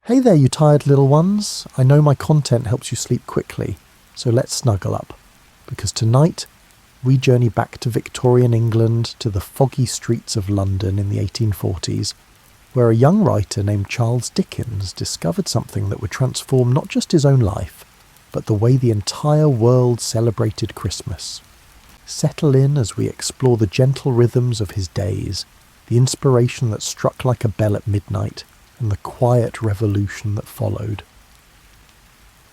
Hey there, you tired little ones. I know my content helps you sleep quickly, so let's snuggle up. Because tonight, we journey back to Victorian England to the foggy streets of London in the 1840s, where a young writer named Charles Dickens discovered something that would transform not just his own life, but the way the entire world celebrated Christmas. Settle in as we explore the gentle rhythms of his days, the inspiration that struck like a bell at midnight, and the quiet revolution that followed.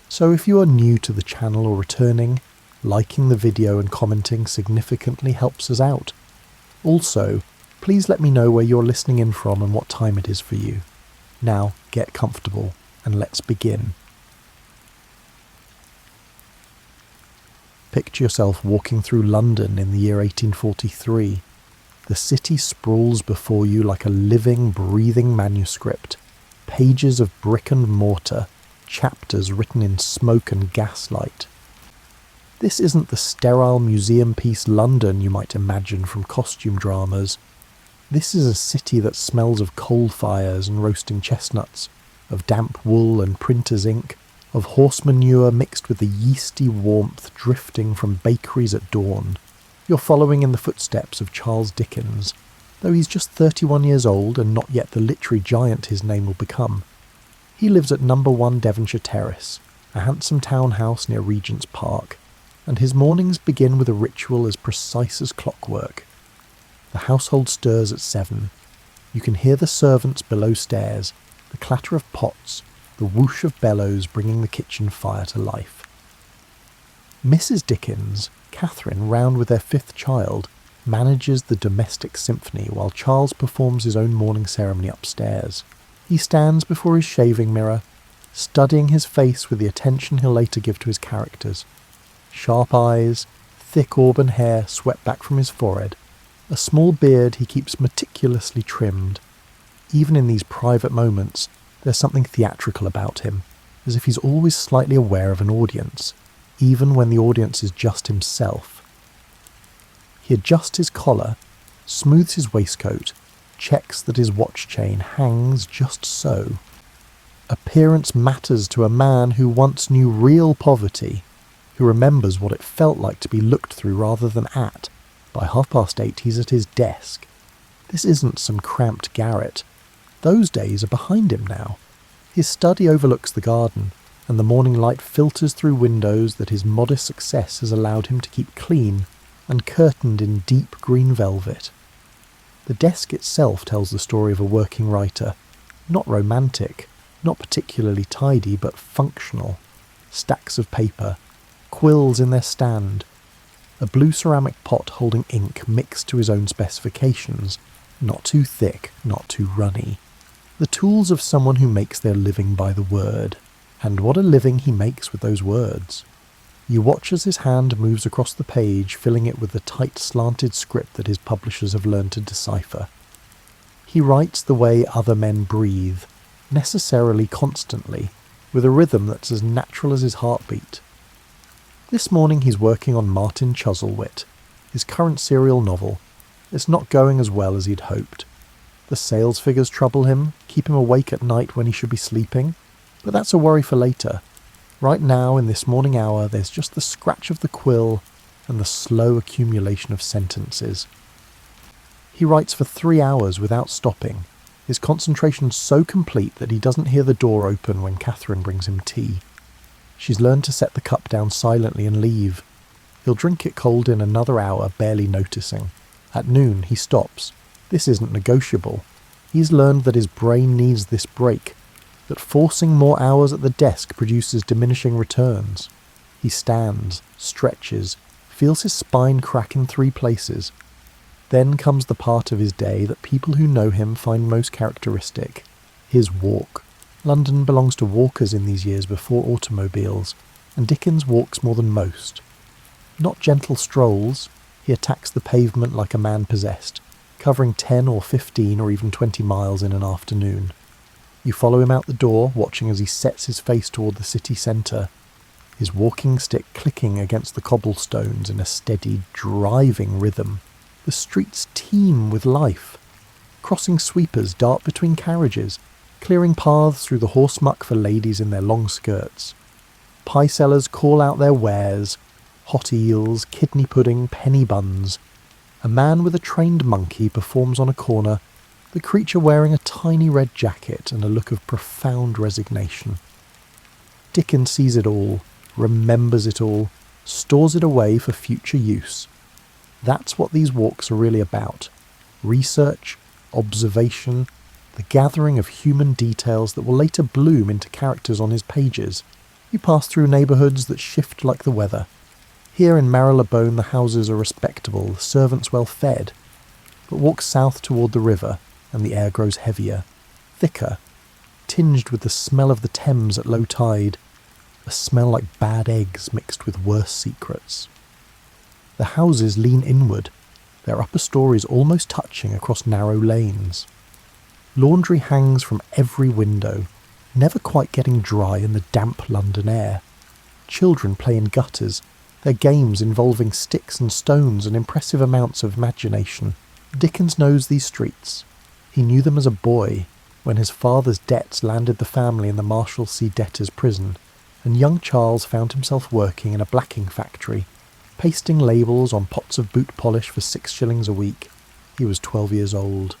So if you are new to the channel or returning, liking the video and commenting significantly helps us out. Also, please let me know where you're listening in from and what time it is for you. Now, get comfortable and let's begin. Picture yourself walking through London in the year 1843. The city sprawls before you like a living, breathing manuscript. Pages of brick and mortar, chapters written in smoke and gaslight. This isn't the sterile museum piece London you might imagine from costume dramas. This is a city that smells of coal fires and roasting chestnuts, of damp wool and printer's ink, of horse manure mixed with the yeasty warmth drifting from bakeries at dawn. You're following in the footsteps of Charles Dickens, though he's just 31 years old and not yet the literary giant his name will become. He lives at number 1 Devonshire Terrace, a handsome townhouse near Regent's Park, and his mornings begin with a ritual as precise as clockwork. The household stirs at 7. You can hear the servants below stairs, the clatter of pots, the whoosh of bellows bringing the kitchen fire to life. Mrs. Dickens, Catherine, round with their 5th child, manages the domestic symphony while Charles performs his own morning ceremony upstairs. He stands before his shaving mirror, studying his face with the attention he'll later give to his characters. Sharp eyes, thick auburn hair swept back from his forehead, a small beard he keeps meticulously trimmed. Even in these private moments, there's something theatrical about him, as if he's always slightly aware of an audience, even when the audience is just himself. He adjusts his collar, smooths his waistcoat, checks that his watch chain hangs just so. Appearance matters to a man who once knew real poverty, who remembers what it felt like to be looked through rather than at. By 8:30 he's at his desk. This isn't some cramped garret. Those days are behind him now. His study overlooks the garden, and the morning light filters through windows that his modest success has allowed him to keep clean and curtained in deep green velvet. The desk itself tells the story of a working writer, not romantic, not particularly tidy, but functional. Stacks of paper, quills in their stand, a blue ceramic pot holding ink mixed to his own specifications, not too thick, not too runny. The tools of someone who makes their living by the word. And what a living he makes with those words. You watch as his hand moves across the page, filling it with the tight slanted script that his publishers have learned to decipher. He writes the way other men breathe, necessarily constantly, with a rhythm that's as natural as his heartbeat. This morning he's working on Martin Chuzzlewit, his current serial novel. It's not going as well as he'd hoped. The sales figures trouble him, keep him awake at night when he should be sleeping, but that's a worry for later. Right now, in this morning hour, there's just the scratch of the quill and the slow accumulation of sentences. He writes for 3 hours without stopping, his concentration so complete that he doesn't hear the door open when Catherine brings him tea. She's learned to set the cup down silently and leave. He'll drink it cold in another hour, barely noticing. At noon, he stops. This isn't negotiable. He's learned that his brain needs this break, that forcing more hours at the desk produces diminishing returns. He stands, stretches, feels his spine crack in 3 places. Then comes the part of his day that people who know him find most characteristic, his walk. London belongs to walkers in these years before automobiles, and Dickens walks more than most. Not gentle strolls, he attacks the pavement like a man possessed, covering 10 or 15 or even 20 miles in an afternoon. You follow him out the door, watching as he sets his face toward the city centre, his walking stick clicking against the cobblestones in a steady, driving rhythm. The streets teem with life. Crossing sweepers dart between carriages, clearing paths through the horse muck for ladies in their long skirts. Pie sellers call out their wares, hot eels, kidney pudding, penny buns. A man with a trained monkey performs on a corner, the creature wearing a tiny red jacket and a look of profound resignation. Dickens sees it all, remembers it all, stores it away for future use. That's what these walks are really about. Research, observation, the gathering of human details that will later bloom into characters on his pages. You pass through neighbourhoods that shift like the weather. Here in Marylebone the houses are respectable, the servants well fed. But walk south toward the river, and the air grows heavier, thicker, tinged with the smell of the Thames at low tide, a smell like bad eggs mixed with worse secrets. The houses lean inward, their upper stories almost touching across narrow lanes. Laundry hangs from every window, never quite getting dry in the damp London air. Children play in gutters, their games involving sticks and stones and impressive amounts of imagination. Dickens knows these streets. He knew them as a boy, when his father's debts landed the family in the Marshalsea debtors' prison, and young Charles found himself working in a blacking factory, pasting labels on pots of boot polish for 6 shillings a week. He was 12 years old.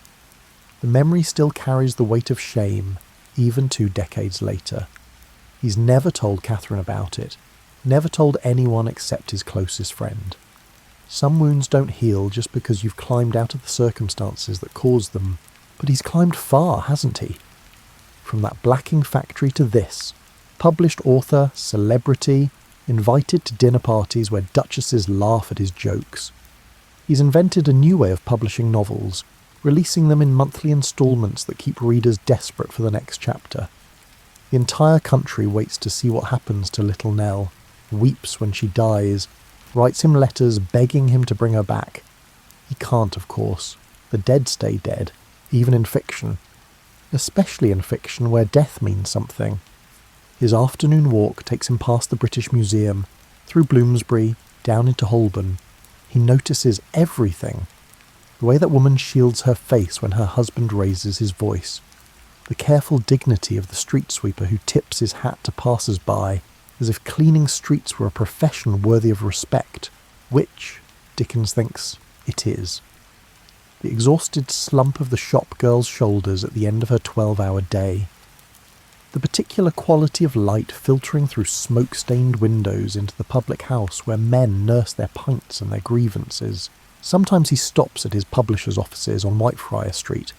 The memory still carries the weight of shame, even 2 decades later. He's never told Catherine about it, never told anyone except his closest friend. Some wounds don't heal just because you've climbed out of the circumstances that caused them, but he's climbed far, hasn't he? From that blacking factory to this, published author, celebrity, invited to dinner parties where duchesses laugh at his jokes. He's invented a new way of publishing novels, releasing them in monthly instalments that keep readers desperate for the next chapter. The entire country waits to see what happens to little Nell, weeps when she dies, writes him letters begging him to bring her back. He can't, of course. The dead stay dead, even in fiction. Especially in fiction where death means something. His afternoon walk takes him past the British Museum, through Bloomsbury, down into Holborn. He notices everything. The way that woman shields her face when her husband raises his voice. The careful dignity of the street sweeper who tips his hat to passers-by, as if cleaning streets were a profession worthy of respect, which, Dickens thinks, it is. The exhausted slump of the shop girl's shoulders at the end of her 12-hour day. The particular quality of light filtering through smoke-stained windows into the public house where men nurse their pints and their grievances. Sometimes he stops at his publisher's offices on Whitefriar Street.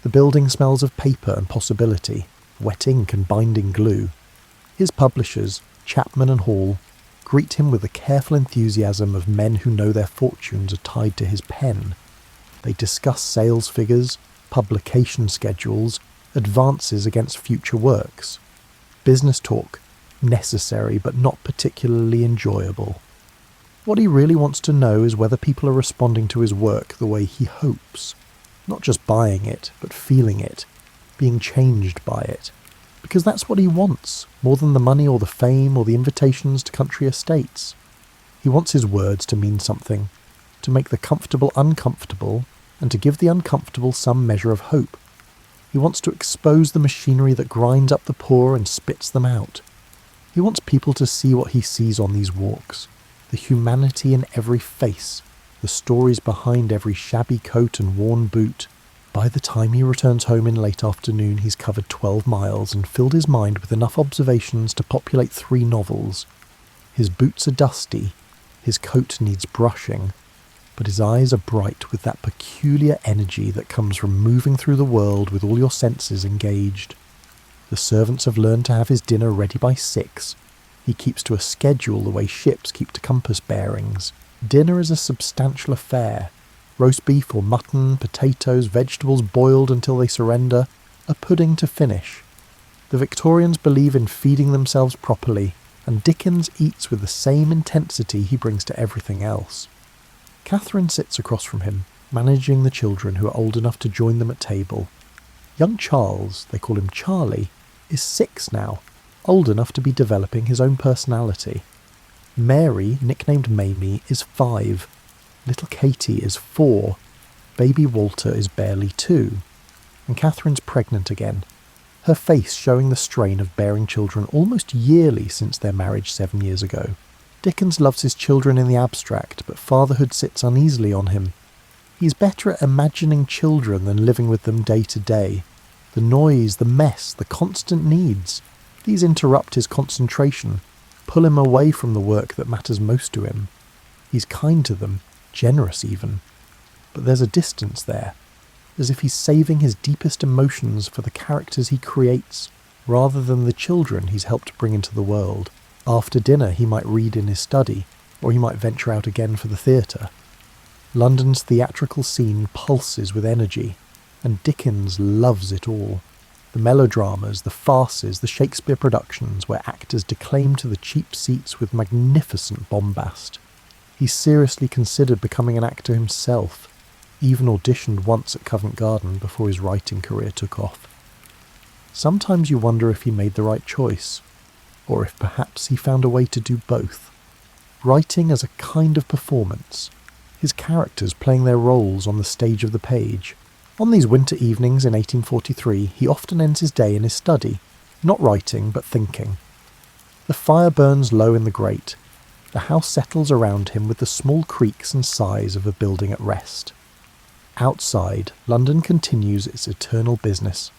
The building smells of paper and possibility, wet ink and binding glue. His publishers, Chapman and Hall, greet him with the careful enthusiasm of men who know their fortunes are tied to his pen. They discuss sales figures, publication schedules, advances against future works. Business talk, necessary but not particularly enjoyable. What he really wants to know is whether people are responding to his work the way he hopes. Not just buying it, but feeling it, being changed by it. Because that's what he wants, more than the money or the fame or the invitations to country estates. He wants his words to mean something, to make the comfortable uncomfortable, and to give the uncomfortable some measure of hope. He wants to expose the machinery that grinds up the poor and spits them out. He wants people to see what he sees on these walks, the humanity in every face, the stories behind every shabby coat and worn boot. By the time he returns home in late afternoon, he's covered 12 miles and filled his mind with enough observations to populate 3 novels. His boots are dusty, his coat needs brushing, but his eyes are bright with that peculiar energy that comes from moving through the world with all your senses engaged. The servants have learned to have his dinner ready by 6. He keeps to a schedule the way ships keep to compass bearings. Dinner is a substantial affair. Roast beef or mutton, potatoes, vegetables boiled until they surrender, a pudding to finish. The Victorians believe in feeding themselves properly, and Dickens eats with the same intensity he brings to everything else. Catherine sits across from him, managing the children who are old enough to join them at table. Young Charles, they call him Charlie, is 6 now, old enough to be developing his own personality. Mary, nicknamed Mamie, is 5. Little Katie is 4. Baby Walter is barely 2. And Catherine's pregnant again. her face showing the strain of bearing children almost yearly since their marriage 7 years ago. Dickens loves his children in the abstract, but fatherhood sits uneasily on him. He's better at imagining children than living with them day to day. The noise, the mess, the constant needs, these interrupt his concentration, pull him away from the work that matters most to him. He's kind to them, generous even. But there's a distance there, as if he's saving his deepest emotions for the characters he creates, rather than the children he's helped bring into the world. After dinner he might read in his study, or he might venture out again for the theatre. London's theatrical scene pulses with energy, and Dickens loves it all. The melodramas, the farces, the Shakespeare productions where actors declaim to the cheap seats with magnificent bombast. He seriously considered becoming an actor himself, even auditioned once at Covent Garden before his writing career took off. Sometimes you wonder if he made the right choice, or if perhaps he found a way to do both. Writing as a kind of performance, his characters playing their roles on the stage of the page. On these winter evenings in 1843, he often ends his day in his study, not writing but thinking. The fire burns low in the grate. The house settles around him with the small creaks and sighs of a building at rest. Outside, London continues its eternal business.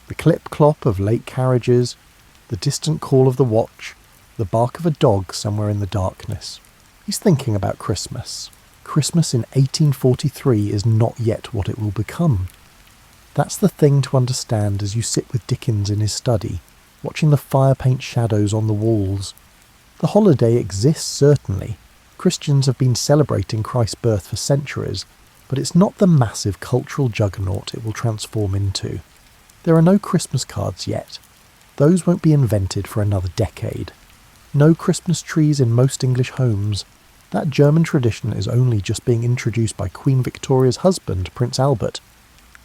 The clip-clop of late carriages, the distant call of the watch, the bark of a dog somewhere in the darkness. He's thinking about Christmas. Christmas in 1843 is not yet what it will become. That's the thing to understand as you sit with Dickens in his study, watching the fire paint shadows on the walls. The holiday exists, certainly. Christians have been celebrating Christ's birth for centuries, but it's not the massive cultural juggernaut it will transform into. There are no Christmas cards yet. Those won't be invented for another decade. No Christmas trees in most English homes. That German tradition is only just being introduced by Queen Victoria's husband, Prince Albert.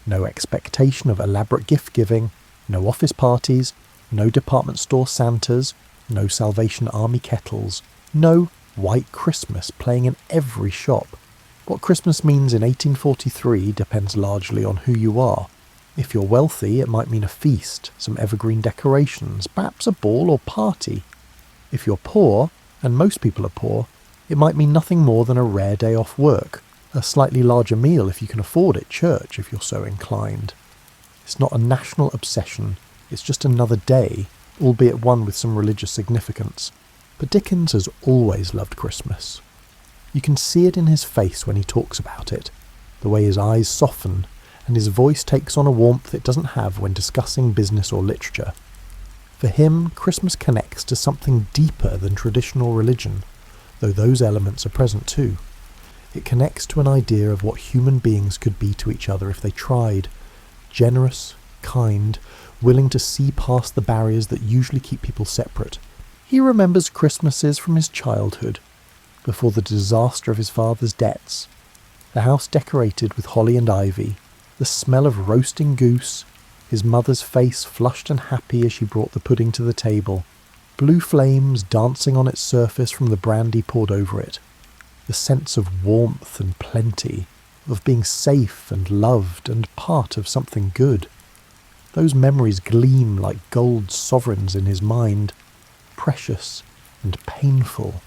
No expectation of elaborate gift-giving, no office parties, no department store Santas, no Salvation Army kettles, no White Christmas playing in every shop. What Christmas means in 1843 depends largely on who you are. If you're wealthy, it might mean a feast, some evergreen decorations, perhaps a ball or party. If you're poor, and most people are poor, it might mean nothing more than a rare day off work, a slightly larger meal if you can afford it, church if you're so inclined. It's not a national obsession, it's just another day, albeit one with some religious significance. But Dickens has always loved Christmas. You can see it in his face when he talks about it, the way his eyes soften, and his voice takes on a warmth it doesn't have when discussing business or literature. For him, Christmas connects to something deeper than traditional religion, though those elements are present too. It connects to an idea of what human beings could be to each other if they tried, generous, kind, willing to see past the barriers that usually keep people separate. He remembers Christmases from his childhood, before the disaster of his father's debts, the house decorated with holly and ivy, the smell of roasting goose, his mother's face flushed and happy as she brought the pudding to the table, blue flames dancing on its surface from the brandy poured over it, the sense of warmth and plenty, of being safe and loved and part of something good. Those memories gleam like gold sovereigns in his mind, precious and painful,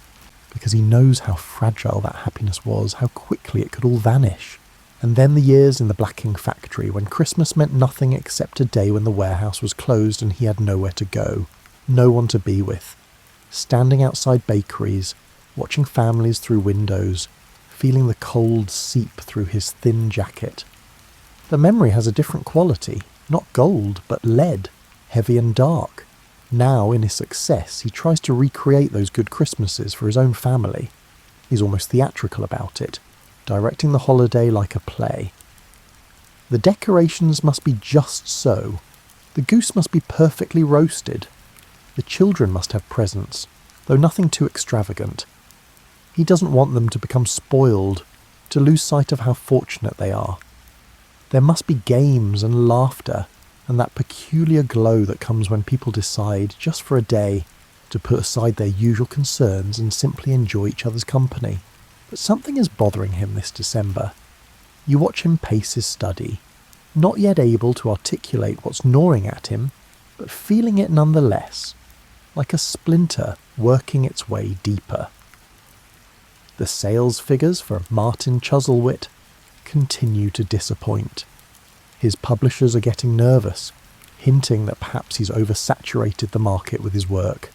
because he knows how fragile that happiness was, how quickly it could all vanish. And then the years in the blacking factory, when Christmas meant nothing except a day when the warehouse was closed and he had nowhere to go, no one to be with. Standing outside bakeries, watching families through windows, feeling the cold seep through his thin jacket. The memory has a different quality, not gold, but lead, heavy and dark. Now, in his success, he tries to recreate those good Christmases for his own family. He's almost theatrical about it, directing the holiday like a play. The decorations must be just so. The goose must be perfectly roasted. The children must have presents, though nothing too extravagant. He doesn't want them to become spoiled, to lose sight of how fortunate they are. There must be games and laughter, and that peculiar glow that comes when people decide, just for a day, to put aside their usual concerns and simply enjoy each other's company. But something is bothering him this December. You watch him pace his study, not yet able to articulate what's gnawing at him, but feeling it nonetheless, like a splinter working its way deeper. The sales figures for Martin Chuzzlewit continue to disappoint. His publishers are getting nervous, hinting that perhaps he's oversaturated the market with his work.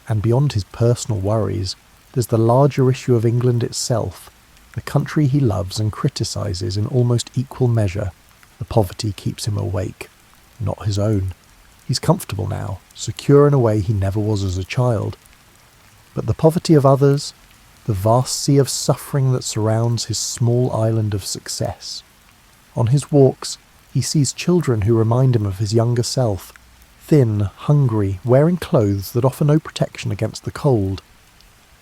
And beyond his personal worries, there's the larger issue of England itself, the country he loves and criticises in almost equal measure. The poverty keeps him awake, not his own. He's comfortable now, secure in a way he never was as a child. But the poverty of others, the vast sea of suffering that surrounds his small island of success. On his walks, he sees children who remind him of his younger self, thin, hungry, wearing clothes that offer no protection against the cold.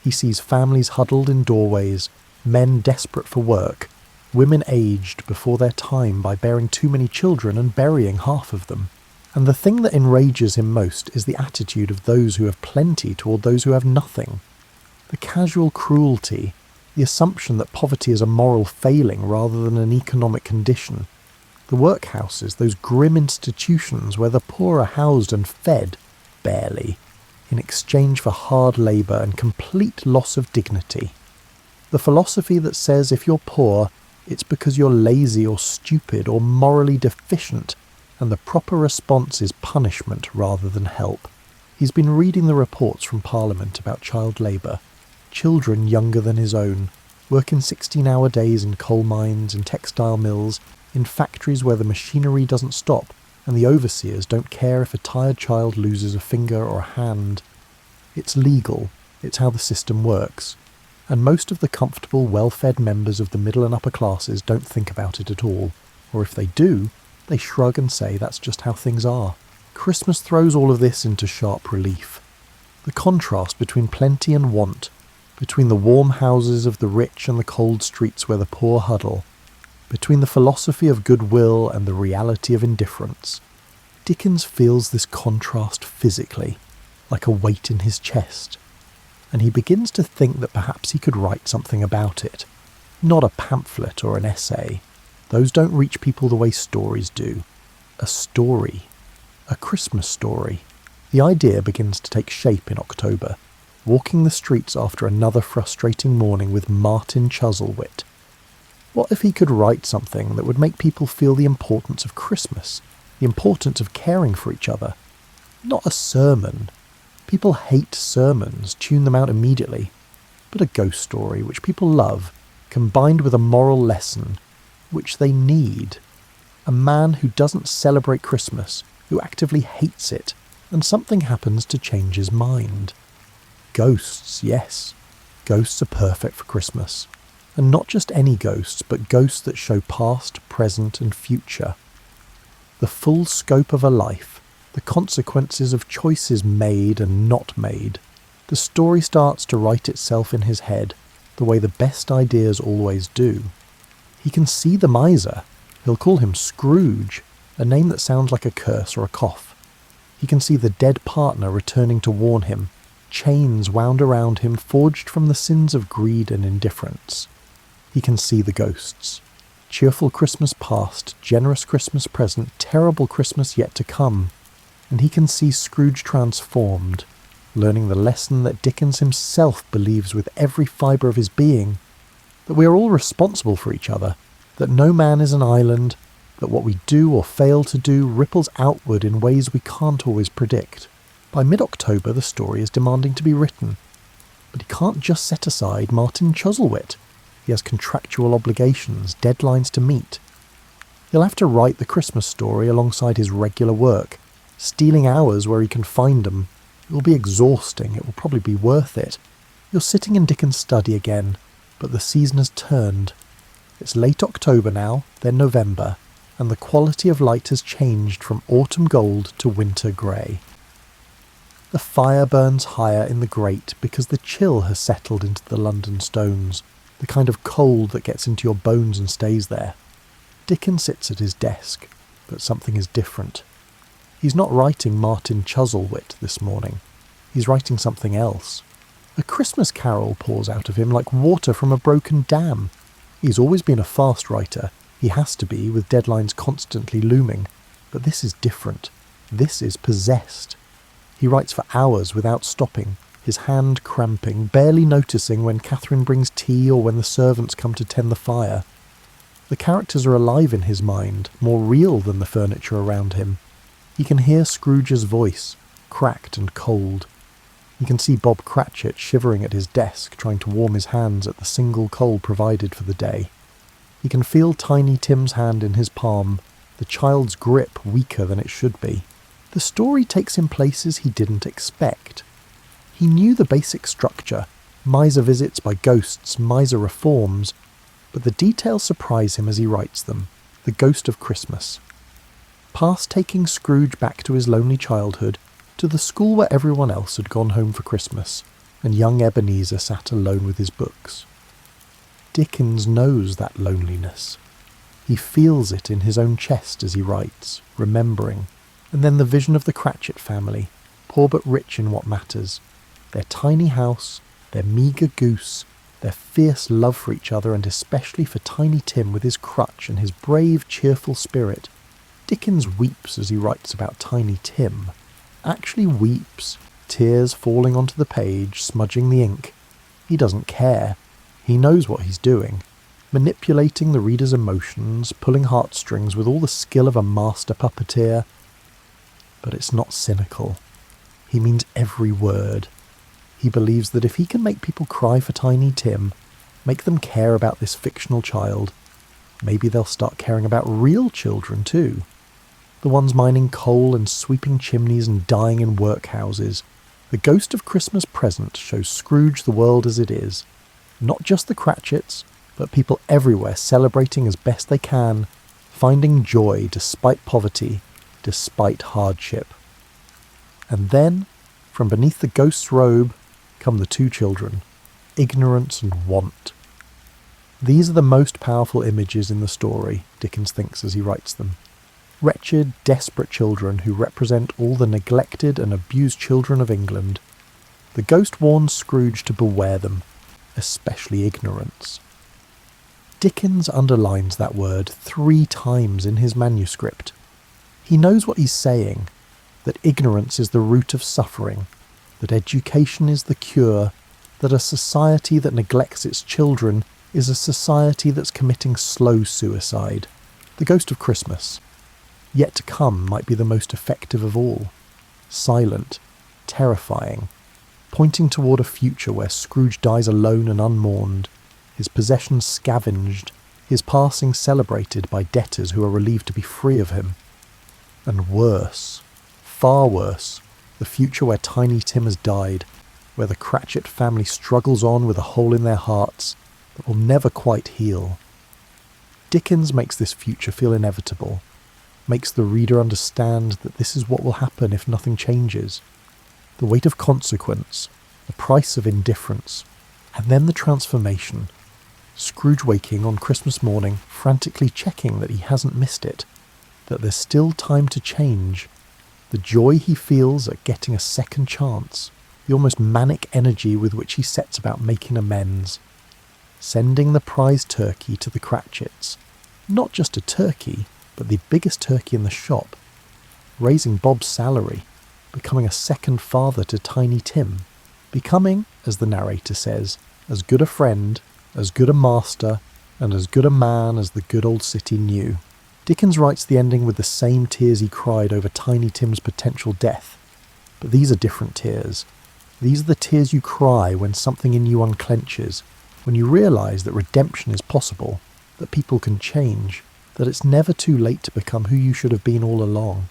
He sees families huddled in doorways, men desperate for work, women aged before their time by bearing too many children and burying half of them. And the thing that enrages him most is the attitude of those who have plenty toward those who have nothing. The casual cruelty, the assumption that poverty is a moral failing rather than an economic condition. The workhouses, those grim institutions where the poor are housed and fed, barely, in exchange for hard labour and complete loss of dignity. The philosophy that says if you're poor, it's because you're lazy or stupid or morally deficient, and the proper response is punishment rather than help. He's been reading the reports from Parliament about child labour. Children younger than his own, working 16-hour days in coal mines, in textile mills, in factories where the machinery doesn't stop, and the overseers don't care if a tired child loses a finger or a hand. It's legal, it's how the system works. And most of the comfortable, well-fed members of the middle and upper classes don't think about it at all, or if they do, they shrug and say that's just how things are. Christmas throws all of this into sharp relief. The contrast between plenty and want, between the warm houses of the rich and the cold streets where the poor huddle, between the philosophy of goodwill and the reality of indifference. Dickens feels this contrast physically, like a weight in his chest, and he begins to think that perhaps he could write something about it. Not a pamphlet or an essay. Those don't reach people the way stories do. A story. A Christmas story. The idea begins to take shape in October, walking the streets after another frustrating morning with Martin Chuzzlewit. What if he could write something that would make people feel the importance of Christmas, the importance of caring for each other? Not a sermon. People hate sermons, tune them out immediately. But a ghost story which people love, combined with a moral lesson, which they need. A man who doesn't celebrate Christmas, who actively hates it, and something happens to change his mind. Ghosts, yes. Ghosts are perfect for Christmas. And not just any ghosts, but ghosts that show past, present, and future. The full scope of a life, the consequences of choices made and not made. The story starts to write itself in his head, the way the best ideas always do. He can see the miser. He'll call him Scrooge, a name that sounds like a curse or a cough. He can see the dead partner returning to warn him, chains wound around him forged from the sins of greed and indifference. He can see the ghosts. Cheerful Christmas past, generous Christmas present, terrible Christmas yet to come. And he can see Scrooge transformed, learning the lesson that Dickens himself believes with every fibre of his being, that we are all responsible for each other, that no man is an island, that what we do or fail to do ripples outward in ways we can't always predict. By mid-October the story is demanding to be written, but he can't just set aside Martin Chuzzlewit. He has contractual obligations, deadlines to meet. He'll have to write the Christmas story alongside his regular work, stealing hours where he can find them. It will be exhausting, it will probably be worth it. You're sitting in Dickens' study again, but the season has turned. It's late October now, then November, and the quality of light has changed from autumn gold to winter grey. The fire burns higher in the grate because the chill has settled into the London stones, the kind of cold that gets into your bones and stays there. Dickens sits at his desk, but something is different. He's not writing Martin Chuzzlewit this morning. He's writing something else. A Christmas carol pours out of him like water from a broken dam. He's always been a fast writer. He has to be, with deadlines constantly looming. But this is different. This is possessed. He writes for hours without stopping, his hand cramping, barely noticing when Catherine brings tea or when the servants come to tend the fire. The characters are alive in his mind, more real than the furniture around him. He can hear Scrooge's voice, cracked and cold. He can see Bob Cratchit shivering at his desk, trying to warm his hands at the single coal provided for the day. He can feel Tiny Tim's hand in his palm, the child's grip weaker than it should be. The story takes him places he didn't expect. He knew the basic structure, miser visits by ghosts, miser reforms, but the details surprise him as he writes them. The ghost of Christmas. Past taking Scrooge back to his lonely childhood, to the school where everyone else had gone home for Christmas, and young Ebenezer sat alone with his books. Dickens knows that loneliness. He feels it in his own chest as he writes, remembering, and then the vision of the Cratchit family, poor but rich in what matters, their tiny house, their meagre goose, their fierce love for each other, and especially for Tiny Tim with his crutch and his brave, cheerful spirit. Dickens weeps as he writes about Tiny Tim. Actually weeps, tears falling onto the page, smudging the ink. He doesn't care. He knows what he's doing. Manipulating the reader's emotions, pulling heartstrings with all the skill of a master puppeteer. But it's not cynical. He means every word. He believes that if he can make people cry for Tiny Tim, make them care about this fictional child, maybe they'll start caring about real children too. The ones mining coal and sweeping chimneys and dying in workhouses. The Ghost of Christmas Present shows Scrooge the world as it is. Not just the Cratchits, but people everywhere celebrating as best they can, finding joy despite poverty, despite hardship. And then, from beneath the ghost's robe, come the two children, ignorance and want. These are the most powerful images in the story, Dickens thinks as he writes them. Wretched, desperate children who represent all the neglected and abused children of England. The ghost warns Scrooge to beware them, especially ignorance. Dickens underlines that word 3 times in his manuscript. He knows what he's saying, that ignorance is the root of suffering, that education is the cure, that a society that neglects its children is a society that's committing slow suicide. The Ghost of Christmas, yet to come, might be the most effective of all. Silent, terrifying, pointing toward a future where Scrooge dies alone and unmourned, his possessions scavenged, his passing celebrated by debtors who are relieved to be free of him. And worse, far worse, the future where Tiny Tim has died, where the Cratchit family struggles on with a hole in their hearts that will never quite heal. Dickens makes this future feel inevitable, makes the reader understand that this is what will happen if nothing changes. The weight of consequence, the price of indifference, and then the transformation. Scrooge waking on Christmas morning, frantically checking that he hasn't missed it, that there's still time to change. The joy he feels at getting a second chance, the almost manic energy with which he sets about making amends. Sending the prize turkey to the Cratchits. Not just a turkey, but the biggest turkey in the shop. Raising Bob's salary. Becoming a second father to Tiny Tim. Becoming, as the narrator says, as good a friend, as good a master, and as good a man as the good old city knew. Dickens writes the ending with the same tears he cried over Tiny Tim's potential death. But these are different tears. These are the tears you cry when something in you unclenches, when you realise that redemption is possible, that people can change, that it's never too late to become who you should have been all along.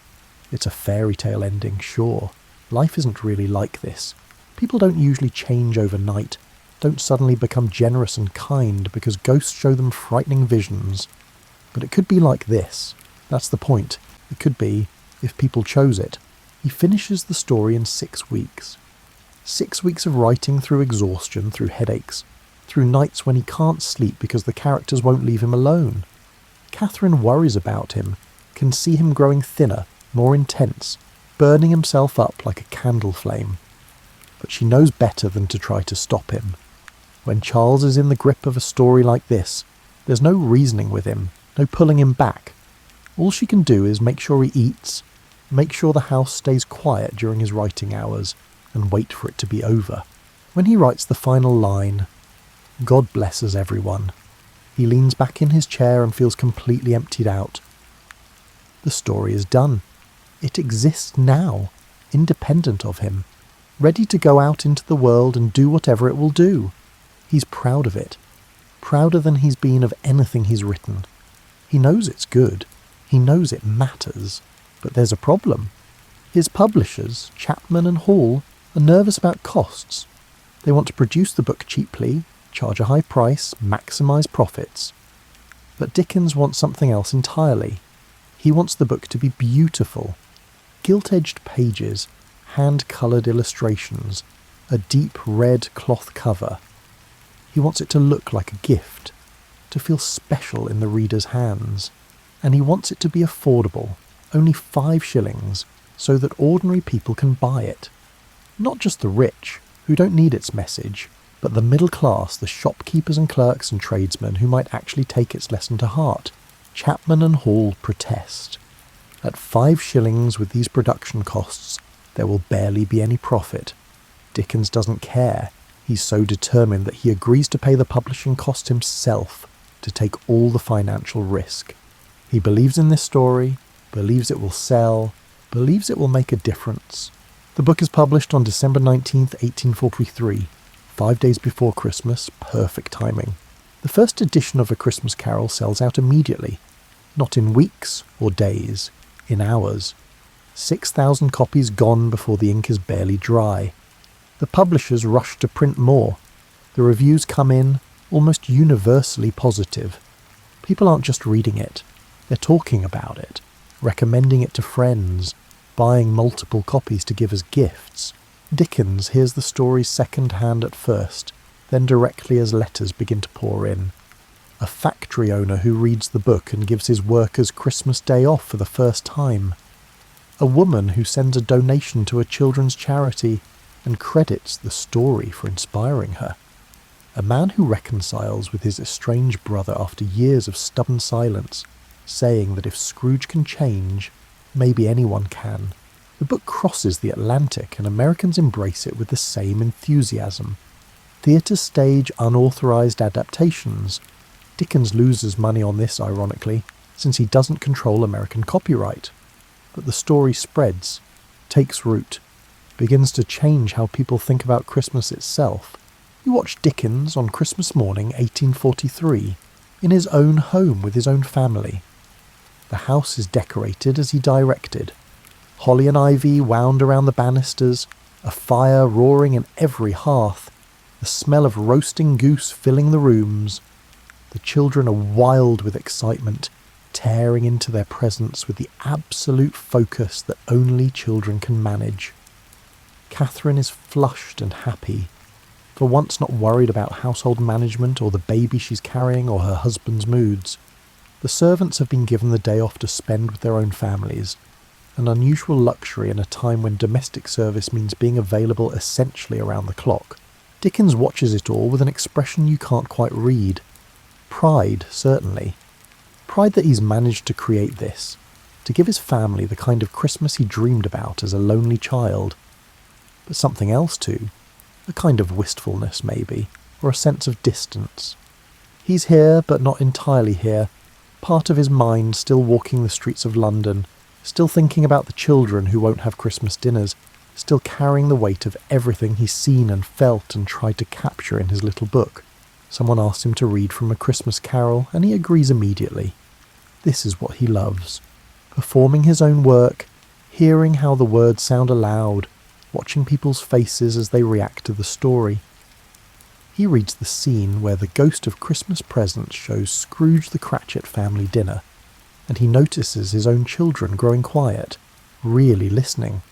It's a fairy tale ending, sure. Life isn't really like this. People don't usually change overnight, don't suddenly become generous and kind because ghosts show them frightening visions. But it could be like this. That's the point. It could be, if people chose it. He finishes the story in 6 weeks. 6 weeks of writing through exhaustion, through headaches, through nights when he can't sleep because the characters won't leave him alone. Catherine worries about him, can see him growing thinner, more intense, burning himself up like a candle flame. But she knows better than to try to stop him. When Charles is in the grip of a story like this, there's no reasoning with him, no pulling him back. All she can do is make sure he eats, make sure the house stays quiet during his writing hours, and wait for it to be over. When he writes the final line, "God blesses everyone," he leans back in his chair and feels completely emptied out. The story is done. It exists now, independent of him, ready to go out into the world and do whatever it will do. He's proud of it, prouder than he's been of anything he's written. He knows it's good, he knows it matters, but there's a problem. His publishers, Chapman and Hall, are nervous about costs. They want to produce the book cheaply, charge a high price, maximise profits. But Dickens wants something else entirely. He wants the book to be beautiful. Gilt-edged pages, hand-coloured illustrations, a deep red cloth cover. He wants it to look like a gift, to feel special in the reader's hands. And he wants it to be affordable, only 5 shillings, so that ordinary people can buy it. Not just the rich, who don't need its message, but the middle class, the shopkeepers and clerks and tradesmen who might actually take its lesson to heart. Chapman and Hall protest. At 5 shillings with these production costs, there will barely be any profit. Dickens doesn't care. He's so determined that he agrees to pay the publishing cost himself, to take all the financial risk. He believes in this story, believes it will sell, believes it will make a difference. The book is published on December 19th, 1843, 5 days before Christmas, perfect timing. The first edition of A Christmas Carol sells out immediately, not in weeks or days, in hours. 6,000 copies gone before the ink is barely dry. The publishers rush to print more. The reviews come in almost universally positive. People aren't just reading it, they're talking about it, recommending it to friends, buying multiple copies to give as gifts. Dickens hears the story second-hand at first, then directly as letters begin to pour in. A factory owner who reads the book and gives his workers Christmas Day off for the first time. A woman who sends a donation to a children's charity and credits the story for inspiring her. A man who reconciles with his estranged brother after years of stubborn silence, saying that if Scrooge can change, maybe anyone can. The book crosses the Atlantic and Americans embrace it with the same enthusiasm. Theatres stage unauthorised adaptations. Dickens loses money on this, ironically, since he doesn't control American copyright. But the story spreads, takes root, begins to change how people think about Christmas itself. You watch Dickens on Christmas morning 1843, in his own home with his own family. The house is decorated as he directed. Holly and ivy wound around the banisters, a fire roaring in every hearth, the smell of roasting goose filling the rooms. The children are wild with excitement, tearing into their presents with the absolute focus that only children can manage. Catherine is flushed and happy, for once not worried about household management or the baby she's carrying or her husband's moods. The servants have been given the day off to spend with their own families, an unusual luxury in a time when domestic service means being available essentially around the clock. Dickens watches it all with an expression you can't quite read. Pride, certainly. Pride that he's managed to create this, to give his family the kind of Christmas he dreamed about as a lonely child. But something else too, a kind of wistfulness maybe, or a sense of distance. He's here, but not entirely here, part of his mind still walking the streets of London, still thinking about the children who won't have Christmas dinners, still carrying the weight of everything he's seen and felt and tried to capture in his little book. Someone asks him to read from A Christmas Carol, and he agrees immediately. This is what he loves. Performing his own work, hearing how the words sound aloud, watching people's faces as they react to the story. He reads the scene where the ghost of Christmas presents shows Scrooge the Cratchit family dinner, and he notices his own children growing quiet, really listening.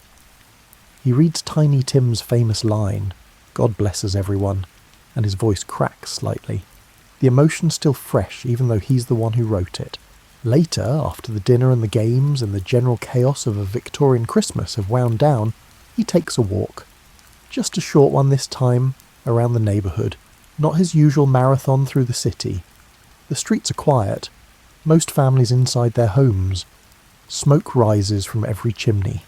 He reads Tiny Tim's famous line, "God blesses everyone," and his voice cracks slightly. The emotion's still fresh, even though he's the one who wrote it. Later, after the dinner and the games and the general chaos of a Victorian Christmas have wound down, he takes a walk. Just a short one this time, around the neighbourhood, not his usual marathon through the city. The streets are quiet, most families inside their homes. Smoke rises from every chimney.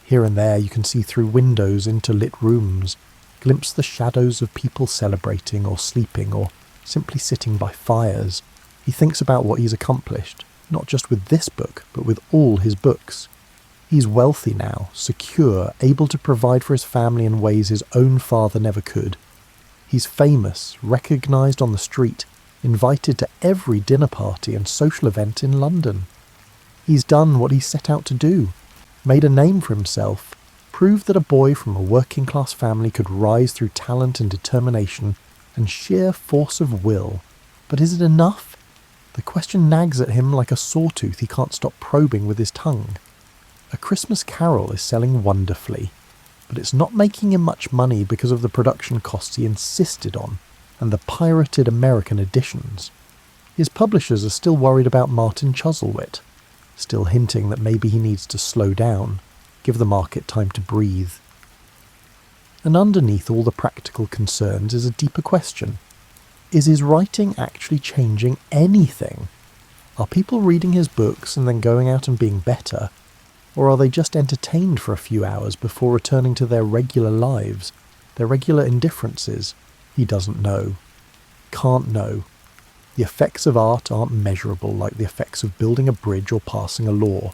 Here and there you can see through windows into lit rooms, glimpse the shadows of people celebrating or sleeping or simply sitting by fires. He thinks about what he's accomplished, not just with this book, but with all his books. He's wealthy now, secure, able to provide for his family in ways his own father never could. He's famous, recognised on the street, invited to every dinner party and social event in London. He's done what he set out to do, made a name for himself, proved that a boy from a working-class family could rise through talent and determination and sheer force of will. But is it enough? The question nags at him like a sawtooth he can't stop probing with his tongue. A Christmas Carol is selling wonderfully, but it's not making him much money because of the production costs he insisted on and the pirated American editions. His publishers are still worried about Martin Chuzzlewit, still hinting that maybe he needs to slow down, give the market time to breathe. And underneath all the practical concerns is a deeper question. Is his writing actually changing anything? Are people reading his books and then going out and being better? Or are they just entertained for a few hours before returning to their regular lives, their regular indifferences? He doesn't know. Can't know. The effects of art aren't measurable like the effects of building a bridge or passing a law.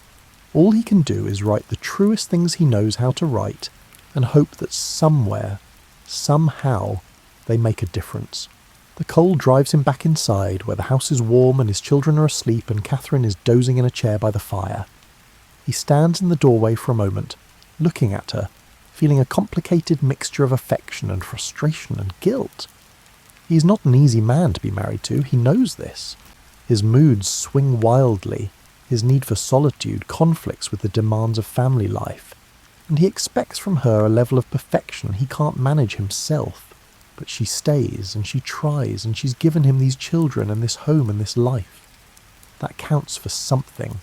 All he can do is write the truest things he knows how to write and hope that somewhere, somehow, they make a difference. The cold drives him back inside, where the house is warm and his children are asleep and Catherine is dozing in a chair by the fire. He stands in the doorway for a moment, looking at her, feeling a complicated mixture of affection and frustration and guilt. He's not an easy man to be married to, he knows this. His moods swing wildly, his need for solitude conflicts with the demands of family life, and he expects from her a level of perfection he can't manage himself. But she stays, and she tries, and she's given him these children and this home and this life. That counts for something.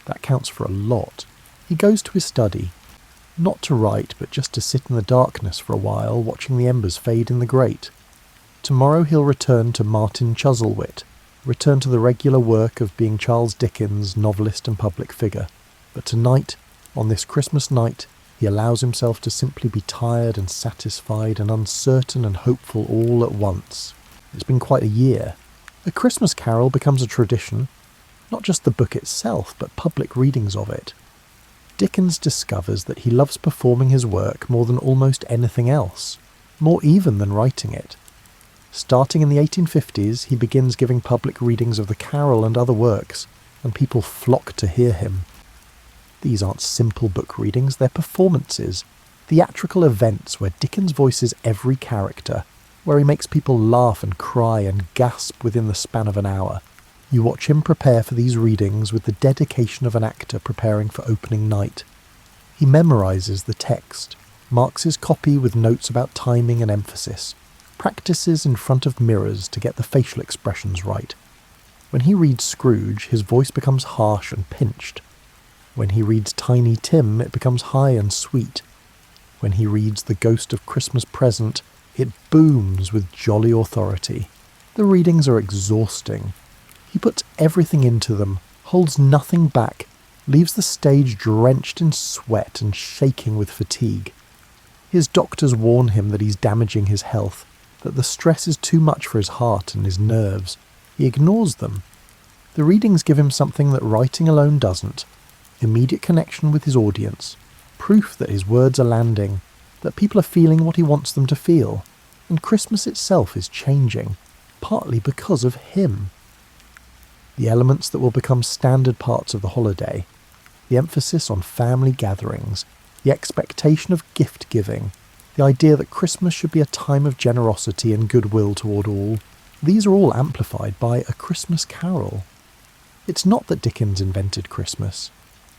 That counts for a lot. He goes to his study, not to write, but just to sit in the darkness for a while, watching the embers fade in the grate. Tomorrow he'll return to Martin Chuzzlewit, return to the regular work of being Charles Dickens, novelist and public figure. But tonight, on this Christmas night, he allows himself to simply be tired and satisfied and uncertain and hopeful all at once. It's been quite a year. A Christmas Carol becomes a tradition, not just the book itself, but public readings of it. Dickens discovers that he loves performing his work more than almost anything else, more even than writing it. Starting in the 1850s, he begins giving public readings of the Carol and other works, and people flock to hear him. These aren't simple book readings, they're performances, theatrical events where Dickens voices every character, where he makes people laugh and cry and gasp within the span of an hour. You watch him prepare for these readings with the dedication of an actor preparing for opening night. He memorises the text, marks his copy with notes about timing and emphasis, practices in front of mirrors to get the facial expressions right. When he reads Scrooge, his voice becomes harsh and pinched. When he reads Tiny Tim, it becomes high and sweet. When he reads The Ghost of Christmas Present, it booms with jolly authority. The readings are exhausting. He puts everything into them, holds nothing back, leaves the stage drenched in sweat and shaking with fatigue. His doctors warn him that he's damaging his health, that the stress is too much for his heart and his nerves. He ignores them. The readings give him something that writing alone doesn't: immediate connection with his audience, proof that his words are landing, that people are feeling what he wants them to feel, and Christmas itself is changing, partly because of him. The elements that will become standard parts of the holiday, the emphasis on family gatherings, the expectation of gift-giving, the idea that Christmas should be a time of generosity and goodwill toward all, these are all amplified by A Christmas Carol. It's not that Dickens invented Christmas.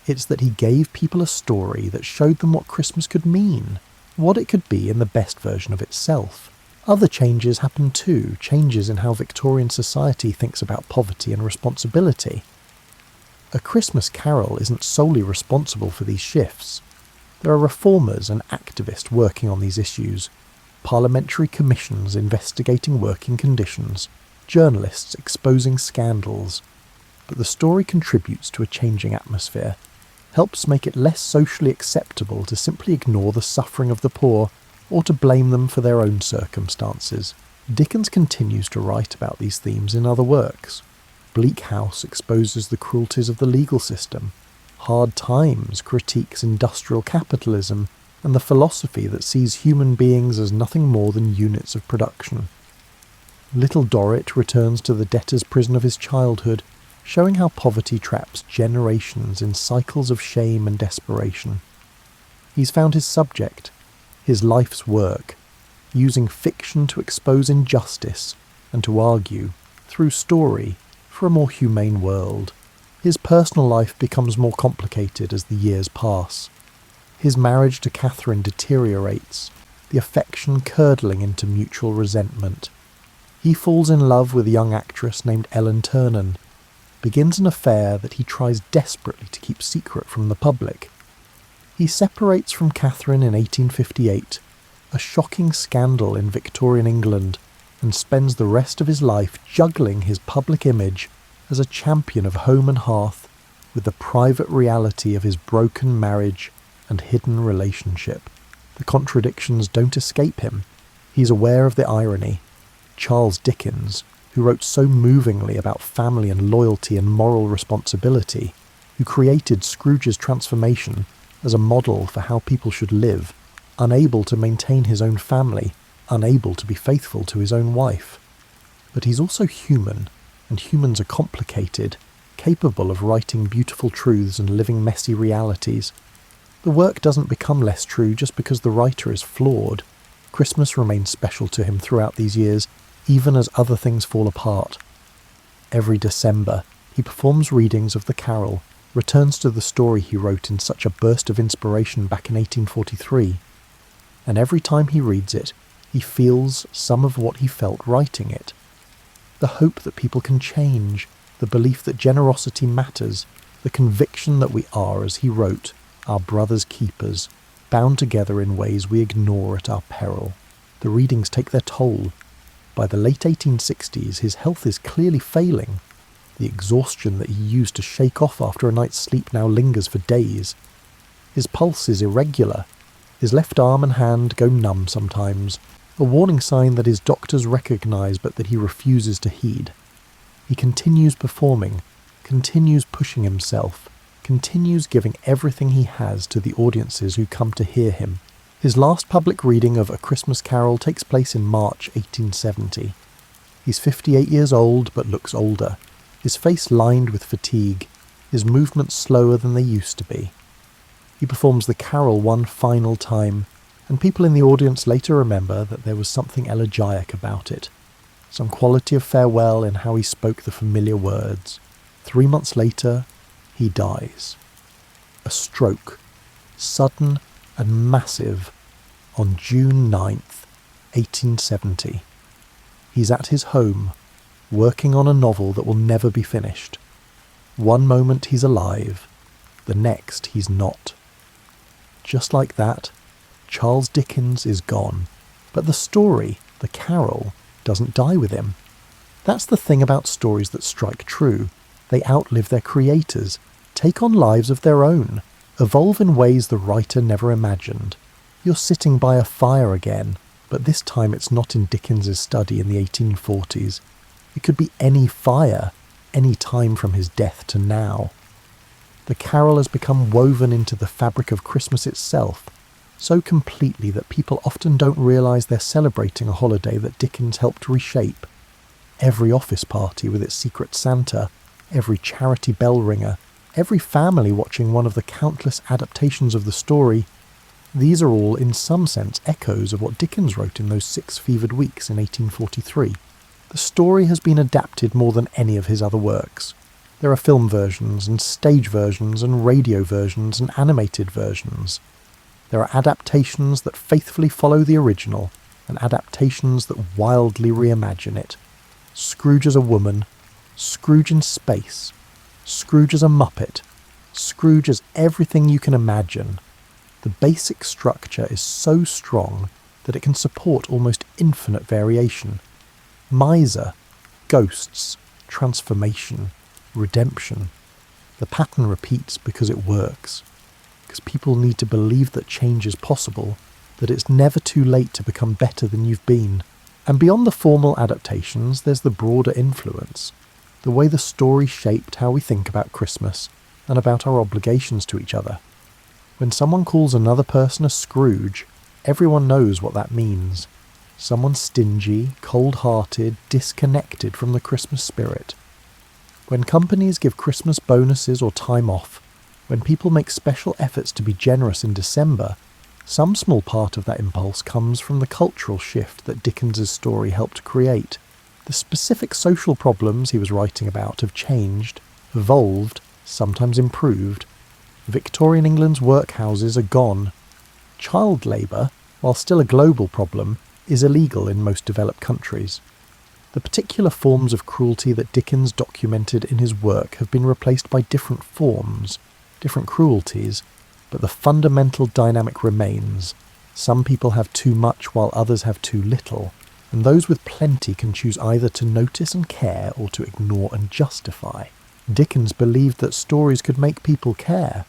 It's that he gave people a story that showed them what Christmas could mean, what it could be in the best version of itself. Other changes happen too, changes in how Victorian society thinks about poverty and responsibility. A Christmas Carol isn't solely responsible for these shifts. There are reformers and activists working on these issues, parliamentary commissions investigating working conditions, journalists exposing scandals. But the story contributes to a changing atmosphere. helps make it less socially acceptable to simply ignore the suffering of the poor or to blame them for their own circumstances. Dickens continues to write about these themes in other works. Bleak House exposes the cruelties of the legal system. Hard Times critiques industrial capitalism and the philosophy that sees human beings as nothing more than units of production. Little Dorrit returns to the debtor's prison of his childhood, showing how poverty traps generations in cycles of shame and desperation. He's found his subject, his life's work, using fiction to expose injustice and to argue, through story, for a more humane world. His personal life becomes more complicated as the years pass. His marriage to Catherine deteriorates, the affection curdling into mutual resentment. He falls in love with a young actress named Ellen Ternan, begins an affair that he tries desperately to keep secret from the public. He separates from Catherine in 1858, a shocking scandal in Victorian England, and spends the rest of his life juggling his public image as a champion of home and hearth with the private reality of his broken marriage and hidden relationship. The contradictions don't escape him. He's aware of the irony. Charles Dickens, who wrote so movingly about family and loyalty and moral responsibility, who created Scrooge's transformation as a model for how people should live, unable to maintain his own family, unable to be faithful to his own wife. But he's also human, and humans are complicated, capable of writing beautiful truths and living messy realities. The work doesn't become less true just because the writer is flawed. Christmas remains special to him throughout these years, even as other things fall apart. Every December, he performs readings of the Carol, returns to the story he wrote in such a burst of inspiration back in 1843. And every time he reads it, he feels some of what he felt writing it. The hope that people can change, the belief that generosity matters, the conviction that we are, as he wrote, our brother's keepers, bound together in ways we ignore at our peril. The readings take their toll. By the late 1860s, his health is clearly failing. The exhaustion that he used to shake off after a night's sleep now lingers for days. His pulse is irregular. His left arm and hand go numb sometimes, a warning sign that his doctors recognise but that he refuses to heed. He continues performing, continues pushing himself, continues giving everything he has to the audiences who come to hear him. His last public reading of A Christmas Carol takes place in March 1870. He's 58 years old but looks older, his face lined with fatigue, his movements slower than they used to be. He performs the carol one final time, and people in the audience later remember that there was something elegiac about it, some quality of farewell in how he spoke the familiar words. 3 months later, he dies. A stroke, sudden and massive, on June 9th, 1870. He's at his home, working on a novel that will never be finished. One moment he's alive, the next he's not. Just like that, Charles Dickens is gone, but the story, the carol, doesn't die with him. That's the thing about stories that strike true. They outlive their creators, take on lives of their own, evolve in ways the writer never imagined. You're sitting by a fire again, but this time it's not in Dickens's study in the 1840s. It could be any fire, any time from his death to now. The carol has become woven into the fabric of Christmas itself, so completely that people often don't realise they're celebrating a holiday that Dickens helped reshape. Every office party with its secret Santa, every charity bell ringer, every family watching one of the countless adaptations of the story, these are all in some sense echoes of what Dickens wrote in those 6 fevered weeks in 1843. The story has been adapted more than any of his other works. There are film versions and stage versions and radio versions and animated versions. There are adaptations that faithfully follow the original and adaptations that wildly reimagine it. Scrooge as a woman, Scrooge in space, Scrooge as a Muppet, Scrooge as everything you can imagine. The basic structure is so strong that it can support almost infinite variation. Miser, ghosts, transformation, redemption. The pattern repeats because it works. Because people need to believe that change is possible, that it's never too late to become better than you've been. And beyond the formal adaptations, there's the broader influence. The way the story shaped how we think about Christmas and about our obligations to each other. When someone calls another person a Scrooge, everyone knows what that means. Someone stingy, cold-hearted, disconnected from the Christmas spirit. When companies give Christmas bonuses or time off, when people make special efforts to be generous in December, some small part of that impulse comes from the cultural shift that Dickens's story helped create. The specific social problems he was writing about have changed, evolved, sometimes improved. Victorian England's workhouses are gone. Child labour, while still a global problem, is illegal in most developed countries. The particular forms of cruelty that Dickens documented in his work have been replaced by different forms, different cruelties, but the fundamental dynamic remains. Some people have too much while others have too little, and those with plenty can choose either to notice and care or to ignore and justify. Dickens believed that stories could make people care,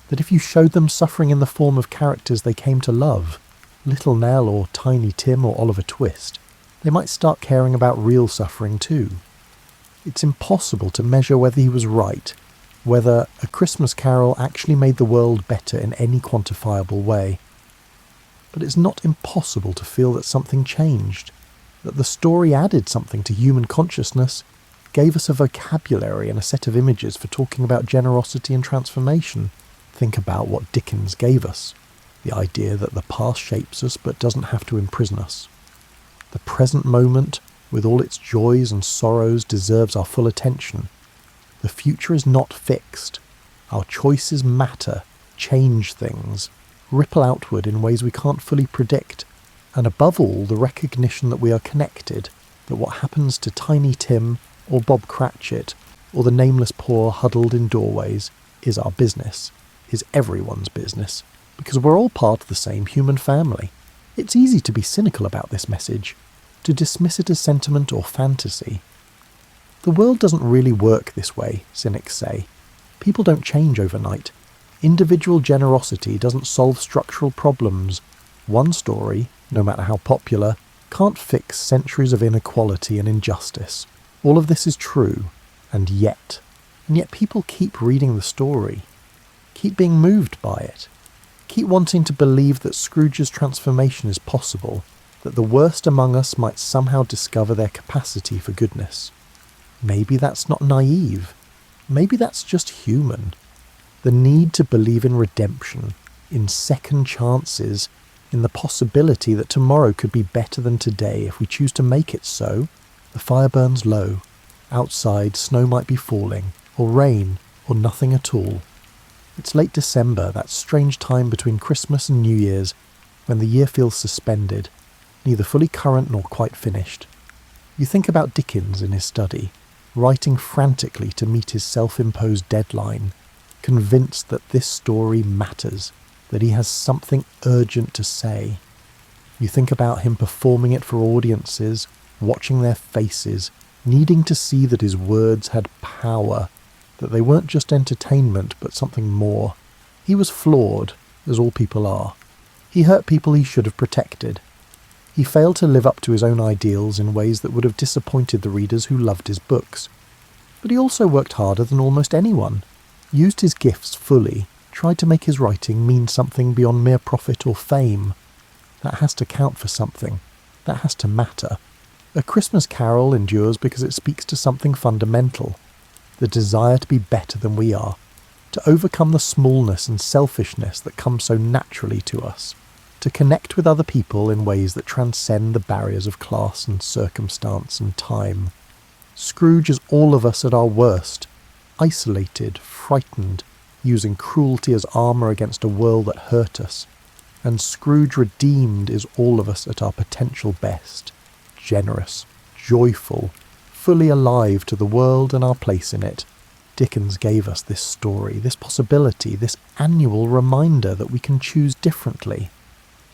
that if you showed them suffering in the form of characters they came to love, Little Nell or Tiny Tim or Oliver Twist, they might start caring about real suffering too. It's impossible to measure whether he was right, whether A Christmas Carol actually made the world better in any quantifiable way. But it's not impossible to feel that something changed, that the story added something to human consciousness, gave us a vocabulary and a set of images for talking about generosity and transformation. Think about what Dickens gave us. The idea that the past shapes us but doesn't have to imprison us. The present moment, with all its joys and sorrows, deserves our full attention. The future is not fixed. Our choices matter, change things, ripple outward in ways we can't fully predict. And above all, the recognition that we are connected, that what happens to Tiny Tim or Bob Cratchit or the nameless poor huddled in doorways is our business, is everyone's business. Because we're all part of the same human family. It's easy to be cynical about this message, to dismiss it as sentiment or fantasy. The world doesn't really work this way, cynics say. People don't change overnight. Individual generosity doesn't solve structural problems. One story, no matter how popular, can't fix centuries of inequality and injustice. All of this is true, and yet people keep reading the story, keep being moved by it. Keep wanting to believe that Scrooge's transformation is possible, that the worst among us might somehow discover their capacity for goodness. Maybe that's not naive. Maybe that's just human. The need to believe in redemption, in second chances, in the possibility that tomorrow could be better than today if we choose to make it so. The fire burns low. Outside, snow might be falling, or rain, or nothing at all. It's late December, that strange time between Christmas and New Year's, when the year feels suspended, neither fully current nor quite finished. You think about Dickens in his study, writing frantically to meet his self-imposed deadline, convinced that this story matters, that he has something urgent to say. You think about him performing it for audiences, watching their faces, needing to see that his words had power, that they weren't just entertainment but something more. He was flawed, as all people are. He hurt people he should have protected. He failed to live up to his own ideals in ways that would have disappointed the readers who loved his books. But he also worked harder than almost anyone, used his gifts fully, tried to make his writing mean something beyond mere profit or fame. That has to count for something. That has to matter. A Christmas Carol endures because it speaks to something fundamental. The desire to be better than we are, to overcome the smallness and selfishness that come so naturally to us, to connect with other people in ways that transcend the barriers of class and circumstance and time. Scrooge is all of us at our worst, isolated, frightened, using cruelty as armour against a world that hurt us. And Scrooge redeemed is all of us at our potential best, generous, joyful, fully alive to the world and our place in it. Dickens gave us this story, this possibility, this annual reminder that we can choose differently.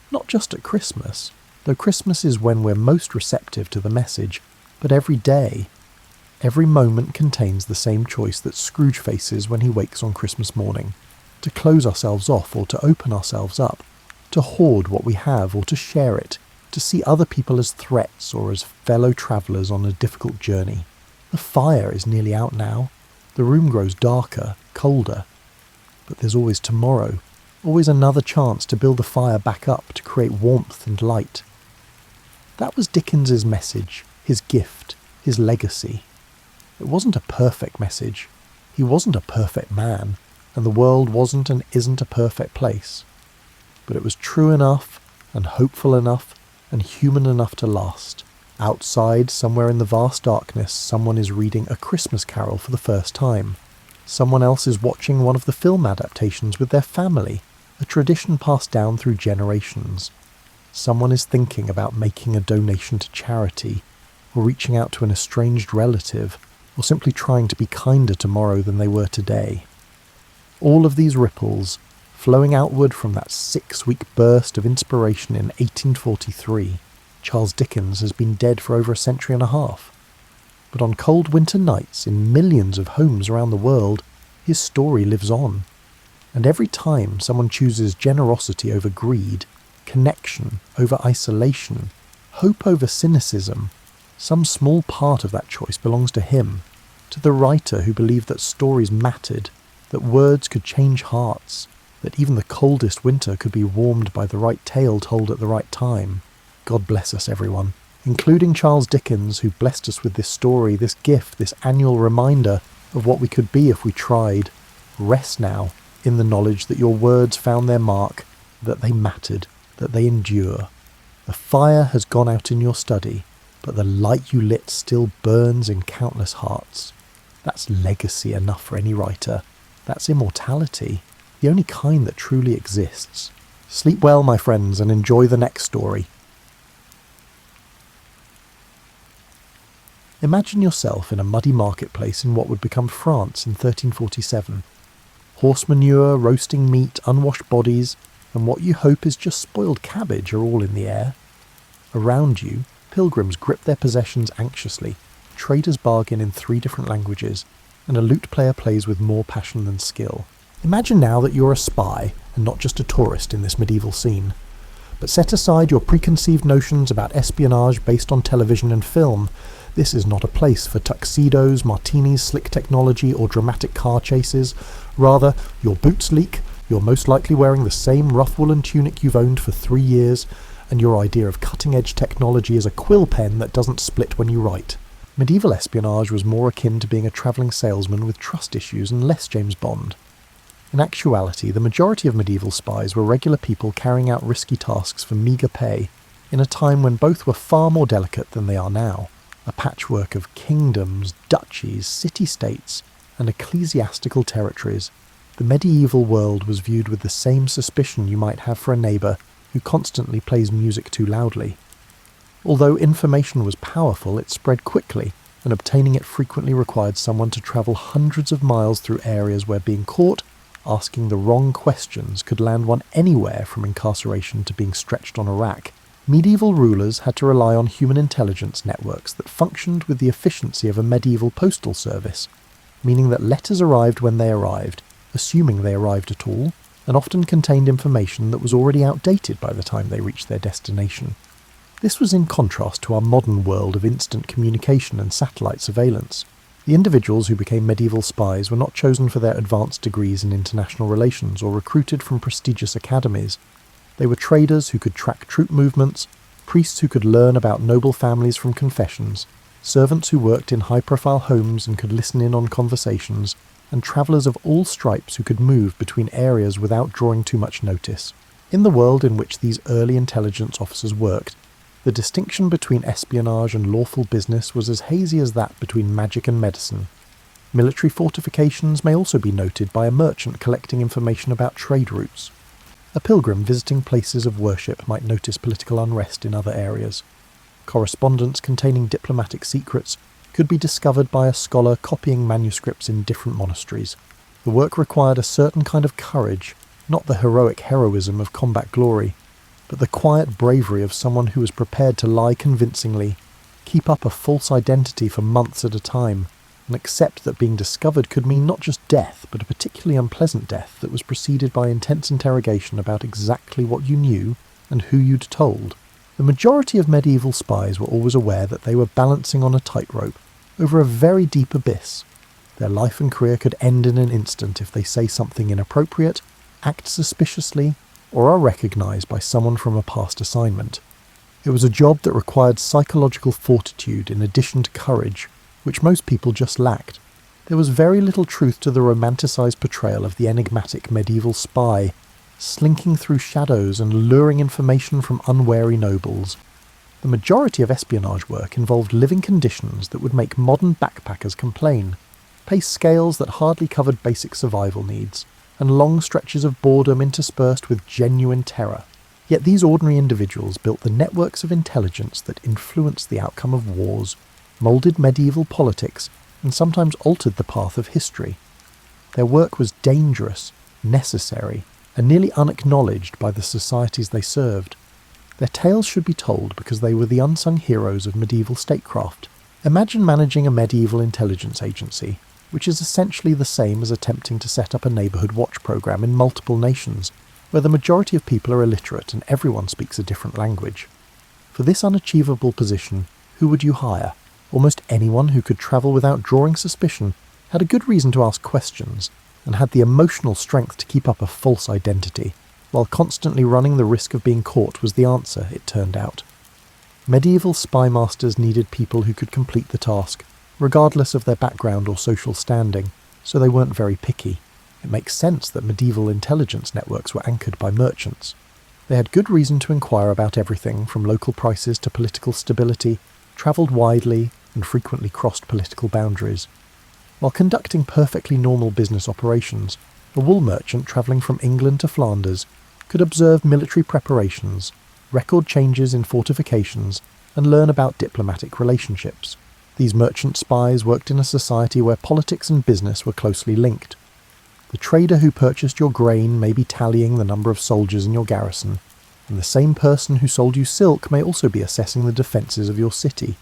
Not just at Christmas, though Christmas is when we're most receptive to the message, but every day. Every moment contains the same choice that Scrooge faces when he wakes on Christmas morning: to close ourselves off or to open ourselves up, to hoard what we have or to share it, to see other people as threats or as fellow travellers on a difficult journey. The fire is nearly out now. The room grows darker, colder. But there's always tomorrow, always another chance to build the fire back up, to create warmth and light. That was Dickens's message, his gift, his legacy. It wasn't a perfect message. He wasn't a perfect man, and the world wasn't and isn't a perfect place. But it was true enough, and hopeful enough, and human enough to last. Outside, somewhere in the vast darkness, someone is reading A Christmas Carol for the first time. Someone else is watching one of the film adaptations with their family, a tradition passed down through generations. Someone is thinking about making a donation to charity, or reaching out to an estranged relative, or simply trying to be kinder tomorrow than they were today. All of these ripples, flowing outward from that 6-week burst of inspiration in 1843, Charles Dickens has been dead for over a century and a half. But on cold winter nights in millions of homes around the world, his story lives on. And every time someone chooses generosity over greed, connection over isolation, hope over cynicism, some small part of that choice belongs to him, to the writer who believed that stories mattered, that words could change hearts, that even the coldest winter could be warmed by the right tale told at the right time. God bless us, everyone, including Charles Dickens, who blessed us with this story, this gift, this annual reminder of what we could be if we tried. Rest now in the knowledge that your words found their mark, that they mattered, that they endure. The fire has gone out in your study, but the light you lit still burns in countless hearts. That's legacy enough for any writer. That's immortality, the only kind that truly exists. Sleep well, my friends, and enjoy the next story. Imagine yourself in a muddy marketplace in what would become France in 1347. Horse manure, roasting meat, unwashed bodies, and what you hope is just spoiled cabbage are all in the air. Around you, pilgrims grip their possessions anxiously, traders bargain in 3 different languages, and a lute player plays with more passion than skill. Imagine now that you're a spy, and not just a tourist in this medieval scene. But set aside your preconceived notions about espionage based on television and film. This is not a place for tuxedos, martinis, slick technology, or dramatic car chases. Rather, your boots leak, you're most likely wearing the same rough woolen tunic you've owned for 3 years, and your idea of cutting-edge technology is a quill pen that doesn't split when you write. Medieval espionage was more akin to being a travelling salesman with trust issues and less James Bond. In actuality, the majority of medieval spies were regular people carrying out risky tasks for meagre pay, in a time when both were far more delicate than they are now. A patchwork of kingdoms, duchies, city-states, and ecclesiastical territories, the medieval world was viewed with the same suspicion you might have for a neighbour who constantly plays music too loudly. Although information was powerful, it spread quickly, and obtaining it frequently required someone to travel hundreds of miles through areas where being caught asking the wrong questions could land one anywhere from incarceration to being stretched on a rack. Medieval rulers had to rely on human intelligence networks that functioned with the efficiency of a medieval postal service, meaning that letters arrived when they arrived, assuming they arrived at all, and often contained information that was already outdated by the time they reached their destination. This was in contrast to our modern world of instant communication and satellite surveillance. The individuals who became medieval spies were not chosen for their advanced degrees in international relations or recruited from prestigious academies. They were traders who could track troop movements, priests who could learn about noble families from confessions, servants who worked in high-profile homes and could listen in on conversations, and travellers of all stripes who could move between areas without drawing too much notice. In the world in which these early intelligence officers worked, the distinction between espionage and lawful business was as hazy as that between magic and medicine. Military fortifications may also be noted by a merchant collecting information about trade routes. A pilgrim visiting places of worship might notice political unrest in other areas. Correspondence containing diplomatic secrets could be discovered by a scholar copying manuscripts in different monasteries. The work required a certain kind of courage, not the heroic heroism of combat glory, but the quiet bravery of someone who was prepared to lie convincingly, keep up a false identity for months at a time, and accept that being discovered could mean not just death, but a particularly unpleasant death that was preceded by intense interrogation about exactly what you knew and who you'd told. The majority of medieval spies were always aware that they were balancing on a tightrope over a very deep abyss. Their life and career could end in an instant if they say something inappropriate, act suspiciously, or are recognised by someone from a past assignment. It was a job that required psychological fortitude in addition to courage, which most people just lacked. There was very little truth to the romanticised portrayal of the enigmatic medieval spy, slinking through shadows and luring information from unwary nobles. The majority of espionage work involved living conditions that would make modern backpackers complain, pay scales that hardly covered basic survival needs, and long stretches of boredom interspersed with genuine terror. Yet these ordinary individuals built the networks of intelligence that influenced the outcome of wars, moulded medieval politics, and sometimes altered the path of history. Their work was dangerous, necessary, and nearly unacknowledged by the societies they served. Their tales should be told because they were the unsung heroes of medieval statecraft. Imagine managing a medieval intelligence agency, which is essentially the same as attempting to set up a neighbourhood watch programme in multiple nations, where the majority of people are illiterate and everyone speaks a different language. For this unachievable position, who would you hire? Almost anyone who could travel without drawing suspicion, had a good reason to ask questions, and had the emotional strength to keep up a false identity, while constantly running the risk of being caught was the answer, it turned out. Medieval spy masters needed people who could complete the task, regardless of their background or social standing, so they weren't very picky. It makes sense that medieval intelligence networks were anchored by merchants. They had good reason to inquire about everything from local prices to political stability, travelled widely, and frequently crossed political boundaries. While conducting perfectly normal business operations, a wool merchant travelling from England to Flanders could observe military preparations, record changes in fortifications, and learn about diplomatic relationships. These merchant spies worked in a society where politics and business were closely linked. The trader who purchased your grain may be tallying the number of soldiers in your garrison, and the same person who sold you silk may also be assessing the defences of your city.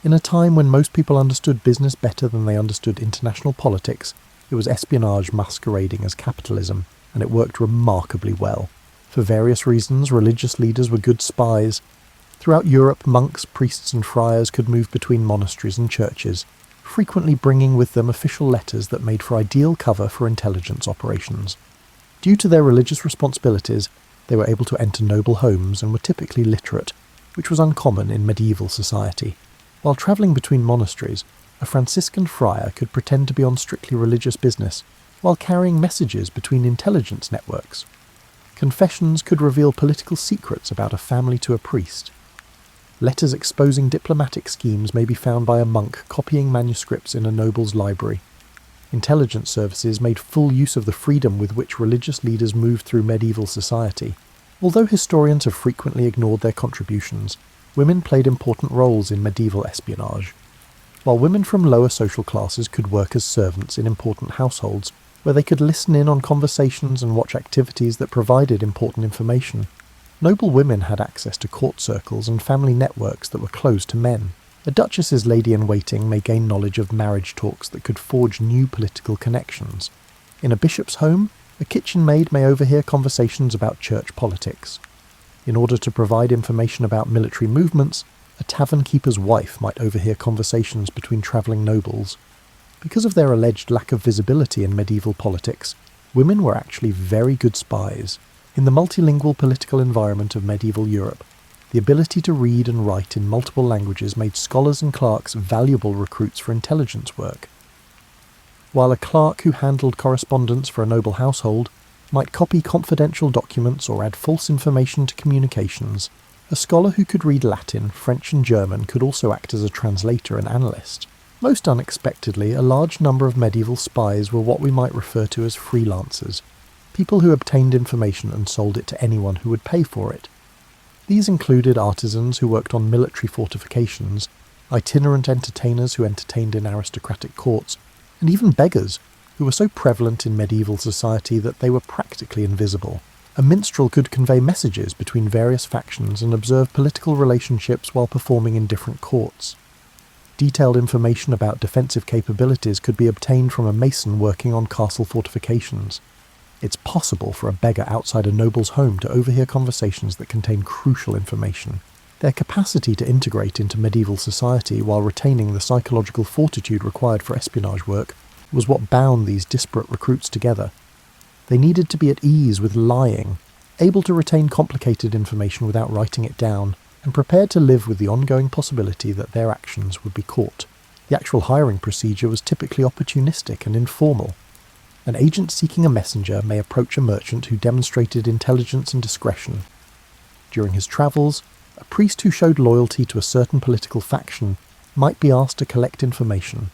In a time when most people understood business better than they understood international politics, it was espionage masquerading as capitalism, and it worked remarkably well. For various reasons, religious leaders were good spies. Throughout Europe, monks, priests and friars could move between monasteries and churches, frequently bringing with them official letters that made for ideal cover for intelligence operations. Due to their religious responsibilities, they were able to enter noble homes and were typically literate, which was uncommon in medieval society. While travelling between monasteries, a Franciscan friar could pretend to be on strictly religious business, while carrying messages between intelligence networks. Confessions could reveal political secrets about a family to a priest. Letters exposing diplomatic schemes may be found by a monk copying manuscripts in a noble's library. Intelligence services made full use of the freedom with which religious leaders moved through medieval society. Although historians have frequently ignored their contributions, women played important roles in medieval espionage. While women from lower social classes could work as servants in important households, where they could listen in on conversations and watch activities that provided important information, noble women had access to court circles and family networks that were closed to men. A duchess's lady-in-waiting may gain knowledge of marriage talks that could forge new political connections. In a bishop's home, a kitchen maid may overhear conversations about church politics. In order to provide information about military movements, a tavern keeper's wife might overhear conversations between travelling nobles. Because of their alleged lack of visibility in medieval politics, women were actually very good spies. In the multilingual political environment of medieval Europe, the ability to read and write in multiple languages made scholars and clerks valuable recruits for intelligence work. While a clerk who handled correspondence for a noble household might copy confidential documents or add false information to communications, a scholar who could read Latin, French and German could also act as a translator and analyst. Most unexpectedly, a large number of medieval spies were what we might refer to as freelancers, people who obtained information and sold it to anyone who would pay for it. These included artisans who worked on military fortifications, itinerant entertainers who entertained in aristocratic courts, and even beggars, who were so prevalent in medieval society that they were practically invisible. A minstrel could convey messages between various factions and observe political relationships while performing in different courts. Detailed information about defensive capabilities could be obtained from a mason working on castle fortifications. It's possible for a beggar outside a noble's home to overhear conversations that contain crucial information. Their capacity to integrate into medieval society while retaining the psychological fortitude required for espionage work was what bound these disparate recruits together. They needed to be at ease with lying, able to retain complicated information without writing it down, and prepared to live with the ongoing possibility that their actions would be caught. The actual hiring procedure was typically opportunistic and informal. An agent seeking a messenger may approach a merchant who demonstrated intelligence and discretion. During his travels, a priest who showed loyalty to a certain political faction might be asked to collect information.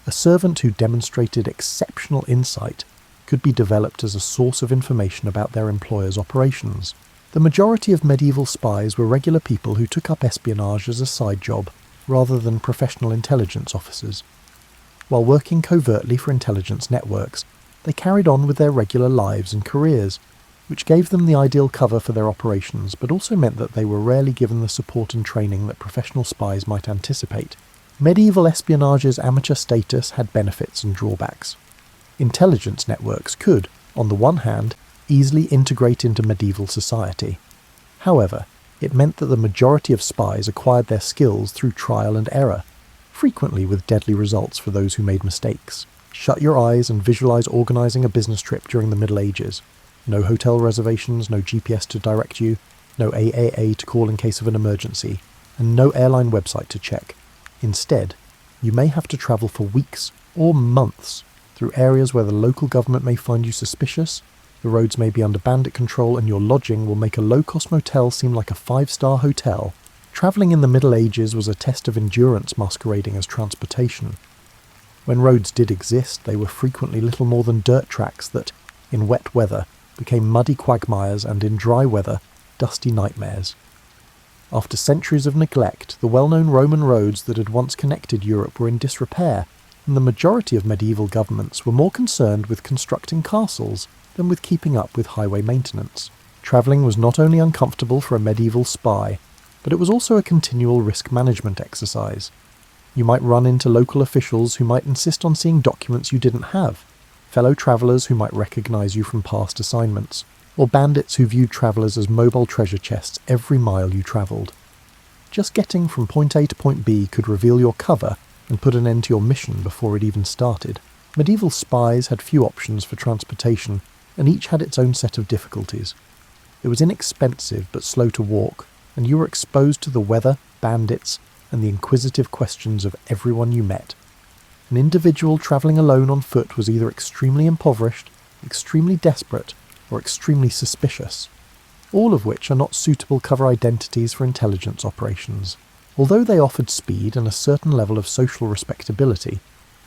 A servant who demonstrated exceptional insight could be developed as a source of information about their employer's operations. The majority of medieval spies were regular people who took up espionage as a side job, rather than professional intelligence officers. While working covertly for intelligence networks, they carried on with their regular lives and careers, which gave them the ideal cover for their operations, but also meant that they were rarely given the support and training that professional spies might anticipate. Medieval espionage's amateur status had benefits and drawbacks. Intelligence networks could, on the one hand, easily integrate into medieval society. However, it meant that the majority of spies acquired their skills through trial and error, frequently with deadly results for those who made mistakes. Shut your eyes and visualize organizing a business trip during the Middle Ages. No hotel reservations, no GPS to direct you, no AAA to call in case of an emergency, and no airline website to check. Instead, you may have to travel for weeks or months through areas where the local government may find you suspicious, the roads may be under bandit control, and your lodging will make a low-cost motel seem like a 5-star hotel. Travelling in the Middle Ages was a test of endurance masquerading as transportation. When roads did exist, they were frequently little more than dirt tracks that, in wet weather, became muddy quagmires and, in dry weather, dusty nightmares. After centuries of neglect, the well-known Roman roads that had once connected Europe were in disrepair, and the majority of medieval governments were more concerned with constructing castles than with keeping up with highway maintenance. Travelling was not only uncomfortable for a medieval spy, but it was also a continual risk management exercise. You might run into local officials who might insist on seeing documents you didn't have, fellow travellers who might recognise you from past assignments, or bandits who viewed travellers as mobile treasure chests every mile you travelled. Just getting from point A to point B could reveal your cover and put an end to your mission before it even started. Medieval spies had few options for transportation, and each had its own set of difficulties. It was inexpensive but slow to walk, and you were exposed to the weather, bandits, and the inquisitive questions of everyone you met. An individual travelling alone on foot was either extremely impoverished, extremely desperate, or extremely suspicious, all of which are not suitable cover identities for intelligence operations. Although they offered speed and a certain level of social respectability,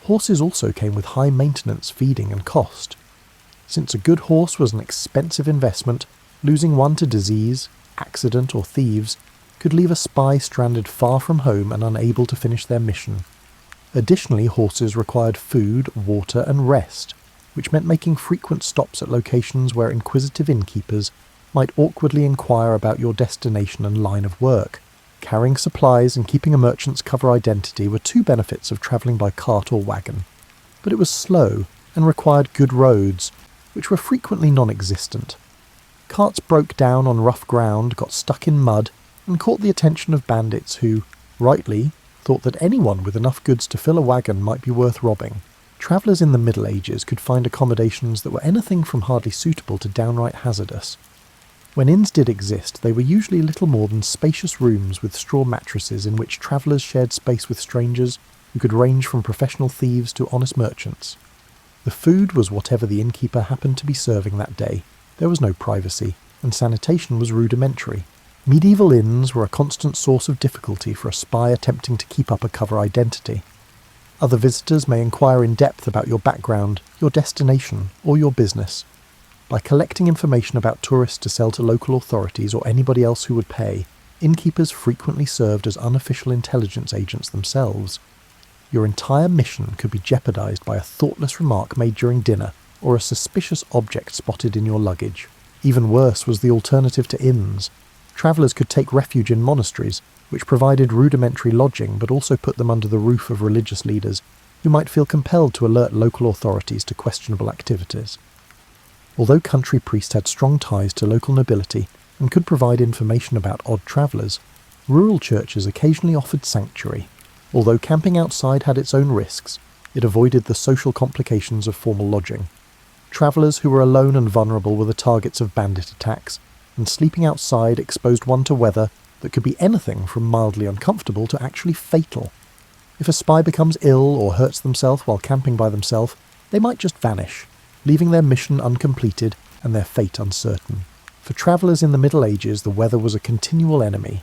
horses also came with high maintenance, feeding, and cost. Since a good horse was an expensive investment, losing one to disease, accident, or thieves could leave a spy stranded far from home and unable to finish their mission. Additionally, horses required food, water, and rest, which meant making frequent stops at locations where inquisitive innkeepers might awkwardly inquire about your destination and line of work. Carrying supplies and keeping a merchant's cover identity were two benefits of travelling by cart or wagon. But it was slow and required good roads, which were frequently non-existent. Carts broke down on rough ground, got stuck in mud, and caught the attention of bandits who, rightly, thought that anyone with enough goods to fill a wagon might be worth robbing. Travellers in the Middle Ages could find accommodations that were anything from hardly suitable to downright hazardous. When inns did exist, they were usually little more than spacious rooms with straw mattresses in which travellers shared space with strangers who could range from professional thieves to honest merchants. The food was whatever the innkeeper happened to be serving that day. There was no privacy, and sanitation was rudimentary. Medieval inns were a constant source of difficulty for a spy attempting to keep up a cover identity. Other visitors may inquire in depth about your background, your destination, or your business. By collecting information about tourists to sell to local authorities or anybody else who would pay, innkeepers frequently served as unofficial intelligence agents themselves. Your entire mission could be jeopardized by a thoughtless remark made during dinner or a suspicious object spotted in your luggage. Even worse was the alternative to inns. Travellers could take refuge in monasteries, which provided rudimentary lodging but also put them under the roof of religious leaders who might feel compelled to alert local authorities to questionable activities. Although country priests had strong ties to local nobility and could provide information about odd travellers, rural churches occasionally offered sanctuary. Although camping outside had its own risks, it avoided the social complications of formal lodging. Travellers who were alone and vulnerable were the targets of bandit attacks, and sleeping outside exposed one to weather that could be anything from mildly uncomfortable to actually fatal. If a spy becomes ill or hurts themselves while camping by themselves, they might just vanish, leaving their mission uncompleted and their fate uncertain. For travellers in the Middle Ages, the weather was a continual enemy.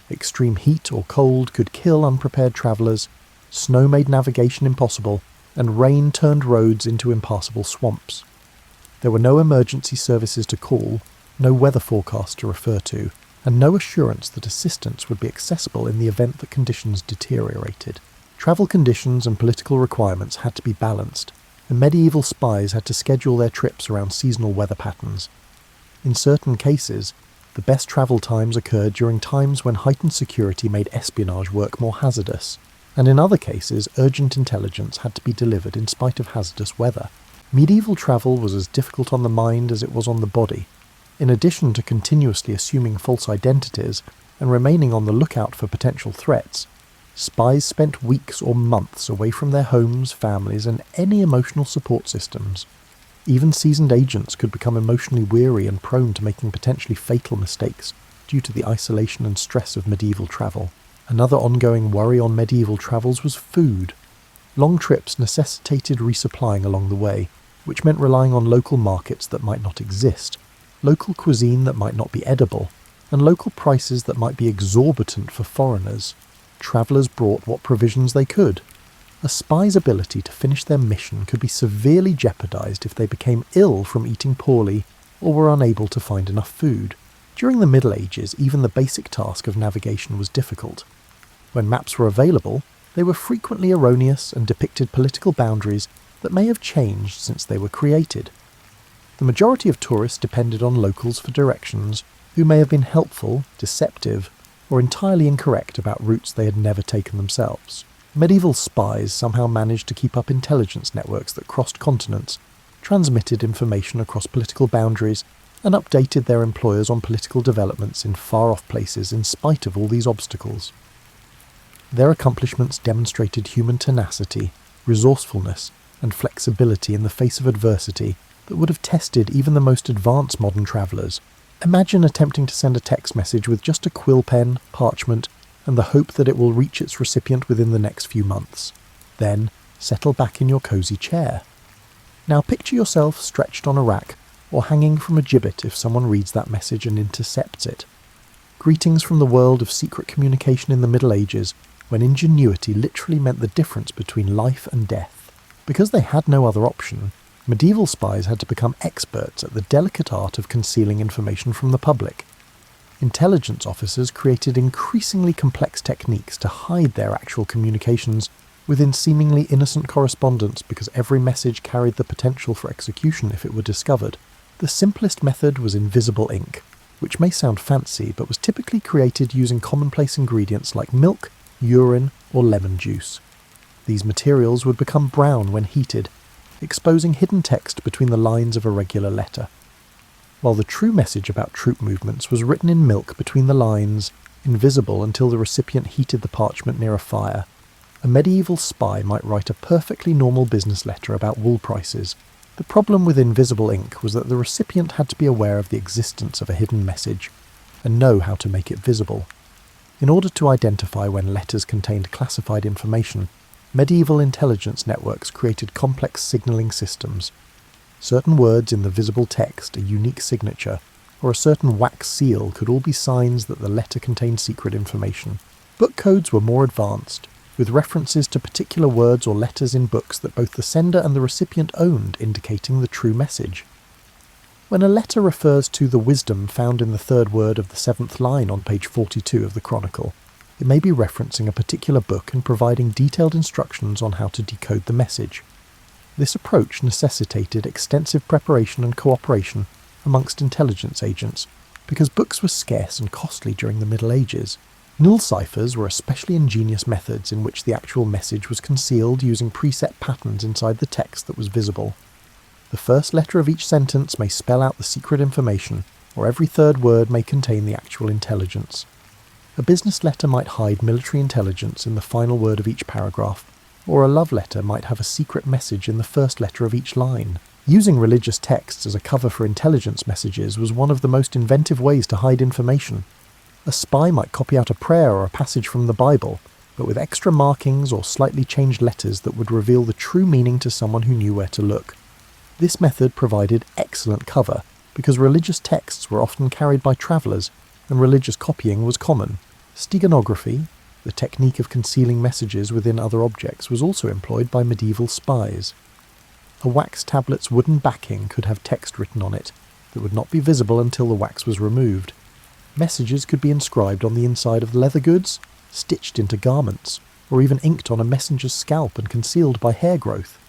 Extreme heat or cold could kill unprepared travellers, snow made navigation impossible, and rain turned roads into impassable swamps. There were no emergency services to call, no weather forecast to refer to, and no assurance that assistance would be accessible in the event that conditions deteriorated. Travel conditions and political requirements had to be balanced, and medieval spies had to schedule their trips around seasonal weather patterns. In certain cases, the best travel times occurred during times when heightened security made espionage work more hazardous, and in other cases urgent intelligence had to be delivered in spite of hazardous weather. Medieval travel was as difficult on the mind as it was on the body. In addition to continuously assuming false identities and remaining on the lookout for potential threats, spies spent weeks or months away from their homes, families, and any emotional support systems. Even seasoned agents could become emotionally weary and prone to making potentially fatal mistakes due to the isolation and stress of medieval travel. Another ongoing worry on medieval travels was food. Long trips necessitated resupplying along the way, which meant relying on local markets that might not exist, local cuisine that might not be edible, and local prices that might be exorbitant for foreigners. Travellers brought what provisions they could. A spy's ability to finish their mission could be severely jeopardized if they became ill from eating poorly or were unable to find enough food. During the Middle Ages, even the basic task of navigation was difficult. When maps were available, they were frequently erroneous and depicted political boundaries that may have changed since they were created. The majority of tourists depended on locals for directions, who may have been helpful, deceptive, or entirely incorrect about routes they had never taken themselves. Medieval spies somehow managed to keep up intelligence networks that crossed continents, transmitted information across political boundaries, and updated their employers on political developments in far-off places in spite of all these obstacles. Their accomplishments demonstrated human tenacity, resourcefulness, and flexibility in the face of adversity that would have tested even the most advanced modern travellers. Imagine attempting to send a text message with just a quill pen, parchment, and the hope that it will reach its recipient within the next few months. Then, settle back in your cosy chair. Now picture yourself stretched on a rack, or hanging from a gibbet if someone reads that message and intercepts it. Greetings from the world of secret communication in the Middle Ages, when ingenuity literally meant the difference between life and death. Because they had no other option, medieval spies had to become experts at the delicate art of concealing information from the public. Intelligence officers created increasingly complex techniques to hide their actual communications within seemingly innocent correspondence because every message carried the potential for execution if it were discovered. The simplest method was invisible ink, which may sound fancy but was typically created using commonplace ingredients like milk, urine, or lemon juice. These materials would become brown when heated, exposing hidden text between the lines of a regular letter. While the true message about troop movements was written in milk between the lines, invisible until the recipient heated the parchment near a fire, a medieval spy might write a perfectly normal business letter about wool prices. The problem with invisible ink was that the recipient had to be aware of the existence of a hidden message, and know how to make it visible. In order to identify when letters contained classified information, medieval intelligence networks created complex signalling systems. Certain words in the visible text, a unique signature, or a certain wax seal could all be signs that the letter contained secret information. Book codes were more advanced, with references to particular words or letters in books that both the sender and the recipient owned, indicating the true message. When a letter refers to the wisdom found in the third word of the seventh line on page 42 of the Chronicle, it may be referencing a particular book and providing detailed instructions on how to decode the message. This approach necessitated extensive preparation and cooperation amongst intelligence agents, because books were scarce and costly during the Middle Ages. Null ciphers were especially ingenious methods in which the actual message was concealed using preset patterns inside the text that was visible. The first letter of each sentence may spell out the secret information, or every third word may contain the actual intelligence. A business letter might hide military intelligence in the final word of each paragraph, or a love letter might have a secret message in the first letter of each line. Using religious texts as a cover for intelligence messages was one of the most inventive ways to hide information. A spy might copy out a prayer or a passage from the Bible, but with extra markings or slightly changed letters that would reveal the true meaning to someone who knew where to look. This method provided excellent cover, because religious texts were often carried by travellers, and religious copying was common. Steganography, the technique of concealing messages within other objects, was also employed by medieval spies. A wax tablet's wooden backing could have text written on it that would not be visible until the wax was removed. Messages could be inscribed on the inside of leather goods, stitched into garments, or even inked on a messenger's scalp and concealed by hair growth.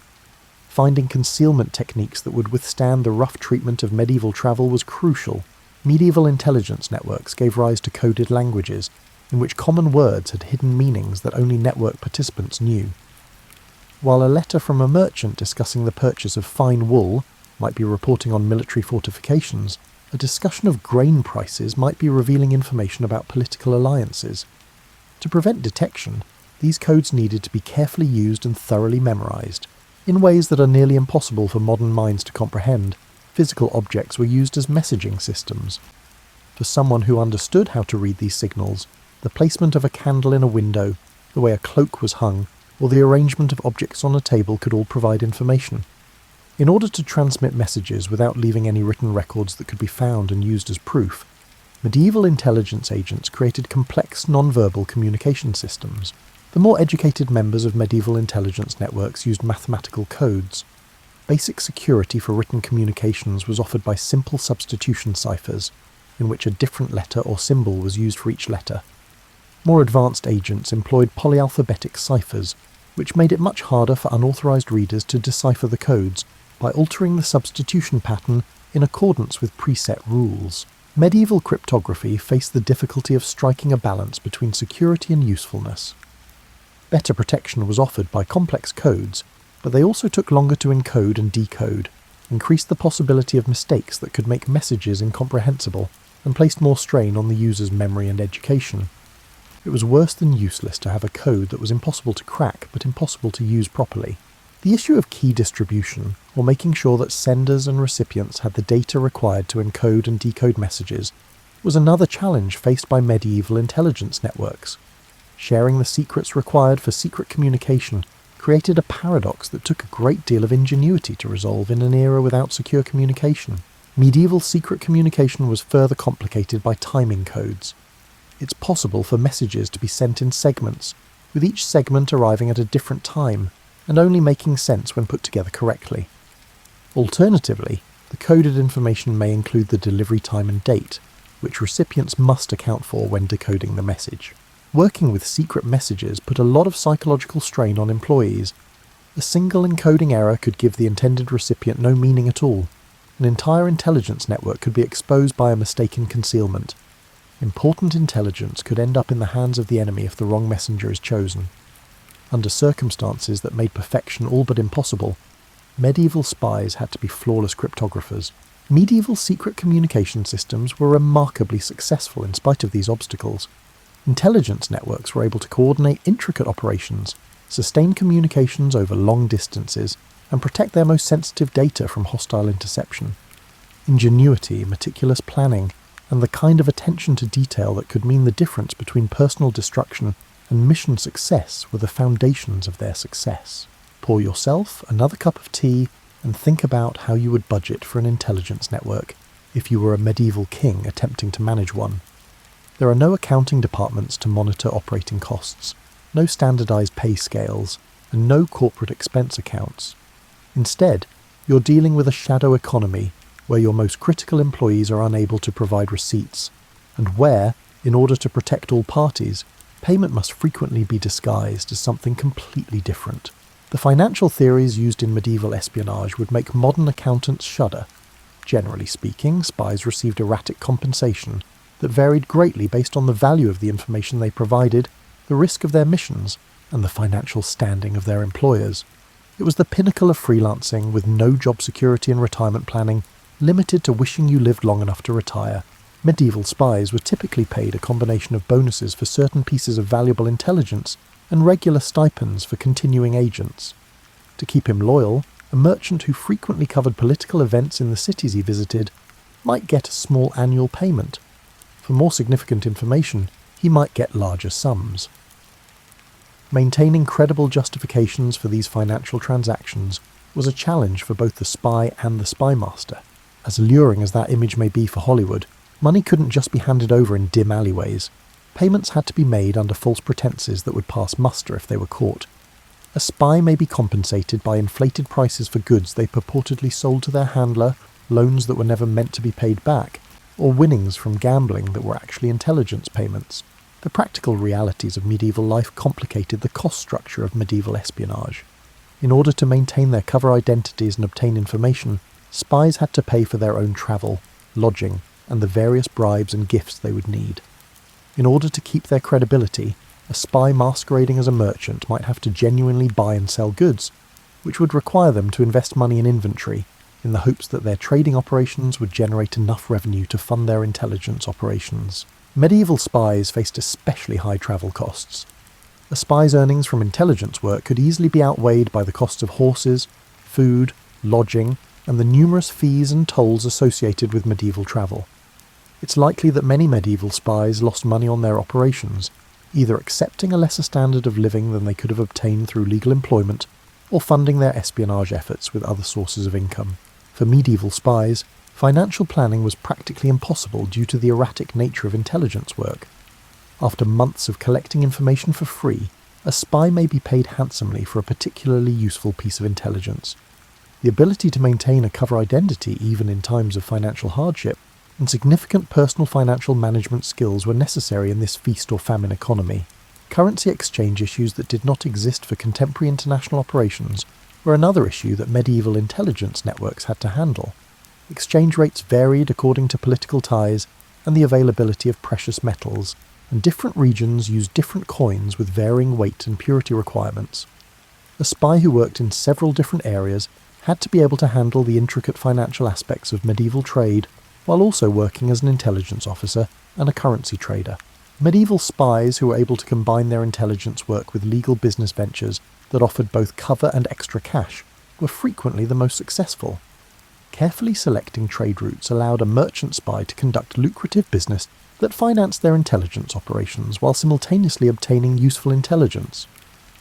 Finding concealment techniques that would withstand the rough treatment of medieval travel was crucial. Medieval intelligence networks gave rise to coded languages, in which common words had hidden meanings that only network participants knew. While a letter from a merchant discussing the purchase of fine wool might be reporting on military fortifications, a discussion of grain prices might be revealing information about political alliances. To prevent detection, these codes needed to be carefully used and thoroughly memorized. In ways that are nearly impossible for modern minds to comprehend, physical objects were used as messaging systems. For someone who understood how to read these signals, the placement of a candle in a window, the way a cloak was hung, or the arrangement of objects on a table could all provide information. In order to transmit messages without leaving any written records that could be found and used as proof, medieval intelligence agents created complex non-verbal communication systems. The more educated members of medieval intelligence networks used mathematical codes. Basic security for written communications was offered by simple substitution ciphers, in which a different letter or symbol was used for each letter. More advanced agents employed polyalphabetic ciphers, which made it much harder for unauthorized readers to decipher the codes by altering the substitution pattern in accordance with preset rules. Medieval cryptography faced the difficulty of striking a balance between security and usefulness. Better protection was offered by complex codes, but they also took longer to encode and decode, increased the possibility of mistakes that could make messages incomprehensible, and placed more strain on the user's memory and education. It was worse than useless to have a code that was impossible to crack but impossible to use properly. The issue of key distribution, or making sure that senders and recipients had the data required to encode and decode messages, was another challenge faced by medieval intelligence networks. Sharing the secrets required for secret communication created a paradox that took a great deal of ingenuity to resolve in an era without secure communication. Medieval secret communication was further complicated by timing codes. It's possible for messages to be sent in segments, with each segment arriving at a different time, and only making sense when put together correctly. Alternatively, the coded information may include the delivery time and date, which recipients must account for when decoding the message. Working with secret messages put a lot of psychological strain on employees. A single encoding error could give the intended recipient no meaning at all. An entire intelligence network could be exposed by a mistaken concealment. Important intelligence could end up in the hands of the enemy if the wrong messenger is chosen. Under circumstances that made perfection all but impossible, medieval spies had to be flawless cryptographers. Medieval secret communication systems were remarkably successful in spite of these obstacles. Intelligence networks were able to coordinate intricate operations, sustain communications over long distances, and protect their most sensitive data from hostile interception. Ingenuity, meticulous planning, and the kind of attention to detail that could mean the difference between personal destruction and mission success were the foundations of their success. Pour yourself another cup of tea and think about how you would budget for an intelligence network if you were a medieval king attempting to manage one. There are no accounting departments to monitor operating costs, no standardized pay scales, and no corporate expense accounts. Instead, you're dealing with a shadow economy where your most critical employees are unable to provide receipts, and where, in order to protect all parties, payment must frequently be disguised as something completely different. The financial theories used in medieval espionage would make modern accountants shudder. Generally speaking, spies received erratic compensation that varied greatly based on the value of the information they provided, the risk of their missions, and the financial standing of their employers. It was the pinnacle of freelancing, with no job security and retirement planning, limited to wishing you lived long enough to retire. Medieval spies were typically paid a combination of bonuses for certain pieces of valuable intelligence and regular stipends for continuing agents. To keep him loyal, a merchant who frequently covered political events in the cities he visited might get a small annual payment. For more significant information, he might get larger sums. Maintaining credible justifications for these financial transactions was a challenge for both the spy and the spy master. As alluring as that image may be for Hollywood, money couldn't just be handed over in dim alleyways. Payments had to be made under false pretenses that would pass muster if they were caught. A spy may be compensated by inflated prices for goods they purportedly sold to their handler, loans that were never meant to be paid back, or winnings from gambling that were actually intelligence payments. The practical realities of medieval life complicated the cost structure of medieval espionage. In order to maintain their cover identities and obtain information, spies had to pay for their own travel, lodging, and the various bribes and gifts they would need. In order to keep their credibility, a spy masquerading as a merchant might have to genuinely buy and sell goods, which would require them to invest money in inventory, in the hopes that their trading operations would generate enough revenue to fund their intelligence operations. Medieval spies faced especially high travel costs. A spy's earnings from intelligence work could easily be outweighed by the costs of horses, food, lodging, and the numerous fees and tolls associated with medieval travel. It's likely that many medieval spies lost money on their operations, either accepting a lesser standard of living than they could have obtained through legal employment, or funding their espionage efforts with other sources of income. For medieval spies, financial planning was practically impossible due to the erratic nature of intelligence work. After months of collecting information for free, a spy may be paid handsomely for a particularly useful piece of intelligence. The ability to maintain a cover identity even in times of financial hardship, and significant personal financial management skills were necessary in this feast or famine economy. Currency exchange issues that did not exist for contemporary international operations were another issue that medieval intelligence networks had to handle. Exchange rates varied according to political ties and the availability of precious metals, and different regions used different coins with varying weight and purity requirements. A spy who worked in several different areas had to be able to handle the intricate financial aspects of medieval trade while also working as an intelligence officer and a currency trader. Medieval spies who were able to combine their intelligence work with legal business ventures that offered both cover and extra cash were frequently the most successful. Carefully selecting trade routes allowed a merchant spy to conduct lucrative business that financed their intelligence operations while simultaneously obtaining useful intelligence.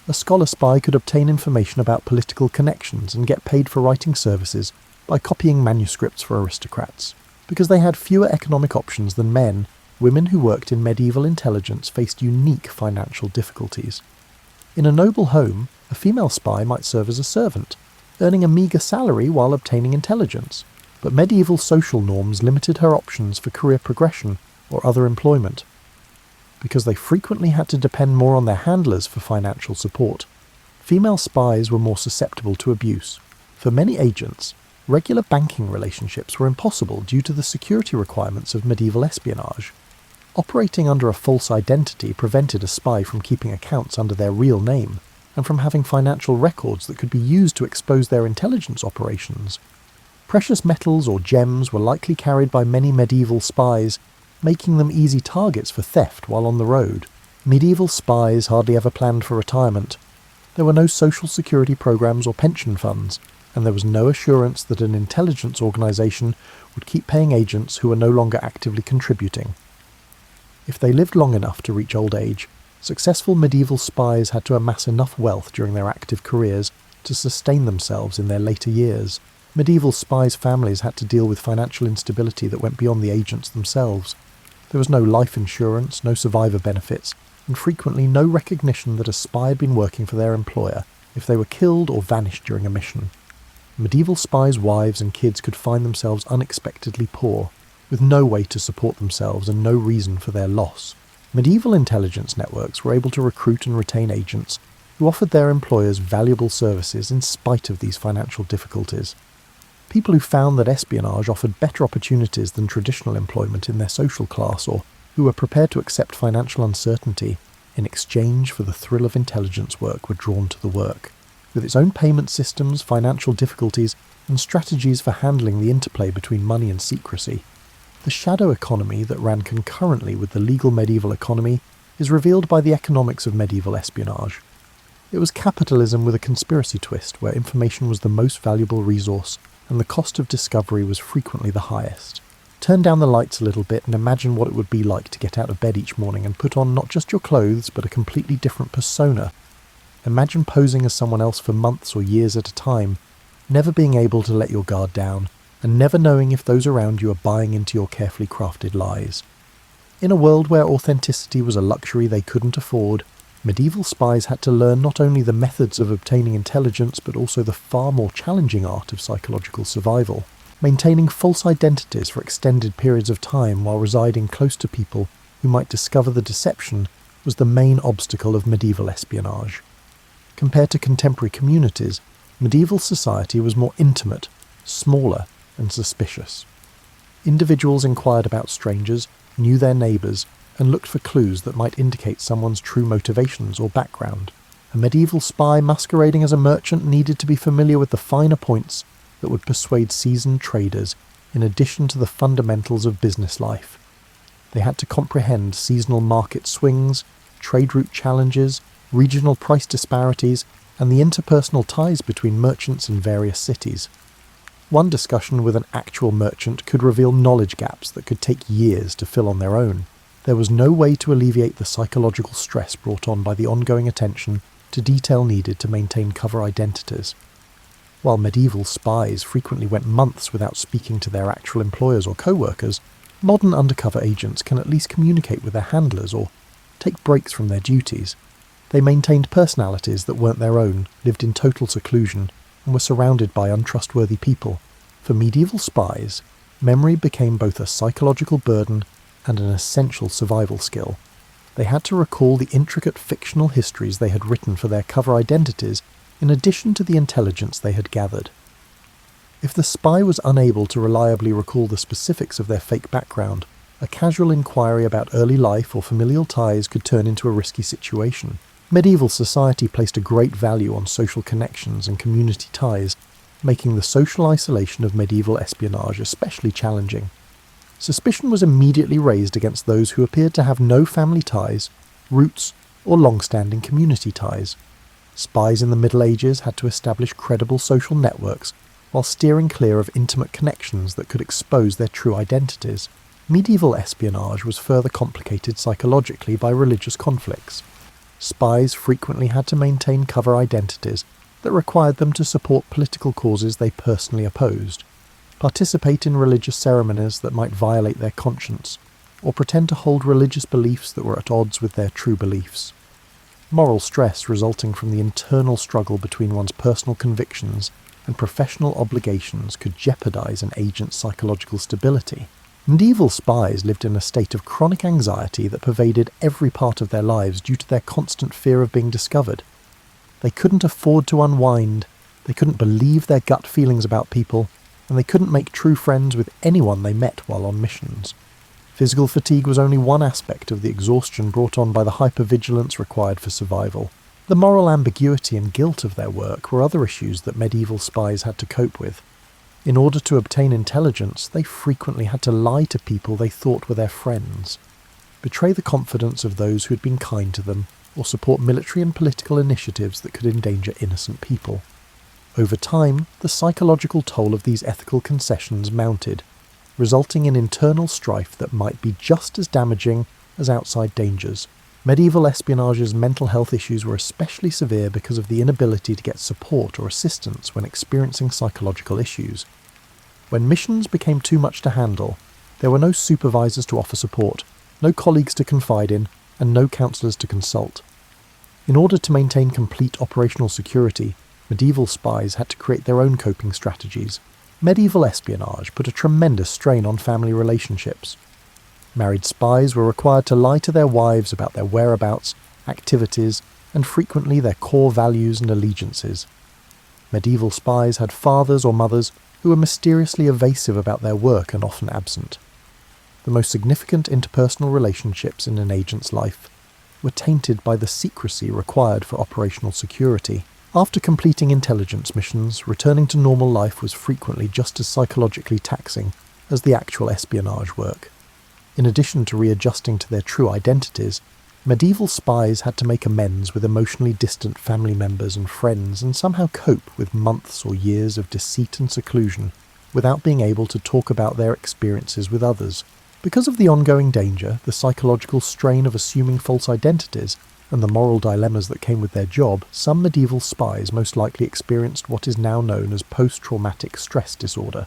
A scholar spy could obtain information about political connections and get paid for writing services by copying manuscripts for aristocrats. Because they had fewer economic options than men, women who worked in medieval intelligence faced unique financial difficulties. In a noble home, a female spy might serve as a servant, earning a meagre salary while obtaining intelligence, but medieval social norms limited her options for career progression or other employment. Because they frequently had to depend more on their handlers for financial support, female spies were more susceptible to abuse. For many agents, regular banking relationships were impossible due to the security requirements of medieval espionage. Operating under a false identity prevented a spy from keeping accounts under their real name, and from having financial records that could be used to expose their intelligence operations. Precious metals or gems were likely carried by many medieval spies, making them easy targets for theft while on the road. Medieval spies hardly ever planned for retirement. There were no social security programs or pension funds, and there was no assurance that an intelligence organization would keep paying agents who were no longer actively contributing. If they lived long enough to reach old age, successful medieval spies had to amass enough wealth during their active careers to sustain themselves in their later years. Medieval spies' families had to deal with financial instability that went beyond the agents themselves. There was no life insurance, no survivor benefits, and frequently no recognition that a spy had been working for their employer if they were killed or vanished during a mission. Medieval spies' wives and kids could find themselves unexpectedly poor, with no way to support themselves and no reason for their loss. Medieval intelligence networks were able to recruit and retain agents who offered their employers valuable services in spite of these financial difficulties. People who found that espionage offered better opportunities than traditional employment in their social class, or who were prepared to accept financial uncertainty in exchange for the thrill of intelligence work, were drawn to the work. With its own payment systems, financial difficulties, and strategies for handling the interplay between money and secrecy, the shadow economy that ran concurrently with the legal medieval economy is revealed by the economics of medieval espionage. It was capitalism with a conspiracy twist, where information was the most valuable resource and the cost of discovery was frequently the highest. Turn down the lights a little bit and imagine what it would be like to get out of bed each morning and put on not just your clothes, but a completely different persona. Imagine posing as someone else for months or years at a time, never being able to let your guard down, and never knowing if those around you are buying into your carefully crafted lies. In a world where authenticity was a luxury they couldn't afford, medieval spies had to learn not only the methods of obtaining intelligence, but also the far more challenging art of psychological survival. Maintaining false identities for extended periods of time while residing close to people who might discover the deception was the main obstacle of medieval espionage. Compared to contemporary communities, medieval society was more intimate, smaller, and suspicious. Individuals inquired about strangers, knew their neighbours, and looked for clues that might indicate someone's true motivations or background. A medieval spy masquerading as a merchant needed to be familiar with the finer points that would persuade seasoned traders, in addition to the fundamentals of business life. They had to comprehend seasonal market swings, trade route challenges, regional price disparities, and the interpersonal ties between merchants in various cities. One discussion with an actual merchant could reveal knowledge gaps that could take years to fill on their own. There was no way to alleviate the psychological stress brought on by the ongoing attention to detail needed to maintain cover identities. While medieval spies frequently went months without speaking to their actual employers or co-workers, modern undercover agents can at least communicate with their handlers or take breaks from their duties. They maintained personalities that weren't their own, lived in total seclusion, and were surrounded by untrustworthy people. For medieval spies, memory became both a psychological burden and an essential survival skill. They had to recall the intricate fictional histories they had written for their cover identities, in addition to the intelligence they had gathered. If the spy was unable to reliably recall the specifics of their fake background, a casual inquiry about early life or familial ties could turn into a risky situation. Medieval society placed a great value on social connections and community ties, making the social isolation of medieval espionage especially challenging. Suspicion was immediately raised against those who appeared to have no family ties, roots, or long-standing community ties. Spies in the Middle Ages had to establish credible social networks while steering clear of intimate connections that could expose their true identities. Medieval espionage was further complicated psychologically by religious conflicts. Spies frequently had to maintain cover identities that required them to support political causes they personally opposed, participate in religious ceremonies that might violate their conscience, or pretend to hold religious beliefs that were at odds with their true beliefs. Moral stress resulting from the internal struggle between one's personal convictions and professional obligations could jeopardize an agent's psychological stability. Medieval spies lived in a state of chronic anxiety that pervaded every part of their lives due to their constant fear of being discovered. They couldn't afford to unwind, they couldn't believe their gut feelings about people, and they couldn't make true friends with anyone they met while on missions. Physical fatigue was only one aspect of the exhaustion brought on by the hypervigilance required for survival. The moral ambiguity and guilt of their work were other issues that medieval spies had to cope with. In order to obtain intelligence, they frequently had to lie to people they thought were their friends, betray the confidence of those who had been kind to them, or support military and political initiatives that could endanger innocent people. Over time, the psychological toll of these ethical concessions mounted, resulting in internal strife that might be just as damaging as outside dangers. Medieval espionage's mental health issues were especially severe because of the inability to get support or assistance when experiencing psychological issues. When missions became too much to handle, there were no supervisors to offer support, no colleagues to confide in, and no counsellors to consult. In order to maintain complete operational security, medieval spies had to create their own coping strategies. Medieval espionage put a tremendous strain on family relationships. Married spies were required to lie to their wives about their whereabouts, activities, and frequently their core values and allegiances. Medieval spies had fathers or mothers who were mysteriously evasive about their work and often absent. The most significant interpersonal relationships in an agent's life were tainted by the secrecy required for operational security. After completing intelligence missions, returning to normal life was frequently just as psychologically taxing as the actual espionage work. In addition to readjusting to their true identities, medieval spies had to make amends with emotionally distant family members and friends and somehow cope with months or years of deceit and seclusion without being able to talk about their experiences with others. Because of the ongoing danger, the psychological strain of assuming false identities, and the moral dilemmas that came with their job, some medieval spies most likely experienced what is now known as post-traumatic stress disorder.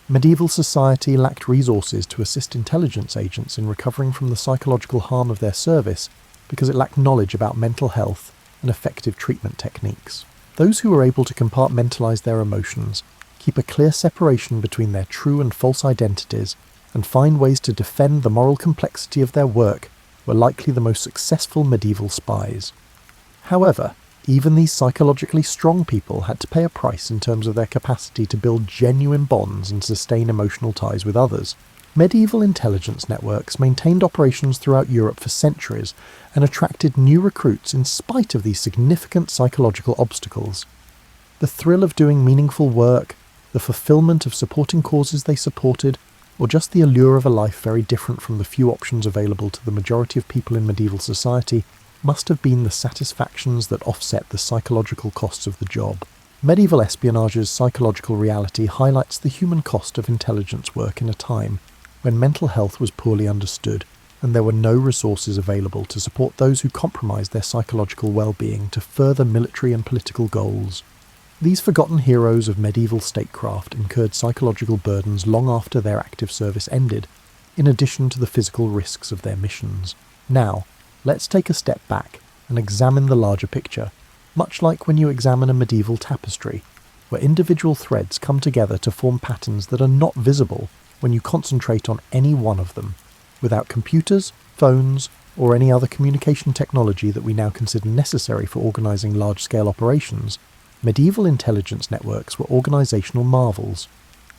Medieval society lacked resources to assist intelligence agents in recovering from the psychological harm of their service because it lacked knowledge about mental health and effective treatment techniques. Those who were able to compartmentalize their emotions, keep a clear separation between their true and false identities, and find ways to defend the moral complexity of their work were likely the most successful medieval spies. However, even these psychologically strong people had to pay a price in terms of their capacity to build genuine bonds and sustain emotional ties with others. Medieval intelligence networks maintained operations throughout Europe for centuries and attracted new recruits in spite of these significant psychological obstacles. The thrill of doing meaningful work, the fulfillment of supporting causes they supported, or just the allure of a life very different from the few options available to the majority of people in medieval society, must have been the satisfactions that offset the psychological costs of the job. Medieval espionage's psychological reality highlights the human cost of intelligence work in a time when mental health was poorly understood and there were no resources available to support those who compromised their psychological well-being to further military and political goals. These forgotten heroes of medieval statecraft incurred psychological burdens long after their active service ended, in addition to the physical risks of their missions. Now, let's take a step back and examine the larger picture, much like when you examine a medieval tapestry, where individual threads come together to form patterns that are not visible when you concentrate on any one of them. Without computers, phones, or any other communication technology that we now consider necessary for organizing large-scale operations, medieval intelligence networks were organizational marvels.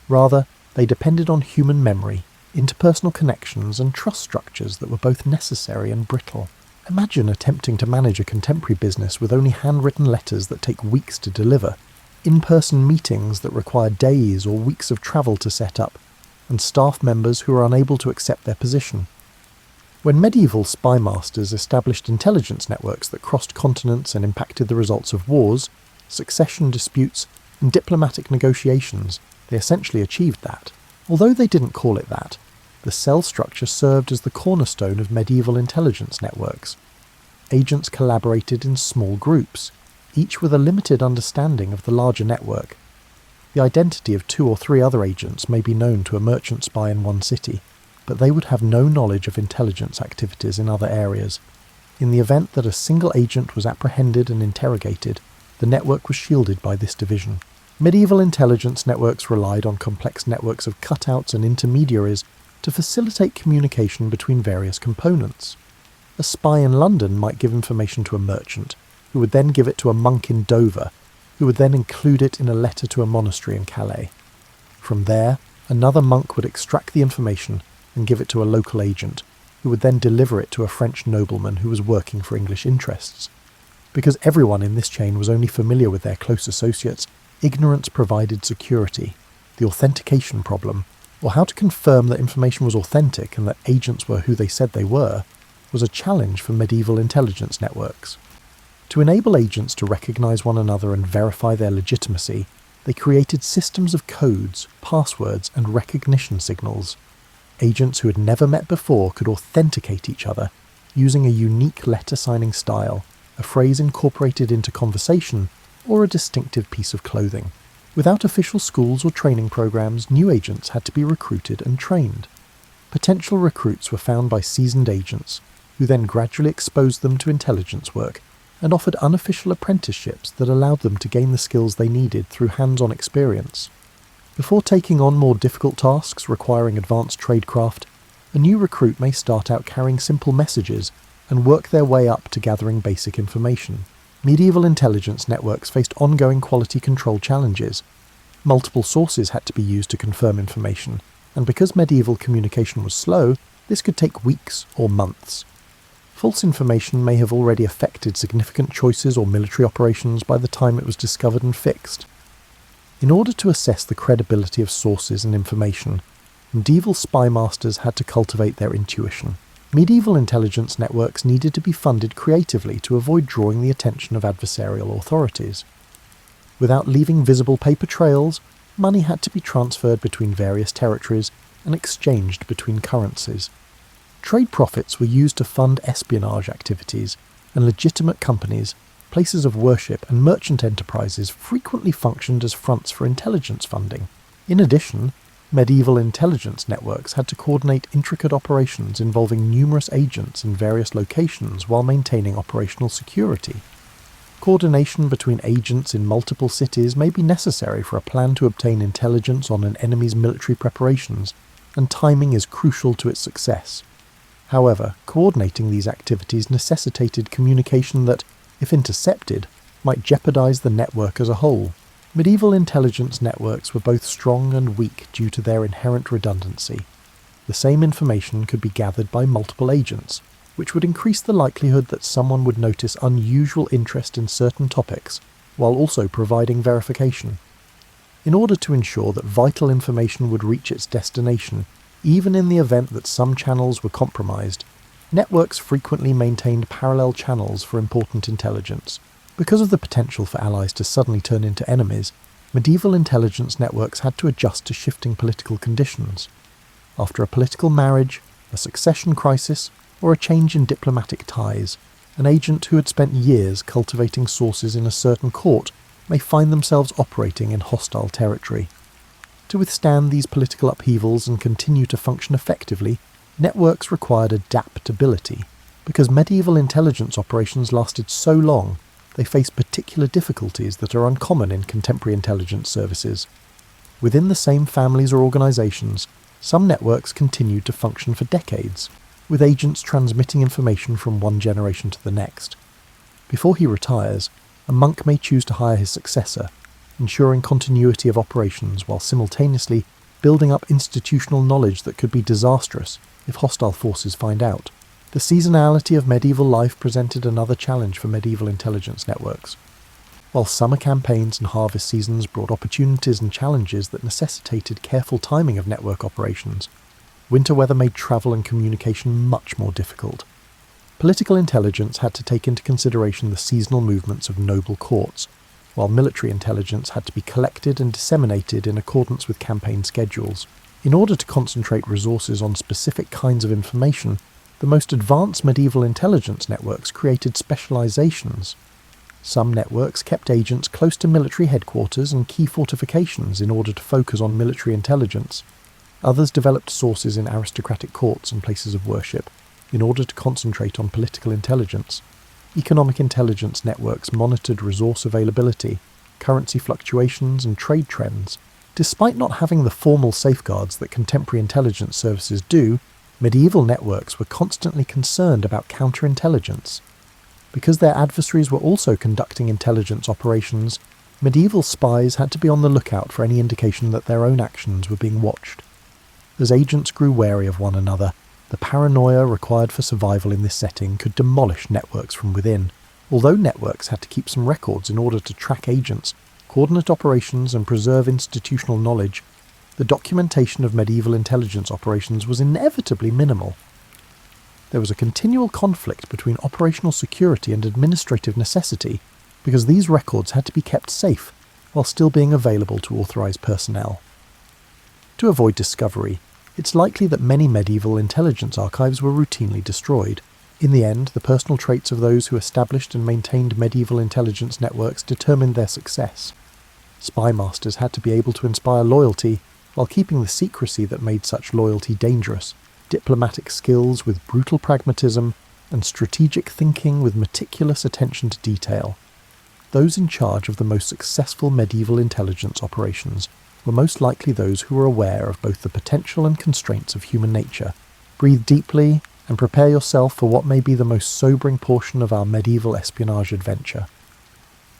Rather, they depended on human memory, interpersonal connections, and trust structures that were both necessary and brittle. Imagine attempting to manage a contemporary business with only handwritten letters that take weeks to deliver, in-person meetings that require days or weeks of travel to set up, and staff members who are unable to accept their position. When medieval spy masters established intelligence networks that crossed continents and impacted the results of wars, succession disputes, and diplomatic negotiations, they essentially achieved that. Although they didn't call it that, the cell structure served as the cornerstone of medieval intelligence networks. Agents collaborated in small groups, each with a limited understanding of the larger network. The identity of 2 or 3 other agents may be known to a merchant spy in one city, but they would have no knowledge of intelligence activities in other areas. In the event that a single agent was apprehended and interrogated, the network was shielded by this division. Medieval intelligence networks relied on complex networks of cutouts and intermediaries to facilitate communication between various components. A spy in London might give information to a merchant, who would then give it to a monk in Dover, who would then include it in a letter to a monastery in Calais. From there, another monk would extract the information and give it to a local agent, who would then deliver it to a French nobleman who was working for English interests. Because everyone in this chain was only familiar with their close associates, ignorance provided security. The authentication problem, or how to confirm that information was authentic and that agents were who they said they were, was a challenge for medieval intelligence networks. To enable agents to recognize one another and verify their legitimacy, they created systems of codes, passwords, and recognition signals. Agents who had never met before could authenticate each other using a unique letter-signing style, a phrase incorporated into conversation, or a distinctive piece of clothing. Without official schools or training programs, new agents had to be recruited and trained. Potential recruits were found by seasoned agents, who then gradually exposed them to intelligence work and offered unofficial apprenticeships that allowed them to gain the skills they needed through hands-on experience. Before taking on more difficult tasks requiring advanced tradecraft, a new recruit may start out carrying simple messages and work their way up to gathering basic information. Medieval intelligence networks faced ongoing quality control challenges. Multiple sources had to be used to confirm information, and because medieval communication was slow, this could take weeks or months. False information may have already affected significant choices or military operations by the time it was discovered and fixed. In order to assess the credibility of sources and information, medieval spy masters had to cultivate their intuition. Medieval intelligence networks needed to be funded creatively to avoid drawing the attention of adversarial authorities. Without leaving visible paper trails, money had to be transferred between various territories and exchanged between currencies. Trade profits were used to fund espionage activities, and legitimate companies, places of worship, and merchant enterprises frequently functioned as fronts for intelligence funding. In addition, medieval intelligence networks had to coordinate intricate operations involving numerous agents in various locations while maintaining operational security. Coordination between agents in multiple cities may be necessary for a plan to obtain intelligence on an enemy's military preparations, and timing is crucial to its success. However, coordinating these activities necessitated communication that, if intercepted, might jeopardize the network as a whole. Medieval intelligence networks were both strong and weak due to their inherent redundancy. The same information could be gathered by multiple agents, which would increase the likelihood that someone would notice unusual interest in certain topics, while also providing verification. In order to ensure that vital information would reach its destination, even in the event that some channels were compromised, networks frequently maintained parallel channels for important intelligence. Because of the potential for allies to suddenly turn into enemies, medieval intelligence networks had to adjust to shifting political conditions. After a political marriage, a succession crisis, or a change in diplomatic ties, an agent who had spent years cultivating sources in a certain court may find themselves operating in hostile territory. To withstand these political upheavals and continue to function effectively, networks required adaptability. Because medieval intelligence operations lasted so long, they faced particular difficulties that are uncommon in contemporary intelligence services. Within the same families or organizations, some networks continued to function for decades, with agents transmitting information from one generation to the next. Before he retires, a monk may choose to hire his successor, ensuring continuity of operations while simultaneously building up institutional knowledge that could be disastrous if hostile forces find out. The seasonality of medieval life presented another challenge for medieval intelligence networks. While summer campaigns and harvest seasons brought opportunities and challenges that necessitated careful timing of network operations, winter weather made travel and communication much more difficult. Political intelligence had to take into consideration the seasonal movements of noble courts, while military intelligence had to be collected and disseminated in accordance with campaign schedules. In order to concentrate resources on specific kinds of information, the most advanced medieval intelligence networks created specializations. Some networks kept agents close to military headquarters and key fortifications in order to focus on military intelligence. Others developed sources in aristocratic courts and places of worship in order to concentrate on political intelligence. Economic intelligence networks monitored resource availability, currency fluctuations, and trade trends. Despite not having the formal safeguards that contemporary intelligence services do, medieval networks were constantly concerned about counterintelligence. Because their adversaries were also conducting intelligence operations, medieval spies had to be on the lookout for any indication that their own actions were being watched. As agents grew wary of one another, the paranoia required for survival in this setting could demolish networks from within. Although networks had to keep some records in order to track agents, coordinate operations, and preserve institutional knowledge, the documentation of medieval intelligence operations was inevitably minimal. There was a continual conflict between operational security and administrative necessity, because these records had to be kept safe while still being available to authorized personnel. To avoid discovery, it's likely that many medieval intelligence archives were routinely destroyed. In the end, the personal traits of those who established and maintained medieval intelligence networks determined their success. Spy masters had to be able to inspire loyalty while keeping the secrecy that made such loyalty dangerous, diplomatic skills with brutal pragmatism, and strategic thinking with meticulous attention to detail. Those in charge of the most successful medieval intelligence operations were most likely those who were aware of both the potential and constraints of human nature. Breathe deeply and prepare yourself for what may be the most sobering portion of our medieval espionage adventure.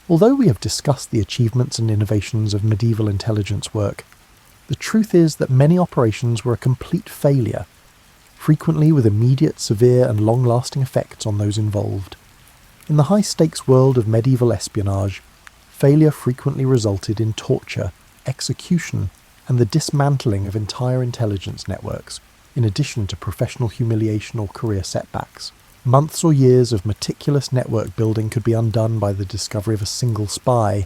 Although we have discussed the achievements and innovations of medieval intelligence work, the truth is that many operations were a complete failure, frequently with immediate, severe and long-lasting effects on those involved. In the high-stakes world of medieval espionage, failure frequently resulted in torture, execution, and the dismantling of entire intelligence networks, in addition to professional humiliation or career setbacks. Months or years of meticulous network building could be undone by the discovery of a single spy.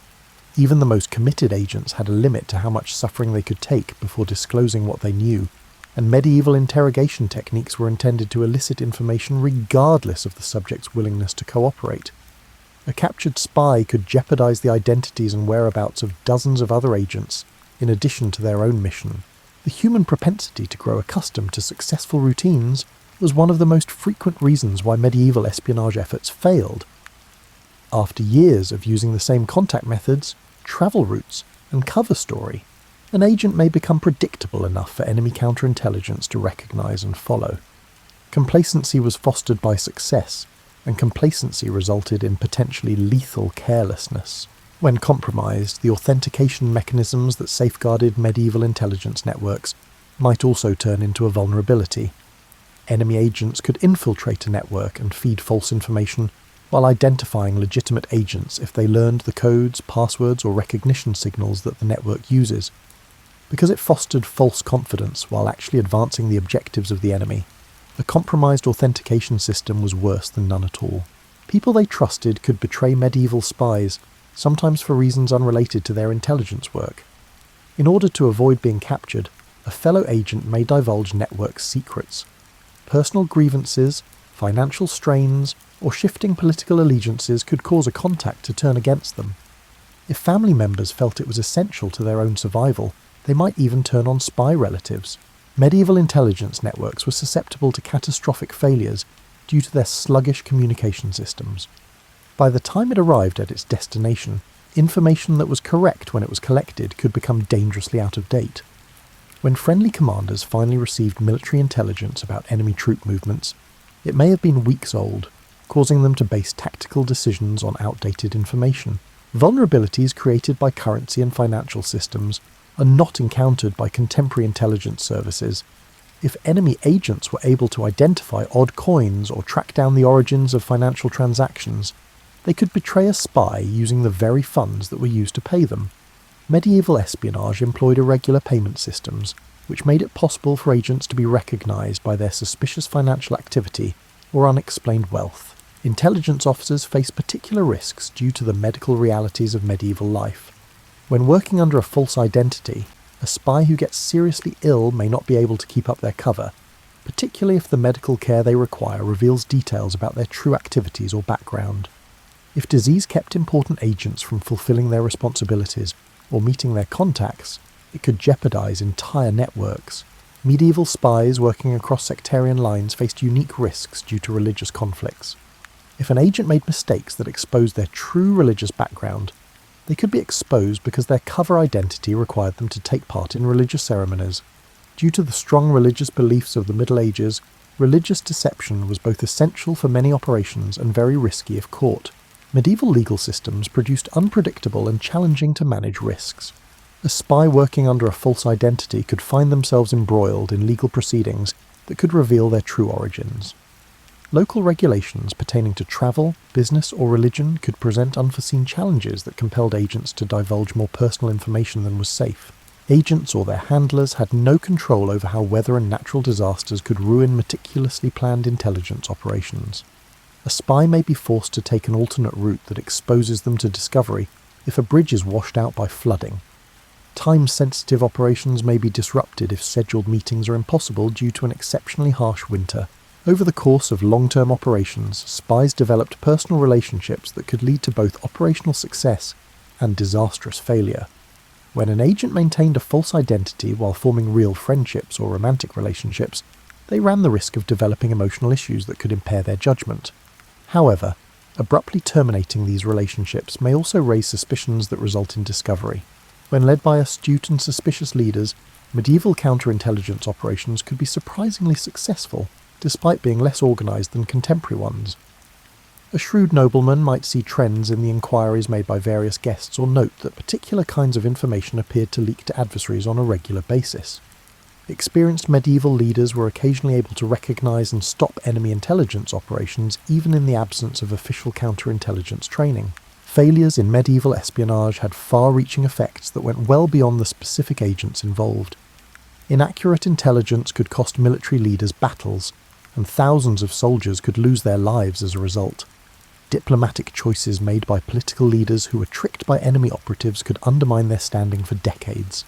Even the most committed agents had a limit to how much suffering they could take before disclosing what they knew, and medieval interrogation techniques were intended to elicit information regardless of the subject's willingness to cooperate. A captured spy could jeopardize the identities and whereabouts of dozens of other agents, in addition to their own mission. The human propensity to grow accustomed to successful routines was one of the most frequent reasons why medieval espionage efforts failed. After years of using the same contact methods, travel routes, and cover story, an agent may become predictable enough for enemy counterintelligence to recognize and follow. Complacency was fostered by success, and complacency resulted in potentially lethal carelessness. When compromised, the authentication mechanisms that safeguarded medieval intelligence networks might also turn into a vulnerability. Enemy agents could infiltrate a network and feed false information while identifying legitimate agents if they learned the codes, passwords, or recognition signals that the network uses. Because it fostered false confidence while actually advancing the objectives of the enemy, a compromised authentication system was worse than none at all. People they trusted could betray medieval spies, sometimes for reasons unrelated to their intelligence work. In order to avoid being captured, a fellow agent may divulge network secrets. Personal grievances, financial strains, or shifting political allegiances could cause a contact to turn against them. If family members felt it was essential to their own survival, they might even turn on spy relatives. Medieval intelligence networks were susceptible to catastrophic failures due to their sluggish communication systems. By the time it arrived at its destination, information that was correct when it was collected could become dangerously out of date. When friendly commanders finally received military intelligence about enemy troop movements, it may have been weeks old, causing them to base tactical decisions on outdated information. Vulnerabilities created by currency and financial systems are not encountered by contemporary intelligence services. If enemy agents were able to identify odd coins or track down the origins of financial transactions, they could betray a spy using the very funds that were used to pay them. Medieval espionage employed irregular payment systems, which made it possible for agents to be recognized by their suspicious financial activity or unexplained wealth. Intelligence officers face particular risks due to the medical realities of medieval life. When working under a false identity, a spy who gets seriously ill may not be able to keep up their cover, particularly if the medical care they require reveals details about their true activities or background. If disease kept important agents from fulfilling their responsibilities or meeting their contacts, it could jeopardize entire networks. Medieval spies working across sectarian lines faced unique risks due to religious conflicts. If an agent made mistakes that exposed their true religious background, they could be exposed because their cover identity required them to take part in religious ceremonies. Due to the strong religious beliefs of the Middle Ages, religious deception was both essential for many operations and very risky if caught. Medieval legal systems produced unpredictable and challenging to manage risks. A spy working under a false identity could find themselves embroiled in legal proceedings that could reveal their true origins. Local regulations pertaining to travel, business, or religion could present unforeseen challenges that compelled agents to divulge more personal information than was safe. Agents or their handlers had no control over how weather and natural disasters could ruin meticulously planned intelligence operations. A spy may be forced to take an alternate route that exposes them to discovery if a bridge is washed out by flooding. Time-sensitive operations may be disrupted if scheduled meetings are impossible due to an exceptionally harsh winter. Over the course of long-term operations, spies developed personal relationships that could lead to both operational success and disastrous failure. When an agent maintained a false identity while forming real friendships or romantic relationships, they ran the risk of developing emotional issues that could impair their judgment. However, abruptly terminating these relationships may also raise suspicions that result in discovery. When led by astute and suspicious leaders, medieval counterintelligence operations could be surprisingly successful, despite being less organized than contemporary ones. A shrewd nobleman might see trends in the inquiries made by various guests or note that particular kinds of information appeared to leak to adversaries on a regular basis. Experienced medieval leaders were occasionally able to recognise and stop enemy intelligence operations even in the absence of official counterintelligence training. Failures in medieval espionage had far-reaching effects that went well beyond the specific agents involved. Inaccurate intelligence could cost military leaders battles, and thousands of soldiers could lose their lives as a result. Diplomatic choices made by political leaders who were tricked by enemy operatives could undermine their standing for decades.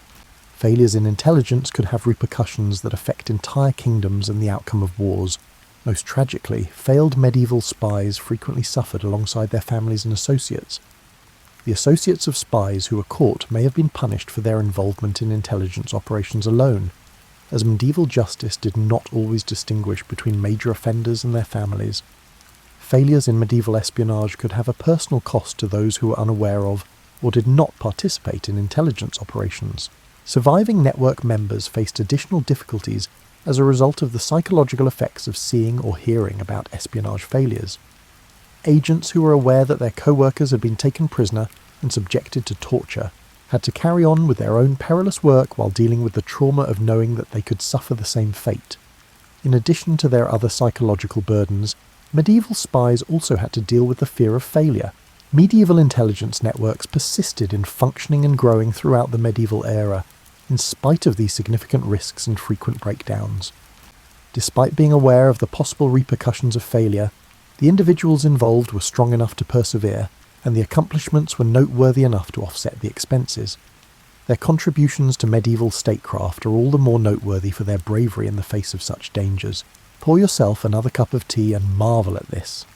Failures in intelligence could have repercussions that affect entire kingdoms and the outcome of wars. Most tragically, failed medieval spies frequently suffered alongside their families and associates. The associates of spies who were caught may have been punished for their involvement in intelligence operations alone, as medieval justice did not always distinguish between major offenders and their families. Failures in medieval espionage could have a personal cost to those who were unaware of or did not participate in intelligence operations. Surviving network members faced additional difficulties as a result of the psychological effects of seeing or hearing about espionage failures. Agents who were aware that their co-workers had been taken prisoner and subjected to torture had to carry on with their own perilous work while dealing with the trauma of knowing that they could suffer the same fate. In addition to their other psychological burdens, medieval spies also had to deal with the fear of failure. Medieval intelligence networks persisted in functioning and growing throughout the medieval era, in spite of these significant risks and frequent breakdowns. Despite being aware of the possible repercussions of failure, the individuals involved were strong enough to persevere, and the accomplishments were noteworthy enough to offset the expenses. Their contributions to medieval statecraft are all the more noteworthy for their bravery in the face of such dangers. Pour yourself another cup of tea and marvel at this.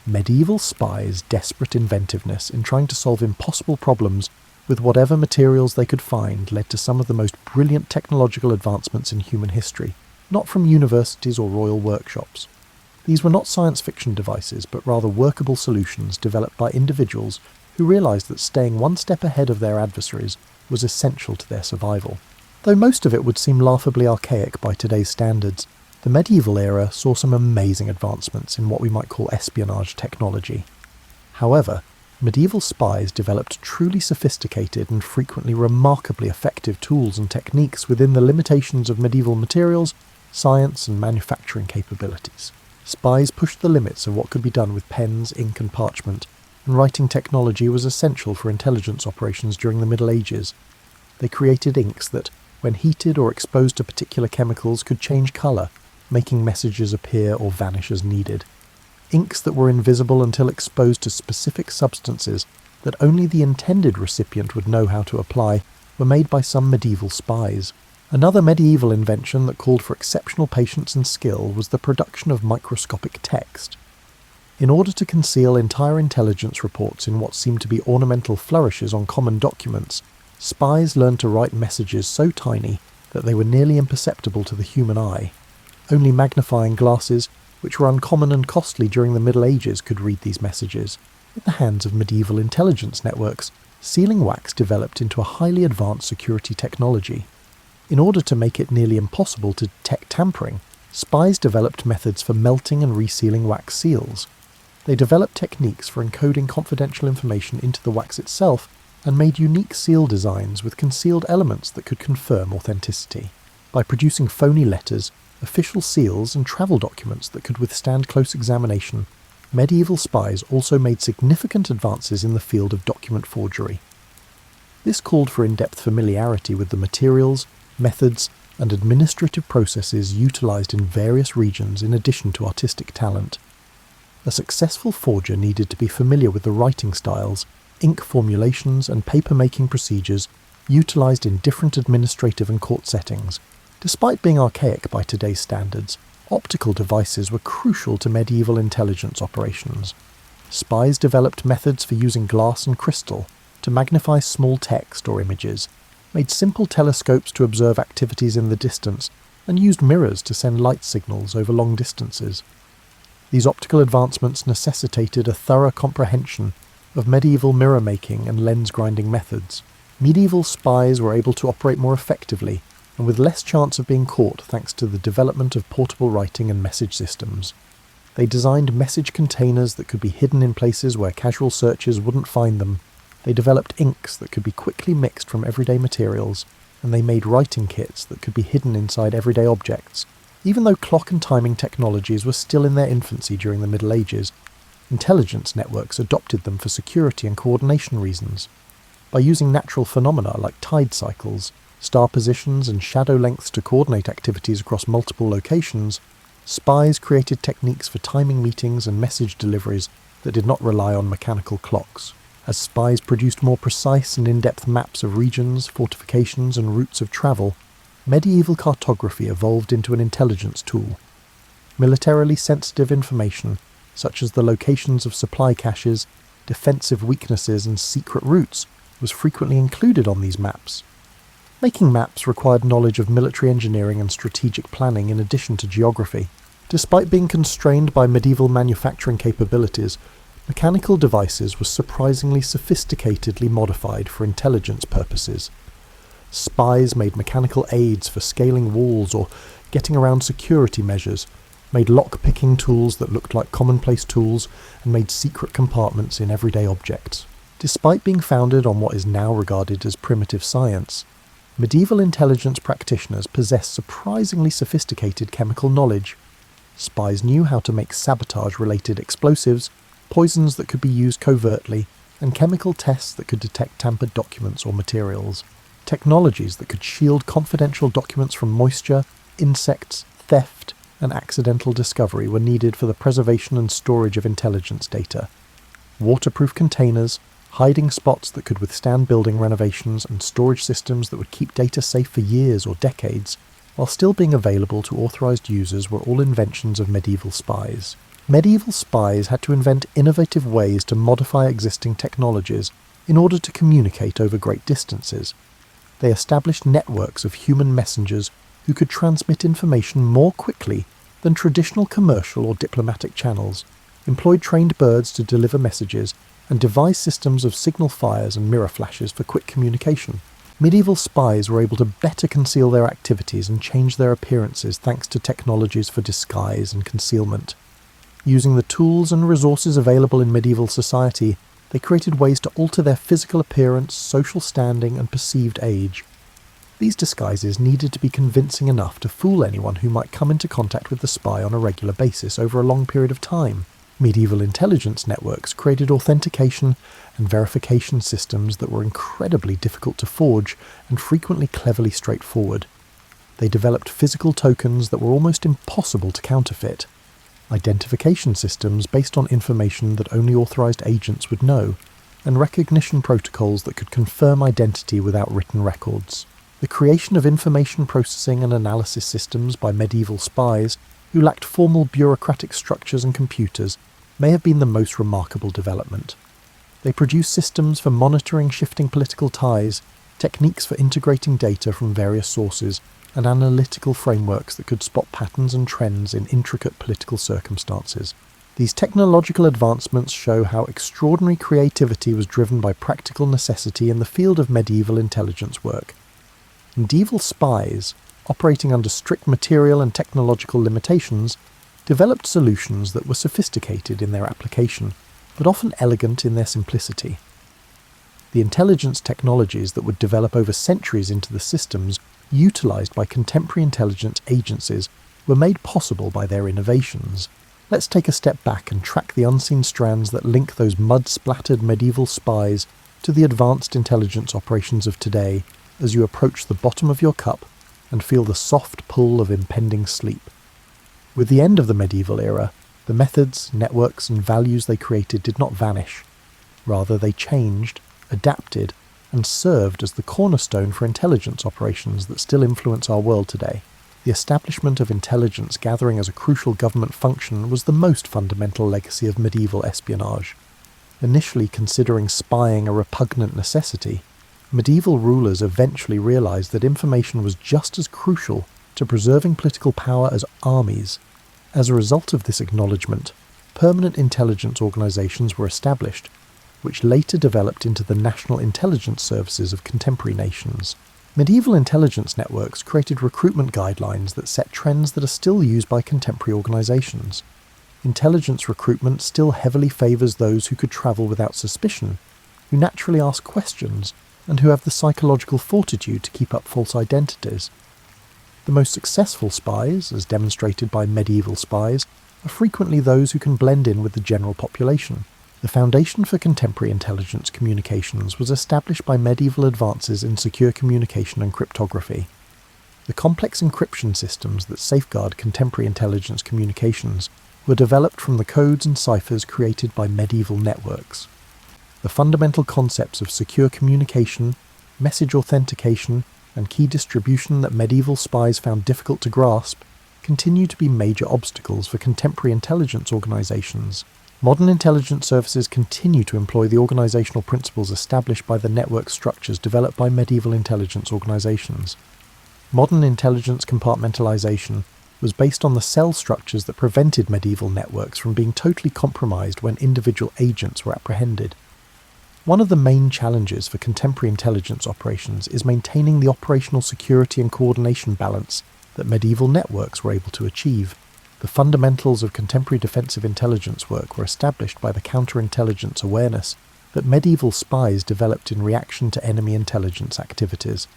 Medieval spies' desperate inventiveness in trying to solve impossible problems with whatever materials they could find led to some of the most brilliant technological advancements in human history, not from universities or royal workshops. These were not science fiction devices, but rather workable solutions developed by individuals who realised that staying one step ahead of their adversaries was essential to their survival. Though most of it would seem laughably archaic by today's standards, the medieval era saw some amazing advancements in what we might call espionage technology. However, medieval spies developed truly sophisticated and frequently remarkably effective tools and techniques within the limitations of medieval materials, science, and manufacturing capabilities. Spies pushed the limits of what could be done with pens, ink, and parchment, and writing technology was essential for intelligence operations during the Middle Ages. They created inks that, when heated or exposed to particular chemicals, could change colour, making messages appear or vanish as needed. Inks that were invisible until exposed to specific substances that only the intended recipient would know how to apply were made by some medieval spies. Another medieval invention that called for exceptional patience and skill was the production of microscopic text. In order to conceal entire intelligence reports in what seemed to be ornamental flourishes on common documents, spies learned to write messages so tiny that they were nearly imperceptible to the human eye. Only magnifying glasses, which were uncommon and costly during the Middle Ages, could read these messages. In the hands of medieval intelligence networks, sealing wax developed into a highly advanced security technology. In order to make it nearly impossible to detect tampering, spies developed methods for melting and resealing wax seals. They developed techniques for encoding confidential information into the wax itself and made unique seal designs with concealed elements that could confirm authenticity. By producing phony letters, official seals, and travel documents that could withstand close examination, medieval spies also made significant advances in the field of document forgery. This called for in-depth familiarity with the materials, methods, and administrative processes utilised in various regions in addition to artistic talent. A successful forger needed to be familiar with the writing styles, ink formulations, and paper-making procedures utilised in different administrative and court settings. Despite being archaic by today's standards, optical devices were crucial to medieval intelligence operations. Spies developed methods for using glass and crystal to magnify small text or images, made simple telescopes to observe activities in the distance, and used mirrors to send light signals over long distances. These optical advancements necessitated a thorough comprehension of medieval mirror-making and lens-grinding methods. Medieval spies were able to operate more effectively and with less chance of being caught thanks to the development of portable writing and message systems. They designed message containers that could be hidden in places where casual searchers wouldn't find them. They developed inks that could be quickly mixed from everyday materials, and they made writing kits that could be hidden inside everyday objects. Even though clock and timing technologies were still in their infancy during the Middle Ages, intelligence networks adopted them for security and coordination reasons. By using natural phenomena like tide cycles, star positions and shadow lengths to coordinate activities across multiple locations, spies created techniques for timing meetings and message deliveries that did not rely on mechanical clocks. As spies produced more precise and in-depth maps of regions, fortifications and routes of travel, medieval cartography evolved into an intelligence tool. Militarily sensitive information, such as the locations of supply caches, defensive weaknesses and secret routes, was frequently included on these maps. Making maps required knowledge of military engineering and strategic planning in addition to geography. Despite being constrained by medieval manufacturing capabilities, mechanical devices were surprisingly sophisticatedly modified for intelligence purposes. Spies made mechanical aids for scaling walls or getting around security measures, made lock-picking tools that looked like commonplace tools, and made secret compartments in everyday objects. Despite being founded on what is now regarded as primitive science, medieval intelligence practitioners possessed surprisingly sophisticated chemical knowledge. Spies knew how to make sabotage-related explosives, poisons that could be used covertly, and chemical tests that could detect tampered documents or materials. Technologies that could shield confidential documents from moisture, insects, theft, and accidental discovery were needed for the preservation and storage of intelligence data. Waterproof containers, hiding spots that could withstand building renovations, and storage systems that would keep data safe for years or decades, while still being available to authorized users, were all inventions of medieval spies. Medieval spies had to invent innovative ways to modify existing technologies in order to communicate over great distances. They established networks of human messengers who could transmit information more quickly than traditional commercial or diplomatic channels, employed trained birds to deliver messages, and devised systems of signal fires and mirror flashes for quick communication. Medieval spies were able to better conceal their activities and change their appearances thanks to technologies for disguise and concealment. Using the tools and resources available in medieval society, they created ways to alter their physical appearance, social standing, and perceived age. These disguises needed to be convincing enough to fool anyone who might come into contact with the spy on a regular basis over a long period of time. Medieval intelligence networks created authentication and verification systems that were incredibly difficult to forge and frequently cleverly straightforward. They developed physical tokens that were almost impossible to counterfeit, identification systems based on information that only authorized agents would know, and recognition protocols that could confirm identity without written records. The creation of information processing and analysis systems by medieval spies, who lacked formal bureaucratic structures and computers, may have been the most remarkable development. They produced systems for monitoring shifting political ties, techniques for integrating data from various sources, and analytical frameworks that could spot patterns and trends in intricate political circumstances. These technological advancements show how extraordinary creativity was driven by practical necessity in the field of medieval intelligence work. Medieval spies, operating under strict material and technological limitations, developed solutions that were sophisticated in their application, but often elegant in their simplicity. The intelligence technologies that would develop over centuries into the systems utilized by contemporary intelligence agencies were made possible by their innovations. Let's take a step back and track the unseen strands that link those mud-splattered medieval spies to the advanced intelligence operations of today as you approach the bottom of your cup and feel the soft pull of impending sleep. With the end of the medieval era, the methods, networks, and values they created did not vanish. Rather, they changed, adapted, and served as the cornerstone for intelligence operations that still influence our world today. The establishment of intelligence gathering as a crucial government function was the most fundamental legacy of medieval espionage. Initially considering spying a repugnant necessity, medieval rulers eventually realized that information was just as crucial to preserving political power as armies. As a result of this acknowledgement, permanent intelligence organizations were established, which later developed into the national intelligence services of contemporary nations. Medieval intelligence networks created recruitment guidelines that set trends that are still used by contemporary organizations. intelligence recruitment still heavily favours those who could travel without suspicion, who naturally ask questions, and who have the psychological fortitude to keep up false identities. The most successful spies, as demonstrated by medieval spies, are frequently those who can blend in with the general population. The foundation for contemporary intelligence communications was established by medieval advances in secure communication and cryptography. The complex encryption systems that safeguard contemporary intelligence communications were developed from the codes and ciphers created by medieval networks. The fundamental concepts of secure communication, message authentication, and key distribution that medieval spies found difficult to grasp continue to be major obstacles for contemporary intelligence organizations. Modern intelligence services continue to employ the organizational principles established by the network structures developed by medieval intelligence organizations. Modern intelligence compartmentalization was based on the cell structures that prevented medieval networks from being totally compromised when individual agents were apprehended. One of the main challenges for contemporary intelligence operations is maintaining the operational security and coordination balance that medieval networks were able to achieve. The fundamentals of contemporary defensive intelligence work were established by the counterintelligence awareness that medieval spies developed in reaction to enemy intelligence activities.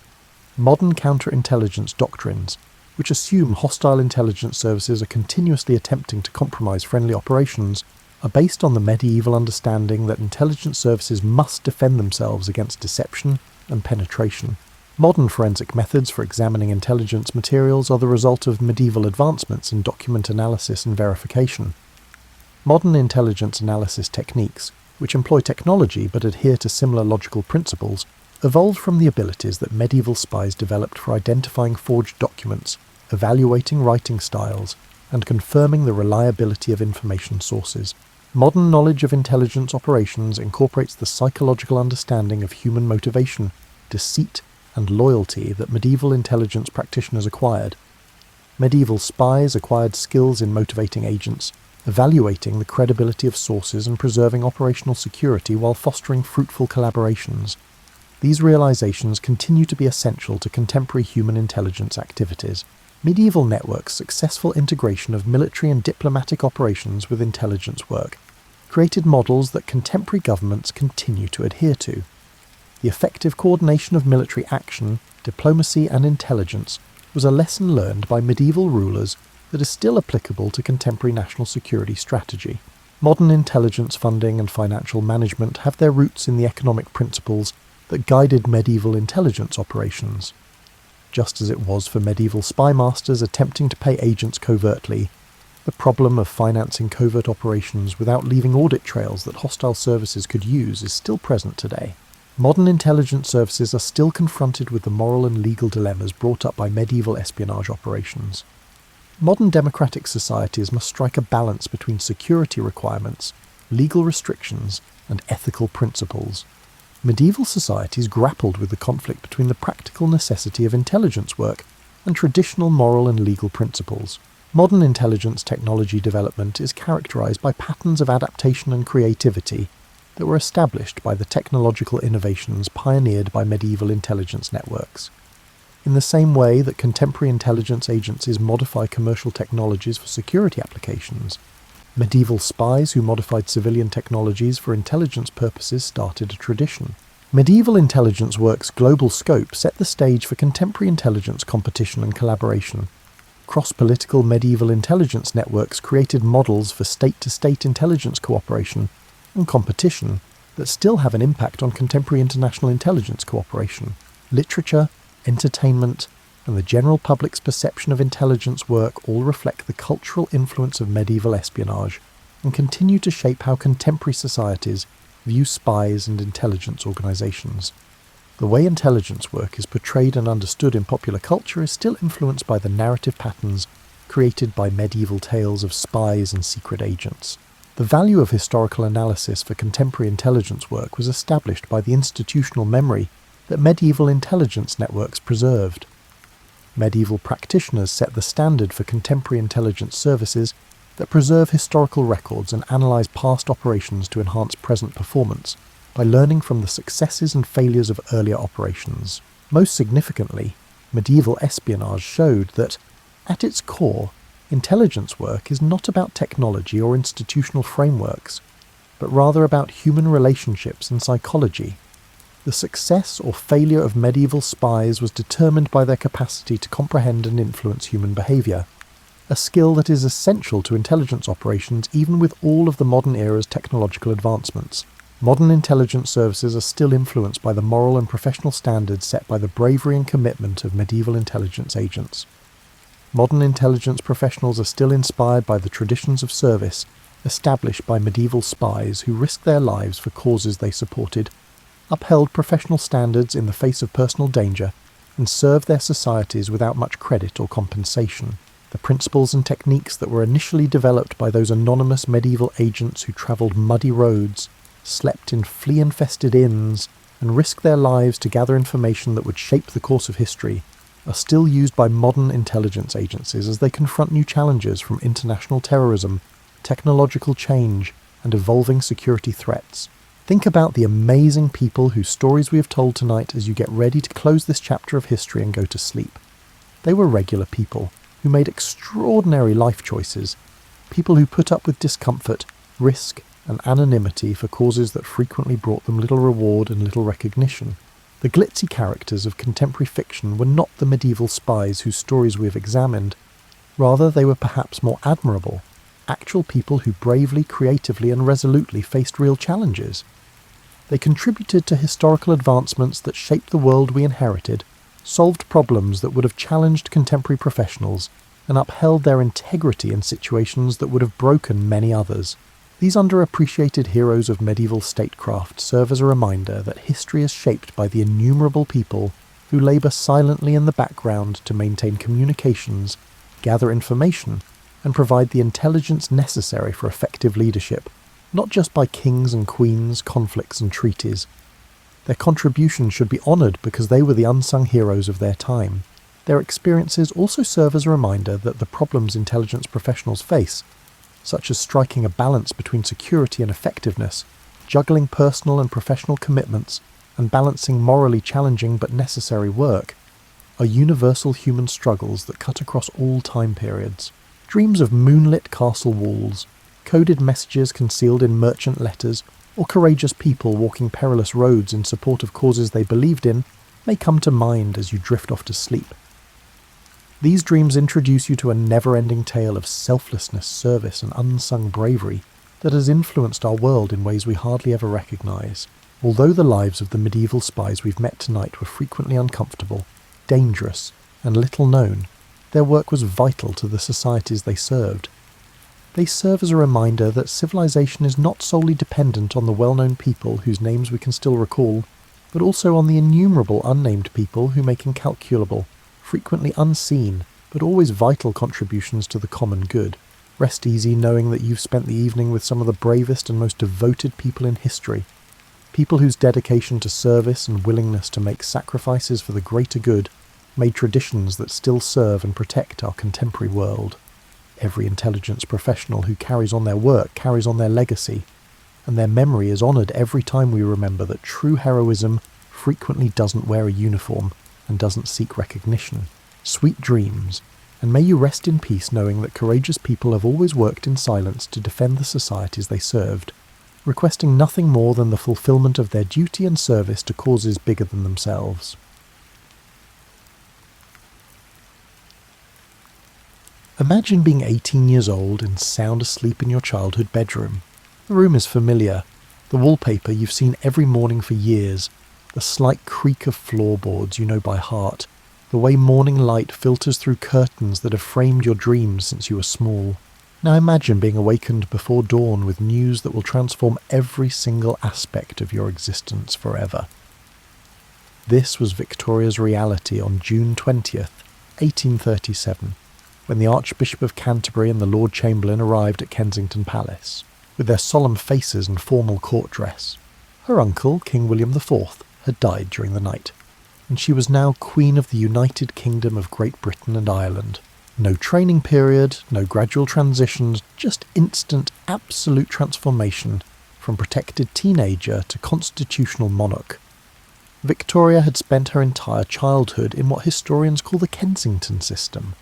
Modern counterintelligence doctrines, which assume hostile intelligence services are continuously attempting to compromise friendly operations, are based on the medieval understanding that intelligence services must defend themselves against deception and penetration. Modern forensic methods for examining intelligence materials are the result of medieval advancements in document analysis and verification. Modern intelligence analysis techniques, which employ technology but adhere to similar logical principles, evolved from the abilities that medieval spies developed for identifying forged documents, evaluating writing styles, and confirming the reliability of information sources. Modern knowledge of intelligence operations incorporates the psychological understanding of human motivation, deceit, and loyalty that medieval intelligence practitioners acquired. Medieval spies acquired skills in motivating agents, evaluating the credibility of sources and preserving operational security while fostering fruitful collaborations. These realizations continue to be essential to contemporary human intelligence activities. Medieval networks' successful integration of military and diplomatic operations with intelligence work created models that contemporary governments continue to adhere to. The effective coordination of military action, diplomacy, and intelligence was a lesson learned by medieval rulers that is still applicable to contemporary national security strategy. Modern intelligence funding and financial management have their roots in the economic principles that guided medieval intelligence operations. Just as it was for medieval spy masters attempting to pay agents covertly, the problem of financing covert operations without leaving audit trails that hostile services could use is still present today. Modern intelligence services are still confronted with the moral and legal dilemmas brought up by medieval espionage operations. Modern democratic societies must strike a balance between security requirements, legal restrictions, and ethical principles. Medieval societies grappled with the conflict between the practical necessity of intelligence work and traditional moral and legal principles. Modern intelligence technology development is characterized by patterns of adaptation and creativity that were established by the technological innovations pioneered by medieval intelligence networks. In the same way that contemporary intelligence agencies modify commercial technologies for security applications, medieval spies who modified civilian technologies for intelligence purposes started a tradition. Medieval intelligence work's global scope set the stage for contemporary intelligence competition and collaboration. Cross-political medieval intelligence networks created models for state-to-state intelligence cooperation and competition that still have an impact on contemporary international intelligence cooperation. Literature, entertainment, and the general public's perception of intelligence work all reflect the cultural influence of medieval espionage and continue to shape how contemporary societies view spies and intelligence organizations. The way intelligence work is portrayed and understood in popular culture is still influenced by the narrative patterns created by medieval tales of spies and secret agents. The value of historical analysis for contemporary intelligence work was established by the institutional memory that medieval intelligence networks preserved. Medieval practitioners set the standard for contemporary intelligence services that preserve historical records and analyze past operations to enhance present performance by learning from the successes and failures of earlier operations. Most significantly, medieval espionage showed that, at its core, Intelligence work is not about technology or institutional frameworks, but rather about human relationships and psychology. The success or failure of medieval spies was determined by their capacity to comprehend and influence human behaviour, a skill that is essential to intelligence operations even with all of the modern era's technological advancements. Modern intelligence services are still influenced by the moral and professional standards set by the bravery and commitment of medieval intelligence agents. Modern intelligence professionals are still inspired by the traditions of service established by medieval spies who risked their lives for causes they supported, upheld professional standards in the face of personal danger, and served their societies without much credit or compensation. The principles and techniques that were initially developed by those anonymous medieval agents who travelled muddy roads, slept in flea-infested inns, and risked their lives to gather information that would shape the course of history, are still used by modern intelligence agencies as they confront new challenges from international terrorism, technological change, and evolving security threats. Think about the amazing people whose stories we have told tonight as you get ready to close this chapter of history and go to sleep. They were regular people who made extraordinary life choices, people who put up with discomfort, risk, and anonymity for causes that frequently brought them little reward and little recognition. The glitzy characters of contemporary fiction were not the medieval spies whose stories we have examined. Rather, they were perhaps more admirable, actual people who bravely, creatively, and resolutely faced real challenges. They contributed to historical advancements that shaped the world we inherited, solved problems that would have challenged contemporary professionals, and upheld their integrity in situations that would have broken many others. These underappreciated heroes of medieval statecraft serve as a reminder that history is shaped by the innumerable people who labour silently in the background to maintain communications, gather information, and provide the intelligence necessary for effective leadership, not just by kings and queens, conflicts and treaties. Their contribution should be honoured because they were the unsung heroes of their time. Their experiences also serve as a reminder that the problems intelligence professionals face, such as striking a balance between security and effectiveness, juggling personal and professional commitments, and balancing morally challenging but necessary work, are universal human struggles that cut across all time periods. Dreams of moonlit castle walls, coded messages concealed in merchant letters, or courageous people walking perilous roads in support of causes they believed in may come to mind as you drift off to sleep. These dreams introduce you to a never-ending tale of selflessness, service, and unsung bravery that has influenced our world in ways we hardly ever recognise. Although the lives of the medieval spies we've met tonight were frequently uncomfortable, dangerous, and little known, their work was vital to the societies they served. They serve as a reminder that civilization is not solely dependent on the well-known people whose names we can still recall, but also on the innumerable unnamed people who make incalculable, frequently unseen, but always vital contributions to the common good. Rest easy knowing that you've spent the evening with some of the bravest and most devoted people in history, people whose dedication to service and willingness to make sacrifices for the greater good made traditions that still serve and protect our contemporary world. Every intelligence professional who carries on their work carries on their legacy, and their memory is honoured every time we remember that true heroism frequently doesn't wear a uniform and doesn't seek recognition. Sweet dreams, and may you rest in peace knowing that courageous people have always worked in silence to defend the societies they served, requesting nothing more than the fulfilment of their duty and service to causes bigger than themselves. Imagine being 18 years old and sound asleep in your childhood bedroom. The room is familiar, the wallpaper you've seen every morning for years, the slight creak of floorboards you know by heart, the way morning light filters through curtains that have framed your dreams since you were small. Now imagine being awakened before dawn with news that will transform every single aspect of your existence forever. This was Victoria's reality on June 20th, 1837, when the Archbishop of Canterbury and the Lord Chamberlain arrived at Kensington Palace, with their solemn faces and formal court dress. Her uncle, King William IV, had died during the night, and she was now Queen of the United Kingdom of Great Britain and Ireland. No training period, no gradual transitions, just instant, absolute transformation from protected teenager to constitutional monarch. Victoria had spent her entire childhood in what historians call the Kensington system,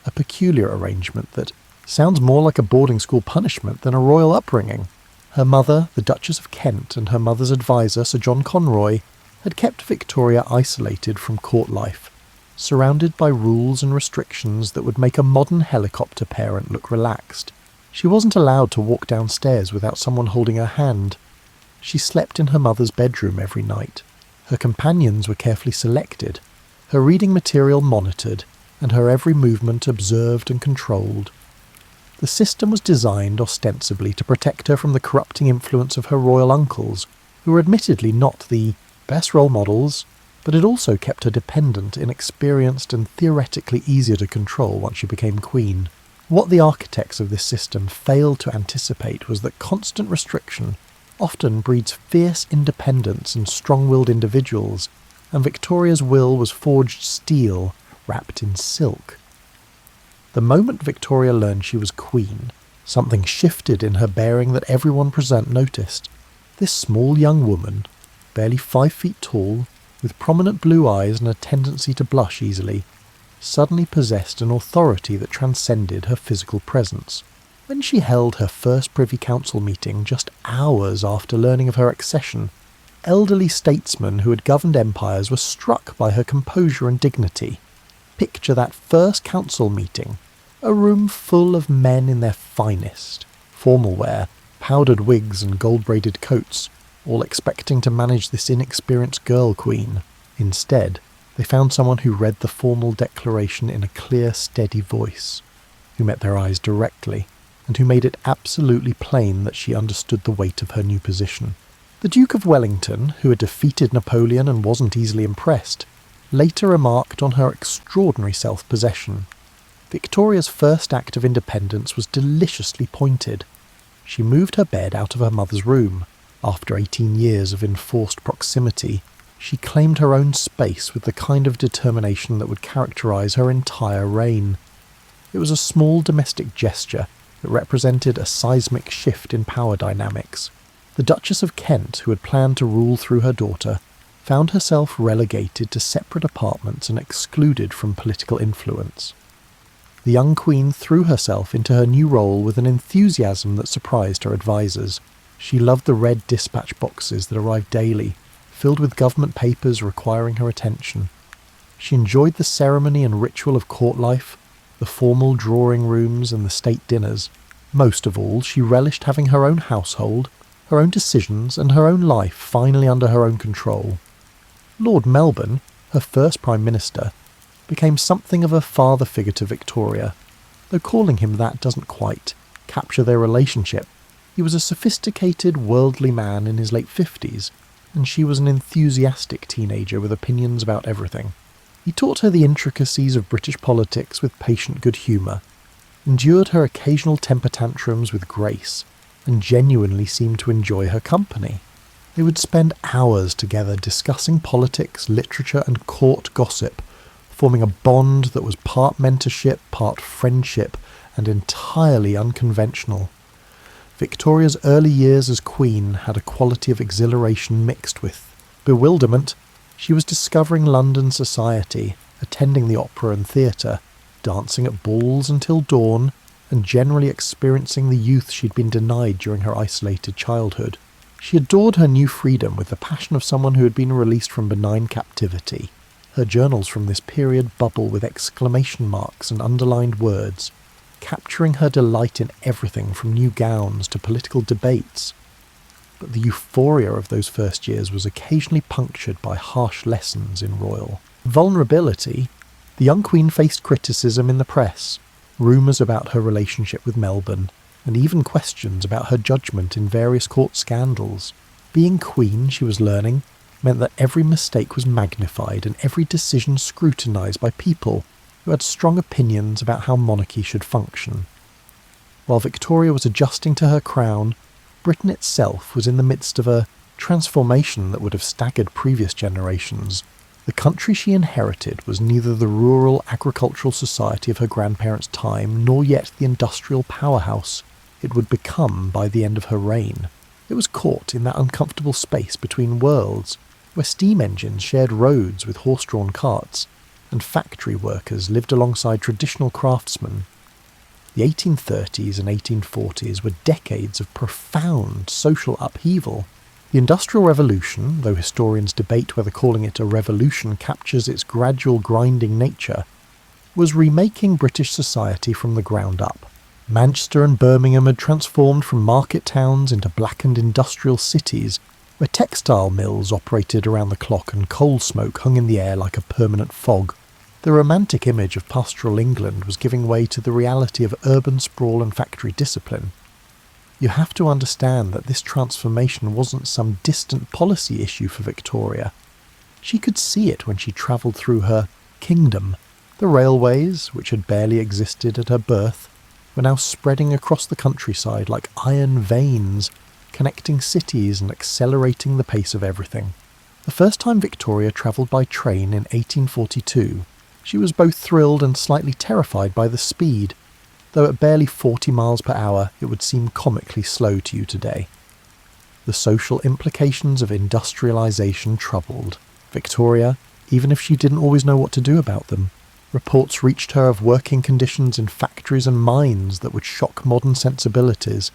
a peculiar arrangement that, Sounds more like a boarding school punishment than a royal upbringing. Her mother, the Duchess of Kent, and her mother's advisor, Sir John Conroy, had kept Victoria isolated from court life, surrounded by rules and restrictions that would make a modern helicopter parent look relaxed. She wasn't allowed to walk downstairs without someone holding her hand. She slept in her mother's bedroom every night. Her companions were carefully selected, her reading material monitored, and her every movement observed and controlled. The system was designed ostensibly to protect her from the corrupting influence of her royal uncles, who were admittedly not the best role models, but it also kept her dependent, inexperienced, and theoretically easier to control once she became queen. What the architects of this system failed to anticipate was that constant restriction often breeds fierce independence and strong-willed individuals, and Victoria's will was forged steel, wrapped in silk. The moment Victoria learned she was queen, something shifted in her bearing that everyone present noticed. This small young woman, barely 5 feet tall, with prominent blue eyes and a tendency to blush easily, suddenly possessed an authority that transcended her physical presence. When she held her first Privy Council meeting just hours after learning of her accession, elderly statesmen who had governed empires were struck by her composure and dignity. Picture that first council meeting, a room full of men in their finest, formal wear, powdered wigs and gold-braided coats, all expecting to manage this inexperienced girl queen. Instead, they found someone who read the formal declaration in a clear, steady voice, who met their eyes directly, and who made it absolutely plain that she understood the weight of her new position. The Duke of Wellington, who had defeated Napoleon and wasn't easily impressed, later remarked on her extraordinary self-possession. Victoria's first act of independence was deliciously pointed. She moved her bed out of her mother's room. After 18 years of enforced proximity, she claimed her own space with the kind of determination that would characterize her entire reign. It was a small domestic gesture that represented a seismic shift in power dynamics. The Duchess of Kent, who had planned to rule through her daughter, found herself relegated to separate apartments and excluded from political influence. The young queen threw herself into her new role with an enthusiasm that surprised her advisors. She loved the red dispatch boxes that arrived daily, filled with government papers requiring her attention. She enjoyed the ceremony and ritual of court life, the formal drawing rooms and the state dinners. Most of all, she relished having her own household, her own decisions, and her own life finally under her own control. Lord Melbourne, her first Prime Minister, became something of a father figure to Victoria, though calling him that doesn't quite capture their relationship. He was a sophisticated, worldly man in his late 50s, and she was an enthusiastic teenager with opinions about everything. He taught her the intricacies of British politics with patient good humour, endured her occasional temper tantrums with grace, and genuinely seemed to enjoy her company. They would spend hours together discussing politics, literature, and court gossip, forming a bond that was part mentorship, part friendship, and entirely unconventional. Victoria's early years as queen had a quality of exhilaration mixed with bewilderment. She was discovering London society, attending the opera and theatre, dancing at balls until dawn, and generally experiencing the youth she'd been denied during her isolated childhood. She adored her new freedom with the passion of someone who had been released from benign captivity. Her journals from this period bubble with exclamation marks and underlined words, capturing her delight in everything from new gowns to political debates. But the euphoria of those first years was occasionally punctured by harsh lessons in royal vulnerability. The young queen faced criticism in the press, rumours about her relationship with Melbourne, and even questions about her judgment in various court scandals. Being queen, she was learning, meant that every mistake was magnified and every decision scrutinised by people who had strong opinions about how monarchy should function. While Victoria was adjusting to her crown, Britain itself was in the midst of a transformation that would have staggered previous generations. The country she inherited was neither the rural agricultural society of her grandparents' time nor yet the industrial powerhouse it would become by the end of her reign. It was caught in that uncomfortable space between worlds, where steam engines shared roads with horse-drawn carts, and factory workers lived alongside traditional craftsmen. The 1830s and 1840s were decades of profound social upheaval. The Industrial Revolution, though historians debate whether calling it a revolution captures its gradual grinding nature, was remaking British society from the ground up. Manchester and Birmingham had transformed from market towns into blackened industrial cities, where textile mills operated around the clock and coal smoke hung in the air like a permanent fog. The romantic image of pastoral England was giving way to the reality of urban sprawl and factory discipline. You have to understand that this transformation wasn't some distant policy issue for Victoria. She could see it when she travelled through her kingdom. The railways, which had barely existed at her birth, were now spreading across the countryside like iron veins, connecting cities and accelerating the pace of everything. The first time Victoria travelled by train in 1842, she was both thrilled and slightly terrified by the speed, though at barely 40 miles per hour it would seem comically slow to you today. The social implications of industrialisation troubled Victoria, even if she didn't always know what to do about them. Reports reached her of working conditions in factories and mines that would shock modern sensibilities.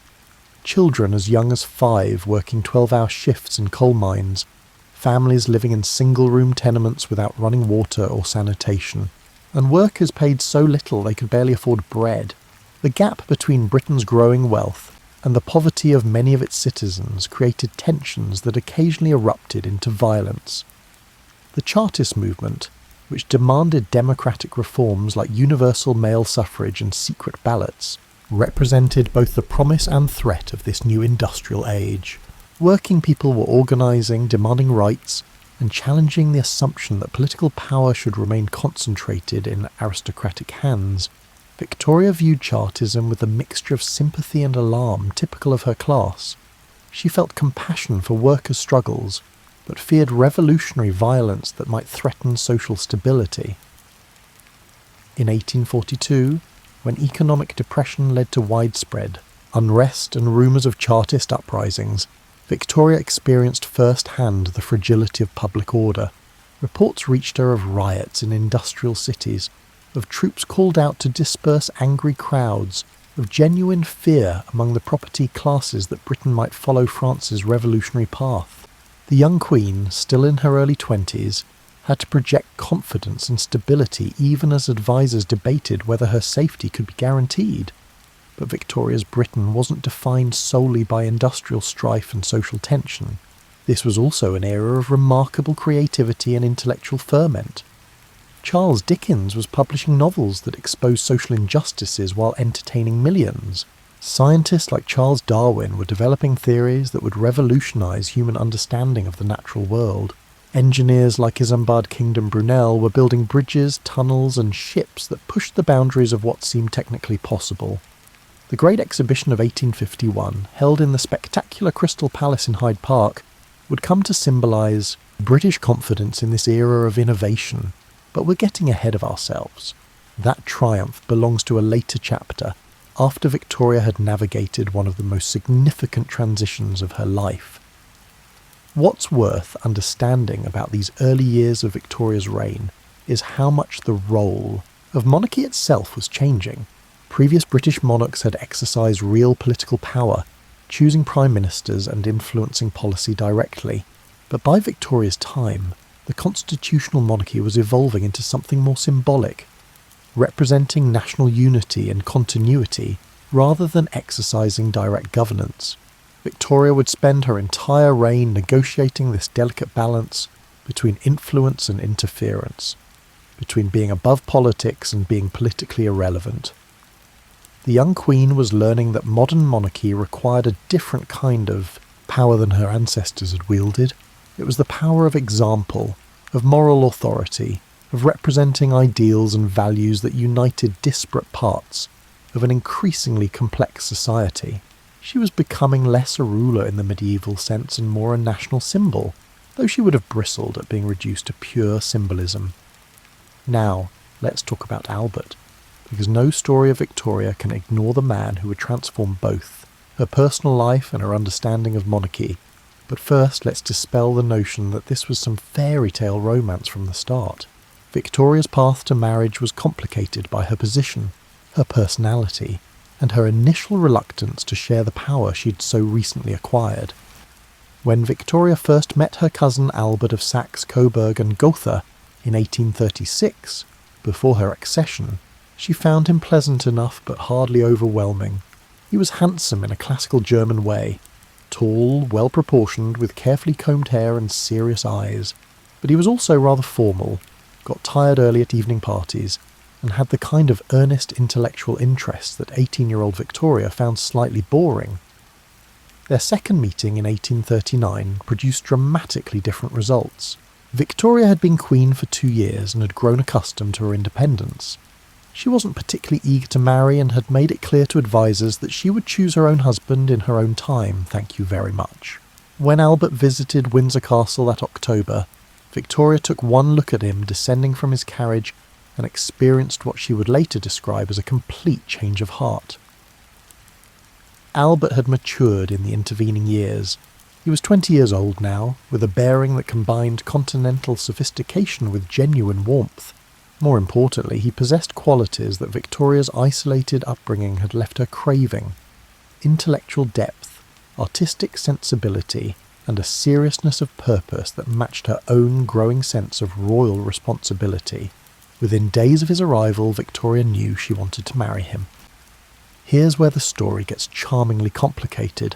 Children as young as 5 working 12-hour shifts in coal mines, families living in single-room tenements without running water or sanitation, and workers paid so little they could barely afford bread. The gap between Britain's growing wealth and the poverty of many of its citizens created tensions that occasionally erupted into violence. The Chartist movement, which demanded democratic reforms like universal male suffrage and secret ballots, represented both the promise and threat of this new industrial age. Working people were organising, demanding rights, and challenging the assumption that political power should remain concentrated in aristocratic hands. Victoria viewed Chartism with a mixture of sympathy and alarm typical of her class. She felt compassion for workers' struggles, but feared revolutionary violence that might threaten social stability. In 1842, when economic depression led to widespread unrest and rumours of Chartist uprisings, Victoria experienced firsthand the fragility of public order. Reports reached her of riots in industrial cities, of troops called out to disperse angry crowds, of genuine fear among the property classes that Britain might follow France's revolutionary path. The young queen, still in her early 20s, had to project confidence and stability even as advisers debated whether her safety could be guaranteed. But Victoria's Britain wasn't defined solely by industrial strife and social tension. This was also an era of remarkable creativity and intellectual ferment. Charles Dickens was publishing novels that exposed social injustices while entertaining millions. Scientists like Charles Darwin were developing theories that would revolutionise human understanding of the natural world. Engineers like Isambard Kingdom Brunel were building bridges, tunnels and ships that pushed the boundaries of what seemed technically possible. The Great Exhibition of 1851, held in the spectacular Crystal Palace in Hyde Park, would come to symbolise British confidence in this era of innovation. But we're getting ahead of ourselves. That triumph belongs to a later chapter, after Victoria had navigated one of the most significant transitions of her life. What's worth understanding about these early years of Victoria's reign is how much the role of monarchy itself was changing. Previous British monarchs had exercised real political power, choosing prime ministers and influencing policy directly. But by Victoria's time, the constitutional monarchy was evolving into something more symbolic, representing national unity and continuity rather than exercising direct governance. Victoria would spend her entire reign negotiating this delicate balance between influence and interference, between being above politics and being politically irrelevant. The young queen was learning that modern monarchy required a different kind of power than her ancestors had wielded. It was the power of example, of moral authority, of representing ideals and values that united disparate parts of an increasingly complex society. She was becoming less a ruler in the medieval sense and more a national symbol, though she would have bristled at being reduced to pure symbolism. Now, let's talk about Albert, because no story of Victoria can ignore the man who would transform both her personal life and her understanding of monarchy. But first, let's dispel the notion that this was some fairy tale romance from the start. Victoria's path to marriage was complicated by her position. her personality, and her initial reluctance to share the power she'd so recently acquired. When Victoria first met her cousin Albert of Saxe-Coburg and Gotha in 1836, before her accession, she found him pleasant enough but hardly overwhelming. He was handsome in a classical German way, tall, well-proportioned, with carefully combed hair and serious eyes, but he was also rather formal, got tired early at evening parties, and had the kind of earnest intellectual interest that 18-year-old Victoria found slightly boring. Their second meeting in 1839 produced dramatically different results. Victoria had been queen for 2 years and had grown accustomed to her independence. She wasn't particularly eager to marry and had made it clear to advisers that she would choose her own husband in her own time, thank you very much. When Albert visited Windsor Castle that October, Victoria took one look at him descending from his carriage and experienced what she would later describe as a complete change of heart. Albert had matured in the intervening years. He was 20 years old now, with a bearing that combined continental sophistication with genuine warmth. More importantly, he possessed qualities that Victoria's isolated upbringing had left her craving: intellectual depth, artistic sensibility, and a seriousness of purpose that matched her own growing sense of royal responsibility. Within days of his arrival, Victoria knew she wanted to marry him. Here's where the story gets charmingly complicated.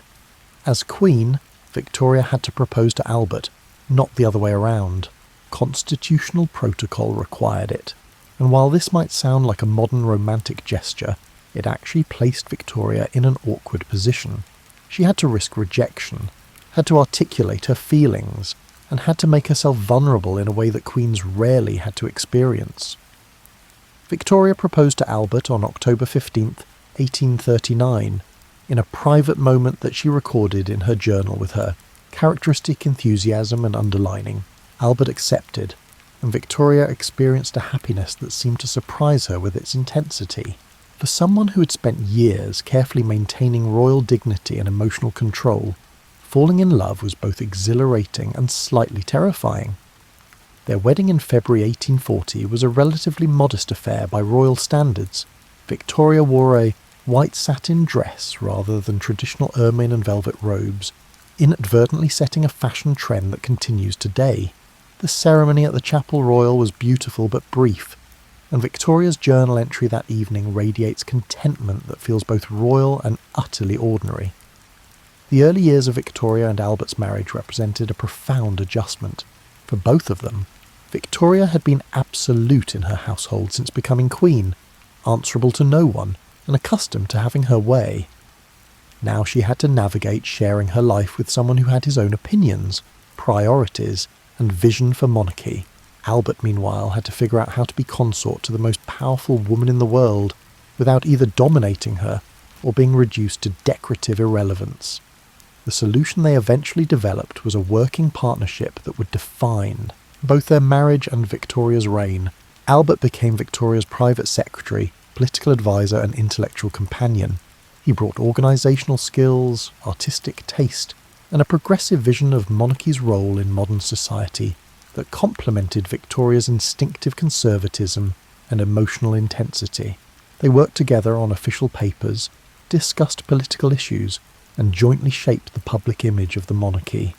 As queen, Victoria had to propose to Albert, not the other way around. Constitutional protocol required it, and while this might sound like a modern romantic gesture, it actually placed Victoria in an awkward position. She had to risk rejection, had to articulate her feelings, and had to make herself vulnerable in a way that queens rarely had to experience. Victoria proposed to Albert on October 15th, 1839, in a private moment that she recorded in her journal with her characteristic enthusiasm and underlining. Albert accepted, and Victoria experienced a happiness that seemed to surprise her with its intensity. For someone who had spent years carefully maintaining royal dignity and emotional control, falling in love was both exhilarating and slightly terrifying. Their wedding in February 1840 was a relatively modest affair by royal standards. Victoria wore a white satin dress rather than traditional ermine and velvet robes, inadvertently setting a fashion trend that continues today. The ceremony at the Chapel Royal was beautiful but brief, and Victoria's journal entry that evening radiates contentment that feels both royal and utterly ordinary. The early years of Victoria and Albert's marriage represented a profound adjustment. For both of them, Victoria had been absolute in her household since becoming queen, answerable to no one, and accustomed to having her way. Now she had to navigate sharing her life with someone who had his own opinions, priorities, and vision for monarchy. Albert, meanwhile, had to figure out how to be consort to the most powerful woman in the world without either dominating her or being reduced to decorative irrelevance. The solution they eventually developed was a working partnership that would define both their marriage and Victoria's reign. Albert became Victoria's private secretary, political advisor and intellectual companion. He brought organisational skills, artistic taste, and a progressive vision of monarchy's role in modern society that complemented Victoria's instinctive conservatism and emotional intensity. They worked together on official papers, discussed political issues, and jointly shaped the public image of the monarchy.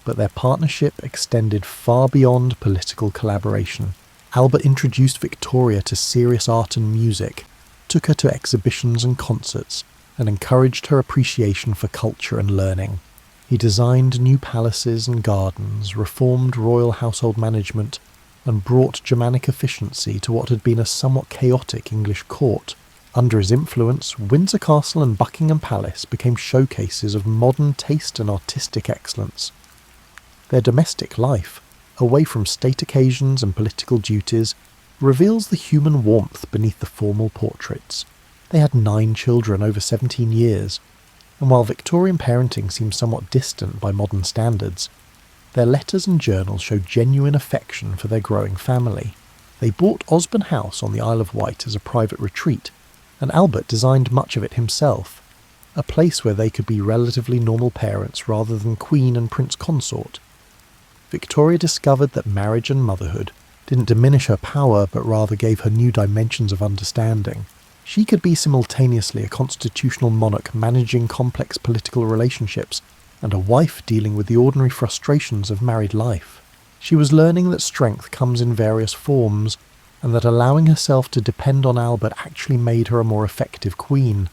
But their partnership extended far beyond political collaboration. Albert introduced Victoria to serious art and music, took her to exhibitions and concerts, and encouraged her appreciation for culture and learning. He designed new palaces and gardens, reformed royal household management, and brought Germanic efficiency to what had been a somewhat chaotic English court. Under his influence, Windsor Castle and Buckingham Palace became showcases of modern taste and artistic excellence. Their domestic life, away from state occasions and political duties, reveals the human warmth beneath the formal portraits. They had 9 children over 17 years, and while Victorian parenting seems somewhat distant by modern standards, their letters and journals show genuine affection for their growing family. They bought Osborne House on the Isle of Wight as a private retreat, and Albert designed much of it himself, a place where they could be relatively normal parents rather than queen and prince consort. Victoria discovered that marriage and motherhood didn't diminish her power but rather gave her new dimensions of understanding. She could be simultaneously a constitutional monarch managing complex political relationships and a wife dealing with the ordinary frustrations of married life. She was learning that strength comes in various forms, and that allowing herself to depend on Albert actually made her a more effective queen.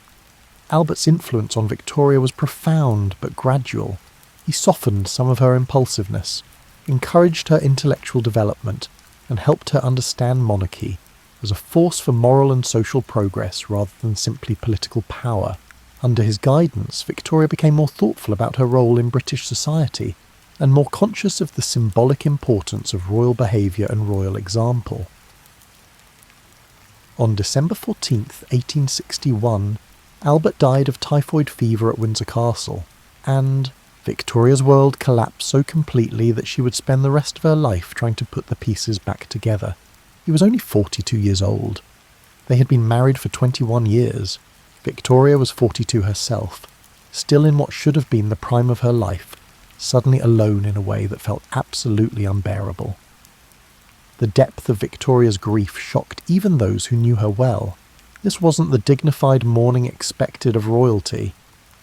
Albert's influence on Victoria was profound but gradual. He softened some of her impulsiveness, encouraged her intellectual development, and helped her understand monarchy as a force for moral and social progress rather than simply political power. Under his guidance, Victoria became more thoughtful about her role in British society and more conscious of the symbolic importance of royal behaviour and royal example. On December 14th, 1861, Albert died of typhoid fever at Windsor Castle, and Victoria's world collapsed so completely that she would spend the rest of her life trying to put the pieces back together. He was only 42 years old. They had been married for 21 years. Victoria was 42 herself, still in what should have been the prime of her life, suddenly alone in a way that felt absolutely unbearable. The depth of Victoria's grief shocked even those who knew her well. This wasn't the dignified mourning expected of royalty.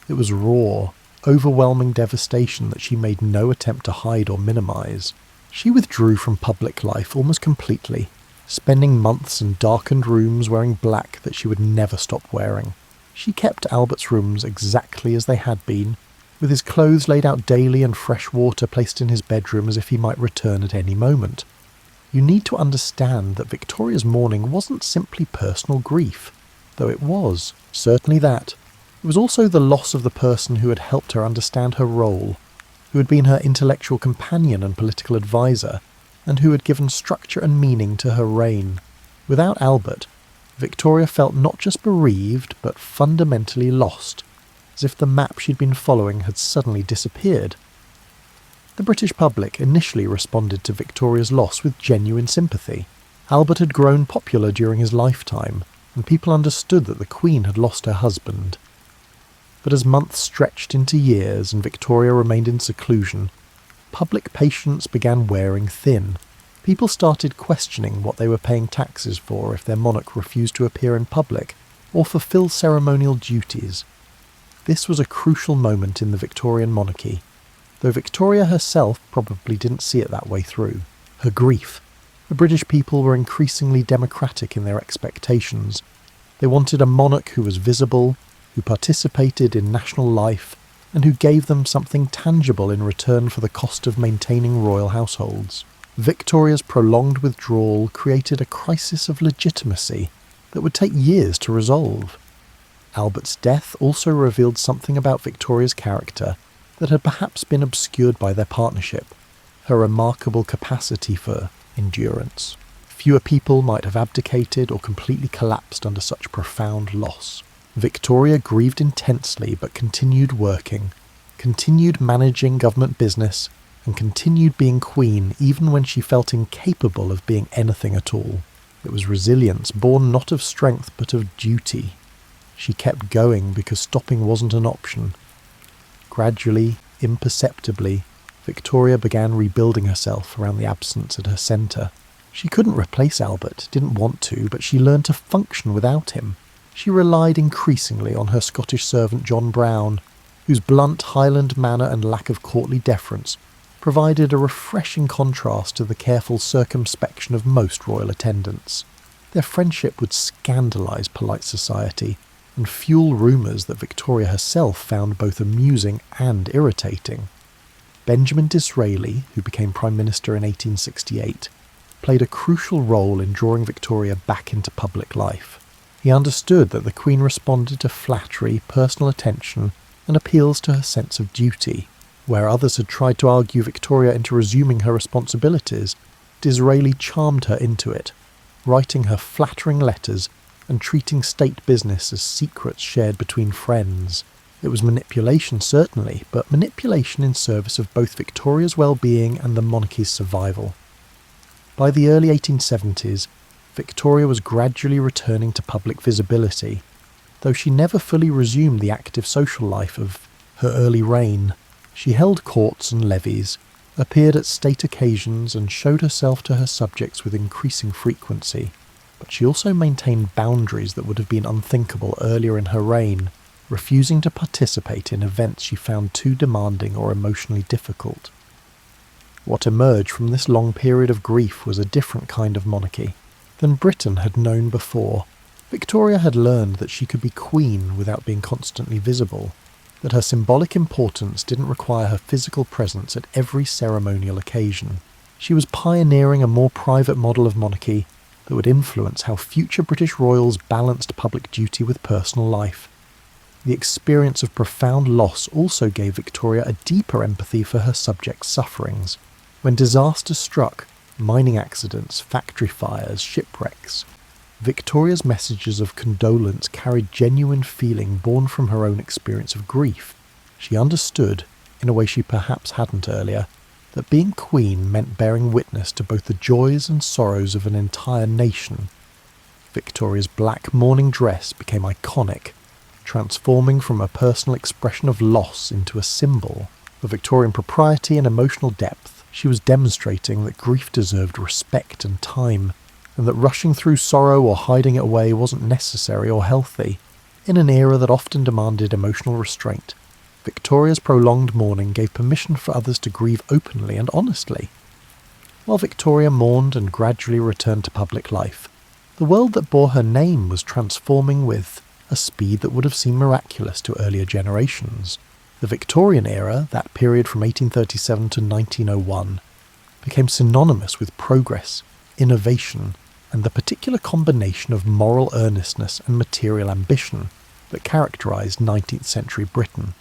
It was raw, overwhelming devastation that she made no attempt to hide or minimise. She withdrew from public life almost completely, spending months in darkened rooms wearing black that she would never stop wearing. She kept Albert's rooms exactly as they had been, with his clothes laid out daily and fresh water placed in his bedroom as if he might return at any moment. You need to understand that Victoria's mourning wasn't simply personal grief, though it was, certainly that. It was also the loss of the person who had helped her understand her role, who had been her intellectual companion and political advisor, and who had given structure and meaning to her reign. Without Albert, Victoria felt not just bereaved, but fundamentally lost, as if the map she'd been following had suddenly disappeared. The British public initially responded to Victoria's loss with genuine sympathy. Albert had grown popular during his lifetime, and people understood that the Queen had lost her husband. But as months stretched into years and Victoria remained in seclusion, public patience began wearing thin. People started questioning what they were paying taxes for if their monarch refused to appear in public or fulfill ceremonial duties. This was a crucial moment in the Victorian monarchy, though Victoria herself probably didn't see it that way through. Her grief. The British people were increasingly democratic in their expectations. They wanted a monarch who was visible, who participated in national life, and who gave them something tangible in return for the cost of maintaining royal households. Victoria's prolonged withdrawal created a crisis of legitimacy that would take years to resolve. Albert's death also revealed something about Victoria's character that had perhaps been obscured by their partnership, her remarkable capacity for endurance. Fewer people might have abdicated or completely collapsed under such profound loss. Victoria grieved intensely but continued working, continued managing government business, and continued being queen even when she felt incapable of being anything at all. It was resilience born not of strength but of duty. She kept going because stopping wasn't an option. Gradually, imperceptibly, Victoria began rebuilding herself around the absence at her centre. She couldn't replace Albert, didn't want to, but she learned to function without him. She relied increasingly on her Scottish servant John Brown, whose blunt Highland manner and lack of courtly deference provided a refreshing contrast to the careful circumspection of most royal attendants. Their friendship would scandalise polite society and fuel rumours that Victoria herself found both amusing and irritating. Benjamin Disraeli, who became Prime Minister in 1868, played a crucial role in drawing Victoria back into public life. He understood that the Queen responded to flattery, personal attention, and appeals to her sense of duty. Where others had tried to argue Victoria into resuming her responsibilities, Disraeli charmed her into it, writing her flattering letters and treating state business as secrets shared between friends. It was manipulation, certainly, but manipulation in service of both Victoria's well-being and the monarchy's survival. By the early 1870s, Victoria was gradually returning to public visibility, though she never fully resumed the active social life of her early reign. She held courts and levees, appeared at state occasions, and showed herself to her subjects with increasing frequency. but she also maintained boundaries that would have been unthinkable earlier in her reign, refusing to participate in events she found too demanding or emotionally difficult. What emerged from this long period of grief was a different kind of monarchy than Britain had known before. Victoria had learned that she could be queen without being constantly visible, that her symbolic importance didn't require her physical presence at every ceremonial occasion. She was pioneering a more private model of monarchy that would influence how future British royals balanced public duty with personal life. The experience of profound loss also gave Victoria a deeper empathy for her subjects' sufferings. When disasters struck, mining accidents, factory fires, shipwrecks, Victoria's messages of condolence carried genuine feeling born from her own experience of grief. She understood, in a way she perhaps hadn't earlier, that being queen meant bearing witness to both the joys and sorrows of an entire nation. Victoria's black mourning dress became iconic, transforming from a personal expression of loss into a symbol of Victorian propriety and emotional depth. She was demonstrating that grief deserved respect and time, and that rushing through sorrow or hiding it away wasn't necessary or healthy. In an era that often demanded emotional restraint, Victoria's prolonged mourning gave permission for others to grieve openly and honestly. While Victoria mourned and gradually returned to public life, the world that bore her name was transforming with a speed that would have seemed miraculous to earlier generations. The Victorian era, that period from 1837 to 1901, became synonymous with progress, innovation, and the particular combination of moral earnestness and material ambition that characterised 19th century Britain.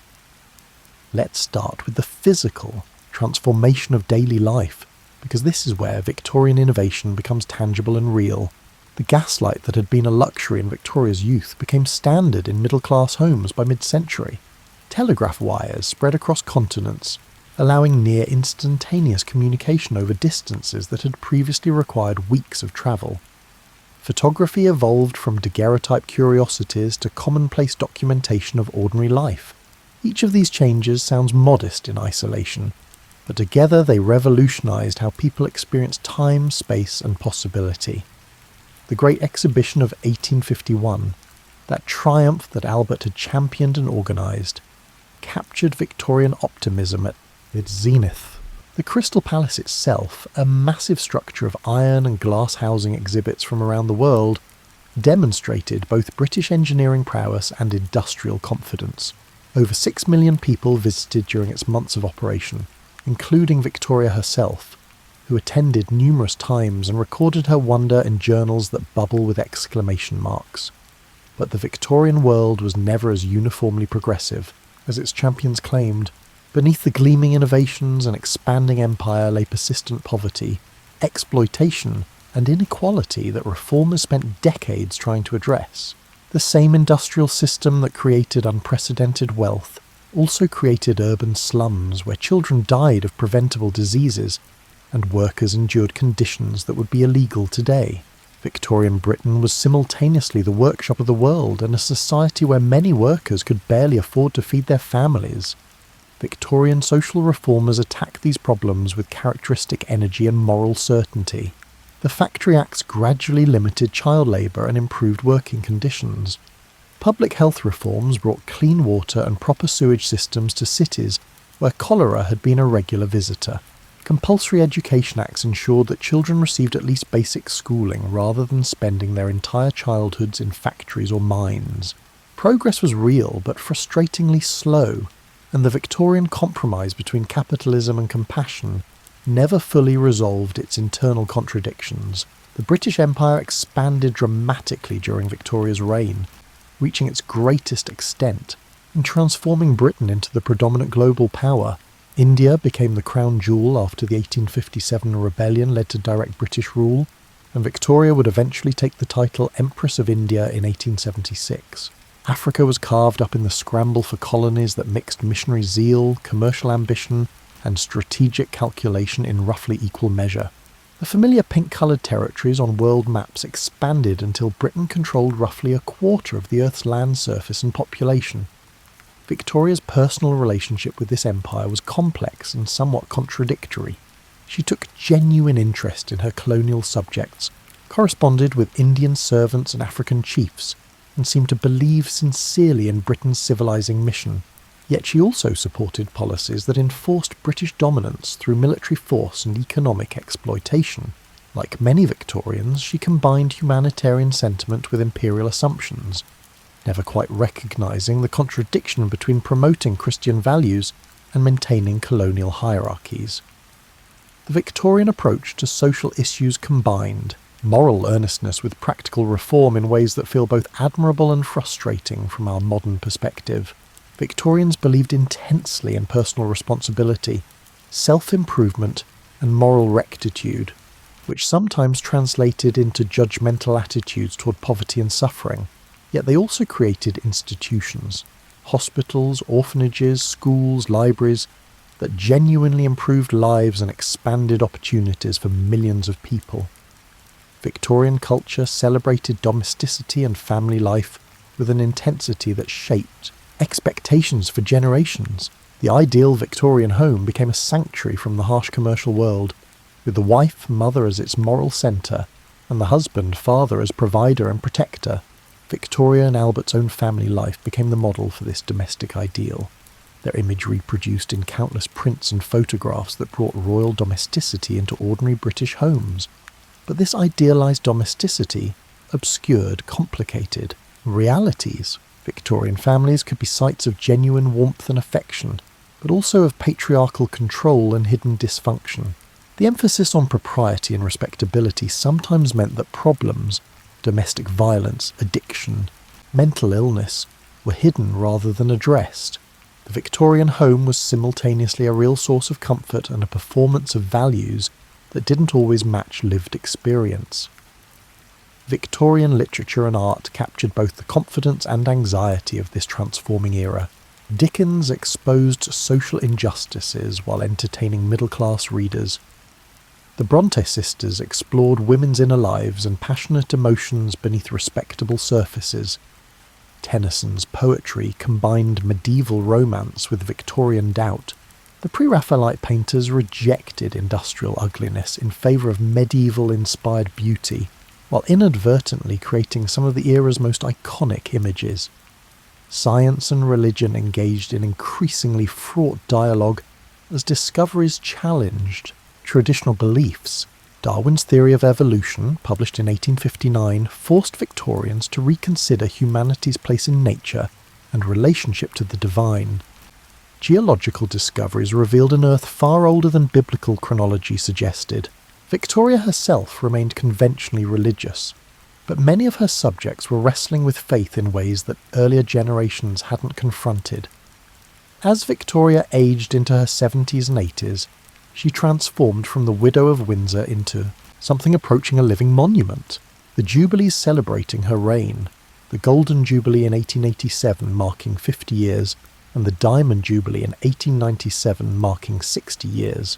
Let's start with the physical transformation of daily life, because this is where Victorian innovation becomes tangible and real. The gaslight that had been a luxury in Victoria's youth became standard in middle-class homes by mid-century. Telegraph wires spread across continents, allowing near instantaneous communication over distances that had previously required weeks of travel. Photography evolved from daguerreotype curiosities to commonplace documentation of ordinary life. Each of these changes sounds modest in isolation, but together they revolutionised how people experienced time, space, and possibility. The Great Exhibition of 1851, that triumph that Albert had championed and organised, captured Victorian optimism at its zenith. The Crystal Palace itself, a massive structure of iron and glass housing exhibits from around the world, demonstrated both British engineering prowess and industrial confidence. Over 6 million people visited during its months of operation, including Victoria herself, who attended numerous times and recorded her wonder in journals that bubble with exclamation marks. But the Victorian world was never as uniformly progressive as its champions claimed. Beneath the gleaming innovations and expanding empire lay persistent poverty, exploitation, and inequality that reformers spent decades trying to address. The same industrial system that created unprecedented wealth also created urban slums where children died of preventable diseases and workers endured conditions that would be illegal today. Victorian Britain was simultaneously the workshop of the world and a society where many workers could barely afford to feed their families. Victorian social reformers attacked these problems with characteristic energy and moral certainty. The Factory Acts gradually limited child labour and improved working conditions. Public health reforms brought clean water and proper sewage systems to cities where cholera had been a regular visitor. Compulsory Education Acts ensured that children received at least basic schooling rather than spending their entire childhoods in factories or mines. Progress was real but frustratingly slow, and the Victorian compromise between capitalism and compassion never fully resolved its internal contradictions. The British Empire expanded dramatically during Victoria's reign, reaching its greatest extent, and transforming Britain into the predominant global power. India became the crown jewel after the 1857 rebellion led to direct British rule, and Victoria would eventually take the title Empress of India in 1876. Africa was carved up in the scramble for colonies that mixed missionary zeal, commercial ambition, and strategic calculation in roughly equal measure. The familiar pink-coloured territories on world maps expanded until Britain controlled roughly a quarter of the Earth's land surface and population. Victoria's personal relationship with this empire was complex and somewhat contradictory. She took genuine interest in her colonial subjects, corresponded with Indian servants and African chiefs, and seemed to believe sincerely in Britain's civilising mission. Yet she also supported policies that enforced British dominance through military force and economic exploitation. Like many Victorians, she combined humanitarian sentiment with imperial assumptions, never quite recognising the contradiction between promoting Christian values and maintaining colonial hierarchies. The Victorian approach to social issues combined moral earnestness with practical reform in ways that feel both admirable and frustrating from our modern perspective. Victorians believed intensely in personal responsibility, self-improvement, and moral rectitude, which sometimes translated into judgmental attitudes toward poverty and suffering. Yet they also created institutions, hospitals, orphanages, schools, libraries, that genuinely improved lives and expanded opportunities for millions of people. Victorian culture celebrated domesticity and family life with an intensity that shaped expectations for generations. The ideal Victorian home became a sanctuary from the harsh commercial world, with the wife, mother as its moral centre, and the husband, father as provider and protector. Victoria and Albert's own family life became the model for this domestic ideal, their image reproduced in countless prints and photographs that brought royal domesticity into ordinary British homes. But this idealised domesticity obscured, complicated realities. Victorian families could be sites of genuine warmth and affection, but also of patriarchal control and hidden dysfunction. The emphasis on propriety and respectability sometimes meant that problems, domestic violence, addiction, mental illness, were hidden rather than addressed. The Victorian home was simultaneously a real source of comfort and a performance of values that didn't always match lived experience. Victorian literature and art captured both the confidence and anxiety of this transforming era. Dickens exposed social injustices while entertaining middle-class readers. The Bronte sisters explored women's inner lives and passionate emotions beneath respectable surfaces. Tennyson's poetry combined medieval romance with Victorian doubt. The Pre-Raphaelite painters rejected industrial ugliness in favour of medieval-inspired beauty, while inadvertently creating some of the era's most iconic images. Science and religion engaged in increasingly fraught dialogue as discoveries challenged traditional beliefs. Darwin's theory of evolution, published in 1859, forced Victorians to reconsider humanity's place in nature and relationship to the divine. Geological discoveries revealed an Earth far older than biblical chronology suggested. Victoria herself remained conventionally religious, but many of her subjects were wrestling with faith in ways that earlier generations hadn't confronted. As Victoria aged into her 70s and 80s, she transformed from the widow of Windsor into something approaching a living monument. The Jubilees celebrating her reign, the Golden Jubilee in 1887 marking 50 years, and the Diamond Jubilee in 1897 marking 60 years,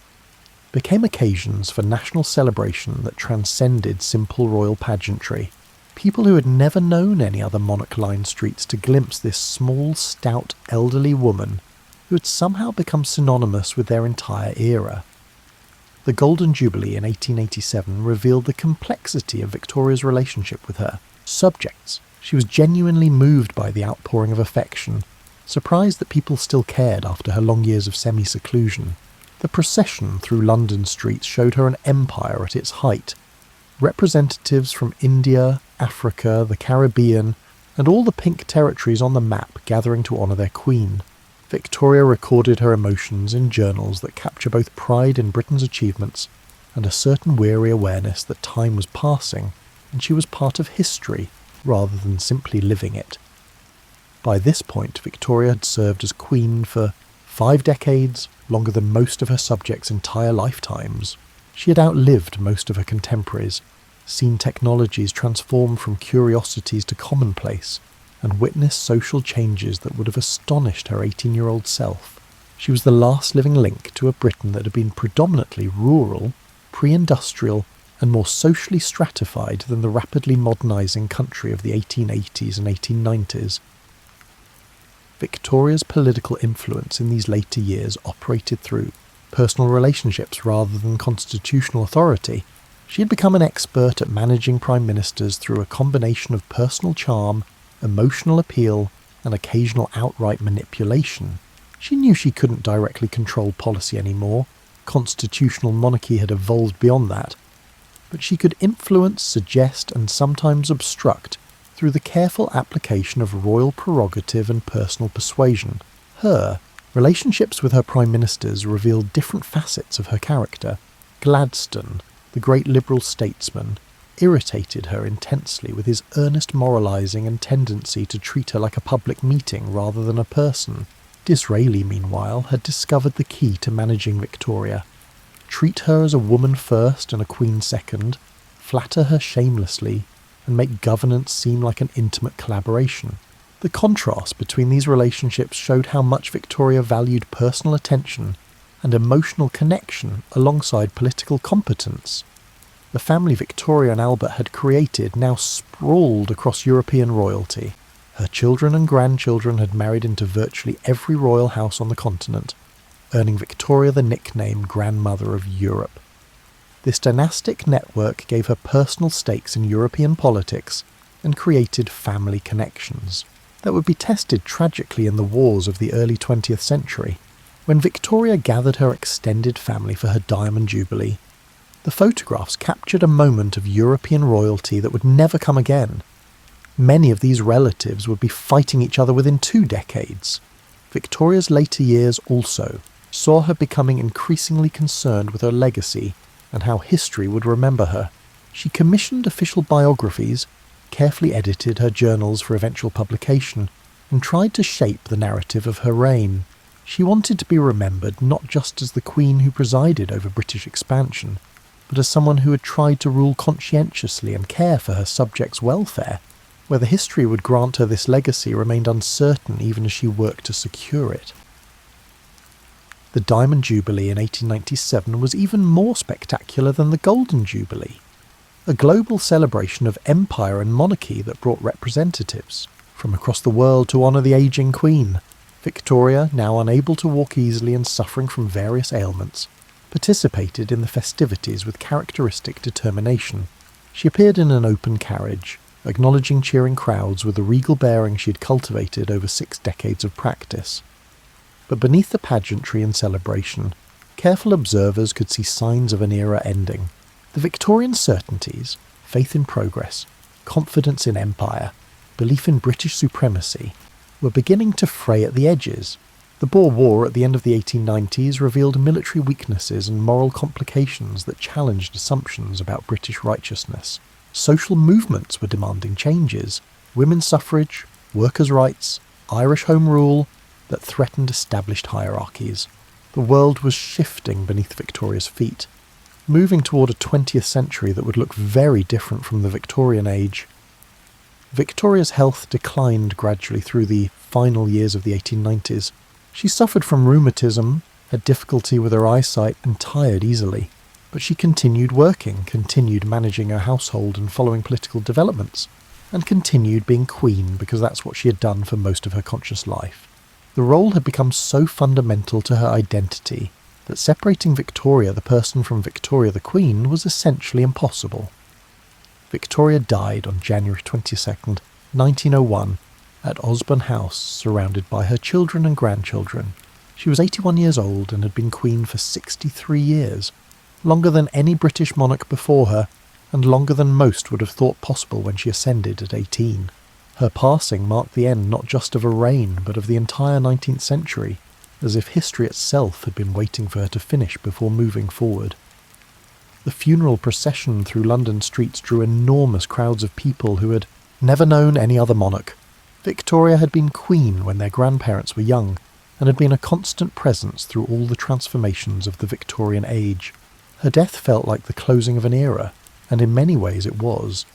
became occasions for national celebration that transcended simple royal pageantry. People who had never known any other monarch-lined streets to glimpse this small, stout, elderly woman who had somehow become synonymous with their entire era. The Golden Jubilee in 1887 revealed the complexity of Victoria's relationship with her subjects. She was genuinely moved by the outpouring of affection, surprised that people still cared after her long years of semi-seclusion. The procession through London streets showed her an empire at its height. Representatives from India, Africa, the Caribbean, and all the pink territories on the map gathering to honour their queen. Victoria recorded her emotions in journals that capture both pride in Britain's achievements and a certain weary awareness that time was passing and she was part of history rather than simply living it. By this point, Victoria had served as queen for 5 decades, longer than most of her subjects' entire lifetimes. She had outlived most of her contemporaries, seen technologies transform from curiosities to commonplace, and witnessed social changes that would have astonished her 18-year-old self. She was the last living link to a Britain that had been predominantly rural, pre-industrial, and more socially stratified than the rapidly modernising country of the 1880s and 1890s. Victoria's political influence in these later years operated through personal relationships rather than constitutional authority. She had become an expert at managing prime ministers through a combination of personal charm, emotional appeal, and occasional outright manipulation. She knew she couldn't directly control policy anymore. Constitutional monarchy had evolved beyond that. But she could influence, suggest, and sometimes obstruct through the careful application of royal prerogative and personal persuasion. Her relationships with her prime ministers revealed different facets of her character. Gladstone, the great liberal statesman, irritated her intensely with his earnest moralising and tendency to treat her like a public meeting rather than a person. Disraeli, meanwhile, had discovered the key to managing Victoria. Treat her as a woman first and a queen second, flatter her shamelessly, and make governance seem like an intimate collaboration. The contrast between these relationships showed how much Victoria valued personal attention and emotional connection alongside political competence. The family Victoria and Albert had created now sprawled across European royalty. Her children and grandchildren had married into virtually every royal house on the continent, earning Victoria the nickname Grandmother of Europe. This dynastic network gave her personal stakes in European politics and created family connections that would be tested tragically in the wars of the early 20th century. When Victoria gathered her extended family for her Diamond Jubilee, the photographs captured a moment of European royalty that would never come again. Many of these relatives would be fighting each other within 2 decades. Victoria's later years also saw her becoming increasingly concerned with her legacy and how history would remember her. She commissioned official biographies, carefully edited her journals for eventual publication, and tried to shape the narrative of her reign. She wanted to be remembered not just as the queen who presided over British expansion, but as someone who had tried to rule conscientiously and care for her subjects' welfare. Whether history would grant her this legacy remained uncertain even as she worked to secure it. The Diamond Jubilee in 1897 was even more spectacular than the Golden Jubilee, a global celebration of empire and monarchy that brought representatives from across the world to honour the ageing Queen. Victoria, now unable to walk easily and suffering from various ailments, participated in the festivities with characteristic determination. She appeared in an open carriage, acknowledging cheering crowds with the regal bearing she had cultivated over 6 decades of practice. But beneath the pageantry and celebration, careful observers could see signs of an era ending. The Victorian certainties, faith in progress, confidence in empire, belief in British supremacy, were beginning to fray at the edges. The Boer War at the end of the 1890s revealed military weaknesses and moral complications that challenged assumptions about British righteousness. Social movements were demanding changes: women's suffrage, workers' rights, Irish Home Rule, that threatened established hierarchies. The world was shifting beneath Victoria's feet, moving toward a 20th century that would look very different from the Victorian age. Victoria's health declined gradually through the final years of the 1890s. She suffered from rheumatism, had difficulty with her eyesight, and tired easily. But she continued working, continued managing her household and following political developments, and continued being queen because that's what she had done for most of her conscious life. The role had become so fundamental to her identity that separating Victoria the person from Victoria the Queen was essentially impossible. Victoria died on January 22nd, 1901, at Osborne House, surrounded by her children and grandchildren. She was 81 years old and had been queen for 63 years, longer than any British monarch before her, and longer than most would have thought possible when she ascended at 18. Her passing marked the end not just of a reign, but of the entire 19th century, as if history itself had been waiting for her to finish before moving forward. The funeral procession through London streets drew enormous crowds of people who had never known any other monarch. Victoria had been queen when their grandparents were young, and had been a constant presence through all the transformations of the Victorian age. Her death felt like the closing of an era, and in many ways it was.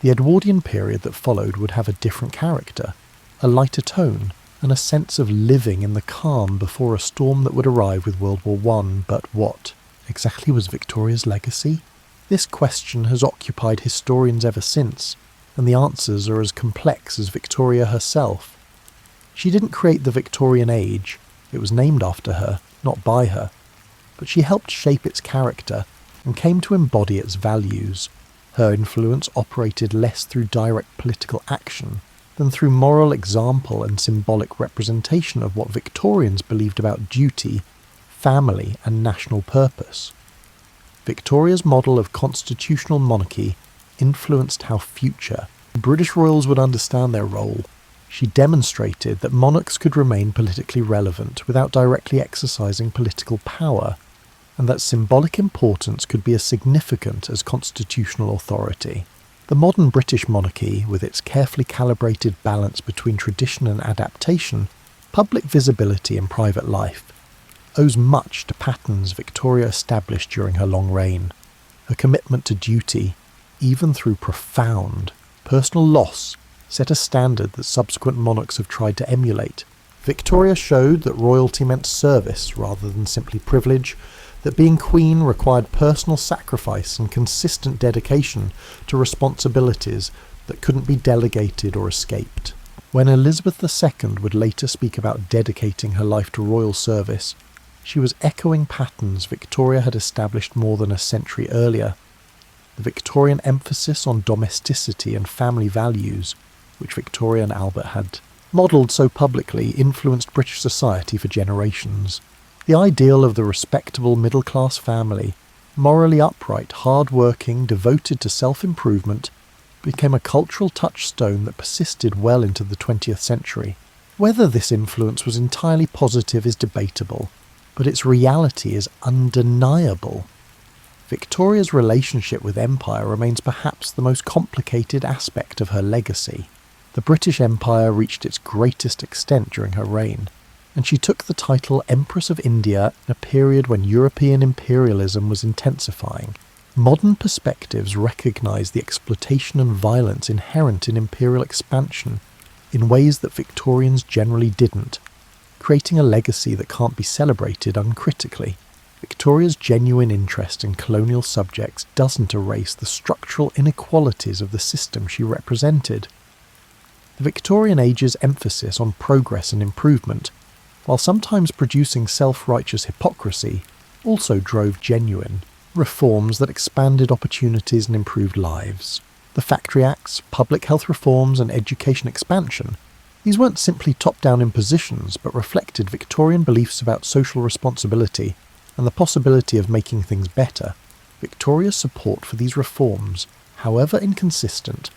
The Edwardian period that followed would have a different character, a lighter tone, and a sense of living in the calm before a storm that would arrive with World War I. But what exactly was Victoria's legacy? This question has occupied historians ever since, and the answers are as complex as Victoria herself. She didn't create the Victorian age, it was named after her, not by her, but she helped shape its character, and came to embody its values. Her influence operated less through direct political action than through moral example and symbolic representation of what Victorians believed about duty, family, and national purpose. Victoria's model of constitutional monarchy influenced how future British royals would understand their role. She demonstrated that monarchs could remain politically relevant without directly exercising political power, and that symbolic importance could be as significant as constitutional authority. The modern British monarchy, with its carefully calibrated balance between tradition and adaptation, public visibility and private life, owes much to patterns Victoria established during her long reign. Her commitment to duty, even through profound personal loss, set a standard that subsequent monarchs have tried to emulate. Victoria showed that royalty meant service rather than simply privilege, that being queen required personal sacrifice and consistent dedication to responsibilities that couldn't be delegated or escaped. When Elizabeth II would later speak about dedicating her life to royal service, she was echoing patterns Victoria had established more than a century earlier. The Victorian emphasis on domesticity and family values, which Victoria and Albert had modelled so publicly, influenced British society for generations. The ideal of the respectable middle-class family, morally upright, hard-working, devoted to self-improvement, became a cultural touchstone that persisted well into the 20th century. Whether this influence was entirely positive is debatable, but its reality is undeniable. Victoria's relationship with empire remains perhaps the most complicated aspect of her legacy. The British Empire reached its greatest extent during her reign, and she took the title Empress of India in a period when European imperialism was intensifying. Modern perspectives recognise the exploitation and violence inherent in imperial expansion in ways that Victorians generally didn't, creating a legacy that can't be celebrated uncritically. Victoria's genuine interest in colonial subjects doesn't erase the structural inequalities of the system she represented. The Victorian Age's emphasis on progress and improvement, while sometimes producing self-righteous hypocrisy, also drove genuine reforms that expanded opportunities and improved lives. The Factory Acts, public health reforms and education expansion, these weren't simply top-down impositions but reflected Victorian beliefs about social responsibility and the possibility of making things better. Victoria's support for these reforms, however inconsistent,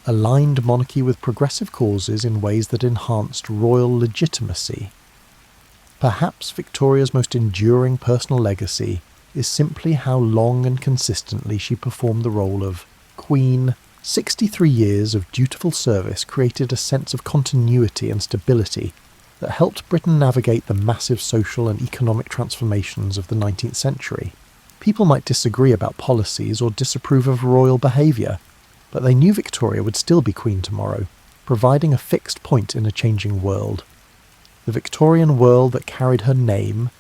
aligned monarchy with progressive causes in ways that enhanced royal legitimacy. Perhaps Victoria's most enduring personal legacy is simply how long and consistently she performed the role of Queen. 63 years of dutiful service created a sense of continuity and stability that helped Britain navigate the massive social and economic transformations of the 19th century. People might disagree about policies or disapprove of royal behaviour, but they knew Victoria would still be Queen tomorrow, providing a fixed point in a changing world. The Victorian world that carried her name,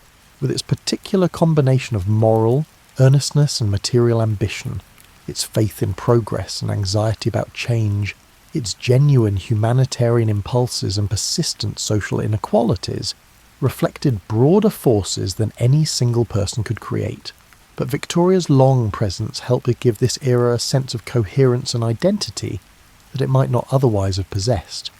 with its particular combination of moral, earnestness and material ambition, its faith in progress and anxiety about change, its genuine humanitarian impulses and persistent social inequalities, reflected broader forces than any single person could create. But Victoria's long presence helped it give this era a sense of coherence and identity that it might not otherwise have possessed.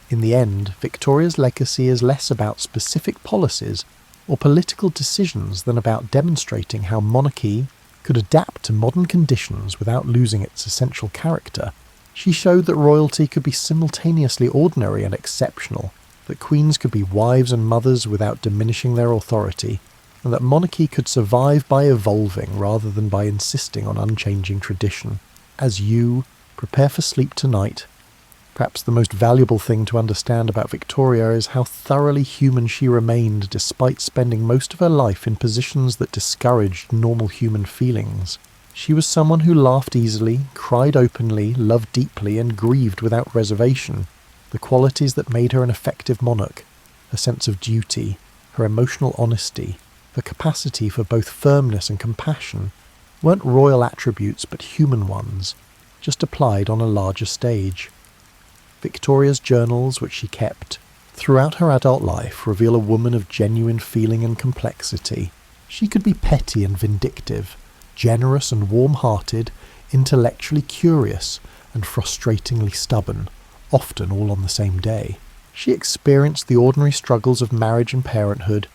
In the end, Victoria's legacy is less about specific policies or political decisions than about demonstrating how monarchy could adapt to modern conditions without losing its essential character. She showed that royalty could be simultaneously ordinary and exceptional, that queens could be wives and mothers without diminishing their authority, and that monarchy could survive by evolving rather than by insisting on unchanging tradition. As you prepare for sleep tonight, perhaps the most valuable thing to understand about Victoria is how thoroughly human she remained despite spending most of her life in positions that discouraged normal human feelings. She was someone who laughed easily, cried openly, loved deeply, and grieved without reservation. The qualities that made her an effective monarch, her sense of duty, her emotional honesty, her capacity for both firmness and compassion, weren't royal attributes but human ones, just applied on a larger stage. Victoria's journals, which she kept throughout her adult life, reveal a woman of genuine feeling and complexity. She could be petty and vindictive, generous and warm-hearted, intellectually curious, and frustratingly stubborn, often all on the same day. She experienced the ordinary struggles of marriage and parenthood,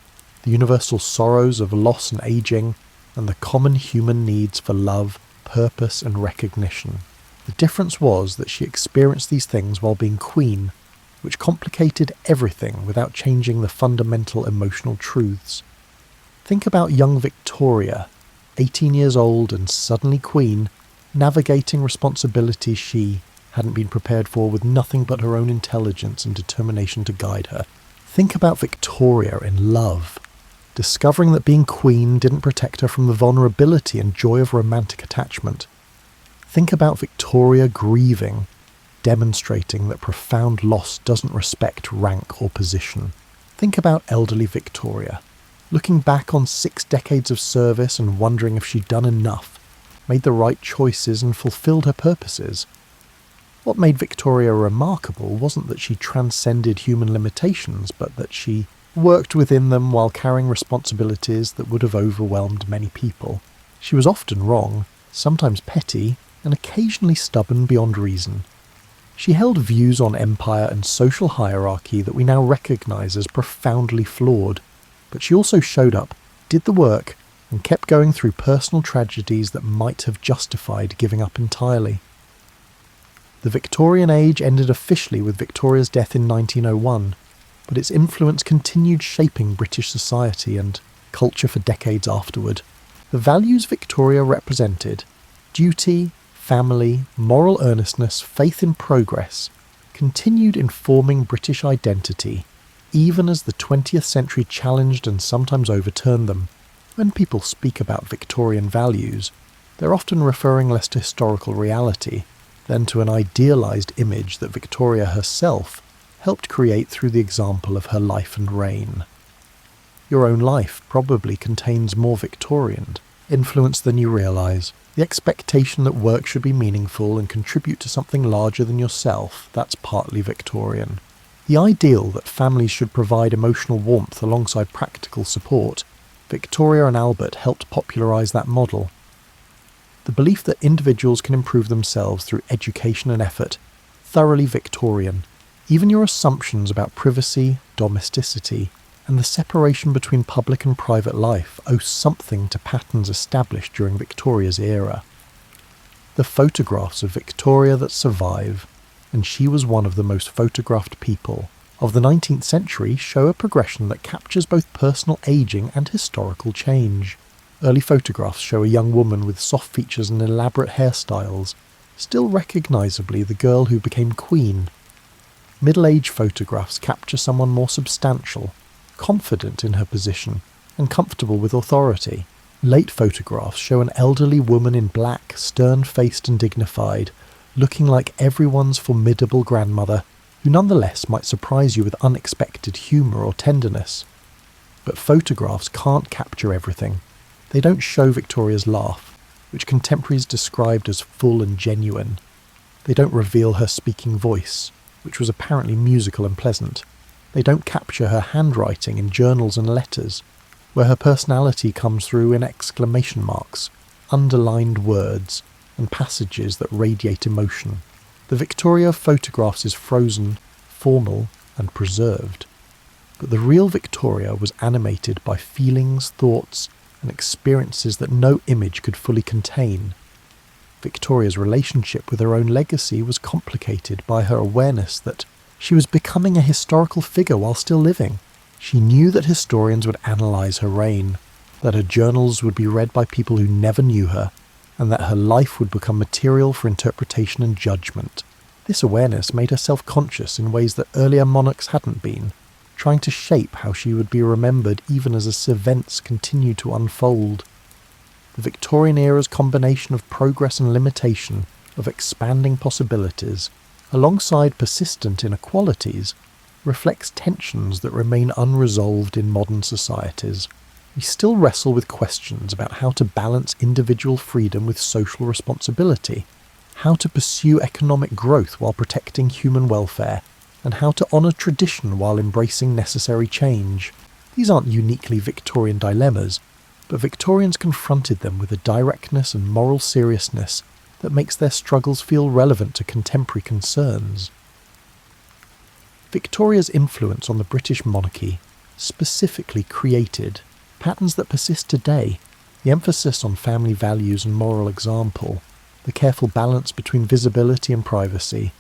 the universal sorrows of loss and aging, and the common human needs for love, purpose, and recognition. The difference was that she experienced these things while being queen, which complicated everything without changing the fundamental emotional truths. Think about young Victoria, 18 years old and suddenly queen, navigating responsibilities she hadn't been prepared for with nothing but her own intelligence and determination to guide her. Think about Victoria in love, discovering that being queen didn't protect her from the vulnerability and joy of romantic attachment. Think about Victoria grieving, demonstrating that profound loss doesn't respect rank or position. Think about elderly Victoria, looking back on 6 decades of service and wondering if she'd done enough, made the right choices and fulfilled her purposes. What made Victoria remarkable wasn't that she transcended human limitations, but that she worked within them while carrying responsibilities that would have overwhelmed many people. She was often wrong, sometimes petty, and occasionally stubborn beyond reason. She held views on empire and social hierarchy that we now recognise as profoundly flawed, but she also showed up, did the work, and kept going through personal tragedies that might have justified giving up entirely. The Victorian age ended officially with Victoria's death in 1901, but its influence continued shaping British society and culture for decades afterward. The values Victoria represented, duty, family, moral earnestness, faith in progress, continued informing British identity, even as the 20th century challenged and sometimes overturned them. When people speak about Victorian values, they're often referring less to historical reality than to an idealised image that Victoria herself helped create through the example of her life and reign. Your own life probably contains more Victorian influence than you realise. The expectation that work should be meaningful and contribute to something larger than yourself, that's partly Victorian. The ideal that families should provide emotional warmth alongside practical support, Victoria and Albert helped popularise that model. The belief that individuals can improve themselves through education and effort, thoroughly Victorian. Even your assumptions about privacy, domesticity, and the separation between public and private life owe something to patterns established during Victoria's era. The photographs of Victoria that survive, and she was one of the most photographed people of the 19th century, show a progression that captures both personal ageing and historical change. Early photographs show a young woman with soft features and elaborate hairstyles, still recognisably the girl who became queen. Middle-age photographs capture someone more substantial, confident in her position, and comfortable with authority. Late photographs show an elderly woman in black, stern-faced and dignified, looking like everyone's formidable grandmother, who nonetheless might surprise you with unexpected humour or tenderness. But photographs can't capture everything. They don't show Victoria's laugh, which contemporaries described as full and genuine. They don't reveal her speaking voice, which was apparently musical and pleasant. They don't capture her handwriting in journals and letters, where her personality comes through in exclamation marks, underlined words, and passages that radiate emotion. The Victoria of photographs is frozen, formal, and preserved. But the real Victoria was animated by feelings, thoughts, and experiences that no image could fully contain. Victoria's relationship with her own legacy was complicated by her awareness that she was becoming a historical figure while still living. She knew that historians would analyse her reign, that her journals would be read by people who never knew her, and that her life would become material for interpretation and judgment. This awareness made her self-conscious in ways that earlier monarchs hadn't been, trying to shape how she would be remembered even as events continued to unfold. The Victorian era's combination of progress and limitation, of expanding possibilities, alongside persistent inequalities, reflects tensions that remain unresolved in modern societies. We still wrestle with questions about how to balance individual freedom with social responsibility, how to pursue economic growth while protecting human welfare, and how to honour tradition while embracing necessary change. These aren't uniquely Victorian dilemmas, but Victorians confronted them with a directness and moral seriousness that makes their struggles feel relevant to contemporary concerns. Victoria's influence on the British monarchy specifically created patterns that persist today: the emphasis on family values and moral example, the careful balance between visibility and privacy,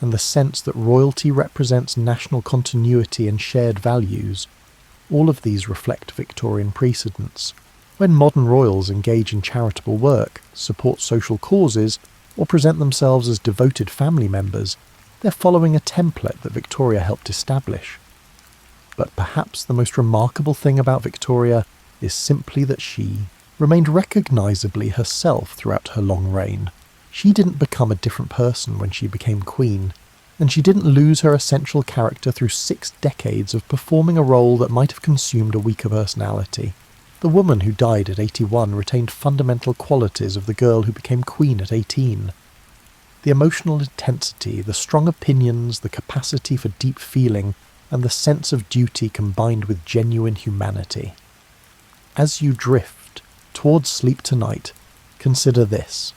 and the sense that royalty represents national continuity and shared values. All of these reflect Victorian precedents. When modern royals engage in charitable work, support social causes, or present themselves as devoted family members, they're following a template that Victoria helped establish. But perhaps the most remarkable thing about Victoria is simply that she remained recognisably herself throughout her long reign. She didn't become a different person when she became queen, and she didn't lose her essential character through 6 decades of performing a role that might have consumed a weaker personality. The woman who died at 81 retained fundamental qualities of the girl who became queen at 18. The emotional intensity, the strong opinions, the capacity for deep feeling, and the sense of duty combined with genuine humanity. As you drift towards sleep tonight, consider this.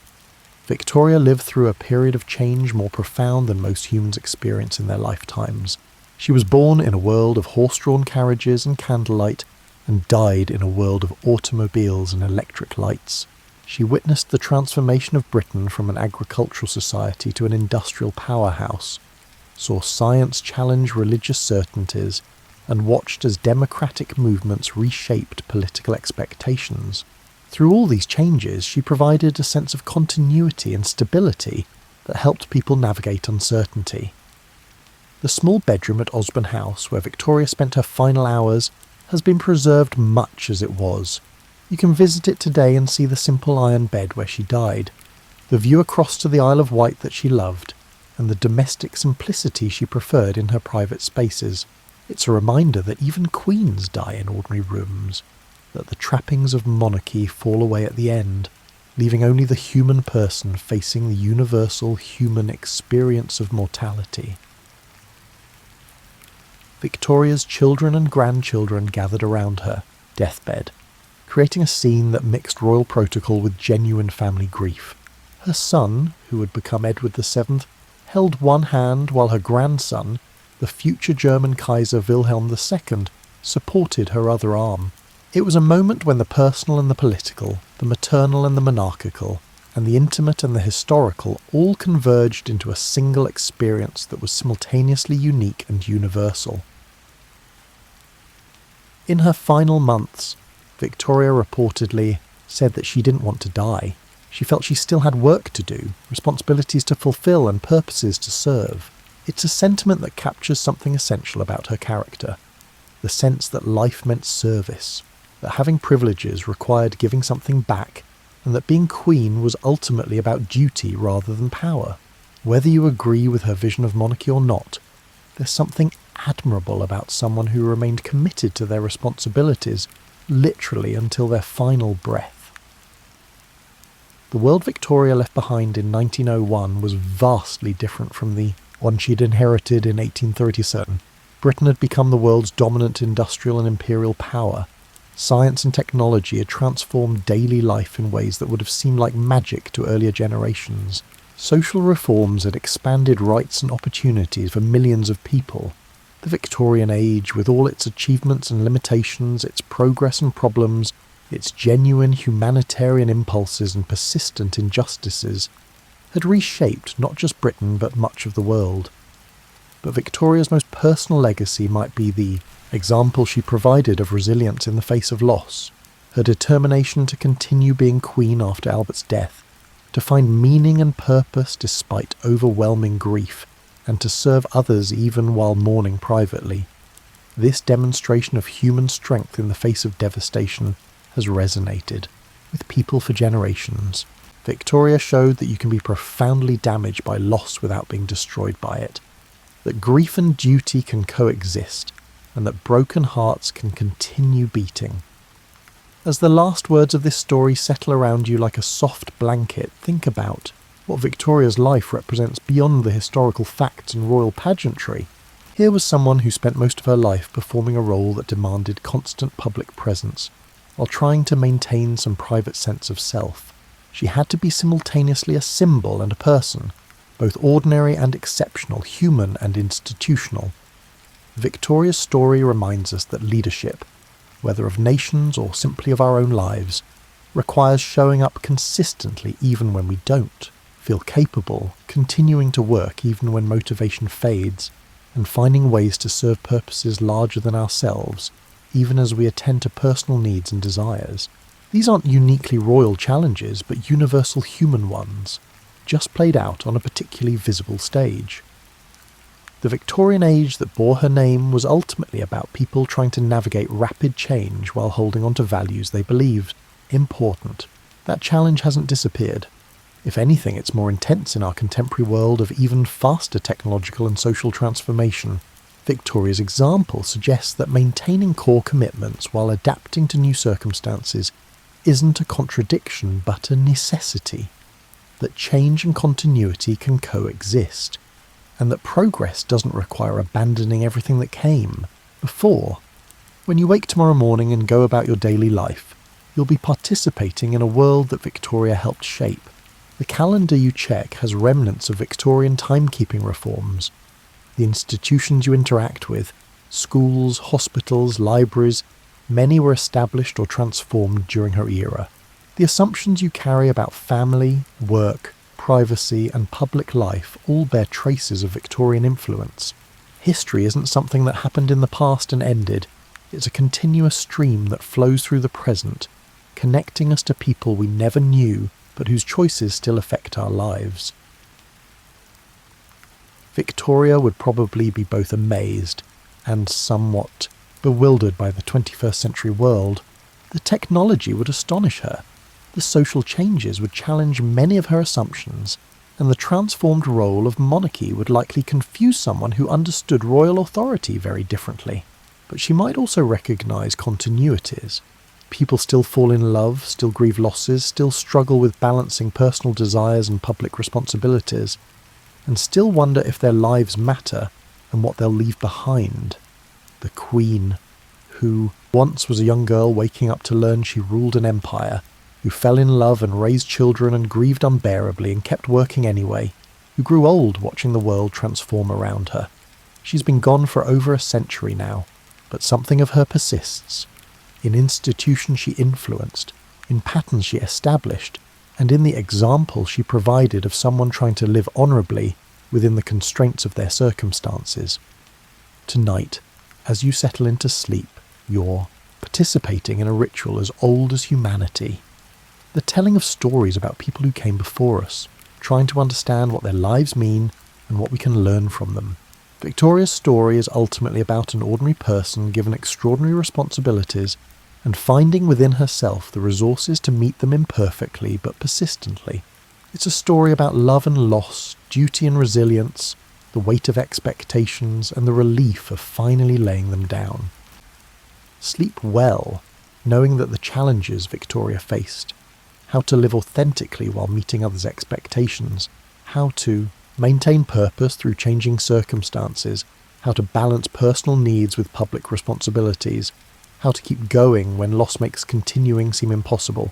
Victoria lived through a period of change more profound than most humans experience in their lifetimes. She was born in a world of horse-drawn carriages and candlelight, and died in a world of automobiles and electric lights. She witnessed the transformation of Britain from an agricultural society to an industrial powerhouse, saw science challenge religious certainties, and watched as democratic movements reshaped political expectations. Through all these changes, she provided a sense of continuity and stability that helped people navigate uncertainty. The small bedroom at Osborne House, where Victoria spent her final hours, has been preserved much as it was. You can visit it today and see the simple iron bed where she died, the view across to the Isle of Wight that she loved, and the domestic simplicity she preferred in her private spaces. It's a reminder that even queens die in ordinary rooms, that the trappings of monarchy fall away at the end, leaving only the human person facing the universal human experience of mortality. Victoria's children and grandchildren gathered around her deathbed, creating a scene that mixed royal protocol with genuine family grief. Her son, who would become Edward VII, held one hand while her grandson, the future German Kaiser Wilhelm II, supported her other arm. It was a moment when the personal and the political, the maternal and the monarchical, and the intimate and the historical all converged into a single experience that was simultaneously unique and universal. In her final months, Victoria reportedly said that she didn't want to die. She felt she still had work to do, responsibilities to fulfill and purposes to serve. It's a sentiment that captures something essential about her character, the sense that life meant service, that having privileges required giving something back, and that being queen was ultimately about duty rather than power. Whether you agree with her vision of monarchy or not, there's something admirable about someone who remained committed to their responsibilities, literally until their final breath. The world Victoria left behind in 1901 was vastly different from the one she'd inherited in 1837. Britain had become the world's dominant industrial and imperial power. Science and technology had transformed daily life in ways that would have seemed like magic to earlier generations. Social reforms had expanded rights and opportunities for millions of people. The Victorian age, with all its achievements and limitations, its progress and problems, its genuine humanitarian impulses and persistent injustices, had reshaped not just Britain but much of the world. But Victoria's most personal legacy might be the example she provided of resilience in the face of loss, her determination to continue being queen after Albert's death, to find meaning and purpose despite overwhelming grief, and to serve others even while mourning privately. This demonstration of human strength in the face of devastation has resonated with people for generations. Victoria showed that you can be profoundly damaged by loss without being destroyed by it, that grief and duty can coexist, and that broken hearts can continue beating. As the last words of this story settle around you like a soft blanket, think about what Victoria's life represents beyond the historical facts and royal pageantry. Here was someone who spent most of her life performing a role that demanded constant public presence, while trying to maintain some private sense of self. She had to be simultaneously a symbol and a person, both ordinary and exceptional, human and institutional. Victoria's story reminds us that leadership, whether of nations or simply of our own lives, requires showing up consistently even when we don't, feel capable, continuing to work even when motivation fades, and finding ways to serve purposes larger than ourselves, even as we attend to personal needs and desires. These aren't uniquely royal challenges, but universal human ones, just played out on a particularly visible stage. The Victorian age that bore her name was ultimately about people trying to navigate rapid change while holding on to values they believed important. That challenge hasn't disappeared. If anything, it's more intense in our contemporary world of even faster technological and social transformation. Victoria's example suggests that maintaining core commitments while adapting to new circumstances isn't a contradiction but a necessity, that change and continuity can coexist, and that progress doesn't require abandoning everything that came before. When you wake tomorrow morning and go about your daily life, you'll be participating in a world that Victoria helped shape. The calendar you check has remnants of Victorian timekeeping reforms. The institutions you interact with, schools, hospitals, libraries, many were established or transformed during her era. The assumptions you carry about family, work, privacy and public life all bear traces of Victorian influence. History isn't something that happened in the past and ended. It's a continuous stream that flows through the present, connecting us to people we never knew but whose choices still affect our lives. Victoria would probably be both amazed and somewhat bewildered by the 21st century world. The technology would astonish her. The social changes would challenge many of her assumptions, and the transformed role of monarchy would likely confuse someone who understood royal authority very differently. But she might also recognise continuities. People still fall in love, still grieve losses, still struggle with balancing personal desires and public responsibilities, and still wonder if their lives matter and what they'll leave behind. The Queen, who once was a young girl waking up to learn she ruled an empire, who fell in love and raised children and grieved unbearably and kept working anyway, who grew old watching the world transform around her. She's been gone for over a century now, but something of her persists. In institutions she influenced, in patterns she established, and in the example she provided of someone trying to live honourably within the constraints of their circumstances. Tonight, as you settle into sleep, you're participating in a ritual as old as humanity. The telling of stories about people who came before us, trying to understand what their lives mean and what we can learn from them. Victoria's story is ultimately about an ordinary person given extraordinary responsibilities and finding within herself the resources to meet them imperfectly but persistently. It's a story about love and loss, duty and resilience, the weight of expectations and the relief of finally laying them down. Sleep well, knowing that the challenges Victoria faced, how to live authentically while meeting others' expectations, how to maintain purpose through changing circumstances, how to balance personal needs with public responsibilities, how to keep going when loss makes continuing seem impossible.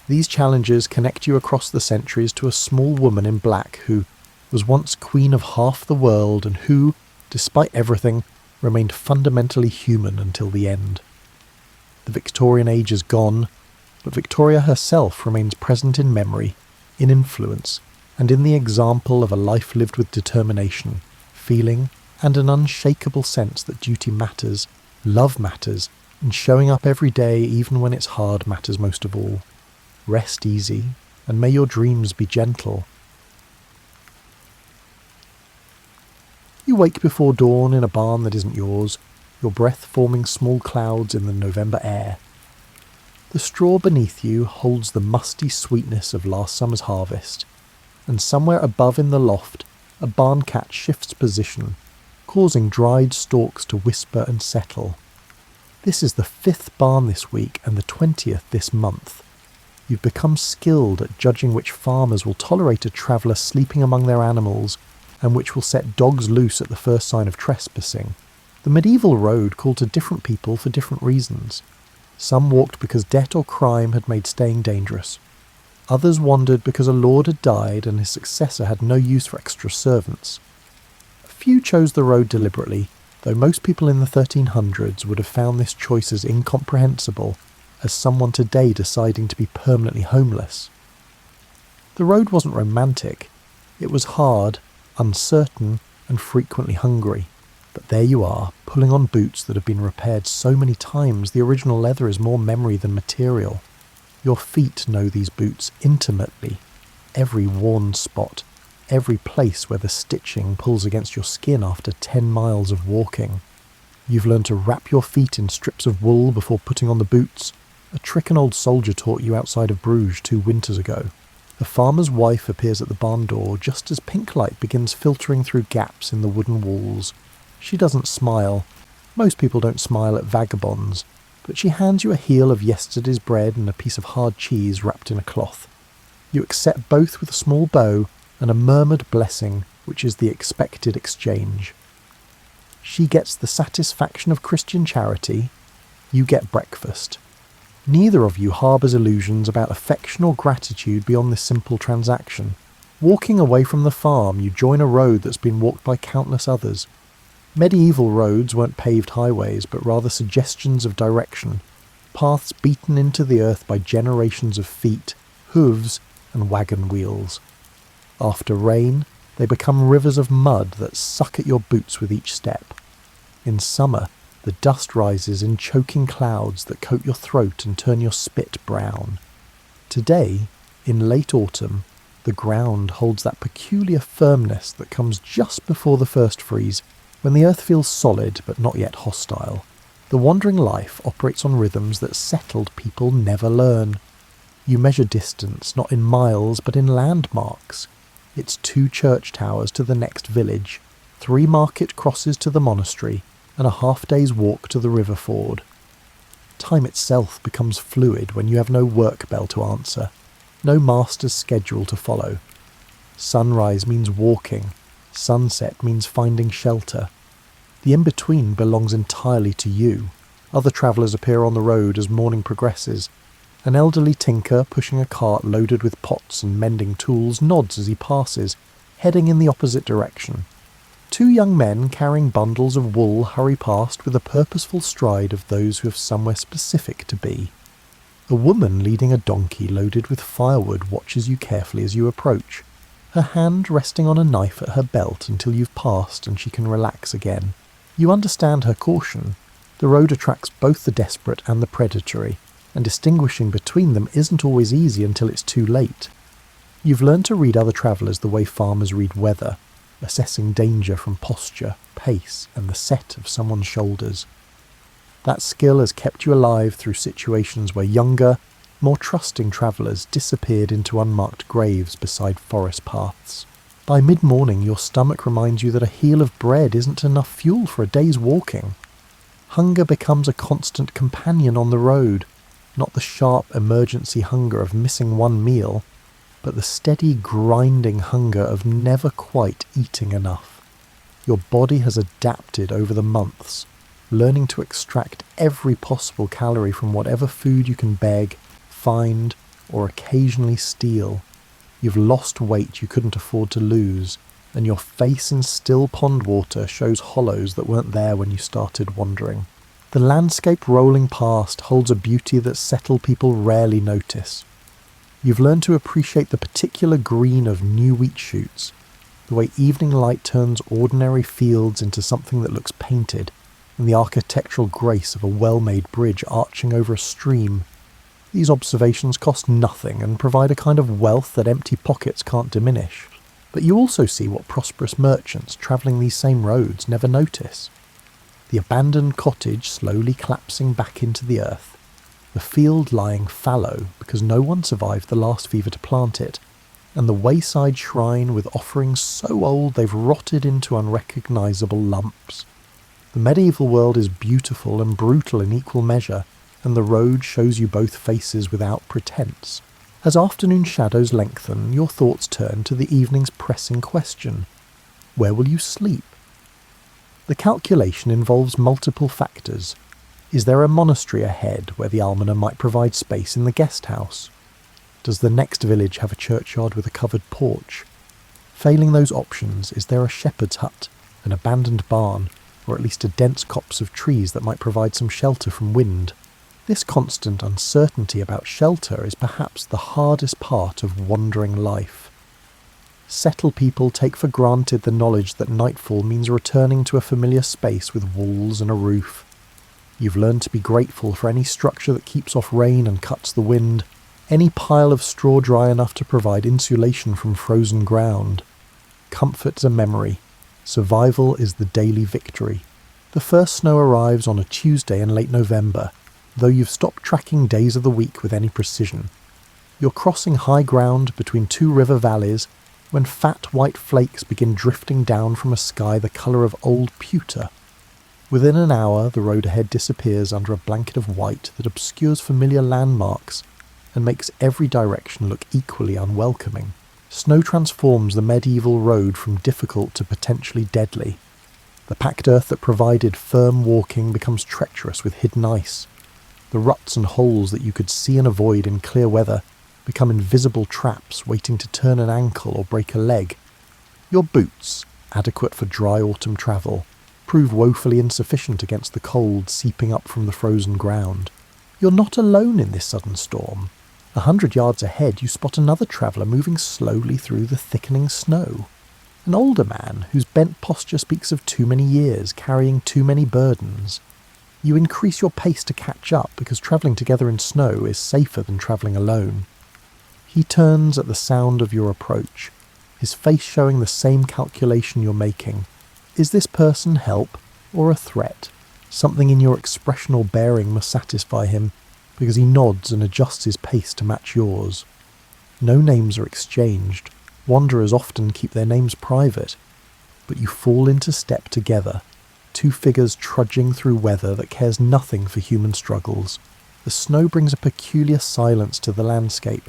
These challenges connect you across the centuries to a small woman in black who was once queen of half the world and who, despite everything, remained fundamentally human until the end. The Victorian age is gone, but Victoria herself remains present in memory, in influence, and in the example of a life lived with determination, feeling, and an unshakable sense that duty matters, love matters, and showing up every day even when it's hard matters most of all. Rest easy, and may your dreams be gentle. You wake before dawn in a barn that isn't yours, your breath forming small clouds in the November air. The straw beneath you holds the musty sweetness of last summer's harvest, and somewhere above in the loft, a barn cat shifts position, causing dried stalks to whisper and settle. This is the 5th barn this week and the 20th this month. You've become skilled at judging which farmers will tolerate a traveller sleeping among their animals and which will set dogs loose at the first sign of trespassing. The medieval road called to different people for different reasons. Some walked because debt or crime had made staying dangerous. Others wandered because a lord had died and his successor had no use for extra servants. A few chose the road deliberately, though most people in the 1300s would have found this choice as incomprehensible as someone today deciding to be permanently homeless. The road wasn't romantic. It was hard, uncertain, and frequently hungry. But there you are, pulling on boots that have been repaired so many times the original leather is more memory than material. Your feet know these boots intimately. Every worn spot, every place where the stitching pulls against your skin after 10 miles of walking. You've learned to wrap your feet in strips of wool before putting on the boots, a trick an old soldier taught you outside of Bruges 2 winters ago. The farmer's wife appears at the barn door just as pink light begins filtering through gaps in the wooden walls. She doesn't smile. Most people don't smile at Vagabonds, but she hands you a heel of yesterday's bread and a piece of hard cheese wrapped in a cloth. You accept both with a small bow and a murmured blessing, which is the expected exchange. She gets the satisfaction of Christian charity. You get breakfast. Neither of you harbours illusions about affection or gratitude beyond this simple transaction. Walking away from the farm, you join a road that's been walked by countless others. Medieval roads weren't paved highways, but rather suggestions of direction, paths beaten into the earth by generations of feet, hooves, and wagon wheels. After rain, they become rivers of mud that suck at your boots with each step. In summer, the dust rises in choking clouds that coat your throat and turn your spit brown. Today, in late autumn, the ground holds that peculiar firmness that comes just before the first freeze, when the earth feels solid but not yet hostile. The wandering life operates on rhythms that settled people never learn. You measure distance not in miles but in landmarks. It's 2 church towers to the next village, 3 market crosses to the monastery, and a half-day's walk to the river ford. Time itself becomes fluid when you have no work bell to answer, no master's schedule to follow. Sunrise means walking, sunset means finding shelter. The in-between belongs entirely to you. Other travellers appear on the road as morning progresses. An elderly tinker pushing a cart loaded with pots and mending tools nods as he passes, heading in the opposite direction. 2 young men carrying bundles of wool hurry past with the purposeful stride of those who have somewhere specific to be. A woman leading a donkey loaded with firewood watches you carefully as you approach, her hand resting on a knife at her belt until you've passed and she can relax again. You understand her caution. The road attracts both the desperate and the predatory, and distinguishing between them isn't always easy until it's too late. You've learned to read other travellers the way farmers read weather, assessing danger from posture, pace, and the set of someone's shoulders. That skill has kept you alive through situations where younger, more trusting travellers disappeared into unmarked graves beside forest paths. By mid-morning, your stomach reminds you that a heel of bread isn't enough fuel for a day's walking. Hunger becomes a constant companion on the road, not the sharp emergency hunger of missing one meal, but the steady grinding hunger of never quite eating enough. Your body has adapted over the months, learning to extract every possible calorie from whatever food you can beg, find, or occasionally steal. You've lost weight you couldn't afford to lose, and your face in still pond water shows hollows that weren't there when you started wandering. The landscape rolling past holds a beauty that settled people rarely notice. You've learned to appreciate the particular green of new wheat shoots, the way evening light turns ordinary fields into something that looks painted, and the architectural grace of a well-made bridge arching over a stream. These observations cost nothing and provide a kind of wealth that empty pockets can't diminish. But you also see what prosperous merchants travelling these same roads never notice. The abandoned cottage slowly collapsing back into the earth, the field lying fallow because no one survived the last fever to plant it, and the wayside shrine with offerings so old they've rotted into unrecognisable lumps. The medieval world is beautiful and brutal in equal measure, and the road shows you both faces without pretense. As afternoon shadows lengthen, your thoughts turn to the evening's pressing question. Where will you sleep? The calculation involves multiple factors. Is there a monastery ahead where the almoner might provide space in the guest house? Does the next village have a churchyard with a covered porch? Failing those options, is there a shepherd's hut, an abandoned barn, or at least a dense copse of trees that might provide some shelter from wind? This constant uncertainty about shelter is perhaps the hardest part of wandering life. Settled people take for granted the knowledge that nightfall means returning to a familiar space with walls and a roof. You've learned to be grateful for any structure that keeps off rain and cuts the wind, any pile of straw dry enough to provide insulation from frozen ground. Comfort is a memory. Survival is the daily victory. The first snow arrives on a Tuesday in late November, though you've stopped tracking days of the week with any precision. You're crossing high ground between two river valleys when fat white flakes begin drifting down from a sky the colour of old pewter. Within an hour, the road ahead disappears under a blanket of white that obscures familiar landmarks and makes every direction look equally unwelcoming. Snow transforms the medieval road from difficult to potentially deadly. The packed earth that provided firm walking becomes treacherous with hidden ice. The ruts and holes that you could see and avoid in clear weather become invisible traps waiting to turn an ankle or break a leg. Your boots, adequate for dry autumn travel, prove woefully insufficient against the cold seeping up from the frozen ground. You're not alone in this sudden storm. 100 yards ahead you spot another traveller moving slowly through the thickening snow. An older man whose bent posture speaks of too many years carrying too many burdens. You increase your pace to catch up because travelling together in snow is safer than travelling alone. He turns at the sound of your approach, his face showing the same calculation you're making. Is this person help or a threat? Something in your expression or bearing must satisfy him, because he nods and adjusts his pace to match yours. No names are exchanged. Wanderers often keep their names private, but you fall into step together, two figures trudging through weather that cares nothing for human struggles. The snow brings a peculiar silence to the landscape,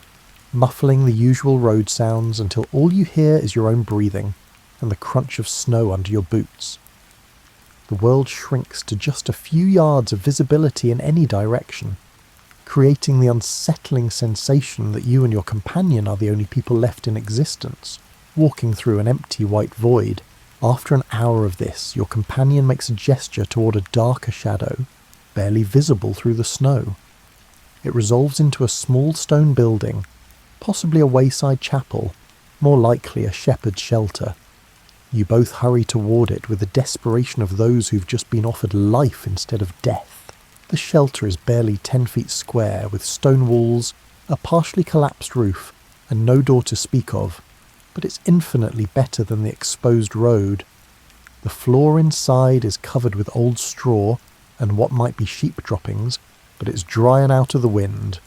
muffling the usual road sounds until all you hear is your own breathing and the crunch of snow under your boots. The world shrinks to just a few yards of visibility in any direction, creating the unsettling sensation that you and your companion are the only people left in existence, walking through an empty white void. After an hour of this, your companion makes a gesture toward a darker shadow, barely visible through the snow. It resolves into a small stone building, possibly a wayside chapel, more likely a shepherd's shelter. You both hurry toward it with the desperation of those who've just been offered life instead of death. The shelter is barely 10 feet square, with stone walls, a partially collapsed roof, and no door to speak of, but it's infinitely better than the exposed road. The floor inside is covered with old straw and what might be sheep droppings, but it's dry and out of the wind.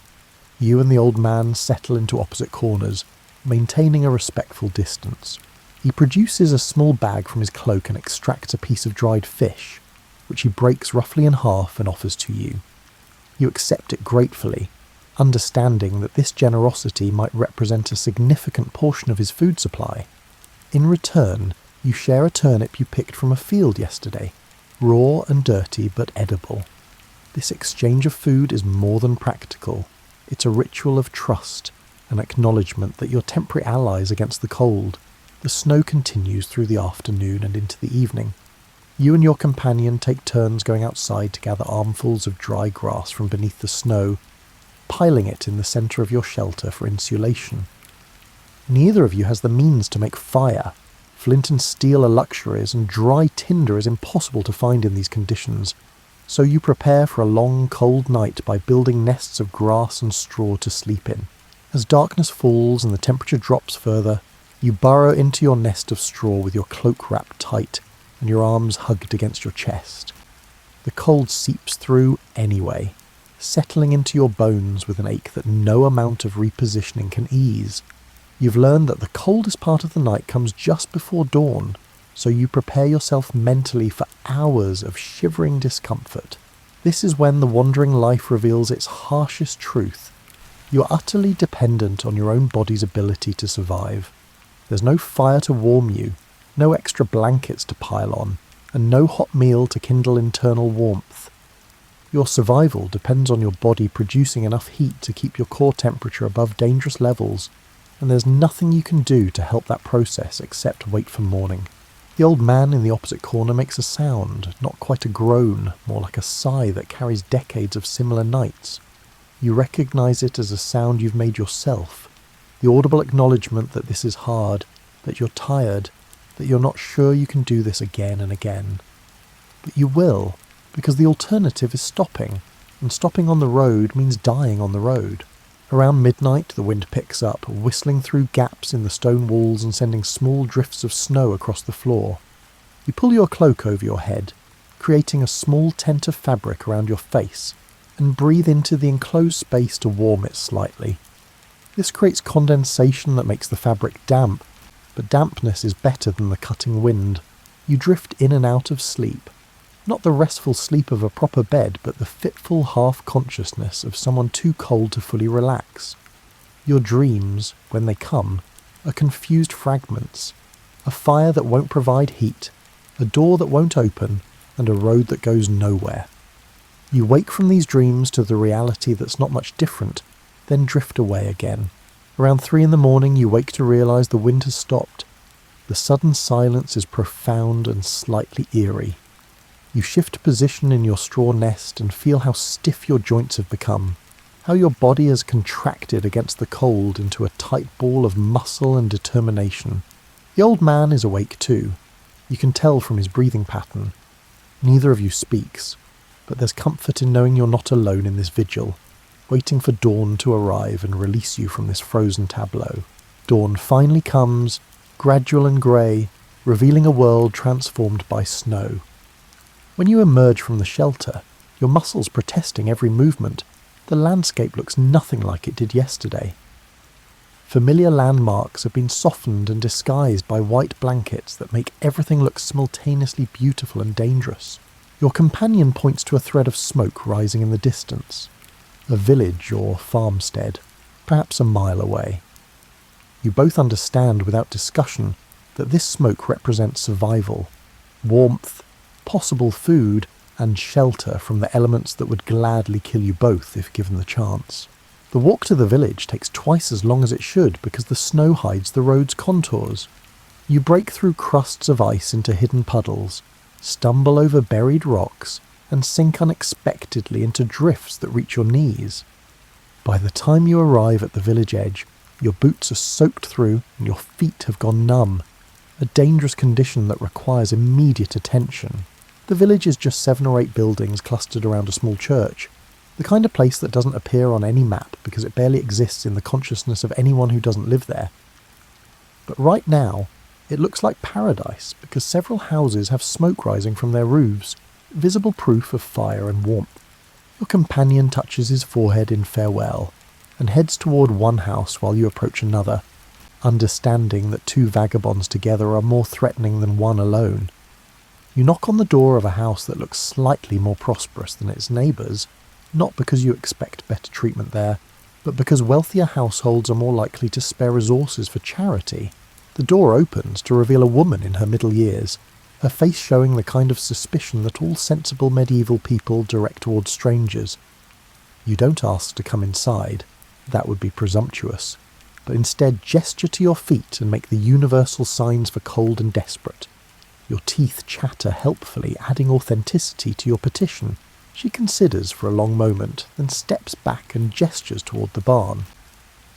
You and the old man settle into opposite corners, maintaining a respectful distance. He produces a small bag from his cloak and extracts a piece of dried fish, which he breaks roughly in half and offers to you. You accept it gratefully, understanding that this generosity might represent a significant portion of his food supply. In return, you share a turnip you picked from a field yesterday, raw and dirty but edible. This exchange of food is more than practical. It's a ritual of trust, an acknowledgement that you're temporary allies against the cold. The snow continues through the afternoon and into the evening. You and your companion take turns going outside to gather armfuls of dry grass from beneath the snow, piling it in the centre of your shelter for insulation. Neither of you has the means to make fire. Flint and steel are luxuries, and dry tinder is impossible to find in these conditions, so you prepare for a long, cold night by building nests of grass and straw to sleep in. As darkness falls and the temperature drops further, you burrow into your nest of straw with your cloak wrapped tight and your arms hugged against your chest. The cold seeps through anyway, settling into your bones with an ache that no amount of repositioning can ease. You've learned that the coldest part of the night comes just before dawn, so you prepare yourself mentally for hours of shivering discomfort. This is when the wandering life reveals its harshest truth. You're utterly dependent on your own body's ability to survive. There's no fire to warm you, no extra blankets to pile on, and no hot meal to kindle internal warmth. Your survival depends on your body producing enough heat to keep your core temperature above dangerous levels, and there's nothing you can do to help that process except wait for morning. The old man in the opposite corner makes a sound, not quite a groan, more like a sigh that carries decades of similar nights. You recognise it as a sound you've made yourself, the audible acknowledgement that this is hard, that you're tired, that you're not sure you can do this again and again. But you will, because the alternative is stopping, and stopping on the road means dying on the road. Around midnight the wind picks up, whistling through gaps in the stone walls and sending small drifts of snow across the floor. You pull your cloak over your head, creating a small tent of fabric around your face, and breathe into the enclosed space to warm it slightly. This creates condensation that makes the fabric damp, but dampness is better than the cutting wind. You drift in and out of sleep. Not the restful sleep of a proper bed, but the fitful half-consciousness of someone too cold to fully relax. Your dreams, when they come, are confused fragments. A fire that won't provide heat, a door that won't open, and a road that goes nowhere. You wake from these dreams to the reality that's not much different, then drift away again. Around 3 a.m, you wake to realise the wind has stopped. The sudden silence is profound and slightly eerie. You shift position in your straw nest and feel how stiff your joints have become, how your body has contracted against the cold into a tight ball of muscle and determination. The old man is awake too. You can tell from his breathing pattern. Neither of you speaks, but there's comfort in knowing you're not alone in this vigil, waiting for dawn to arrive and release you from this frozen tableau. Dawn finally comes, gradual and grey, revealing a world transformed by snow. When you emerge from the shelter, your muscles protesting every movement, the landscape looks nothing like it did yesterday. Familiar landmarks have been softened and disguised by white blankets that make everything look simultaneously beautiful and dangerous. Your companion points to a thread of smoke rising in the distance. A village or farmstead, perhaps a mile away. You both understand without discussion that this smoke represents survival, warmth, possible food, and shelter from the elements that would gladly kill you both if given the chance. The walk to the village takes twice as long as it should because the snow hides the road's contours. You break through crusts of ice into hidden puddles, stumble over buried rocks, and sink unexpectedly into drifts that reach your knees. By the time you arrive at the village edge, your boots are soaked through and your feet have gone numb, a dangerous condition that requires immediate attention. The village is just 7 or 8 buildings clustered around a small church, the kind of place that doesn't appear on any map because it barely exists in the consciousness of anyone who doesn't live there. But right now, it looks like paradise because several houses have smoke rising from their roofs, visible proof of fire and warmth. Your companion touches his forehead in farewell and heads toward one house while you approach another, understanding that 2 vagabonds together are more threatening than one alone. You knock on the door of a house that looks slightly more prosperous than its neighbours, not because you expect better treatment there, but because wealthier households are more likely to spare resources for charity. The door opens to reveal a woman in her middle years, her face showing the kind of suspicion that all sensible medieval people direct towards strangers. You don't ask to come inside, that would be presumptuous, but instead gesture to your feet and make the universal signs for cold and desperate. Your teeth chatter helpfully, adding authenticity to your petition. She considers for a long moment, then steps back and gestures toward the barn.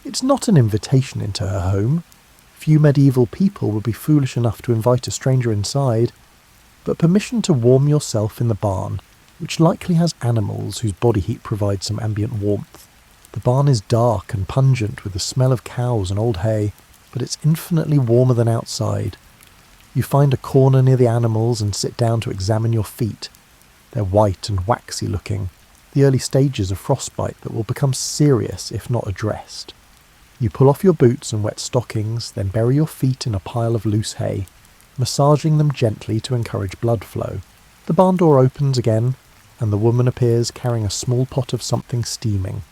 It's not an invitation into her home. Few medieval people would be foolish enough to invite a stranger inside, but permission to warm yourself in the barn, which likely has animals whose body heat provides some ambient warmth. The barn is dark and pungent with the smell of cows and old hay, but it's infinitely warmer than outside. You find a corner near the animals and sit down to examine your feet. They're white and waxy looking, the early stages of frostbite that will become serious if not addressed. You pull off your boots and wet stockings, then bury your feet in a pile of loose hay, massaging them gently to encourage blood flow. The barn door opens again, and the woman appears carrying a small pot of something steaming.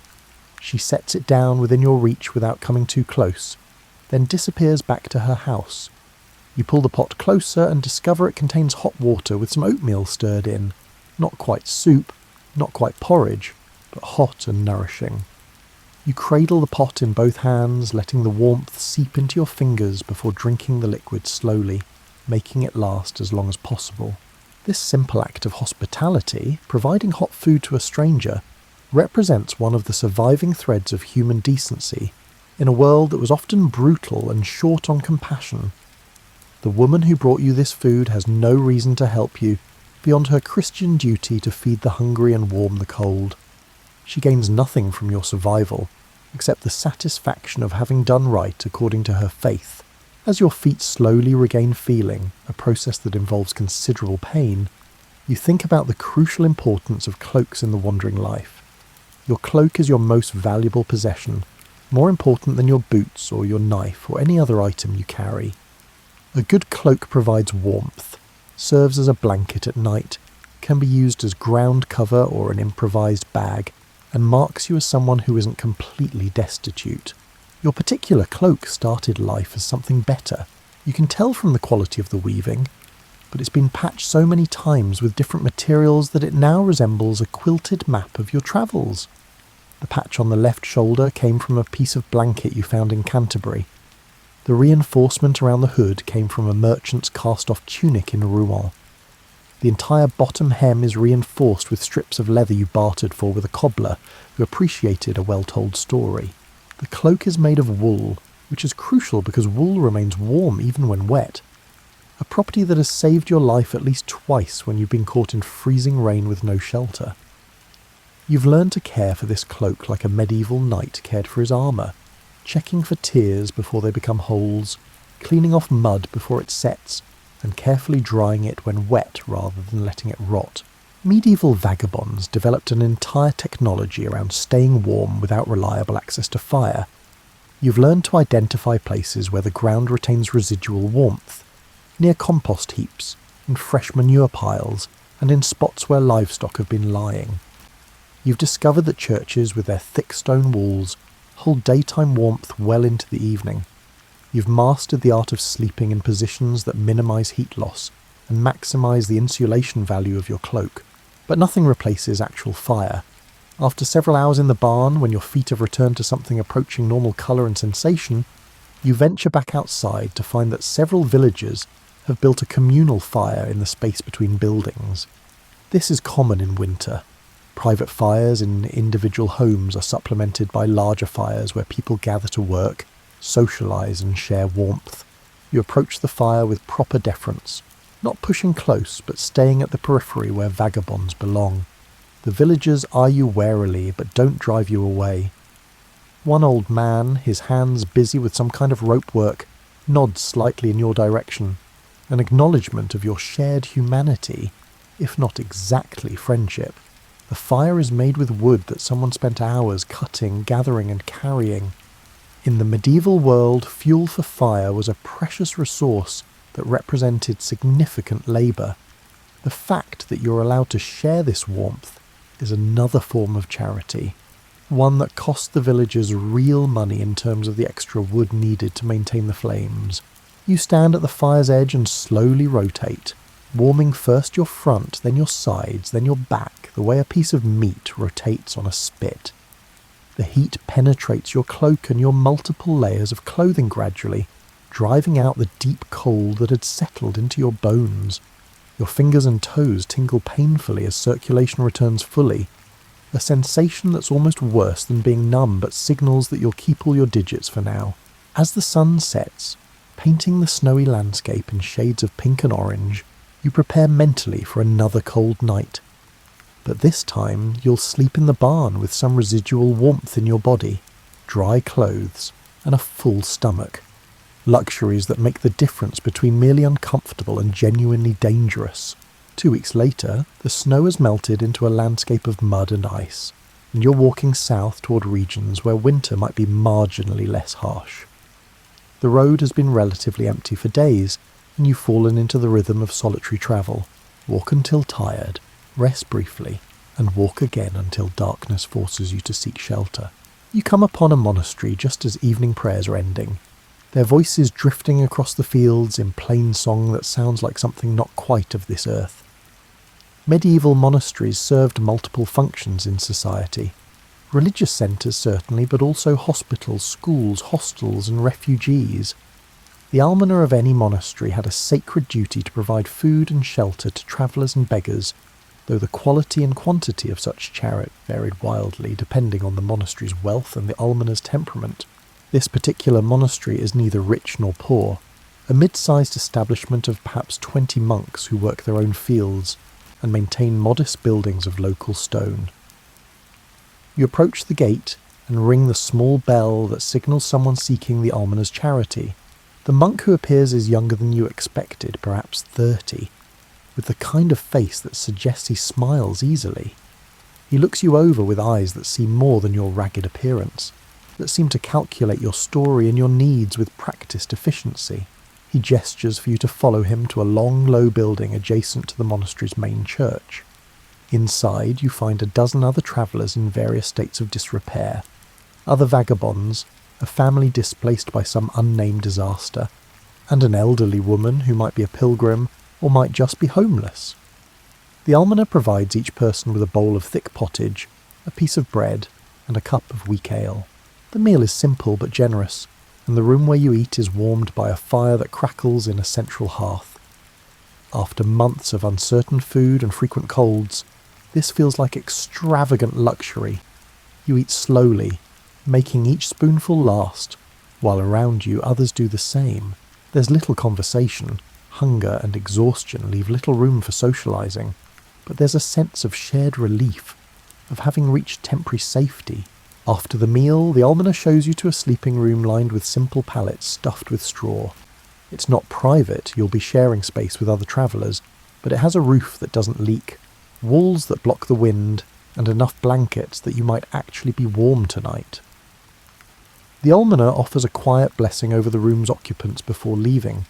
She sets it down within your reach without coming too close, then disappears back to her house. You pull the pot closer and discover it contains hot water with some oatmeal stirred in. Not quite soup, Not quite porridge, but hot and nourishing. You cradle the pot in both hands, letting the warmth seep into your fingers before drinking the liquid slowly, making it last as long as possible. This simple act of hospitality, providing hot food to a stranger, represents one of the surviving threads of human decency in a world that was often brutal and short on compassion. The woman who brought you this food has no reason to help you beyond her Christian duty to feed the hungry and warm the cold. She gains nothing from your survival, except the satisfaction of having done right according to her faith. As your feet slowly regain feeling, a process that involves considerable pain, you think about the crucial importance of cloaks in the wandering life. Your cloak is your most valuable possession, more important than your boots or your knife or any other item you carry. A good cloak provides warmth, serves as a blanket at night, can be used as ground cover or an improvised bag, and marks you as someone who isn't completely destitute. Your particular cloak started life as something better. You can tell from the quality of the weaving, but it's been patched so many times with different materials that it now resembles a quilted map of your travels. The patch on the left shoulder came from a piece of blanket you found in Canterbury. The reinforcement around the hood came from a merchant's cast-off tunic in Rouen. The entire bottom hem is reinforced with strips of leather you bartered for with a cobbler who appreciated a well-told story. The cloak is made of wool, which is crucial because wool remains warm even when wet. A property that has saved your life at least twice when you've been caught in freezing rain with no shelter. You've learned to care for this cloak like a medieval knight cared for his armour, checking for tears before they become holes, cleaning off mud before it sets, and carefully drying it when wet rather than letting it rot. Medieval vagabonds developed an entire technology around staying warm without reliable access to fire. You've learned to identify places where the ground retains residual warmth, near compost heaps, in fresh manure piles, and in spots where livestock have been lying. You've discovered that churches with their thick stone walls hold daytime warmth well into the evening. You've mastered the art of sleeping in positions that minimise heat loss and maximise the insulation value of your cloak. But nothing replaces actual fire. After several hours in the barn, when your feet have returned to something approaching normal colour and sensation, you venture back outside to find that several villagers have built a communal fire in the space between buildings. This is common in winter. Private fires in individual homes are supplemented by larger fires where people gather to work, socialise and share warmth. You approach the fire with proper deference, not pushing close but staying at the periphery where vagabonds belong. The villagers eye you warily but don't drive you away. One old man, his hands busy with some kind of rope work, nods slightly in your direction, an acknowledgement of your shared humanity, if not exactly friendship. The fire is made with wood that someone spent hours cutting, gathering and carrying. In the medieval world, fuel for fire was a precious resource that represented significant labour. The fact that you're allowed to share this warmth is another form of charity, one that cost the villagers real money in terms of the extra wood needed to maintain the flames. You stand at the fire's edge and slowly rotate, warming first your front, then your sides, then your back, the way a piece of meat rotates on a spit. The heat penetrates your cloak and your multiple layers of clothing gradually, driving out the deep cold that had settled into your bones. Your fingers and toes tingle painfully as circulation returns fully, a sensation that's almost worse than being numb but signals that you'll keep all your digits for now. As the sun sets, painting the snowy landscape in shades of pink and orange, you prepare mentally for another cold night. But this time you'll sleep in the barn with some residual warmth in your body, dry clothes, and a full stomach. Luxuries that make the difference between merely uncomfortable and genuinely dangerous. 2 weeks later, the snow has melted into a landscape of mud and ice, and you're walking south toward regions where winter might be marginally less harsh. The road has been relatively empty for days, and you've fallen into the rhythm of solitary travel. Walk until tired, rest briefly, and walk again until darkness forces you to seek shelter. You come upon a monastery just as evening prayers are ending, their voices drifting across the fields in plain song that sounds like something not quite of this earth. Medieval monasteries served multiple functions in society. Religious centres certainly, but also hospitals, schools, hostels and refugees. The almoner of any monastery had a sacred duty to provide food and shelter to travellers and beggars, though the quality and quantity of such charity varied wildly depending on the monastery's wealth and the almoner's temperament. This particular monastery is neither rich nor poor, a mid-sized establishment of perhaps 20 monks who work their own fields and maintain modest buildings of local stone. You approach the gate and ring the small bell that signals someone seeking the almoner's charity. The monk who appears is younger than you expected, perhaps 30, with the kind of face that suggests he smiles easily. He looks you over with eyes that see more than your ragged appearance, that seem to calculate your story and your needs with practised efficiency. He gestures for you to follow him to a long, low building adjacent to the monastery's main church. Inside you find a dozen other travellers in various states of disrepair, other vagabonds, a family displaced by some unnamed disaster, and an elderly woman who might be a pilgrim or might just be homeless. The almoner provides each person with a bowl of thick pottage, a piece of bread, and a cup of weak ale. The meal is simple but generous, and the room where you eat is warmed by a fire that crackles in a central hearth. After months of uncertain food and frequent colds, this feels like extravagant luxury. You eat slowly, making each spoonful last, while around you others do the same. There's little conversation. Hunger and exhaustion leave little room for socialising, but there's a sense of shared relief, of having reached temporary safety. After the meal, the almoner shows you to a sleeping room lined with simple pallets stuffed with straw. It's not private, you'll be sharing space with other travellers, but it has a roof that doesn't leak, walls that block the wind, and enough blankets that you might actually be warm tonight. The almoner offers a quiet blessing over the room's occupants before leaving.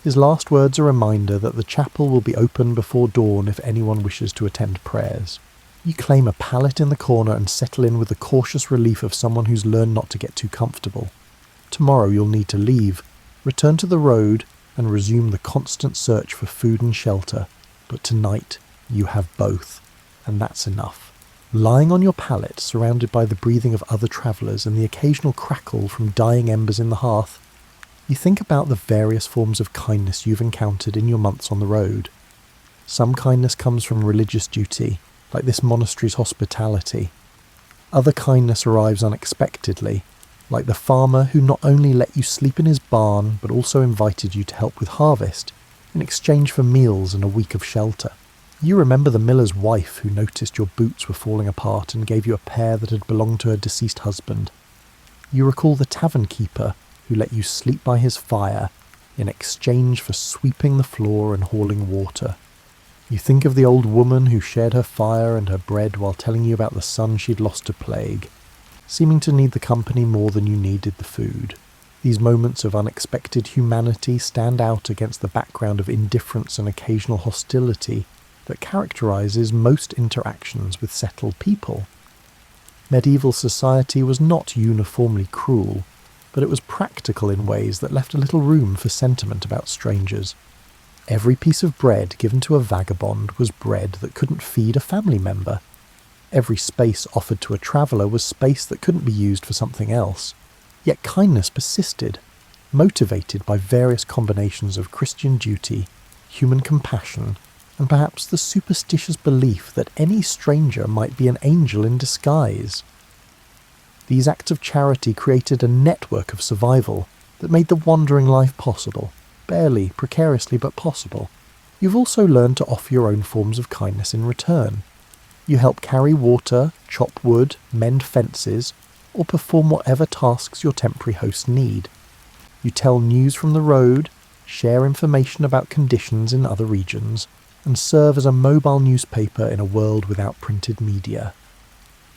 His last words a reminder that the chapel will be open before dawn if anyone wishes to attend prayers. You claim a pallet in the corner and settle in with the cautious relief of someone who's learned not to get too comfortable. Tomorrow you'll need to leave, return to the road, and resume the constant search for food and shelter. But tonight you have both, and that's enough. Lying on your pallet, surrounded by the breathing of other travellers and the occasional crackle from dying embers in the hearth, you think about the various forms of kindness you've encountered in your months on the road. Some kindness comes from religious duty, like this monastery's hospitality. Other kindness arrives unexpectedly, like the farmer who not only let you sleep in his barn, but also invited you to help with harvest, in exchange for meals and a week of shelter. You remember the miller's wife who noticed your boots were falling apart and gave you a pair that had belonged to her deceased husband. You recall the tavern keeper who let you sleep by his fire in exchange for sweeping the floor and hauling water. You think of the old woman who shared her fire and her bread while telling you about the son she'd lost to plague, seeming to need the company more than you needed the food. These moments of unexpected humanity stand out against the background of indifference and occasional hostility that characterises most interactions with settled people. Medieval society was not uniformly cruel, but it was practical in ways that left a little room for sentiment about strangers. Every piece of bread given to a vagabond was bread that couldn't feed a family member. Every space offered to a traveller was space that couldn't be used for something else. Yet kindness persisted, motivated by various combinations of Christian duty, human compassion, and perhaps the superstitious belief that any stranger might be an angel in disguise. These acts of charity created a network of survival that made the wandering life possible, barely, precariously, but possible. You've also learned to offer your own forms of kindness in return. You help carry water, chop wood, mend fences, or perform whatever tasks your temporary hosts need. You tell news from the road, share information about conditions in other regions, and serve as a mobile newspaper in a world without printed media.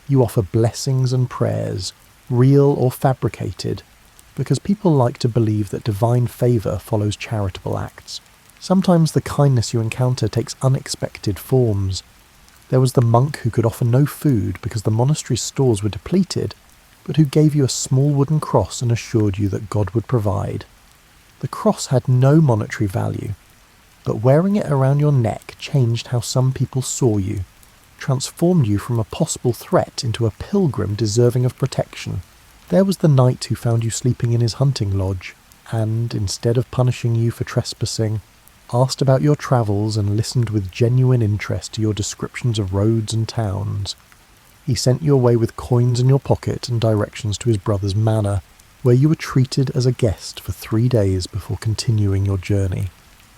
You offer blessings and prayers, real or fabricated, because people like to believe that divine favour follows charitable acts. Sometimes the kindness you encounter takes unexpected forms. There was the monk who could offer no food because the monastery's stores were depleted, but who gave you a small wooden cross and assured you that God would provide. The cross had no monetary value. but wearing it around your neck changed how some people saw you, transformed you from a possible threat into a pilgrim deserving of protection. There was the knight who found you sleeping in his hunting lodge, and, instead of punishing you for trespassing, asked about your travels and listened with genuine interest to your descriptions of roads and towns. He sent you away with coins in your pocket and directions to his brother's manor, where you were treated as a guest for 3 days before continuing your journey.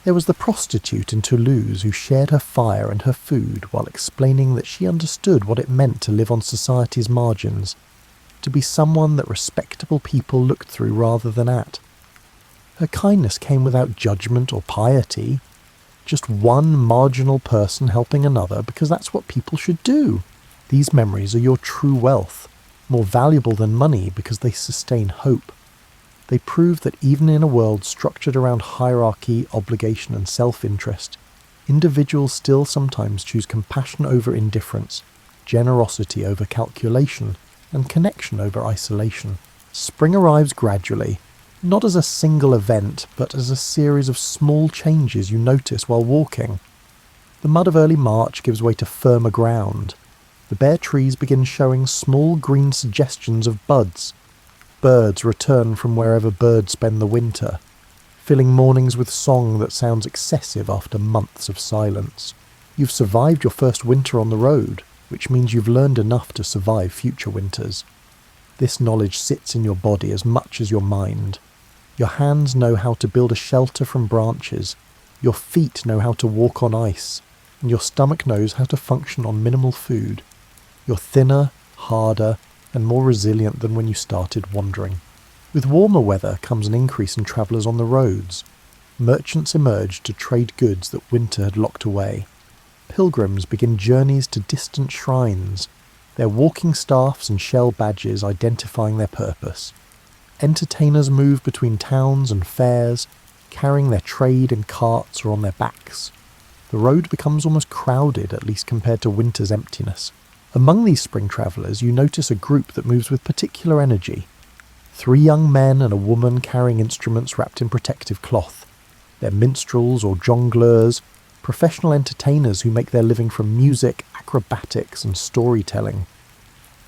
There was the prostitute in Toulouse who shared her fire and her food while explaining that she understood what it meant to live on society's margins, to be someone that respectable people looked through rather than at. Her kindness came without judgment or piety, just one marginal person helping another because that's what people should do. These memories are your true wealth, more valuable than money because they sustain hope. They prove that even in a world structured around hierarchy, obligation and self-interest, individuals still sometimes choose compassion over indifference, generosity over calculation, and connection over isolation. Spring arrives gradually, not as a single event, but as a series of small changes you notice while walking. The mud of early March gives way to firmer ground. The bare trees begin showing small green suggestions of buds. Birds return from wherever birds spend the winter, filling mornings with song that sounds excessive after months of silence. You've survived your first winter on the road, which means you've learned enough to survive future winters. This knowledge sits in your body as much as your mind. Your hands know how to build a shelter from branches, your feet know how to walk on ice, and your stomach knows how to function on minimal food. You're thinner, harder, and more resilient than when you started wandering. With warmer weather comes an increase in travellers on the roads. Merchants emerge to trade goods that winter had locked away. Pilgrims begin journeys to distant shrines, their walking staffs and shell badges identifying their purpose. Entertainers move between towns and fairs, carrying their trade in carts or on their backs. The road becomes almost crowded, at least compared to winter's emptiness. Among these spring travellers, you notice a group that moves with particular energy. 3 young men and a woman carrying instruments wrapped in protective cloth. They're minstrels or jongleurs, professional entertainers who make their living from music, acrobatics and storytelling.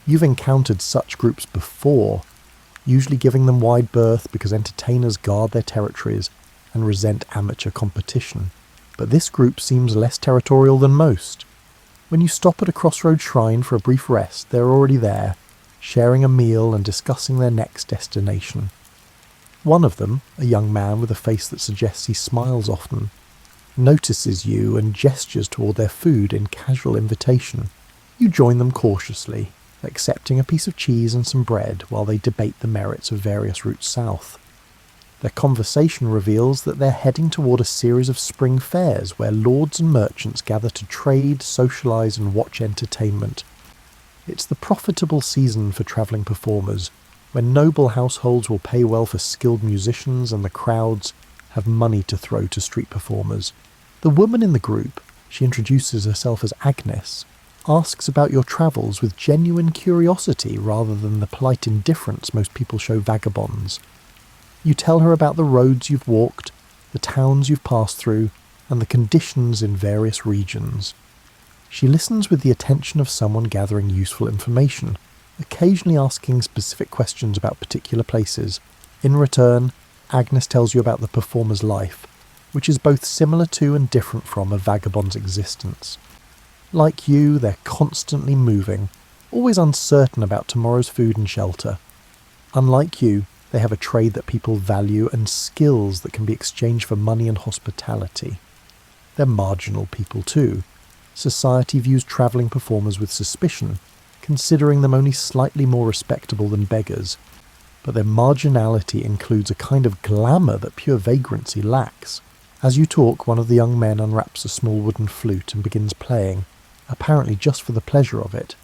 You've encountered such groups before, usually giving them wide berth because entertainers guard their territories and resent amateur competition. But this group seems less territorial than most. When you stop at a crossroad shrine for a brief rest, they're already there, sharing a meal and discussing their next destination. One of them, a young man with a face that suggests he smiles often, notices you and gestures toward their food in casual invitation. You join them cautiously, accepting a piece of cheese and some bread while they debate the merits of various routes south. Their conversation reveals that they're heading toward a series of spring fairs where lords and merchants gather to trade, socialise and watch entertainment. It's the profitable season for travelling performers, when noble households will pay well for skilled musicians and the crowds have money to throw to street performers. The woman in the group, she introduces herself as Agnes, asks about your travels with genuine curiosity rather than the polite indifference most people show vagabonds. You tell her about the roads you've walked, the towns you've passed through, and the conditions in various regions. She listens with the attention of someone gathering useful information, occasionally asking specific questions about particular places. In return, Agnes tells you about the performer's life, which is both similar to and different from a vagabond's existence. Like you, they're constantly moving, always uncertain about tomorrow's food and shelter. Unlike you, they have a trade that people value and skills that can be exchanged for money and hospitality. They're marginal people too. Society views travelling performers with suspicion, considering them only slightly more respectable than beggars. But their marginality includes a kind of glamour that pure vagrancy lacks. As you talk, one of the young men unwraps a small wooden flute and begins playing, apparently just for the pleasure of it.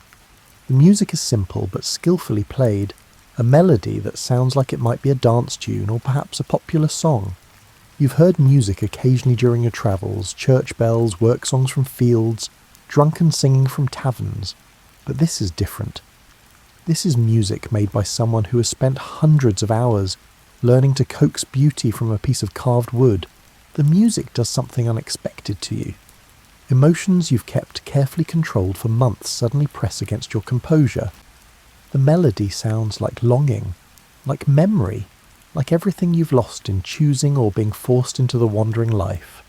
The music is simple but skillfully played, a melody that sounds like it might be a dance tune or perhaps a popular song. You've heard music occasionally during your travels, church bells, work songs from fields, drunken singing from taverns, but this is different. This is music made by someone who has spent hundreds of hours learning to coax beauty from a piece of carved wood, The music does something unexpected to you. Emotions you've kept carefully controlled for months suddenly press against your composure. The melody sounds like longing, like memory, like everything you've lost in choosing or being forced into the wandering life.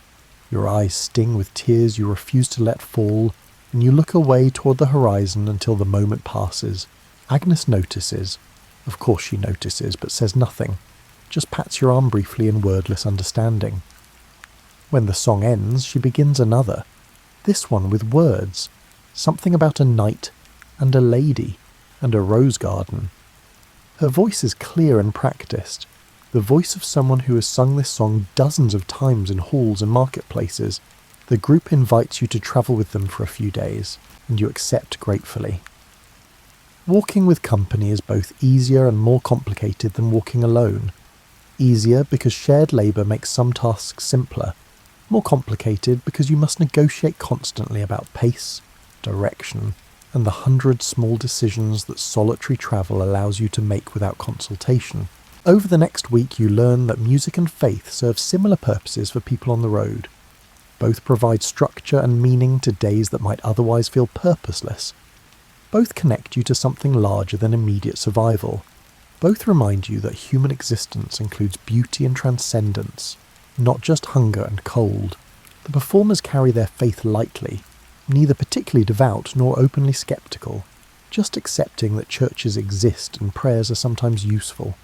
Your eyes sting with tears you refuse to let fall, and you look away toward the horizon until the moment passes. Agnes notices. Of course she notices, but says nothing. Just pats your arm briefly in wordless understanding. When the song ends, she begins another. This one with words. Something about a knight, and a lady, and a rose garden. Her voice is clear and practiced. The voice of someone who has sung this song dozens of times in halls and marketplaces. The group invites you to travel with them for a few days, and you accept gratefully. Walking with company is both easier and more complicated than walking alone. Easier because shared labour makes some tasks simpler. More complicated because you must negotiate constantly about pace, direction, and the 100 small decisions that solitary travel allows you to make without consultation. Over the next week you learn that music and faith serve similar purposes for people on the road. Both provide structure and meaning to days that might otherwise feel purposeless. Both connect you to something larger than immediate survival. Both remind you that human existence includes beauty and transcendence, not just hunger and cold. The performers carry their faith lightly, neither particularly devout nor openly sceptical, just accepting that churches exist and prayers are sometimes useful.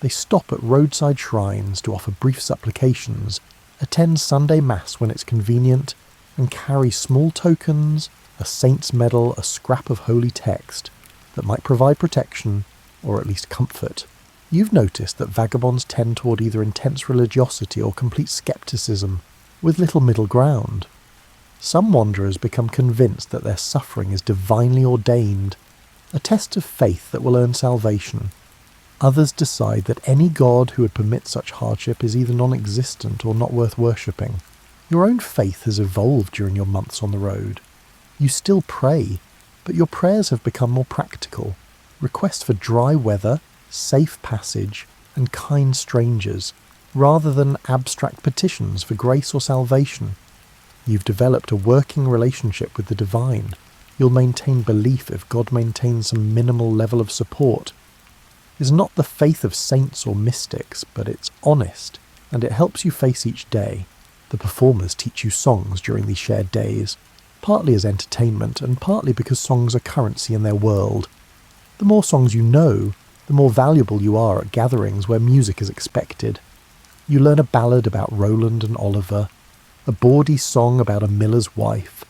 They stop at roadside shrines to offer brief supplications, attend Sunday Mass when it's convenient, and carry small tokens, a saint's medal, a scrap of holy text, that might provide protection, or at least comfort. You've noticed that vagabonds tend toward either intense religiosity or complete skepticism, with little middle ground. Some wanderers become convinced that their suffering is divinely ordained, a test of faith that will earn salvation. Others decide that any god who would permit such hardship is either non-existent or not worth worshipping. Your own faith has evolved during your months on the road. You still pray, but your prayers have become more practical. Requests for dry weather, safe passage, and kind strangers, rather than abstract petitions for grace or salvation. You've developed a working relationship with the divine. You'll maintain belief if God maintains some minimal level of support. It's not the faith of saints or mystics, but it's honest, and it helps you face each day. The performers teach you songs during these shared days, partly as entertainment and partly because songs are currency in their world. The more songs you know, the more valuable you are at gatherings where music is expected. You learn a ballad about Roland and Oliver, a bawdy song about a miller's wife,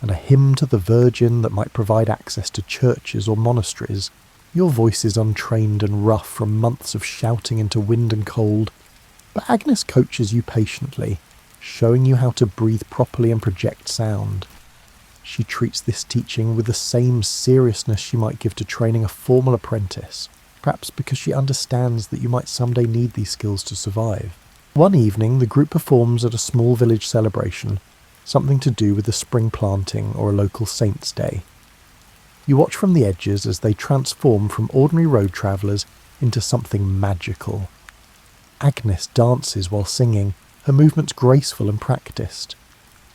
and a hymn to the Virgin that might provide access to churches or monasteries. Your voice is untrained and rough from months of shouting into wind and cold, but Agnes coaches you patiently, showing you how to breathe properly and project sound. She treats this teaching with the same seriousness she might give to training a formal apprentice, perhaps because she understands that you might someday need these skills to survive. One evening, the group performs at a small village celebration, something to do with the spring planting or a local saint's day. You watch from the edges as they transform from ordinary road travellers into something magical. Agnes dances while singing, her movements graceful and practiced.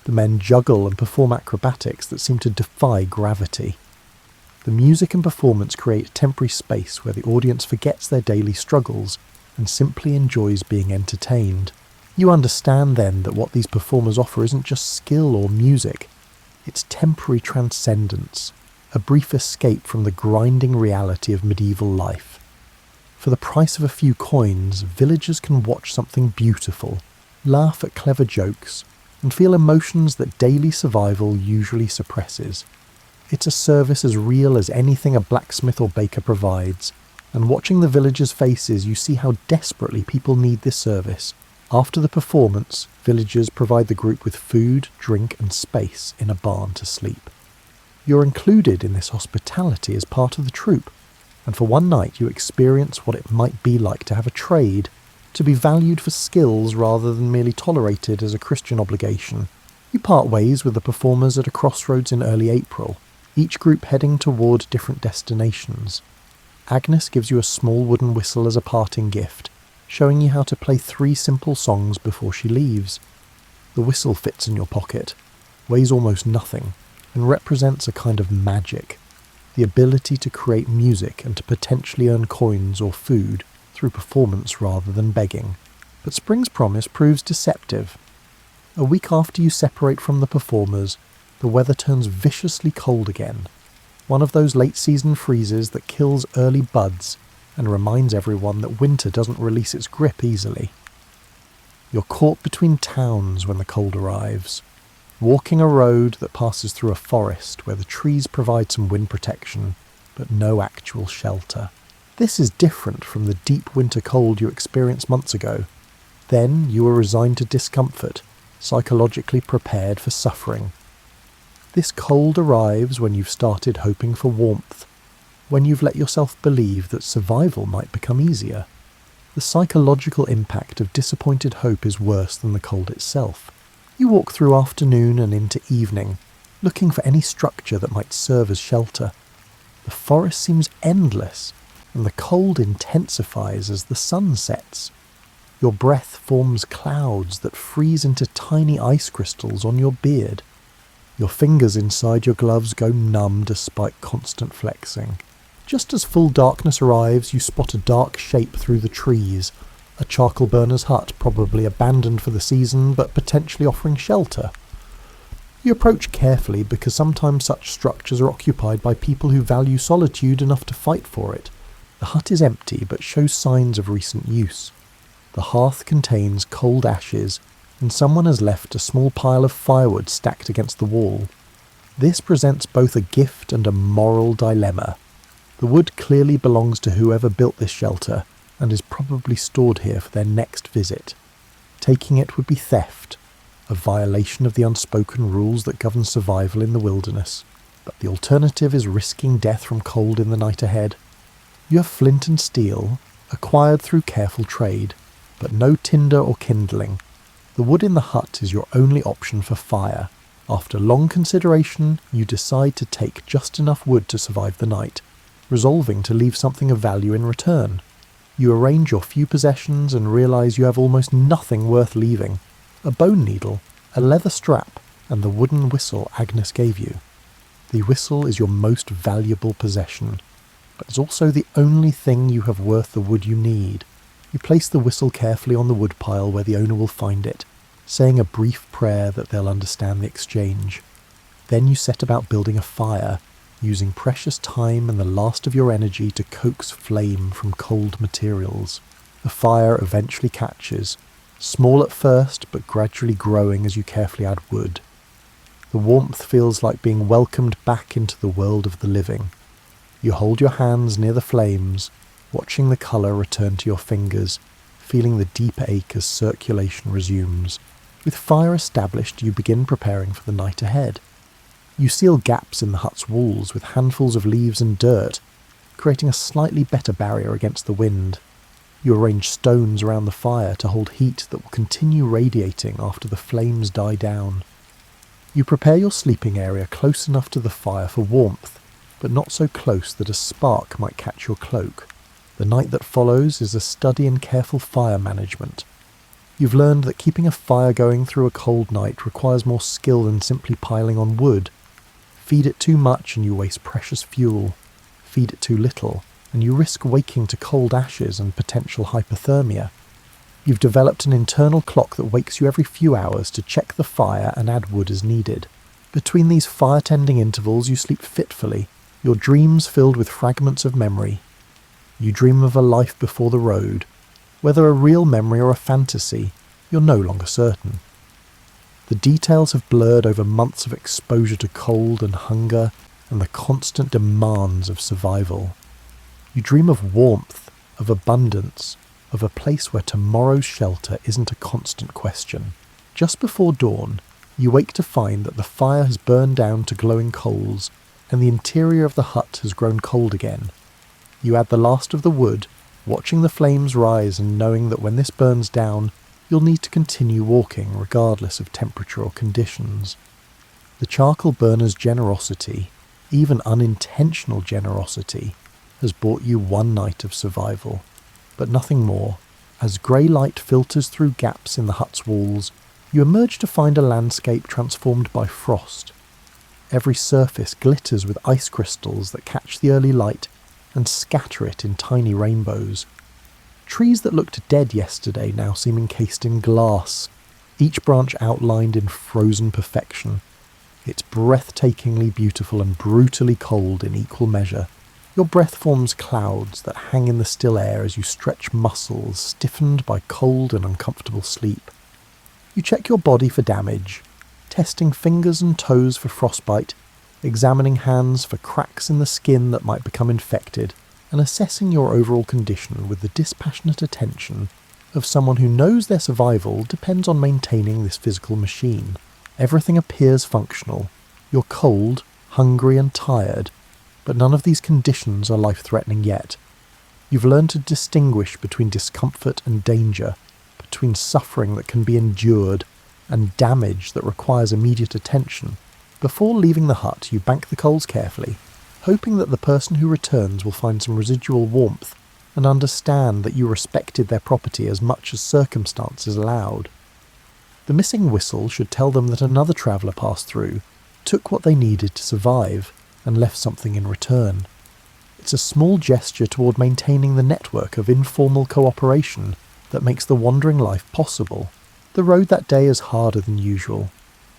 The men juggle and perform acrobatics that seem to defy gravity. The music and performance create a temporary space where the audience forgets their daily struggles and simply enjoys being entertained. You understand then that what these performers offer isn't just skill or music, it's temporary transcendence, a brief escape from the grinding reality of medieval life. For the price of a few coins, villagers can watch something beautiful, laugh at clever jokes, and feel emotions that daily survival usually suppresses. It's a service as real as anything a blacksmith or baker provides, and watching the villagers' faces you see how desperately people need this service. After the performance, villagers provide the group with food, drink and space in a barn to sleep. You're included in this hospitality as part of the troupe, and for one night you experience what it might be like to have a trade, to be valued for skills rather than merely tolerated as a Christian obligation. You part ways with the performers at a crossroads in early April, each group heading toward different destinations. Agnes gives you a small wooden whistle as a parting gift, showing you how to play 3 simple songs before she leaves. The whistle fits in your pocket, weighs almost nothing, and represents a kind of magic, the ability to create music and to potentially earn coins or food through performance rather than begging. But Spring's promise proves deceptive. A week after you separate from the performers, the weather turns viciously cold again, one of those late-season freezes that kills early buds and reminds everyone that winter doesn't release its grip easily. You're caught between towns when the cold arrives, walking a road that passes through a forest where the trees provide some wind protection, but no actual shelter. This is different from the deep winter cold you experienced months ago. Then you were resigned to discomfort, psychologically prepared for suffering. This cold arrives when you've started hoping for warmth, when you've let yourself believe that survival might become easier. The psychological impact of disappointed hope is worse than the cold itself. You walk through afternoon and into evening, looking for any structure that might serve as shelter. The forest seems endless, and the cold intensifies as the sun sets. Your breath forms clouds that freeze into tiny ice crystals on your beard. Your fingers inside your gloves go numb despite constant flexing. Just as full darkness arrives, you spot a dark shape through the trees, a charcoal burner's hut probably abandoned for the season but potentially offering shelter. You approach carefully because sometimes such structures are occupied by people who value solitude enough to fight for it. The hut is empty but shows signs of recent use. The hearth contains cold ashes, and someone has left a small pile of firewood stacked against the wall. This presents both a gift and a moral dilemma. The wood clearly belongs to whoever built this shelter, and is probably stored here for their next visit. Taking it would be theft, a violation of the unspoken rules that govern survival in the wilderness. But the alternative is risking death from cold in the night ahead. You have flint and steel, acquired through careful trade, but no tinder or kindling. The wood in the hut is your only option for fire. After long consideration, you decide to take just enough wood to survive the night, resolving to leave something of value in return. You arrange your few possessions and realise you have almost nothing worth leaving. A bone needle, a leather strap, and the wooden whistle Agnes gave you. The whistle is your most valuable possession, but it's also the only thing you have worth the wood you need. You place the whistle carefully on the woodpile where the owner will find it, saying a brief prayer that they'll understand the exchange. Then you set about building a fire, using precious time and the last of your energy to coax flame from cold materials. The fire eventually catches, small at first but gradually growing as you carefully add wood. The warmth feels like being welcomed back into the world of the living. You hold your hands near the flames, watching the colour return to your fingers, feeling the deep ache as circulation resumes. With fire established, you begin preparing for the night ahead. You seal gaps in the hut's walls with handfuls of leaves and dirt, creating a slightly better barrier against the wind. You arrange stones around the fire to hold heat that will continue radiating after the flames die down. You prepare your sleeping area close enough to the fire for warmth, but not so close that a spark might catch your cloak. The night that follows is a study in careful fire management. You've learned that keeping a fire going through a cold night requires more skill than simply piling on wood. Feed it too much and you waste precious fuel. Feed it too little, and you risk waking to cold ashes and potential hypothermia. You've developed an internal clock that wakes you every few hours to check the fire and add wood as needed. Between these fire-tending intervals you sleep fitfully, your dreams filled with fragments of memory. You dream of a life before the road. Whether a real memory or a fantasy, you're no longer certain. The details have blurred over months of exposure to cold and hunger and the constant demands of survival. You dream of warmth, of abundance, of a place where tomorrow's shelter isn't a constant question. Just before dawn, you wake to find that the fire has burned down to glowing coals and the interior of the hut has grown cold again. You add the last of the wood, watching the flames rise and knowing that when this burns down, you'll need to continue walking regardless of temperature or conditions. The charcoal burner's generosity, even unintentional generosity, has bought you one night of survival, but nothing more, As grey light filters through gaps in the hut's walls, you emerge to find a landscape transformed by frost. Every surface glitters with ice crystals that catch the early light and scatter it in tiny rainbows. Trees that looked dead yesterday now seem encased in glass, each branch outlined in frozen perfection. It's breathtakingly beautiful and brutally cold in equal measure. Your breath forms clouds that hang in the still air as you stretch muscles stiffened by cold and uncomfortable sleep. You check your body for damage, testing fingers and toes for frostbite, examining hands for cracks in the skin that might become infected, and assessing your overall condition with the dispassionate attention of someone who knows their survival depends on maintaining this physical machine. Everything appears functional. You're cold, hungry and tired, but none of these conditions are life-threatening yet. You've learned to distinguish between discomfort and danger, between suffering that can be endured and damage that requires immediate attention. Before leaving the hut, you bank the coals carefully, hoping that the person who returns will find some residual warmth and understand that you respected their property as much as circumstances allowed. The missing whistle should tell them that another traveller passed through, took what they needed to survive, and left something in return. It's a small gesture toward maintaining the network of informal cooperation that makes the wandering life possible. The road that day is harder than usual.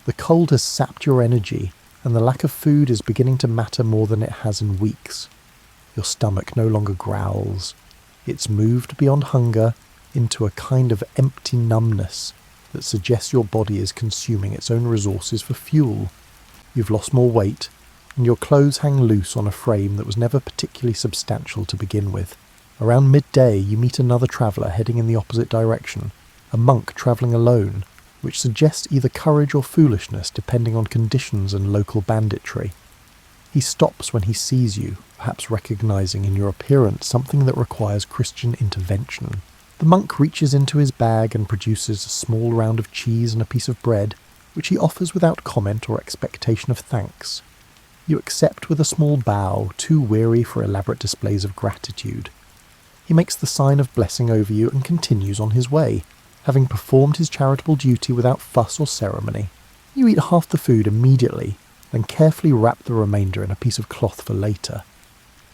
The cold has sapped your energy, and the lack of food is beginning to matter more than it has in weeks. Your stomach no longer growls. It's moved beyond hunger into a kind of empty numbness that suggests your body is consuming its own resources for fuel. You've lost more weight, and your clothes hang loose on a frame that was never particularly substantial to begin with. Around midday you meet another traveller heading in the opposite direction, a monk travelling alone, which suggests either courage or foolishness depending on conditions and local banditry. He stops when he sees you, perhaps recognising in your appearance something that requires Christian intervention. The monk reaches into his bag and produces a small round of cheese and a piece of bread, which he offers without comment or expectation of thanks. You accept with a small bow, too weary for elaborate displays of gratitude. He makes the sign of blessing over you and continues on his way, having performed his charitable duty without fuss or ceremony. You eat half the food immediately, then carefully wrap the remainder in a piece of cloth for later.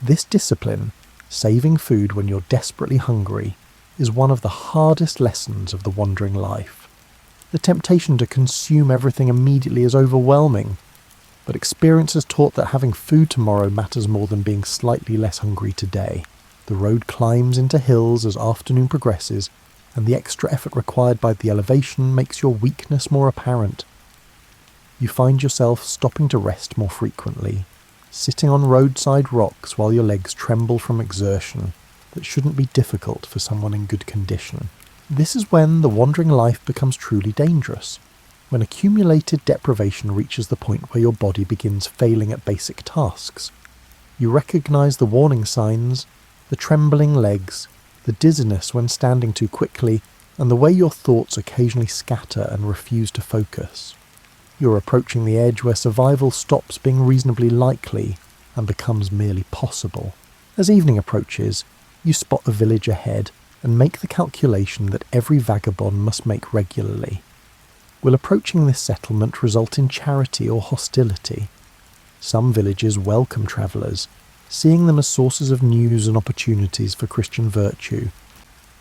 This discipline, saving food when you're desperately hungry, is one of the hardest lessons of the wandering life. The temptation to consume everything immediately is overwhelming, but experience has taught that having food tomorrow matters more than being slightly less hungry today. The road climbs into hills as afternoon progresses, and the extra effort required by the elevation makes your weakness more apparent. You find yourself stopping to rest more frequently, sitting on roadside rocks while your legs tremble from exertion that shouldn't be difficult for someone in good condition. This is when the wandering life becomes truly dangerous, when accumulated deprivation reaches the point where your body begins failing at basic tasks. You recognise the warning signs, the trembling legs, the dizziness when standing too quickly, and the way your thoughts occasionally scatter and refuse to focus. You're approaching the edge where survival stops being reasonably likely and becomes merely possible. As evening approaches, you spot the village ahead and make the calculation that every vagabond must make regularly. Will approaching this settlement result in charity or hostility? Some villages welcome travellers, seeing them as sources of news and opportunities for Christian virtue.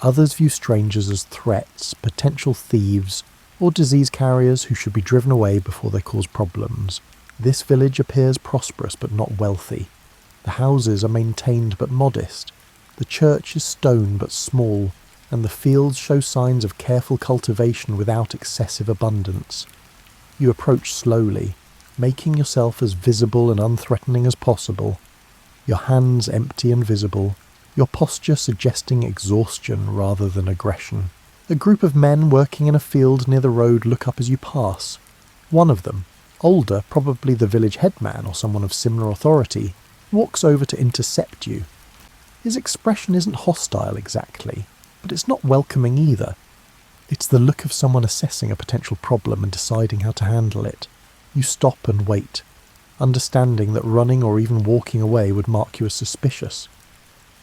Others view strangers as threats, potential thieves, or disease carriers who should be driven away before they cause problems. This village appears prosperous but not wealthy. The houses are maintained but modest. The church is stone but small, and the fields show signs of careful cultivation without excessive abundance. You approach slowly, making yourself as visible and unthreatening as possible, your hands empty and visible, your posture suggesting exhaustion rather than aggression. A group of men working in a field near the road look up as you pass. One of them, older, probably the village headman or someone of similar authority, walks over to intercept you. His expression isn't hostile exactly, but it's not welcoming either. It's the look of someone assessing a potential problem and deciding how to handle it. You stop and wait, understanding that running or even walking away would mark you as suspicious.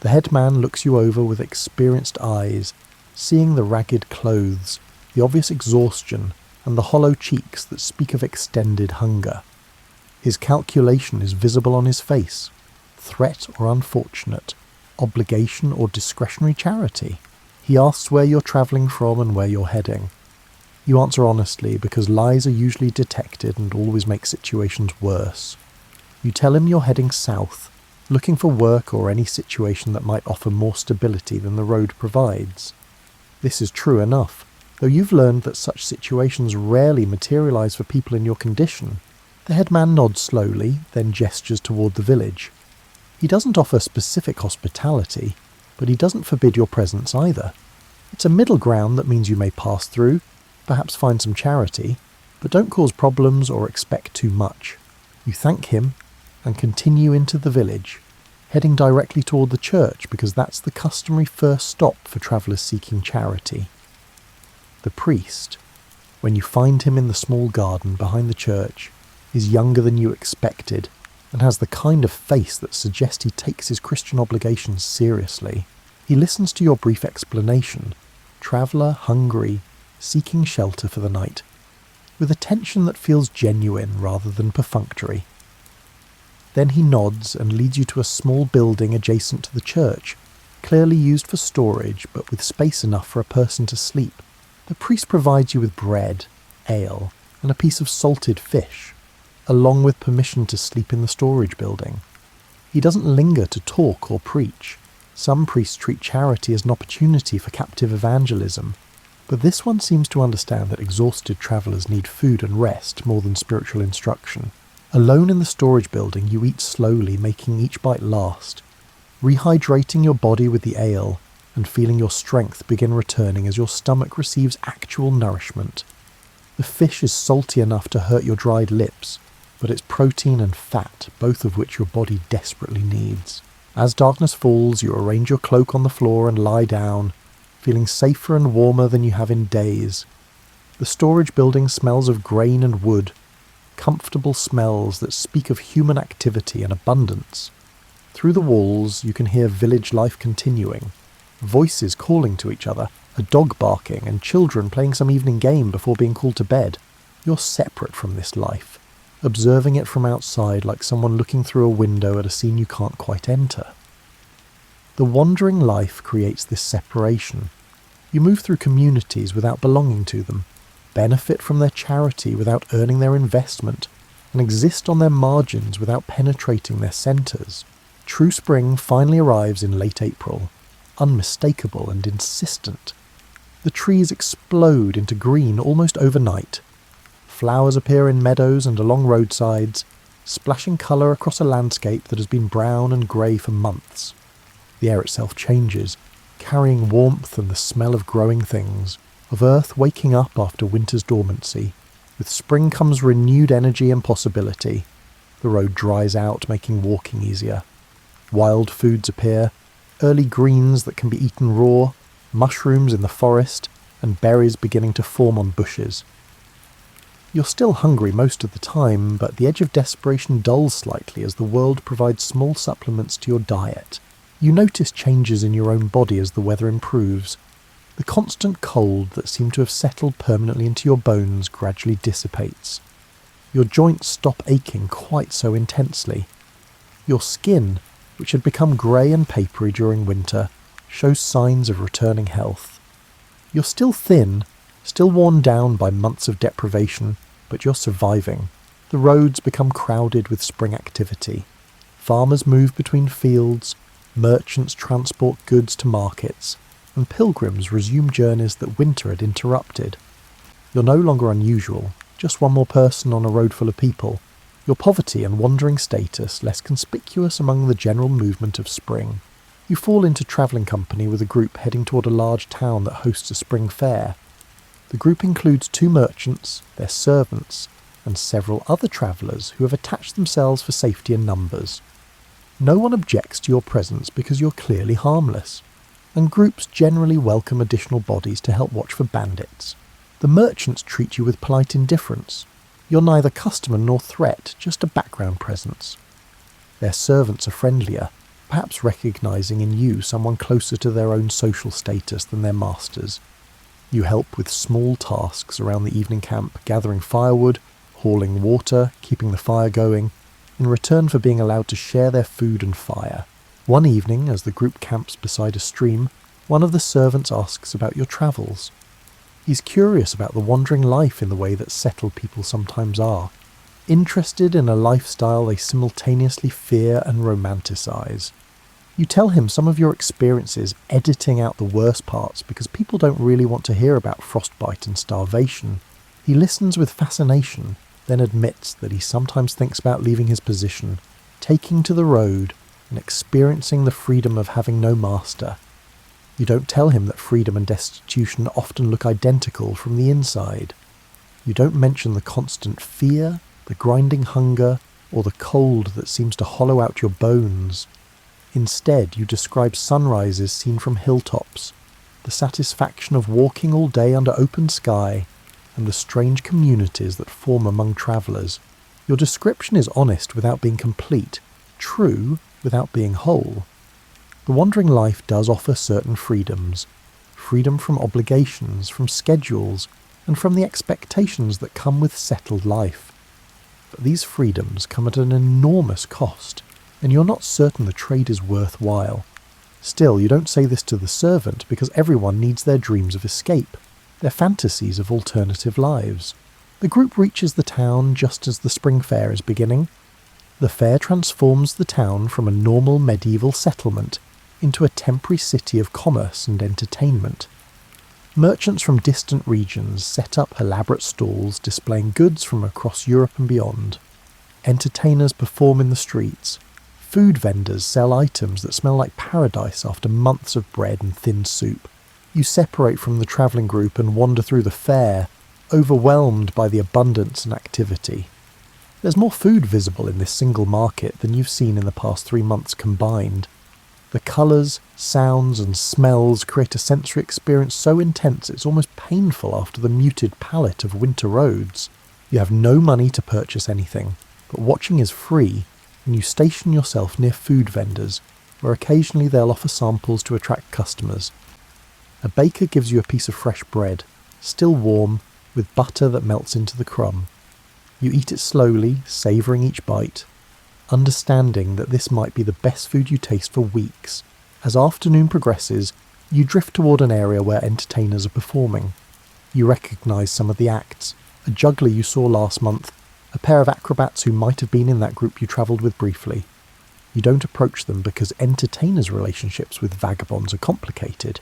The headman looks you over with experienced eyes, seeing the ragged clothes, the obvious exhaustion, and the hollow cheeks that speak of extended hunger. His calculation is visible on his face. Threat or unfortunate, obligation or discretionary charity. He asks where you're travelling from and where you're heading. You answer honestly because lies are usually detected and always make situations worse. You tell him you're heading south, looking for work or any situation that might offer more stability than the road provides. This is true enough, though you've learned that such situations rarely materialise for people in your condition. The headman nods slowly, then gestures toward the village. He doesn't offer specific hospitality, but he doesn't forbid your presence either. It's a middle ground that means you may pass through, perhaps find some charity, but don't cause problems or expect too much. You thank him and continue into the village, heading directly toward the church because that's the customary first stop for travellers seeking charity. The priest, when you find him in the small garden behind the church, is younger than you expected and has the kind of face that suggests he takes his Christian obligations seriously. He listens to your brief explanation, traveller, hungry, seeking shelter for the night, with attention that feels genuine rather than perfunctory. Then he nods and leads you to a small building adjacent to the church, clearly used for storage but with space enough for a person to sleep. The priest provides you with bread, ale, and a piece of salted fish, along with permission to sleep in the storage building. He doesn't linger to talk or preach. Some priests treat charity as an opportunity for captive evangelism, but this one seems to understand that exhausted travellers need food and rest more than spiritual instruction. Alone in the storage building, you eat slowly, making each bite last, rehydrating your body with the ale and feeling your strength begin returning as your stomach receives actual nourishment. The fish is salty enough to hurt your dried lips, but it's protein and fat, both of which your body desperately needs. As darkness falls, you arrange your cloak on the floor and lie down, feeling safer and warmer than you have in days. The storage building smells of grain and wood, comfortable smells that speak of human activity and abundance. Through the walls, you can hear village life continuing, voices calling to each other, a dog barking, and children playing some evening game before being called to bed. You're separate from this life, observing it from outside like someone looking through a window at a scene you can't quite enter. The wandering life creates this separation. You move through communities without belonging to them, benefit from their charity without earning their investment, and exist on their margins without penetrating their centres. True spring finally arrives in late April, unmistakable and insistent. The trees explode into green almost overnight. Flowers appear in meadows and along roadsides, splashing colour across a landscape that has been brown and grey for months. The air itself changes, carrying warmth and the smell of growing things, of earth waking up after winter's dormancy. With spring comes renewed energy and possibility. The road dries out, making walking easier. Wild foods appear, early greens that can be eaten raw, mushrooms in the forest, and berries beginning to form on bushes. You're still hungry most of the time, but the edge of desperation dulls slightly as the world provides small supplements to your diet. You notice changes in your own body as the weather improves. The constant cold that seemed to have settled permanently into your bones gradually dissipates. Your joints stop aching quite so intensely. Your skin, which had become grey and papery during winter, shows signs of returning health. You're still thin, still worn down by months of deprivation, but you're surviving. The roads become crowded with spring activity. Farmers move between fields, merchants transport goods to markets, and pilgrims resume journeys that winter had interrupted. You're no longer unusual, just one more person on a road full of people. Your poverty and wandering status less conspicuous among the general movement of spring. You fall into travelling company with a group heading toward a large town that hosts a spring fair. The group includes 2 merchants, their servants, and several other travellers who have attached themselves for safety in numbers. No one objects to your presence because you're clearly harmless, and groups generally welcome additional bodies to help watch for bandits. The merchants treat you with polite indifference. You're neither customer nor threat, just a background presence. Their servants are friendlier, perhaps recognising in you someone closer to their own social status than their masters. You help with small tasks around the evening camp, gathering firewood, hauling water, keeping the fire going, in return for being allowed to share their food and fire. One evening, as the group camps beside a stream, one of the servants asks about your travels. He's curious about the wandering life in the way that settled people sometimes are, interested in a lifestyle they simultaneously fear and romanticize. You tell him some of your experiences, editing out the worst parts because people don't really want to hear about frostbite and starvation. He listens with fascination, then admits that he sometimes thinks about leaving his position, taking to the road, and experiencing the freedom of having no master. You don't tell him that freedom and destitution often look identical from the inside. You don't mention the constant fear, the grinding hunger, or the cold that seems to hollow out your bones. Instead, you describe sunrises seen from hilltops, the satisfaction of walking all day under open sky, and the strange communities that form among travellers. Your description is honest without being complete, true without being whole. The wandering life does offer certain freedoms. Freedom from obligations, from schedules, and from the expectations that come with settled life. But these freedoms come at an enormous cost, and you're not certain the trade is worthwhile. Still, you don't say this to the servant because everyone needs their dreams of escape, their fantasies of alternative lives. The group reaches the town just as the spring fair is beginning. The fair transforms the town from a normal medieval settlement into a temporary city of commerce and entertainment. Merchants from distant regions set up elaborate stalls displaying goods from across Europe and beyond. Entertainers perform in the streets. Food vendors sell items that smell like paradise after months of bread and thin soup. You separate from the travelling group and wander through the fair, overwhelmed by the abundance and activity. There's more food visible in this single market than you've seen in the past 3 months combined. The colours, sounds and smells create a sensory experience so intense it's almost painful after the muted palette of winter roads. You have no money to purchase anything, but watching is free, and you station yourself near food vendors, where occasionally they'll offer samples to attract customers. A baker gives you a piece of fresh bread, still warm, with butter that melts into the crumb. You eat it slowly, savouring each bite, understanding that this might be the best food you taste for weeks. As afternoon progresses, you drift toward an area where entertainers are performing. You recognise some of the acts, a juggler you saw last month, a pair of acrobats who might have been in that group you travelled with briefly. You don't approach them because entertainers' relationships with vagabonds are complicated.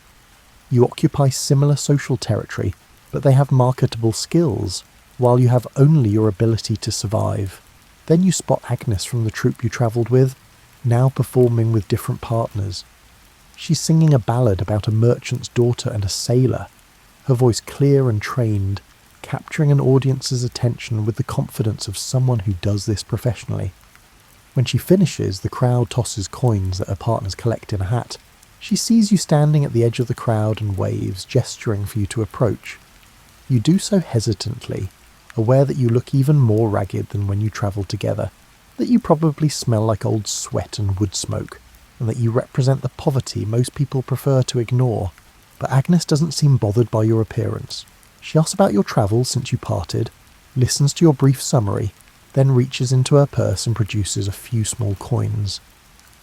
You occupy similar social territory, but they have marketable skills, while you have only your ability to survive. Then you spot Agnes from the troupe you travelled with, now performing with different partners. She's singing a ballad about a merchant's daughter and a sailor, her voice clear and trained, capturing an audience's attention with the confidence of someone who does this professionally. When she finishes, the crowd tosses coins that her partners collect in a hat. She sees you standing at the edge of the crowd and waves, gesturing for you to approach. You do so hesitantly, aware that you look even more ragged than when you travelled together, that you probably smell like old sweat and wood smoke, and that you represent the poverty most people prefer to ignore. But Agnes doesn't seem bothered by your appearance. She asks about your travels since you parted, listens to your brief summary, then reaches into her purse and produces a few small coins.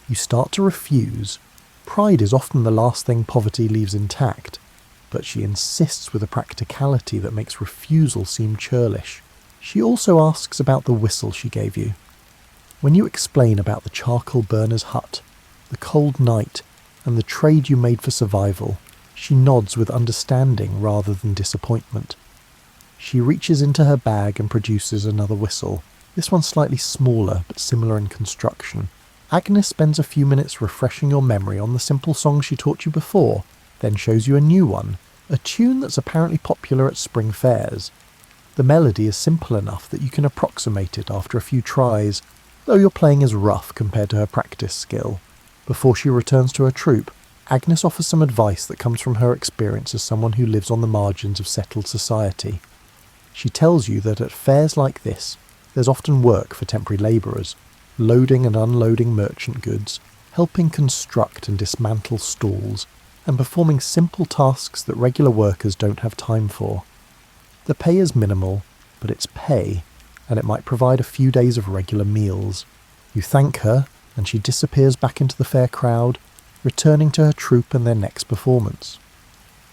You start to refuse. Pride is often the last thing poverty leaves intact, but she insists with a practicality that makes refusal seem churlish. She also asks about the whistle she gave you. When you explain about the charcoal burner's hut, the cold night, and the trade you made for survival, she nods with understanding rather than disappointment. She reaches into her bag and produces another whistle, this one slightly smaller but similar in construction. Agnes spends a few minutes refreshing your memory on the simple song she taught you before, then shows you a new one, a tune that's apparently popular at spring fairs. The melody is simple enough that you can approximate it after a few tries, though your playing is rough compared to her practice skill. Before she returns to her troupe, Agnes offers some advice that comes from her experience as someone who lives on the margins of settled society. She tells you that at fairs like this, there's often work for temporary labourers, loading and unloading merchant goods, helping construct and dismantle stalls, and performing simple tasks that regular workers don't have time for. The pay is minimal, but it's pay, and it might provide a few days of regular meals. You thank her, and she disappears back into the fair crowd, returning to her troupe and their next performance.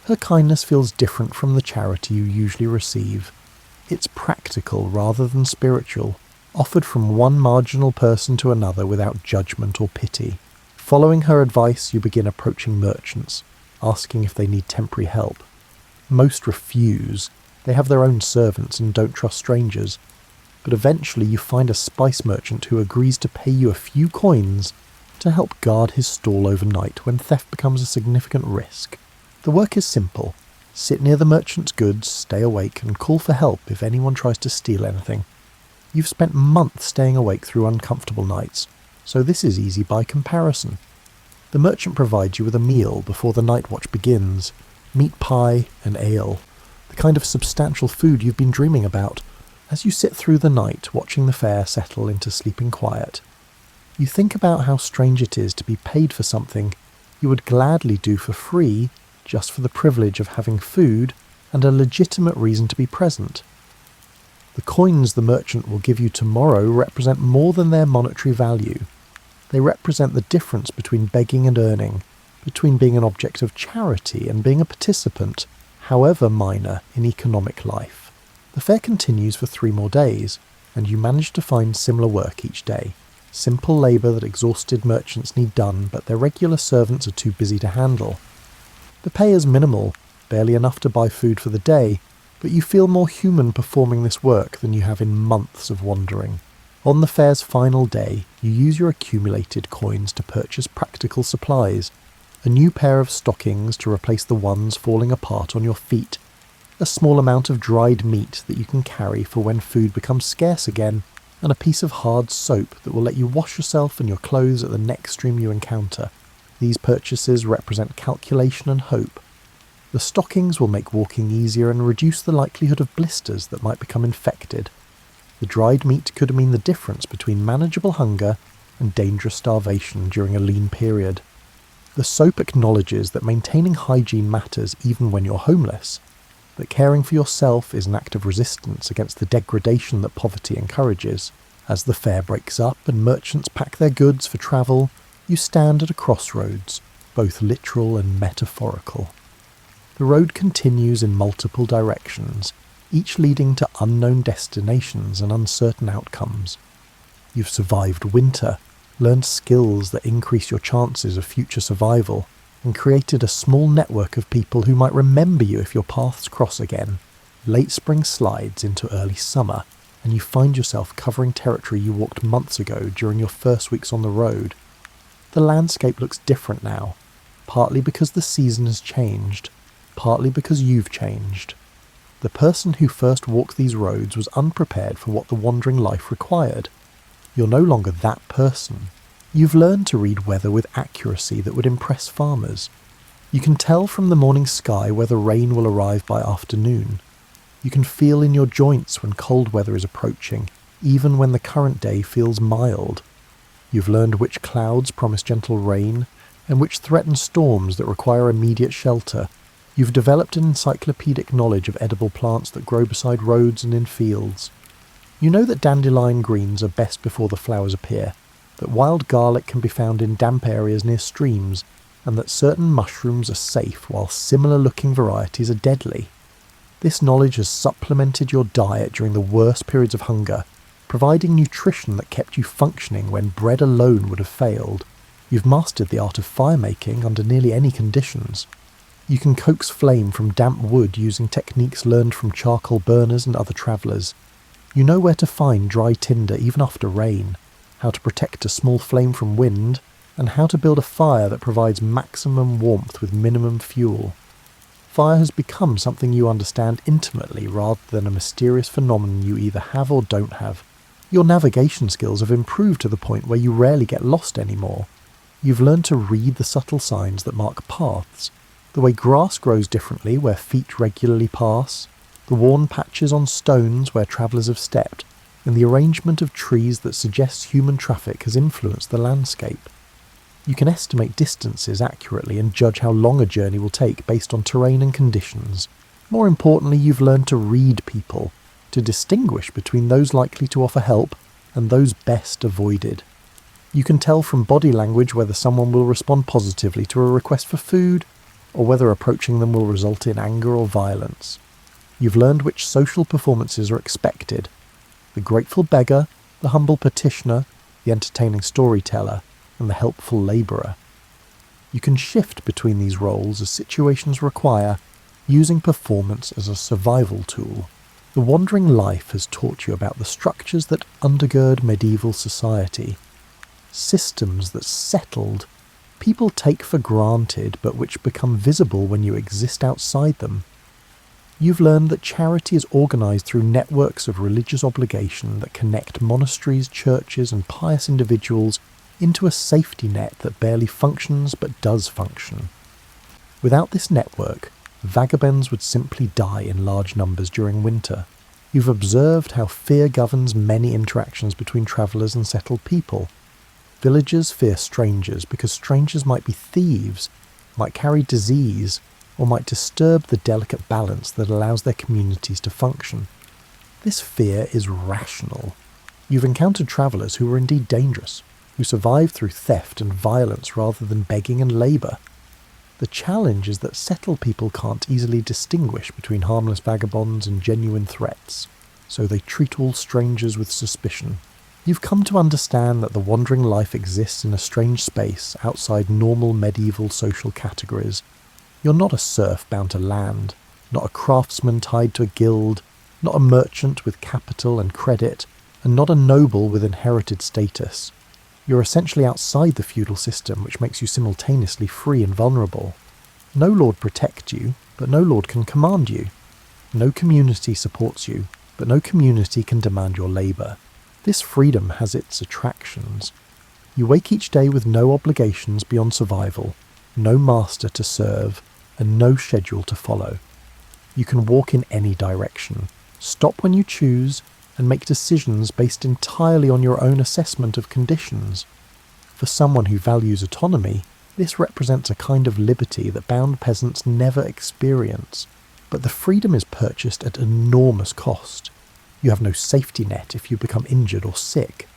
Her kindness feels different from the charity you usually receive. It's practical rather than spiritual, offered from one marginal person to another without judgment or pity. Following her advice, you begin approaching merchants, asking if they need temporary help. Most refuse. They have their own servants and don't trust strangers. But eventually you find a spice merchant who agrees to pay you a few coins to help guard his stall overnight when theft becomes a significant risk. The work is simple. Sit near the merchant's goods, stay awake, and call for help if anyone tries to steal anything. You've spent months staying awake through uncomfortable nights, so this is easy by comparison. The merchant provides you with a meal before the night watch begins, meat pie and ale, the kind of substantial food you've been dreaming about, as you sit through the night watching the fair settle into sleeping quiet. You think about how strange it is to be paid for something you would gladly do for free just for the privilege of having food and a legitimate reason to be present. The coins the merchant will give you tomorrow represent more than their monetary value. They represent the difference between begging and earning, between being an object of charity and being a participant, however minor, in economic life. The fair continues for 3 more days, and you manage to find similar work each day. Simple labour that exhausted merchants need done, but their regular servants are too busy to handle. The pay is minimal, barely enough to buy food for the day, but you feel more human performing this work than you have in months of wandering. On the fair's final day, you use your accumulated coins to purchase practical supplies, a new pair of stockings to replace the ones falling apart on your feet, a small amount of dried meat that you can carry for when food becomes scarce again, and a piece of hard soap that will let you wash yourself and your clothes at the next stream you encounter. These purchases represent calculation and hope. The stockings will make walking easier and reduce the likelihood of blisters that might become infected. The dried meat could mean the difference between manageable hunger and dangerous starvation during a lean period. The soap acknowledges that maintaining hygiene matters even when you're homeless, that caring for yourself is an act of resistance against the degradation that poverty encourages. As the fair breaks up and merchants pack their goods for travel, you stand at a crossroads, both literal and metaphorical. The road continues in multiple directions, each leading to unknown destinations and uncertain outcomes. You've survived winter, learned skills that increase your chances of future survival, and created a small network of people who might remember you if your paths cross again. Late spring slides into early summer, and you find yourself covering territory you walked months ago during your first weeks on the road. The landscape looks different now, partly because the season has changed, partly because you've changed. The person who first walked these roads was unprepared for what the wandering life required. You're no longer that person. You've learned to read weather with accuracy that would impress farmers. You can tell from the morning sky whether rain will arrive by afternoon. You can feel in your joints when cold weather is approaching, even when the current day feels mild. You've learned which clouds promise gentle rain, and which threaten storms that require immediate shelter. You've developed an encyclopedic knowledge of edible plants that grow beside roads and in fields. You know that dandelion greens are best before the flowers appear, that wild garlic can be found in damp areas near streams, and that certain mushrooms are safe while similar-looking varieties are deadly. This knowledge has supplemented your diet during the worst periods of hunger, providing nutrition that kept you functioning when bread alone would have failed. You've mastered the art of fire-making under nearly any conditions. You can coax flame from damp wood using techniques learned from charcoal burners and other travellers. You know where to find dry tinder even after rain, how to protect a small flame from wind, and how to build a fire that provides maximum warmth with minimum fuel. Fire has become something you understand intimately rather than a mysterious phenomenon you either have or don't have. Your navigation skills have improved to the point where you rarely get lost anymore. You've learned to read the subtle signs that mark paths, the way grass grows differently where feet regularly pass, the worn patches on stones where travellers have stepped, and the arrangement of trees that suggests human traffic has influenced the landscape. You can estimate distances accurately and judge how long a journey will take based on terrain and conditions. More importantly, you've learned to read people, to distinguish between those likely to offer help and those best avoided. You can tell from body language whether someone will respond positively to a request for food, or whether approaching them will result in anger or violence. You've learned which social performances are expected: the grateful beggar, the humble petitioner, the entertaining storyteller, and the helpful labourer. You can shift between these roles as situations require, using performance as a survival tool. The Wandering Life has taught you about the structures that undergird medieval society. Systems that settled, people take for granted, but which become visible when you exist outside them. You've learned that charity is organised through networks of religious obligation that connect monasteries, churches, and pious individuals into a safety net that barely functions but does function. Without this network, vagabonds would simply die in large numbers during winter. You've observed how fear governs many interactions between travellers and settled people. Villagers fear strangers because strangers might be thieves, might carry disease, or might disturb the delicate balance that allows their communities to function. This fear is rational. You've encountered travellers who were indeed dangerous, who survived through theft and violence rather than begging and labour. The challenge is that settled people can't easily distinguish between harmless vagabonds and genuine threats, so they treat all strangers with suspicion. You've come to understand that the Wandering Life exists in a strange space outside normal medieval social categories. You're not a serf bound to land, not a craftsman tied to a guild, not a merchant with capital and credit, and not a noble with inherited status. You're essentially outside the feudal system, which makes you simultaneously free and vulnerable. No lord protects you, but no lord can command you. No community supports you, but no community can demand your labour. This freedom has its attractions. You wake each day with no obligations beyond survival, no master to serve, and no schedule to follow. You can walk in any direction, stop when you choose, and make decisions based entirely on your own assessment of conditions. For someone who values autonomy, this represents a kind of liberty that bound peasants never experience. But the freedom is purchased at enormous cost. You have no safety net if you become injured or sick.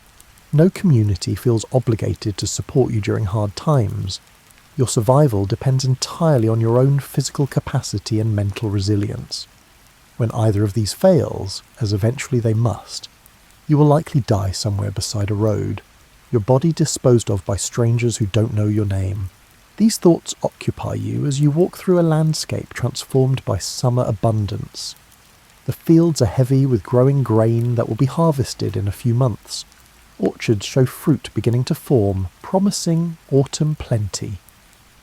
No community feels obligated to support you during hard times. Your survival depends entirely on your own physical capacity and mental resilience. When either of these fails, as eventually they must, you will likely die somewhere beside a road, your body disposed of by strangers who don't know your name. These thoughts occupy you as you walk through a landscape transformed by summer abundance. The fields are heavy with growing grain that will be harvested in a few months. Orchards show fruit beginning to form, promising autumn plenty.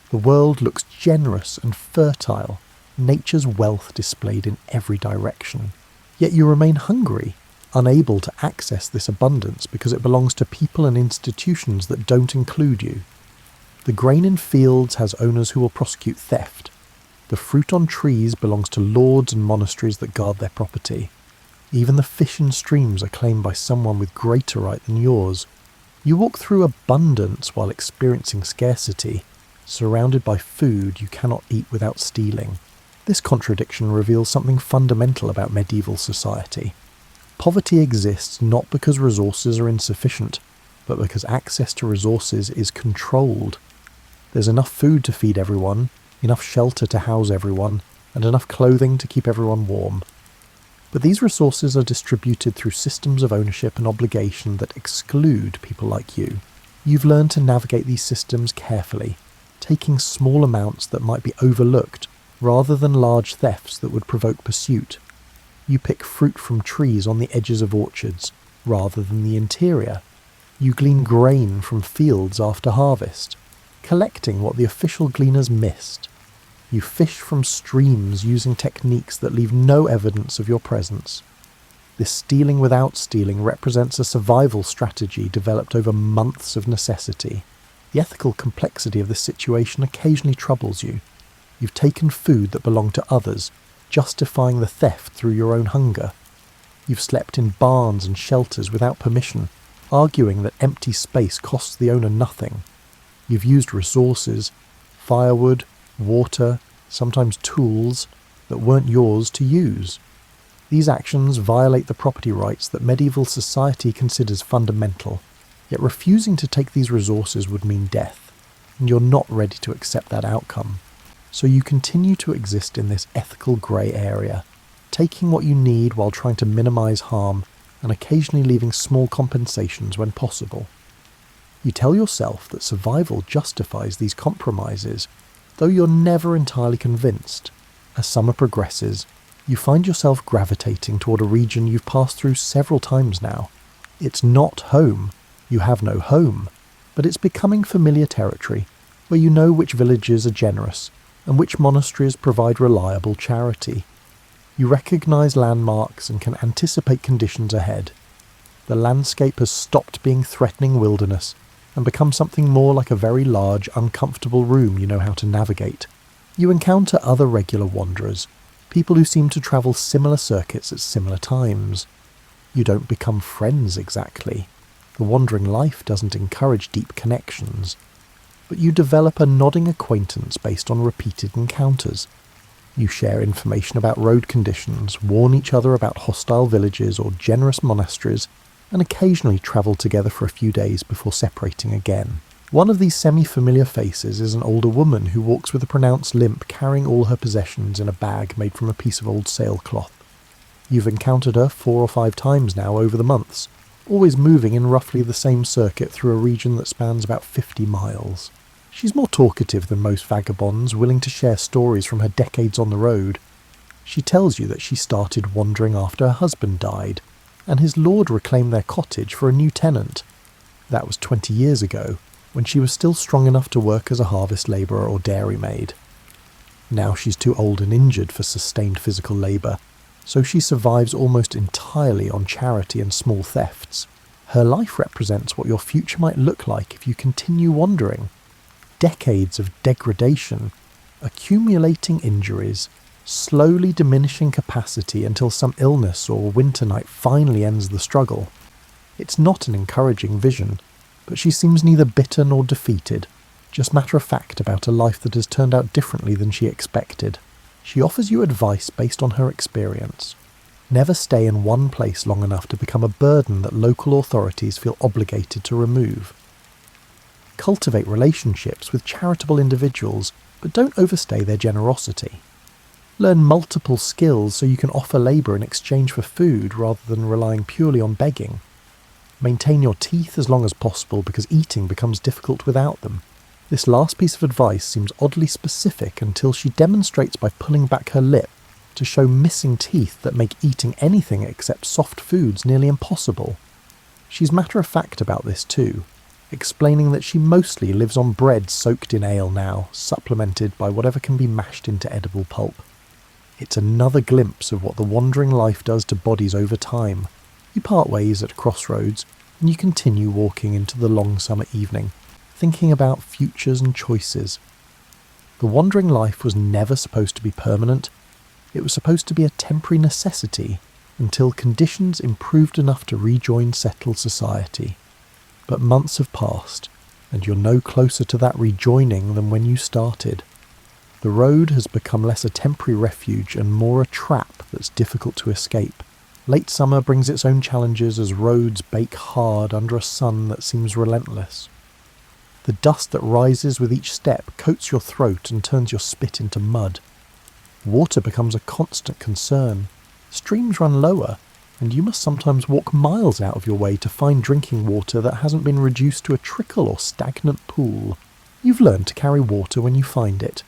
The world looks generous and fertile, nature's wealth displayed in every direction. Yet you remain hungry, unable to access this abundance because it belongs to people and institutions that don't include you. The grain in fields has owners who will prosecute theft. The fruit on trees belongs to lords and monasteries that guard their property. Even the fish in streams are claimed by someone with greater right than yours. You walk through abundance while experiencing scarcity, surrounded by food you cannot eat without stealing. This contradiction reveals something fundamental about medieval society. Poverty exists not because resources are insufficient, but because access to resources is controlled. There's enough food to feed everyone, enough shelter to house everyone, and enough clothing to keep everyone warm. But these resources are distributed through systems of ownership and obligation that exclude people like you. You've learned to navigate these systems carefully, taking small amounts that might be overlooked rather than large thefts that would provoke pursuit. You pick fruit from trees on the edges of orchards, rather than the interior. You glean grain from fields after harvest, collecting what the official gleaners missed. You fish from streams using techniques that leave no evidence of your presence. This stealing without stealing represents a survival strategy developed over months of necessity. The ethical complexity of this situation occasionally troubles you. You've taken food that belonged to others, justifying the theft through your own hunger. You've slept in barns and shelters without permission, arguing that empty space costs the owner nothing. You've used resources, firewood, water, sometimes tools, that weren't yours to use. These actions violate the property rights that medieval society considers fundamental, yet refusing to take these resources would mean death, and you're not ready to accept that outcome. So you continue to exist in this ethical grey area, taking what you need while trying to minimise harm and occasionally leaving small compensations when possible. You tell yourself that survival justifies these compromises, though you're never entirely convinced. As summer progresses, you find yourself gravitating toward a region you've passed through several times now. It's not home, you have no home, but it's becoming familiar territory, where you know which villages are generous and which monasteries provide reliable charity. You recognise landmarks and can anticipate conditions ahead. The landscape has stopped being threatening wilderness and become something more like a very large, uncomfortable room you know how to navigate. You encounter other regular wanderers, people who seem to travel similar circuits at similar times. You don't become friends exactly. The wandering life doesn't encourage deep connections. But you develop a nodding acquaintance based on repeated encounters. You share information about road conditions, warn each other about hostile villages or generous monasteries, and occasionally travel together for a few days before separating again. One of these semi-familiar faces is an older woman who walks with a pronounced limp, carrying all her possessions in a bag made from a piece of old sailcloth. You've encountered her 4 or 5 times now over the months, always moving in roughly the same circuit through a region that spans about 50 miles. She's more talkative than most vagabonds, willing to share stories from her decades on the road. She tells you that she started wandering after her husband died, and his lord reclaimed their cottage for a new tenant. That was 20 years ago, when she was still strong enough to work as a harvest labourer or dairymaid. Now she's too old and injured for sustained physical labour, so she survives almost entirely on charity and small thefts. Her life represents what your future might look like if you continue wandering. Decades of degradation, accumulating injuries, slowly diminishing capacity until some illness or winter night finally ends the struggle. It's not an encouraging vision, but she seems neither bitter nor defeated, just matter-of-fact about a life that has turned out differently than she expected. She offers you advice based on her experience. Never stay in one place long enough to become a burden that local authorities feel obligated to remove. Cultivate relationships with charitable individuals, but don't overstay their generosity. Learn multiple skills so you can offer labour in exchange for food rather than relying purely on begging. Maintain your teeth as long as possible because eating becomes difficult without them. This last piece of advice seems oddly specific until she demonstrates by pulling back her lip to show missing teeth that make eating anything except soft foods nearly impossible. She's matter-of-fact about this too, explaining that she mostly lives on bread soaked in ale now, supplemented by whatever can be mashed into edible pulp. It's another glimpse of what the wandering life does to bodies over time. You part ways at crossroads, and you continue walking into the long summer evening, thinking about futures and choices. The wandering life was never supposed to be permanent. It was supposed to be a temporary necessity until conditions improved enough to rejoin settled society. But months have passed, and you're no closer to that rejoining than when you started. The road has become less a temporary refuge and more a trap that's difficult to escape. Late summer brings its own challenges as roads bake hard under a sun that seems relentless. The dust that rises with each step coats your throat and turns your spit into mud. Water becomes a constant concern. Streams run lower, and you must sometimes walk miles out of your way to find drinking water that hasn't been reduced to a trickle or stagnant pool. You've learned to carry water when you find it,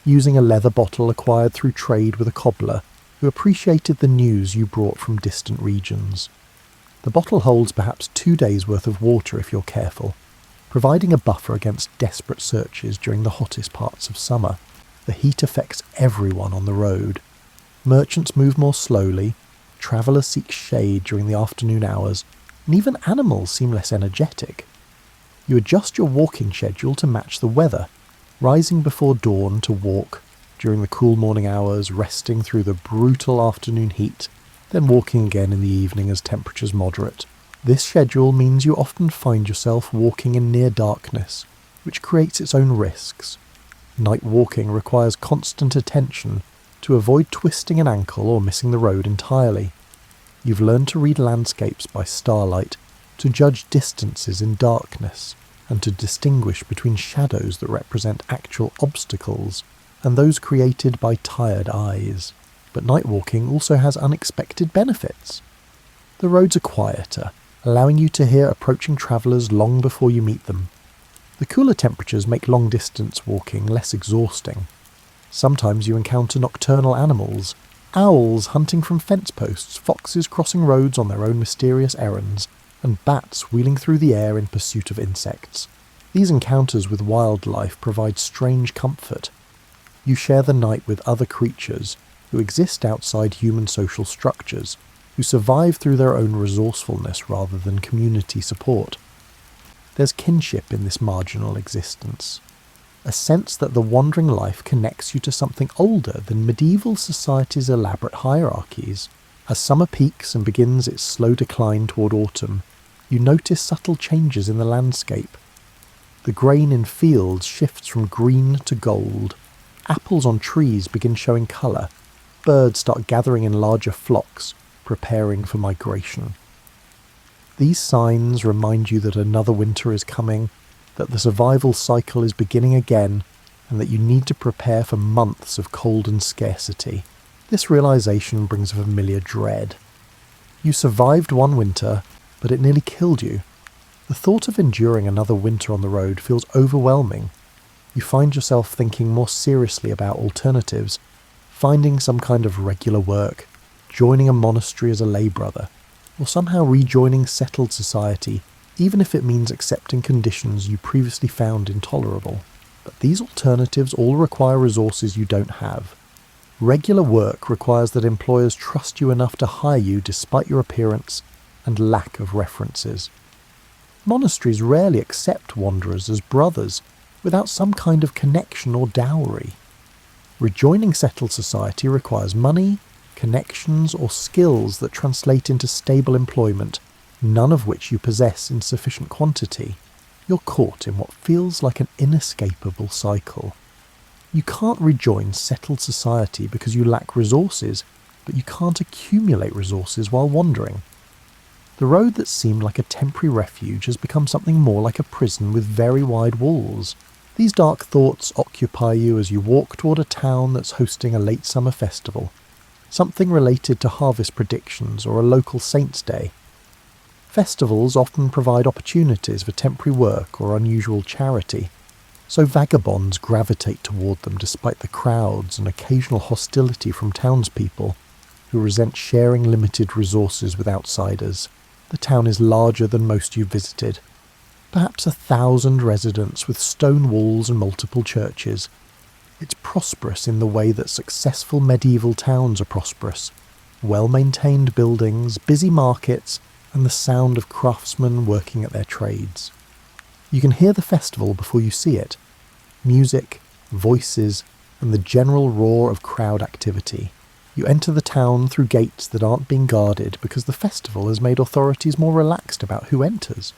using a leather bottle acquired through trade with a cobbler who appreciated the news you brought from distant regions. The bottle holds perhaps 2 days' worth of water if you're careful, providing a buffer against desperate searches during the hottest parts of summer. The heat affects everyone on the road. Merchants move more slowly, travellers seek shade during the afternoon hours, and even animals seem less energetic. You adjust your walking schedule to match the weather, rising before dawn to walk, during the cool morning hours, resting through the brutal afternoon heat, then walking again in the evening as temperatures moderate. This schedule means you often find yourself walking in near darkness, which creates its own risks. Night walking requires constant attention to avoid twisting an ankle or missing the road entirely. You've learned to read landscapes by starlight, to judge distances in darkness, and to distinguish between shadows that represent actual obstacles and those created by tired eyes. But night walking also has unexpected benefits. The roads are quieter, allowing you to hear approaching travellers long before you meet them. The cooler temperatures make long-distance walking less exhausting. Sometimes you encounter nocturnal animals, owls hunting from fence posts, foxes crossing roads on their own mysterious errands, and bats wheeling through the air in pursuit of insects. These encounters with wildlife provide strange comfort. You share the night with other creatures who exist outside human social structures, who survive through their own resourcefulness rather than community support. There's kinship in this marginal existence, a sense that the wandering life connects you to something older than medieval society's elaborate hierarchies. As summer peaks and begins its slow decline toward autumn, you notice subtle changes in the landscape. The grain in fields shifts from green to gold. Apples on trees begin showing colour. Birds start gathering in larger flocks, preparing for migration. These signs remind you that another winter is coming, that the survival cycle is beginning again, and that you need to prepare for months of cold and scarcity. This realization brings a familiar dread. You survived one winter, but it nearly killed you. The thought of enduring another winter on the road feels overwhelming. You find yourself thinking more seriously about alternatives, finding some kind of regular work, joining a monastery as a lay brother, or somehow rejoining settled society, even if it means accepting conditions you previously found intolerable. But these alternatives all require resources you don't have. Regular work requires that employers trust you enough to hire you despite your appearance and lack of references. Monasteries rarely accept wanderers as brothers without some kind of connection or dowry. Rejoining settled society requires money, connections, or skills that translate into stable employment, none of which you possess in sufficient quantity. You're caught in what feels like an inescapable cycle. You can't rejoin settled society because you lack resources, but you can't accumulate resources while wandering. The road that seemed like a temporary refuge has become something more like a prison with very wide walls. These dark thoughts occupy you as you walk toward a town that's hosting a late summer festival, something related to harvest predictions or a local saint's day. Festivals often provide opportunities for temporary work or unusual charity, so vagabonds gravitate toward them despite the crowds and occasional hostility from townspeople who resent sharing limited resources with outsiders. The town is larger than most you've visited, perhaps 1,000 residents with stone walls and multiple churches. It's prosperous in the way that successful medieval towns are prosperous. Well-maintained buildings, busy markets, and the sound of craftsmen working at their trades. You can hear the festival before you see it. Music, voices, and the general roar of crowd activity. You enter the town through gates that aren't being guarded because the festival has made authorities more relaxed about who enters.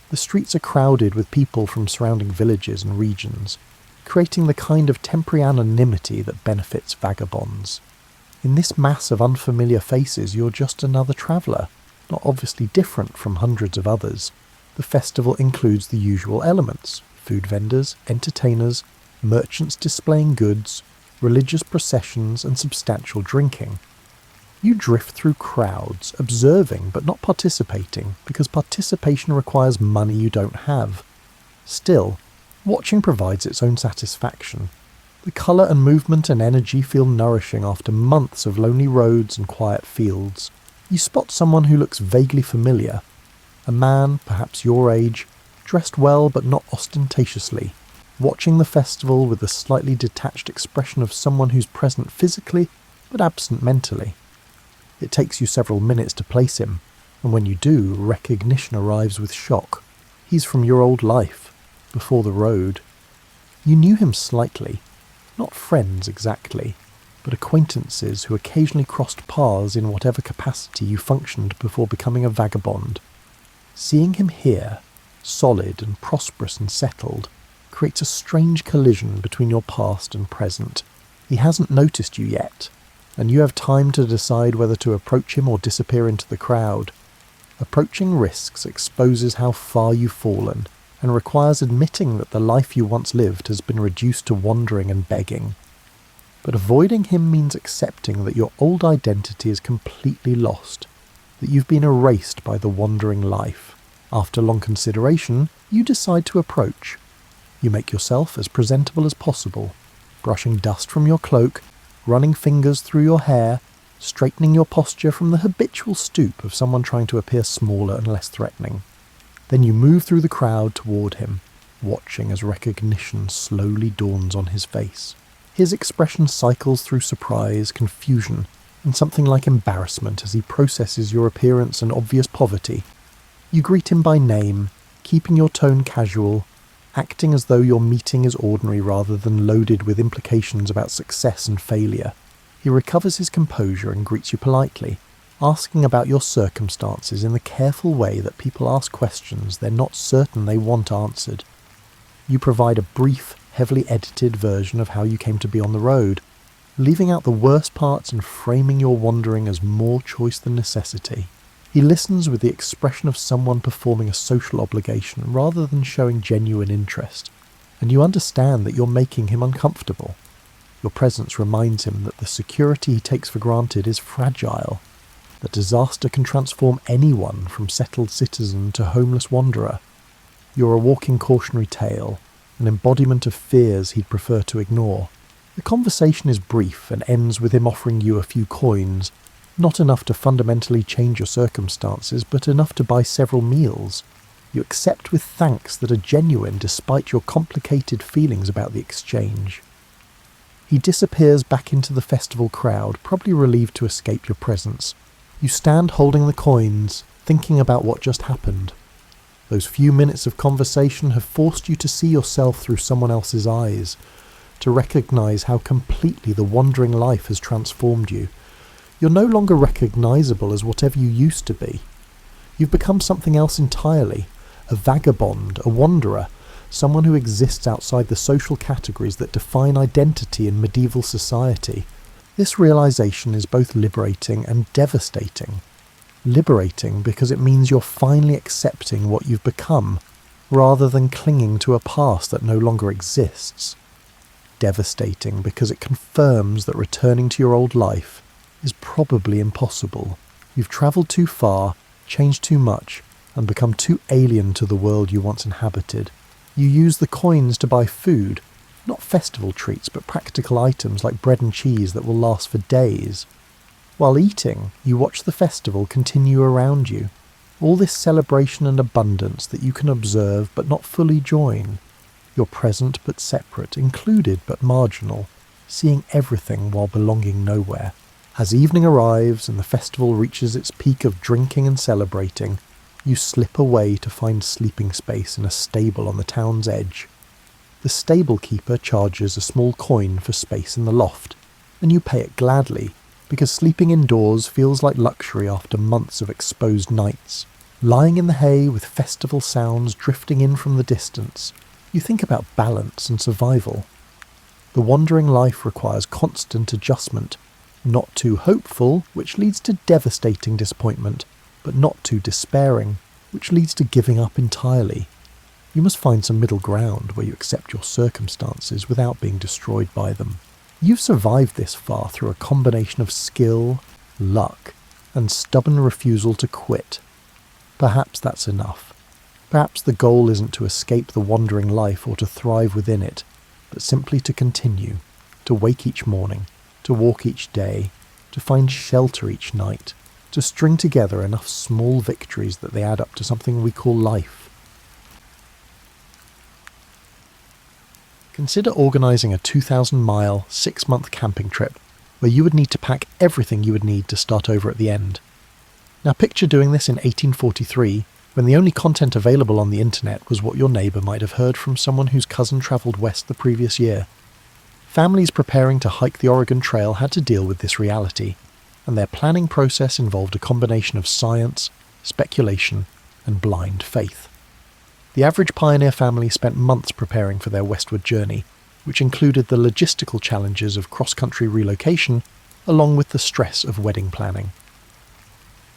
The streets are crowded with people from surrounding villages and regions, creating the kind of temporary anonymity that benefits vagabonds. In this mass of unfamiliar faces, you're just another traveller, not obviously different from hundreds of others. The festival includes the usual elements: food vendors, entertainers, merchants displaying goods, religious processions, and substantial drinking. You drift through crowds, observing but not participating, because participation requires money you don't have. Still, watching provides its own satisfaction. The colour and movement and energy feel nourishing after months of lonely roads and quiet fields. You spot someone who looks vaguely familiar. A man, perhaps your age, dressed well but not ostentatiously, watching the festival with the slightly detached expression of someone who's present physically but absent mentally. It takes you several minutes to place him, and when you do, recognition arrives with shock. He's from your old life, before the road. You knew him slightly, not friends exactly, but acquaintances who occasionally crossed paths in whatever capacity you functioned before becoming a vagabond. Seeing him here, solid and prosperous and settled, creates a strange collision between your past and present. He hasn't noticed you yet, and you have time to decide whether to approach him or disappear into the crowd. Approaching risks exposes how far you've fallen, and requires admitting that the life you once lived has been reduced to wandering and begging. But avoiding him means accepting that your old identity is completely lost, that you've been erased by the wandering life. After long consideration, you decide to approach. You make yourself as presentable as possible, brushing dust from your cloak, running fingers through your hair, straightening your posture from the habitual stoop of someone trying to appear smaller and less threatening. Then you move through the crowd toward him, watching as recognition slowly dawns on his face. His expression cycles through surprise, confusion, and something like embarrassment as he processes your appearance and obvious poverty. You greet him by name, keeping your tone casual, acting as though your meeting is ordinary rather than loaded with implications about success and failure. He recovers his composure and greets you politely, asking about your circumstances in the careful way that people ask questions they're not certain they want answered. You provide a brief, heavily edited version of how you came to be on the road, leaving out the worst parts and framing your wandering as more choice than necessity. He listens with the expression of someone performing a social obligation rather than showing genuine interest, and you understand that you're making him uncomfortable. Your presence reminds him that the security he takes for granted is fragile, that disaster can transform anyone from settled citizen to homeless wanderer. You're a walking cautionary tale, an embodiment of fears he'd prefer to ignore. The conversation is brief and ends with him offering you a few coins, not enough to fundamentally change your circumstances, but enough to buy several meals. You accept with thanks that are genuine despite your complicated feelings about the exchange. He disappears back into the festival crowd, probably relieved to escape your presence. You stand holding the coins, thinking about what just happened. Those few minutes of conversation have forced you to see yourself through someone else's eyes, to recognise how completely the wandering life has transformed you. You're no longer recognisable as whatever you used to be. You've become something else entirely, a vagabond, a wanderer, someone who exists outside the social categories that define identity in medieval society. This realisation is both liberating and devastating. Liberating because it means you're finally accepting what you've become, rather than clinging to a past that no longer exists. Devastating because it confirms that returning to your old life is probably impossible. You've travelled too far, changed too much, and become too alien to the world you once inhabited. You use the coins to buy food, not festival treats, but practical items like bread and cheese that will last for days. While eating, you watch the festival continue around you. All this celebration and abundance that you can observe but not fully join. You're present but separate, included but marginal, seeing everything while belonging nowhere. As evening arrives and the festival reaches its peak of drinking and celebrating, you slip away to find sleeping space in a stable on the town's edge. The stable keeper charges a small coin for space in the loft, and you pay it gladly, because sleeping indoors feels like luxury after months of exposed nights. Lying in the hay with festival sounds drifting in from the distance, you think about balance and survival. The wandering life requires constant adjustment, not too hopeful, which leads to devastating disappointment, but not too despairing, which leads to giving up entirely. You must find some middle ground where you accept your circumstances without being destroyed by them. You've survived this far through a combination of skill, luck, and stubborn refusal to quit. Perhaps that's enough. Perhaps the goal isn't to escape the wandering life or to thrive within it, but simply to continue, to wake each morning, to walk each day, to find shelter each night, to string together enough small victories that they add up to something we call life. Consider organising a 2,000-mile, 6-month camping trip where you would need to pack everything you would need to start over at the end. Now picture doing this in 1843, when the only content available on the internet was what your neighbour might have heard from someone whose cousin travelled west the previous year. Families preparing to hike the Oregon Trail had to deal with this reality, and their planning process involved a combination of science, speculation, and blind faith. The average pioneer family spent months preparing for their westward journey, which included the logistical challenges of cross-country relocation, along with the stress of wedding planning.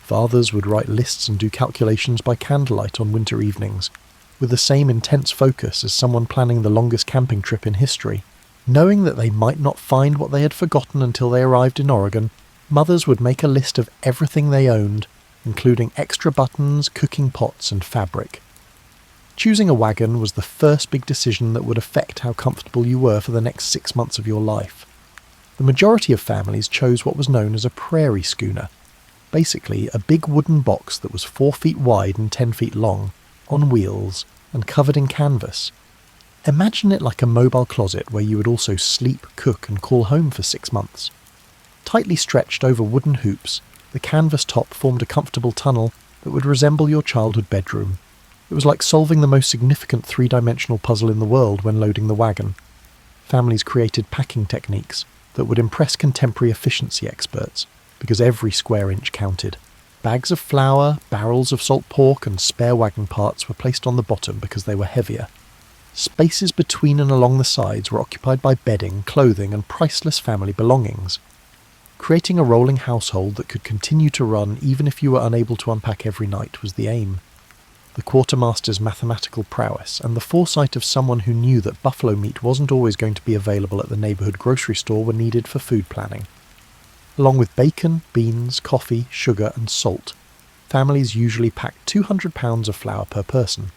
Fathers would write lists and do calculations by candlelight on winter evenings, with the same intense focus as someone planning the longest camping trip in history. Knowing that they might not find what they had forgotten until they arrived in Oregon, mothers would make a list of everything they owned, including extra buttons, cooking pots, and fabric. Choosing a wagon was the first big decision that would affect how comfortable you were for the next 6 months of your life. The majority of families chose what was known as a prairie schooner, basically a big wooden box that was 4 feet wide and 10 feet long, on wheels, and covered in canvas. Imagine it like a mobile closet where you would also sleep, cook, and call home for 6 months. Tightly stretched over wooden hoops, the canvas top formed a comfortable tunnel that would resemble your childhood bedroom. It was like solving the most significant 3-dimensional puzzle in the world when loading the wagon. Families created packing techniques that would impress contemporary efficiency experts, because every square inch counted. Bags of flour, barrels of salt pork, and spare wagon parts were placed on the bottom because they were heavier. Spaces between and along the sides were occupied by bedding, clothing, and priceless family belongings. Creating a rolling household that could continue to run even if you were unable to unpack every night was the aim. The quartermaster's mathematical prowess and the foresight of someone who knew that buffalo meat wasn't always going to be available at the neighbourhood grocery store were needed for food planning. Along with bacon, beans, coffee, sugar, and salt, families usually packed 200 pounds of flour per person.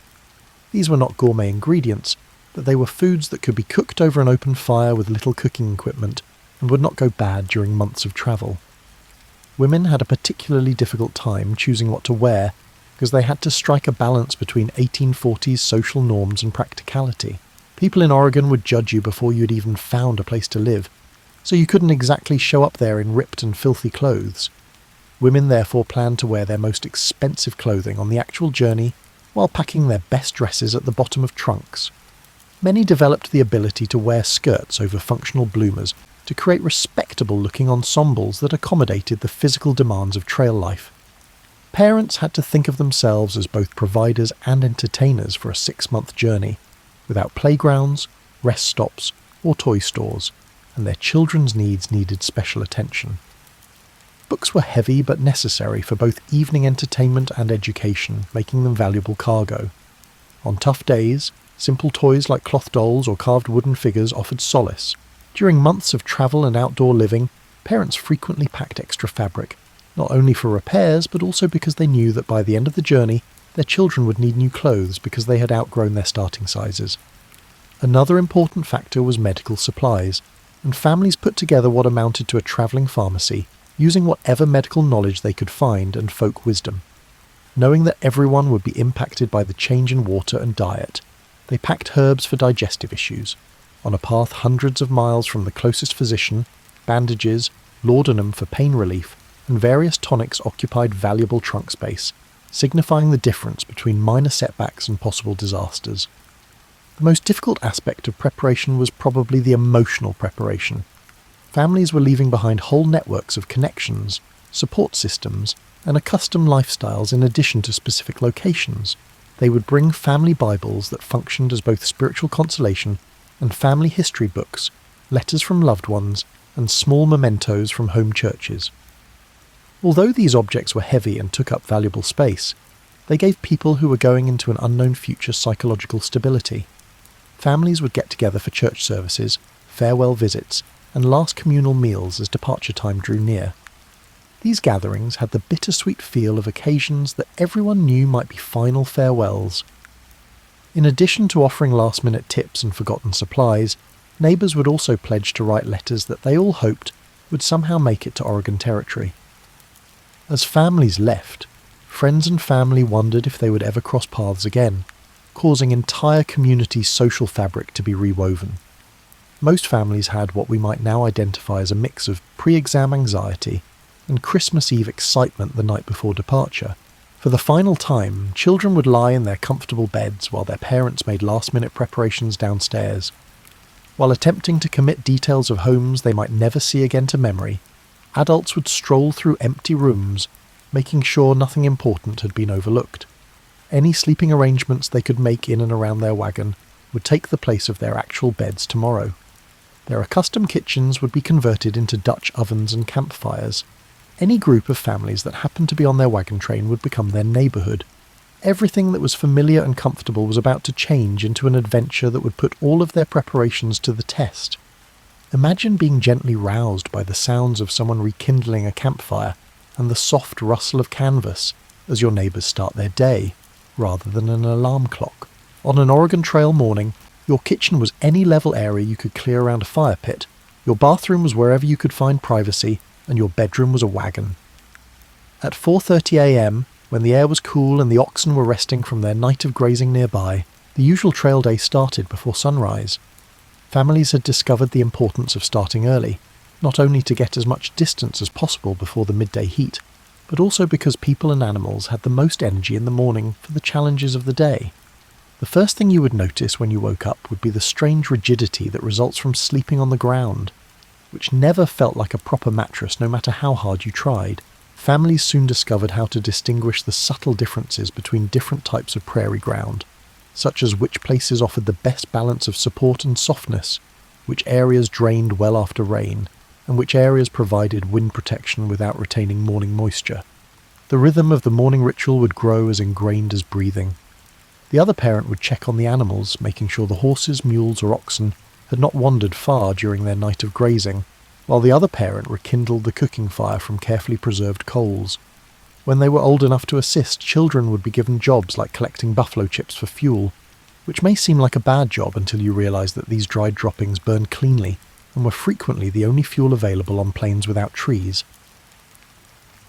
These were not gourmet ingredients, but they were foods that could be cooked over an open fire with little cooking equipment and would not go bad during months of travel. Women had a particularly difficult time choosing what to wear because they had to strike a balance between 1840s social norms and practicality. People in Oregon would judge you before you'd even found a place to live, so you couldn't exactly show up there in ripped and filthy clothes. Women therefore planned to wear their most expensive clothing on the actual journey while packing their best dresses at the bottom of trunks. Many developed the ability to wear skirts over functional bloomers to create respectable-looking ensembles that accommodated the physical demands of trail life. Parents had to think of themselves as both providers and entertainers for a 6-month journey, without playgrounds, rest stops, or toy stores, and their children's needs needed special attention. Books were heavy but necessary for both evening entertainment and education, making them valuable cargo. On tough days, simple toys like cloth dolls or carved wooden figures offered solace. During months of travel and outdoor living, parents frequently packed extra fabric, not only for repairs but also because they knew that by the end of the journey, their children would need new clothes because they had outgrown their starting sizes. Another important factor was medical supplies, and families put together what amounted to a travelling pharmacy, using whatever medical knowledge they could find and folk wisdom. Knowing that everyone would be impacted by the change in water and diet, they packed herbs for digestive issues. On a path hundreds of miles from the closest physician, bandages, laudanum for pain relief, and various tonics occupied valuable trunk space, signifying the difference between minor setbacks and possible disasters. The most difficult aspect of preparation was probably the emotional preparation. Families were leaving behind whole networks of connections, support systems, and accustomed lifestyles in addition to specific locations. They would bring family Bibles that functioned as both spiritual consolation and family history books, letters from loved ones, and small mementos from home churches. Although these objects were heavy and took up valuable space, they gave people who were going into an unknown future psychological stability. Families would get together for church services, farewell visits, and last communal meals as departure time drew near. These gatherings had the bittersweet feel of occasions that everyone knew might be final farewells. In addition to offering last-minute tips and forgotten supplies, neighbours would also pledge to write letters that they all hoped would somehow make it to Oregon Territory. As families left, friends and family wondered if they would ever cross paths again, causing entire communities' social fabric to be rewoven. Most families had what we might now identify as a mix of pre-exam anxiety and Christmas Eve excitement the night before departure. For the final time, children would lie in their comfortable beds while their parents made last-minute preparations downstairs. While attempting to commit details of homes they might never see again to memory, adults would stroll through empty rooms, making sure nothing important had been overlooked. Any sleeping arrangements they could make in and around their wagon would take the place of their actual beds tomorrow. Their accustomed kitchens would be converted into Dutch ovens and campfires. Any group of families that happened to be on their wagon train would become their neighbourhood. Everything that was familiar and comfortable was about to change into an adventure that would put all of their preparations to the test. Imagine being gently roused by the sounds of someone rekindling a campfire and the soft rustle of canvas as your neighbours start their day, rather than an alarm clock. On an Oregon Trail morning, your kitchen was any level area you could clear around a fire pit, your bathroom was wherever you could find privacy, and your bedroom was a wagon. At 4:30 a.m, when the air was cool and the oxen were resting from their night of grazing nearby, the usual trail day started before sunrise. Families had discovered the importance of starting early, not only to get as much distance as possible before the midday heat, but also because people and animals had the most energy in the morning for the challenges of the day. The first thing you would notice when you woke up would be the strange rigidity that results from sleeping on the ground, which never felt like a proper mattress no matter how hard you tried. Families soon discovered how to distinguish the subtle differences between different types of prairie ground, such as which places offered the best balance of support and softness, which areas drained well after rain, and which areas provided wind protection without retaining morning moisture. The rhythm of the morning ritual would grow as ingrained as breathing. The other parent would check on the animals, making sure the horses, mules or oxen had not wandered far during their night of grazing, while the other parent rekindled the cooking fire from carefully preserved coals. When they were old enough to assist, children would be given jobs like collecting buffalo chips for fuel, which may seem like a bad job until you realise that these dried droppings burned cleanly and were frequently the only fuel available on plains without trees.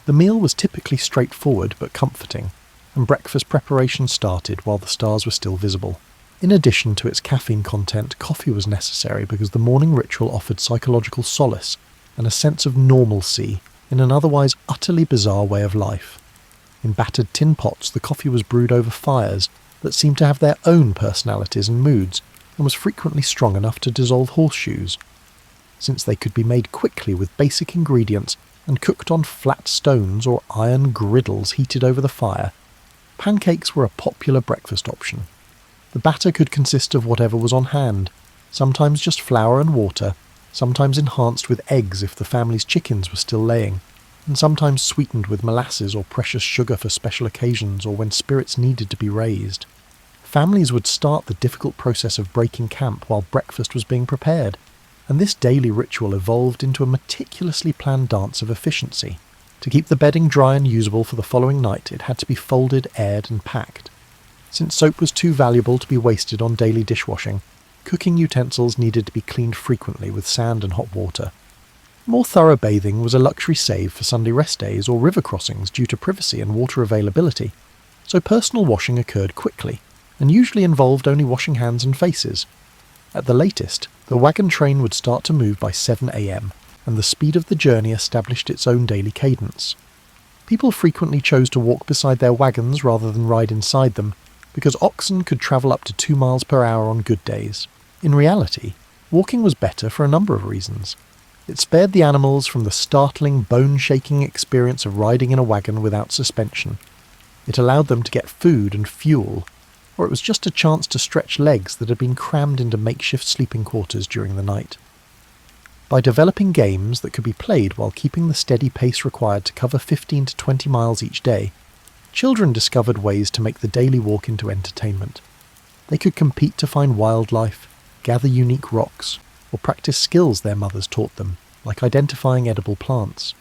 The meal was typically straightforward but comforting, and breakfast preparation started while the stars were still visible. In addition to its caffeine content, coffee was necessary because the morning ritual offered psychological solace and a sense of normalcy in an otherwise utterly bizarre way of life. In battered tin pots, the coffee was brewed over fires that seemed to have their own personalities and moods, and was frequently strong enough to dissolve horseshoes. Since they could be made quickly with basic ingredients and cooked on flat stones or iron griddles heated over the fire, pancakes were a popular breakfast option. The batter could consist of whatever was on hand, sometimes just flour and water, sometimes enhanced with eggs if the family's chickens were still laying, and sometimes sweetened with molasses or precious sugar for special occasions or when spirits needed to be raised. Families would start the difficult process of breaking camp while breakfast was being prepared, and this daily ritual evolved into a meticulously planned dance of efficiency. To keep the bedding dry and usable for the following night, it had to be folded, aired and packed. Since soap was too valuable to be wasted on daily dishwashing, cooking utensils needed to be cleaned frequently with sand and hot water. More thorough bathing was a luxury save for Sunday rest days or river crossings due to privacy and water availability, so personal washing occurred quickly, and usually involved only washing hands and faces. At the latest, the wagon train would start to move by 7 a.m, and the speed of the journey established its own daily cadence. People frequently chose to walk beside their wagons rather than ride inside them, because oxen could travel up to 2 miles per hour on good days. In reality, walking was better for a number of reasons. It spared the animals from the startling, bone-shaking experience of riding in a wagon without suspension. It allowed them to get food and fuel, or it was just a chance to stretch legs that had been crammed into makeshift sleeping quarters during the night. By developing games that could be played while keeping the steady pace required to cover 15 to 20 miles each day, children discovered ways to make the daily walk into entertainment. They could compete to find wildlife, gather unique rocks, or practice skills their mothers taught them, like identifying edible plants.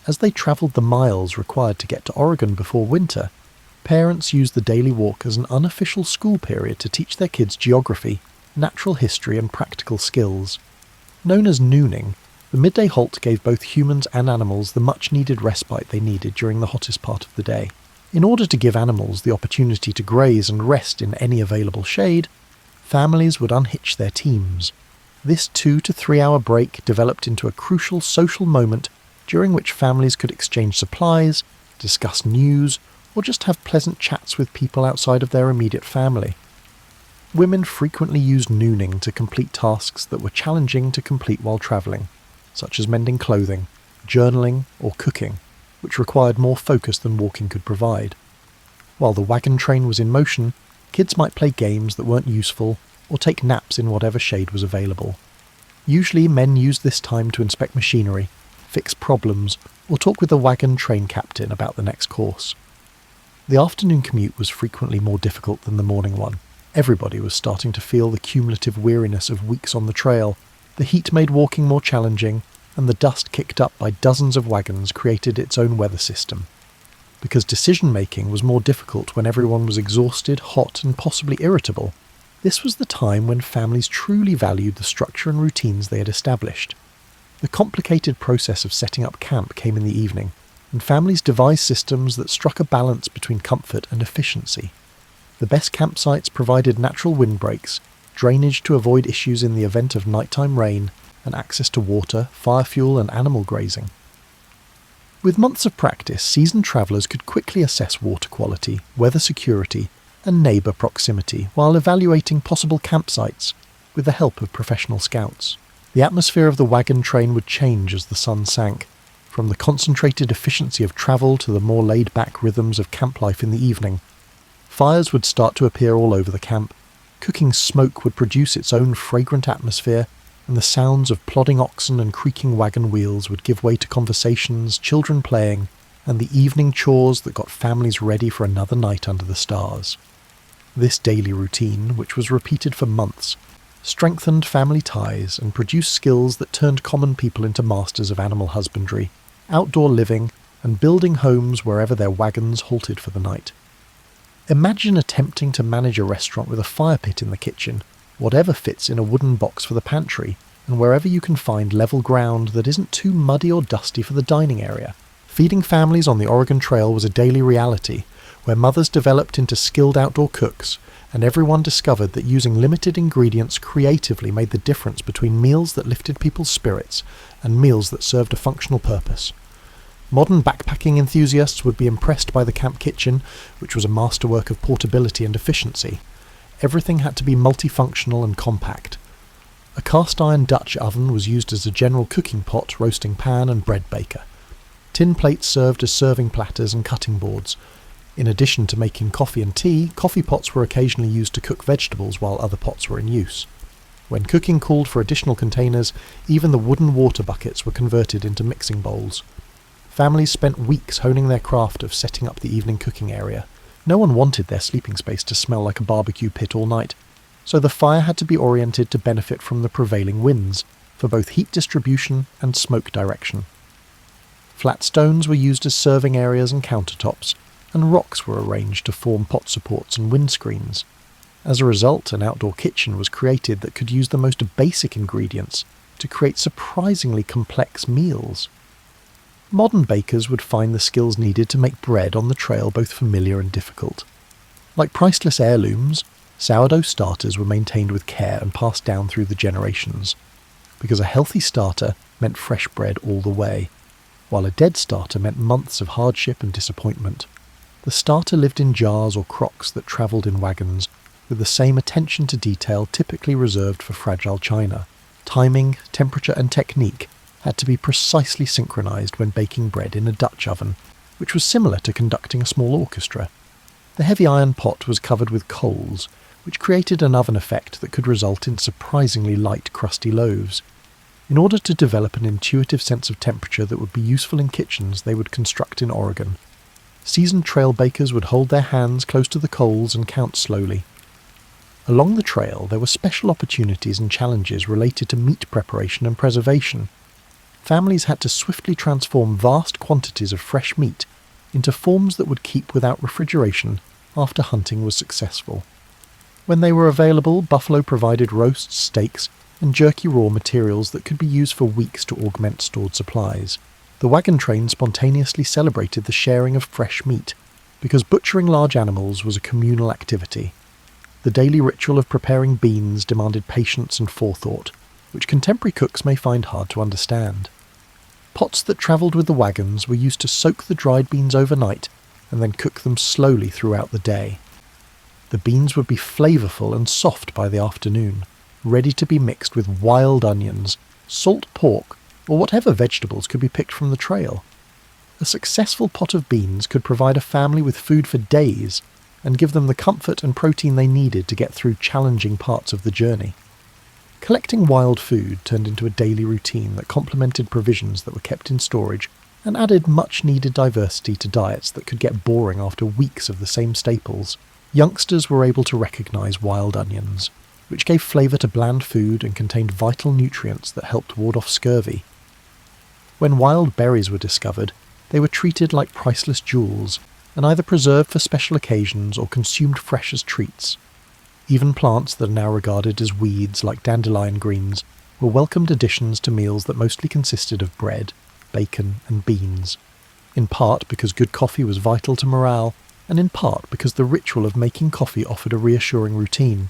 As they travelled the miles required to get to Oregon before winter, parents used the daily walk as an unofficial school period to teach their kids geography, natural history and practical skills. Known as nooning, the midday halt gave both humans and animals the much-needed respite they needed during the hottest part of the day. In order to give animals the opportunity to graze and rest in any available shade, families would unhitch their teams. This 2 to 3 hour break developed into a crucial social moment during which families could exchange supplies, discuss news, or just have pleasant chats with people outside of their immediate family. Women frequently used nooning to complete tasks that were challenging to complete while travelling, such as mending clothing, journaling, or cooking, which required more focus than walking could provide. While the wagon train was in motion, kids might play games that weren't useful or take naps in whatever shade was available. Usually men used this time to inspect machinery, fix problems, or talk with the wagon train captain about the next course. The afternoon commute was frequently more difficult than the morning one. Everybody was starting to feel the cumulative weariness of weeks on the trail. The heat made walking more challenging, and the dust kicked up by dozens of wagons created its own weather system. Because decision-making was more difficult when everyone was exhausted, hot, and possibly irritable, this was the time when families truly valued the structure and routines they had established. The complicated process of setting up camp came in the evening, and families devised systems that struck a balance between comfort and efficiency. The best campsites provided natural windbreaks, drainage to avoid issues in the event of nighttime rain, and access to water, fire fuel, and animal grazing. With months of practice, seasoned travellers could quickly assess water quality, weather security, and neighbour proximity while evaluating possible campsites with the help of professional scouts. The atmosphere of the wagon train would change as the sun sank, from the concentrated efficiency of travel to the more laid-back rhythms of camp life in the evening. Fires would start to appear all over the camp, cooking smoke would produce its own fragrant atmosphere, and the sounds of plodding oxen and creaking wagon wheels would give way to conversations, children playing, and the evening chores that got families ready for another night under the stars. This daily routine, which was repeated for months, strengthened family ties and produced skills that turned common people into masters of animal husbandry, outdoor living, and building homes wherever their wagons halted for the night. Imagine attempting to manage a restaurant with a fire pit in the kitchen, whatever fits in a wooden box for the pantry, and wherever you can find level ground that isn't too muddy or dusty for the dining area. Feeding families on the Oregon Trail was a daily reality, where mothers developed into skilled outdoor cooks, and everyone discovered that using limited ingredients creatively made the difference between meals that lifted people's spirits and meals that served a functional purpose. Modern backpacking enthusiasts would be impressed by the camp kitchen, which was a masterwork of portability and efficiency. Everything had to be multifunctional and compact. A cast-iron Dutch oven was used as a general cooking pot, roasting pan, and bread baker. Tin plates served as serving platters and cutting boards. In addition to making coffee and tea, coffee pots were occasionally used to cook vegetables while other pots were in use. When cooking called for additional containers, even the wooden water buckets were converted into mixing bowls. Families spent weeks honing their craft of setting up the evening cooking area. No one wanted their sleeping space to smell like a barbecue pit all night, so the fire had to be oriented to benefit from the prevailing winds, for both heat distribution and smoke direction. Flat stones were used as serving areas and countertops, and rocks were arranged to form pot supports and windscreens. As a result, an outdoor kitchen was created that could use the most basic ingredients to create surprisingly complex meals. Modern bakers would find the skills needed to make bread on the trail both familiar and difficult. Like priceless heirlooms, sourdough starters were maintained with care and passed down through the generations, because a healthy starter meant fresh bread all the way, while a dead starter meant months of hardship and disappointment. The starter lived in jars or crocks that travelled in wagons, with the same attention to detail typically reserved for fragile china. Timing, temperature and technique had to be precisely synchronised when baking bread in a Dutch oven, which was similar to conducting a small orchestra. The heavy iron pot was covered with coals, which created an oven effect that could result in surprisingly light, crusty loaves. In order to develop an intuitive sense of temperature that would be useful in kitchens they would construct in Oregon, seasoned trail bakers would hold their hands close to the coals and count slowly. Along the trail there were special opportunities and challenges related to meat preparation and preservation. Families had to swiftly transform vast quantities of fresh meat into forms that would keep without refrigeration after hunting was successful. When they were available, buffalo provided roasts, steaks, and jerky raw materials that could be used for weeks to augment stored supplies. The wagon train spontaneously celebrated the sharing of fresh meat, because butchering large animals was a communal activity. The daily ritual of preparing beans demanded patience and forethought, which contemporary cooks may find hard to understand. Pots that travelled with the wagons were used to soak the dried beans overnight and then cook them slowly throughout the day. The beans would be flavourful and soft by the afternoon, ready to be mixed with wild onions, salt pork, or whatever vegetables could be picked from the trail. A successful pot of beans could provide a family with food for days and give them the comfort and protein they needed to get through challenging parts of the journey. Collecting wild food turned into a daily routine that complemented provisions that were kept in storage and added much-needed diversity to diets that could get boring after weeks of the same staples. Youngsters were able to recognise wild onions, which gave flavour to bland food and contained vital nutrients that helped ward off scurvy. When wild berries were discovered, they were treated like priceless jewels and either preserved for special occasions or consumed fresh as treats. Even plants that are now regarded as weeds, like dandelion greens, were welcomed additions to meals that mostly consisted of bread, bacon and beans, in part because good coffee was vital to morale, and in part because the ritual of making coffee offered a reassuring routine.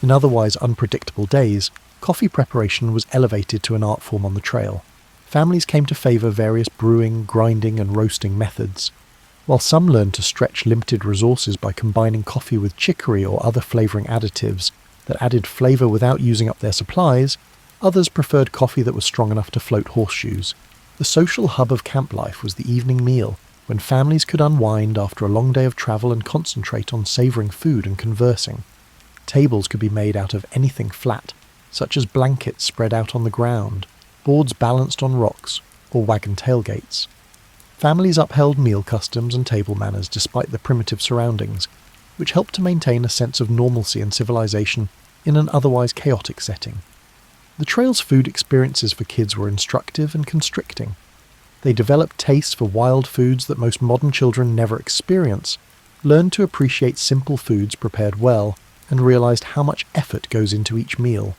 In otherwise unpredictable days, coffee preparation was elevated to an art form on the trail. Families came to favour various brewing, grinding and roasting methods. While some learned to stretch limited resources by combining coffee with chicory or other flavouring additives that added flavour without using up their supplies, others preferred coffee that was strong enough to float horseshoes. The social hub of camp life was the evening meal, when families could unwind after a long day of travel and concentrate on savouring food and conversing. Tables could be made out of anything flat, such as blankets spread out on the ground, boards balanced on rocks, or wagon tailgates. Families upheld meal customs and table manners despite the primitive surroundings, which helped to maintain a sense of normalcy and civilization in an otherwise chaotic setting. The trail's food experiences for kids were instructive and constricting. They developed tastes for wild foods that most modern children never experience, learned to appreciate simple foods prepared well, and realised how much effort goes into each meal.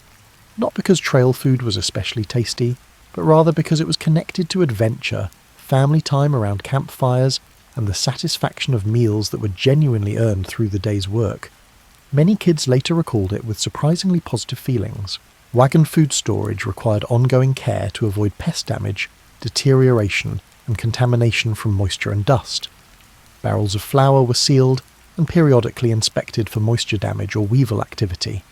Not because trail food was especially tasty, but rather because it was connected to adventure, family time around campfires, and the satisfaction of meals that were genuinely earned through the day's work. Many kids later recalled it with surprisingly positive feelings. Wagon food storage required ongoing care to avoid pest damage, deterioration, and contamination from moisture and dust. Barrels of flour were sealed and periodically inspected for moisture damage or weevil activity.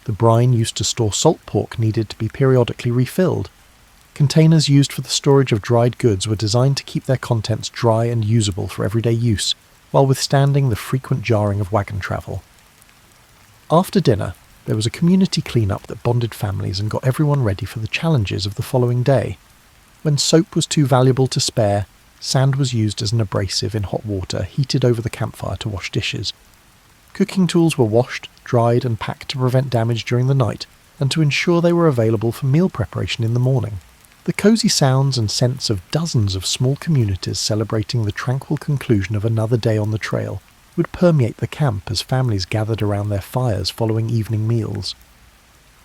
The brine used to store salt pork needed to be periodically refilled. Containers used for the storage of dried goods were designed to keep their contents dry and usable for everyday use, while withstanding the frequent jarring of wagon travel. After dinner, there was a community clean-up that bonded families and got everyone ready for the challenges of the following day. When soap was too valuable to spare, sand was used as an abrasive in hot water heated over the campfire to wash dishes. Cooking tools were washed, dried and packed to prevent damage during the night and to ensure they were available for meal preparation in the morning. The cosy sounds and scents of dozens of small communities celebrating the tranquil conclusion of another day on the trail would permeate the camp as families gathered around their fires following evening meals.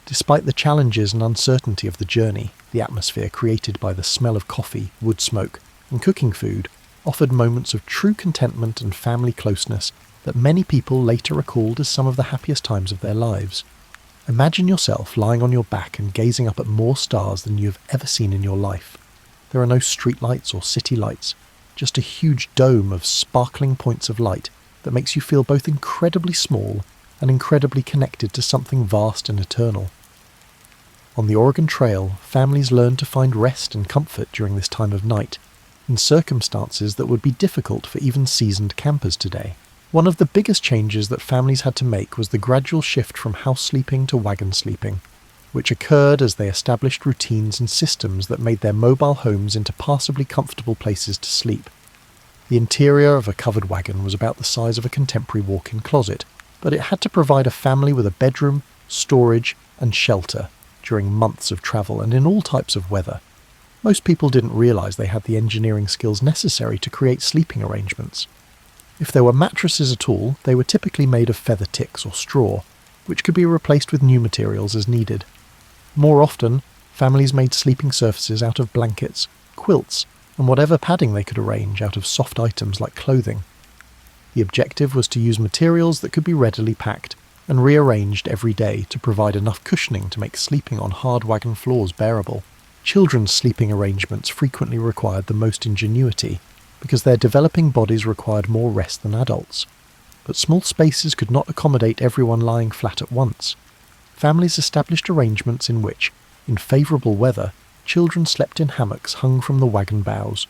Despite the challenges and uncertainty of the journey, the atmosphere created by the smell of coffee, wood smoke, and cooking food offered moments of true contentment and family closeness that many people later recalled as some of the happiest times of their lives. Imagine yourself lying on your back and gazing up at more stars than you have ever seen in your life. There are no streetlights or city lights, just a huge dome of sparkling points of light that makes you feel both incredibly small and incredibly connected to something vast and eternal. On the Oregon Trail, families learned to find rest and comfort during this time of night, in circumstances that would be difficult for even seasoned campers today. One of the biggest changes that families had to make was the gradual shift from house sleeping to wagon sleeping, which occurred as they established routines and systems that made their mobile homes into passably comfortable places to sleep. The interior of a covered wagon was about the size of a contemporary walk-in closet, but it had to provide a family with a bedroom, storage, and shelter during months of travel and in all types of weather. Most people didn't realise they had the engineering skills necessary to create sleeping arrangements. If there were mattresses at all, they were typically made of feather ticks or straw, which could be replaced with new materials as needed. More often, families made sleeping surfaces out of blankets, quilts, and whatever padding they could arrange out of soft items like clothing. The objective was to use materials that could be readily packed and rearranged every day to provide enough cushioning to make sleeping on hard wagon floors bearable. Children's sleeping arrangements frequently required the most ingenuity, because their developing bodies required more rest than adults. But small spaces could not accommodate everyone lying flat at once. Families established arrangements in which, in favourable weather, children slept in hammocks hung from the wagon bows,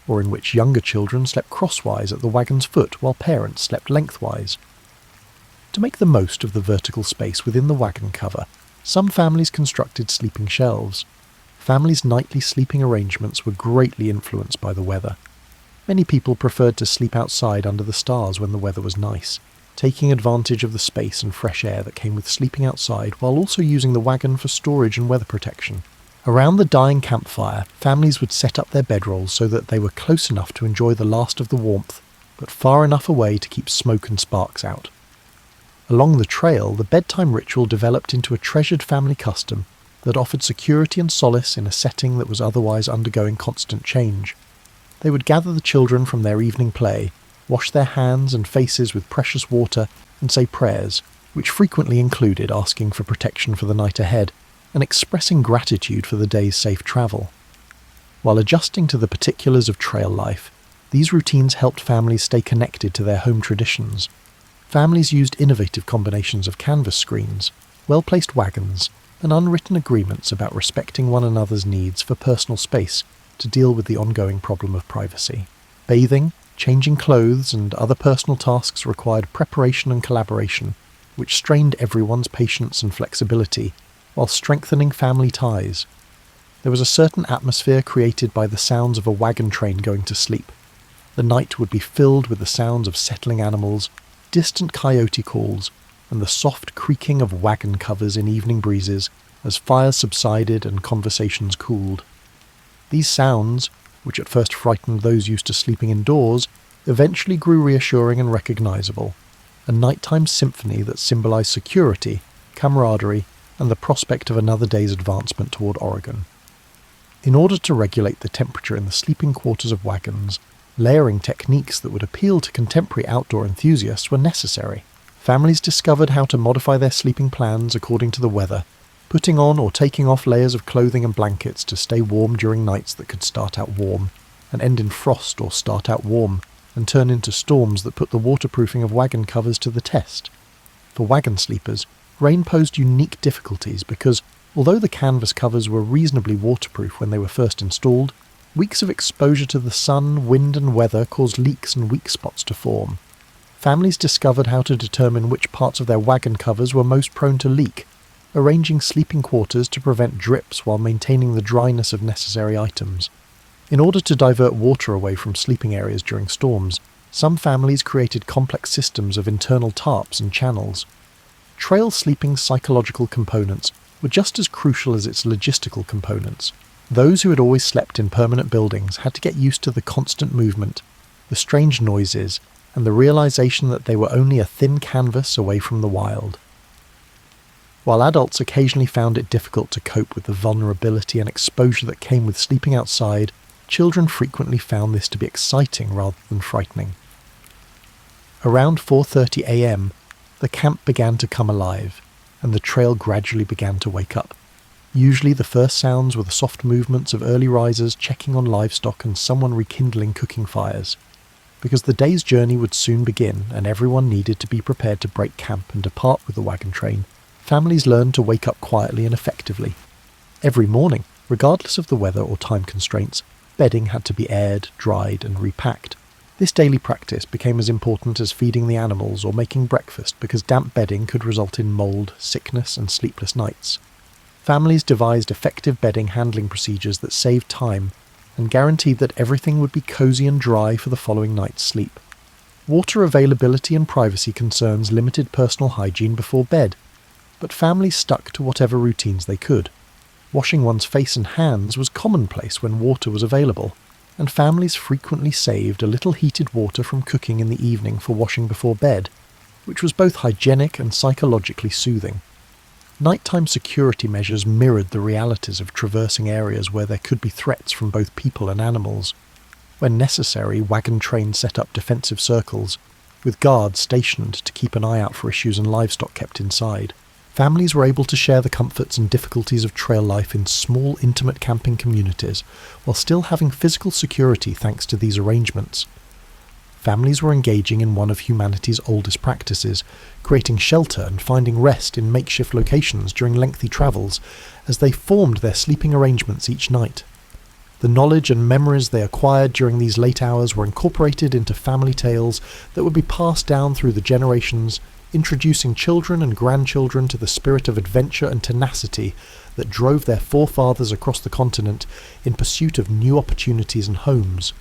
or in which younger children slept crosswise at the wagon's foot while parents slept lengthwise. To make the most of the vertical space within the wagon cover, some families constructed sleeping shelves. Families' nightly sleeping arrangements were greatly influenced by the weather. Many people preferred to sleep outside under the stars when the weather was nice, taking advantage of the space and fresh air that came with sleeping outside while also using the wagon for storage and weather protection. Around the dying campfire, families would set up their bedrolls so that they were close enough to enjoy the last of the warmth, but far enough away to keep smoke and sparks out. Along the trail, the bedtime ritual developed into a treasured family custom that offered security and solace in a setting that was otherwise undergoing constant change. They would gather the children from their evening play, wash their hands and faces with precious water, and say prayers, which frequently included asking for protection for the night ahead and expressing gratitude for the day's safe travel. While adjusting to the particulars of trail life, these routines helped families stay connected to their home traditions. Families used innovative combinations of canvas screens, well-placed wagons, and unwritten agreements about respecting one another's needs for personal space to deal with the ongoing problem of privacy. Bathing, changing clothes, and other personal tasks required preparation and collaboration, which strained everyone's patience and flexibility, while strengthening family ties. There was a certain atmosphere created by the sounds of a wagon train going to sleep. The night would be filled with the sounds of settling animals, distant coyote calls, and the soft creaking of wagon covers in evening breezes as fires subsided and conversations cooled. These sounds, which at first frightened those used to sleeping indoors, eventually grew reassuring and recognizable, a nighttime symphony that symbolized security, camaraderie, and the prospect of another day's advancement toward Oregon. In order to regulate the temperature in the sleeping quarters of wagons, layering techniques that would appeal to contemporary outdoor enthusiasts were necessary. Families discovered how to modify their sleeping plans according to the weather, putting on or taking off layers of clothing and blankets to stay warm during nights that could start out warm, and end in frost or start out warm, and turn into storms that put the waterproofing of wagon covers to the test. For wagon sleepers, rain posed unique difficulties because, although the canvas covers were reasonably waterproof when they were first installed, weeks of exposure to the sun, wind and weather caused leaks and weak spots to form. Families discovered how to determine which parts of their wagon covers were most prone to leak, arranging sleeping quarters to prevent drips while maintaining the dryness of necessary items. In order to divert water away from sleeping areas during storms, some families created complex systems of internal tarps and channels. Trail sleeping's psychological components were just as crucial as its logistical components. Those who had always slept in permanent buildings had to get used to the constant movement, the strange noises, and the realization that they were only a thin canvas away from the wild. While adults occasionally found it difficult to cope with the vulnerability and exposure that came with sleeping outside, children frequently found this to be exciting rather than frightening. Around 4:30 a.m., the camp began to come alive, and the trail gradually began to wake up. Usually the first sounds were the soft movements of early risers checking on livestock and someone rekindling cooking fires. Because the day's journey would soon begin and everyone needed to be prepared to break camp and depart with the wagon train, families learned to wake up quietly and effectively. Every morning, regardless of the weather or time constraints, bedding had to be aired, dried and repacked. This daily practice became as important as feeding the animals or making breakfast because damp bedding could result in mould, sickness and sleepless nights. Families devised effective bedding handling procedures that saved time and guaranteed that everything would be cosy and dry for the following night's sleep. Water availability and privacy concerns limited personal hygiene before bed, but families stuck to whatever routines they could. Washing one's face and hands was commonplace when water was available, and families frequently saved a little heated water from cooking in the evening for washing before bed, which was both hygienic and psychologically soothing. Nighttime security measures mirrored the realities of traversing areas where there could be threats from both people and animals. When necessary, wagon trains set up defensive circles, with guards stationed to keep an eye out for issues and livestock kept inside. Families were able to share the comforts and difficulties of trail life in small, intimate camping communities, while still having physical security thanks to these arrangements. Families were engaging in one of humanity's oldest practices, creating shelter and finding rest in makeshift locations during lengthy travels, as they formed their sleeping arrangements each night. The knowledge and memories they acquired during these late hours were incorporated into family tales that would be passed down through the generations, introducing children and grandchildren to the spirit of adventure and tenacity that drove their forefathers across the continent in pursuit of new opportunities and homes.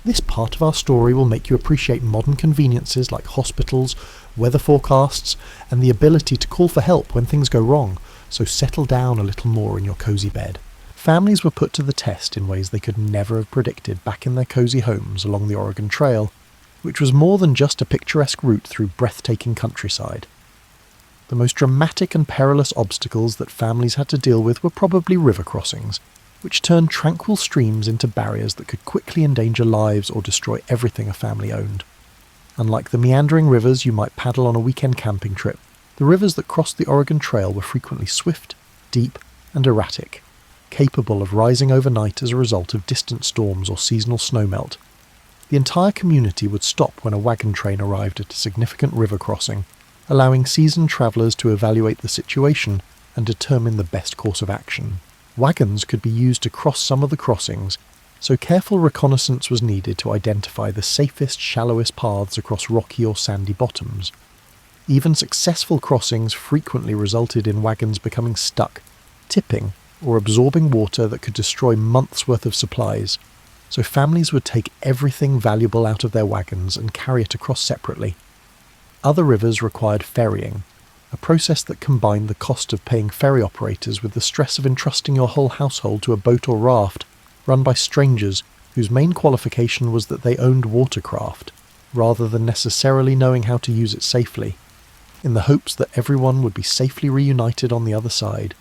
This part of our story will make you appreciate modern conveniences like hospitals, weather forecasts, and the ability to call for help when things go wrong, so settle down a little more in your cosy bed. Families were put to the test in ways they could never have predicted back in their cosy homes along the Oregon Trail, which was more than just a picturesque route through breathtaking countryside. The most dramatic and perilous obstacles that families had to deal with were probably river crossings, which turned tranquil streams into barriers that could quickly endanger lives or destroy everything a family owned. Unlike the meandering rivers you might paddle on a weekend camping trip, the rivers that crossed the Oregon Trail were frequently swift, deep, and erratic, capable of rising overnight as a result of distant storms or seasonal snowmelt. The entire community would stop when a wagon train arrived at a significant river crossing, allowing seasoned travellers to evaluate the situation and determine the best course of action. Wagons could be used to cross some of the crossings, so careful reconnaissance was needed to identify the safest, shallowest paths across rocky or sandy bottoms. Even successful crossings frequently resulted in wagons becoming stuck, tipping, or absorbing water that could destroy months' worth of supplies, so families would take everything valuable out of their wagons and carry it across separately. Other rivers required ferrying, a process that combined the cost of paying ferry operators with the stress of entrusting your whole household to a boat or raft run by strangers whose main qualification was that they owned watercraft, rather than necessarily knowing how to use it safely, in the hopes that everyone would be safely reunited on the other side.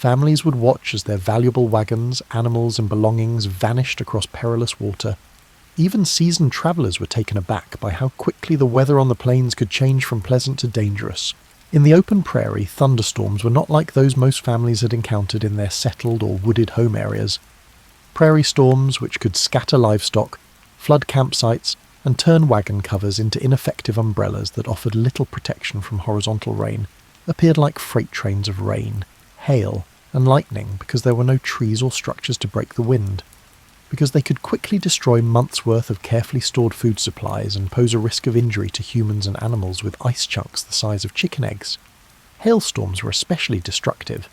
Families would watch as their valuable wagons, animals, and belongings vanished across perilous water. Even seasoned travellers were taken aback by how quickly the weather on the plains could change from pleasant to dangerous. In the open prairie, thunderstorms were not like those most families had encountered in their settled or wooded home areas. Prairie storms, which could scatter livestock, flood campsites, and turn wagon covers into ineffective umbrellas that offered little protection from horizontal rain, appeared like freight trains of rain, hail, and lightning because there were no trees or structures to break the wind, because they could quickly destroy months' worth of carefully stored food supplies and pose a risk of injury to humans and animals with ice chunks the size of chicken eggs. Hailstorms were especially destructive.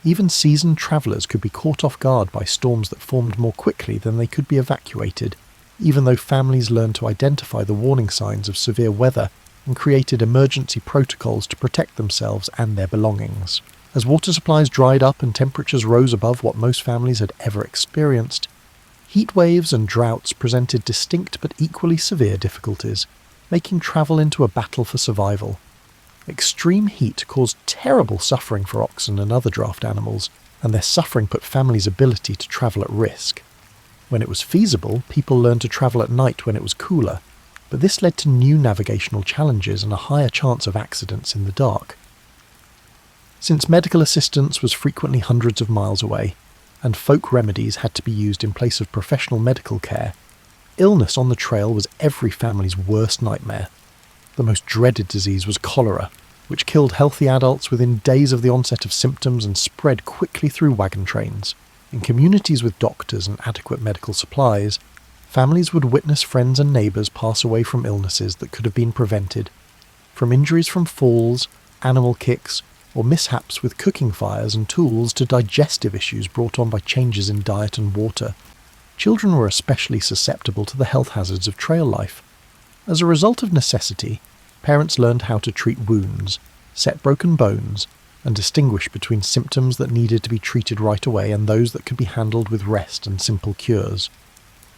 Even seasoned travellers could be caught off guard by storms that formed more quickly than they could be evacuated, even though families learned to identify the warning signs of severe weather and created emergency protocols to protect themselves and their belongings. As water supplies dried up and temperatures rose above what most families had ever experienced, heat waves and droughts presented distinct but equally severe difficulties, making travel into a battle for survival. Extreme heat caused terrible suffering for oxen and other draft animals, and their suffering put families' ability to travel at risk. When it was feasible, people learned to travel at night when it was cooler, but this led to new navigational challenges and a higher chance of accidents in the dark. Since medical assistance was frequently hundreds of miles away, and folk remedies had to be used in place of professional medical care, illness on the trail was every family's worst nightmare. The most dreaded disease was cholera, which killed healthy adults within days of the onset of symptoms and spread quickly through wagon trains. In communities with doctors and adequate medical supplies, families would witness friends and neighbours pass away from illnesses that could have been prevented, from injuries from falls, animal kicks, or mishaps with cooking fires and tools to digestive issues brought on by changes in diet and water. Children were especially susceptible to the health hazards of trail life. As a result of necessity, parents learned how to treat wounds, set broken bones, and distinguish between symptoms that needed to be treated right away and those that could be handled with rest and simple cures.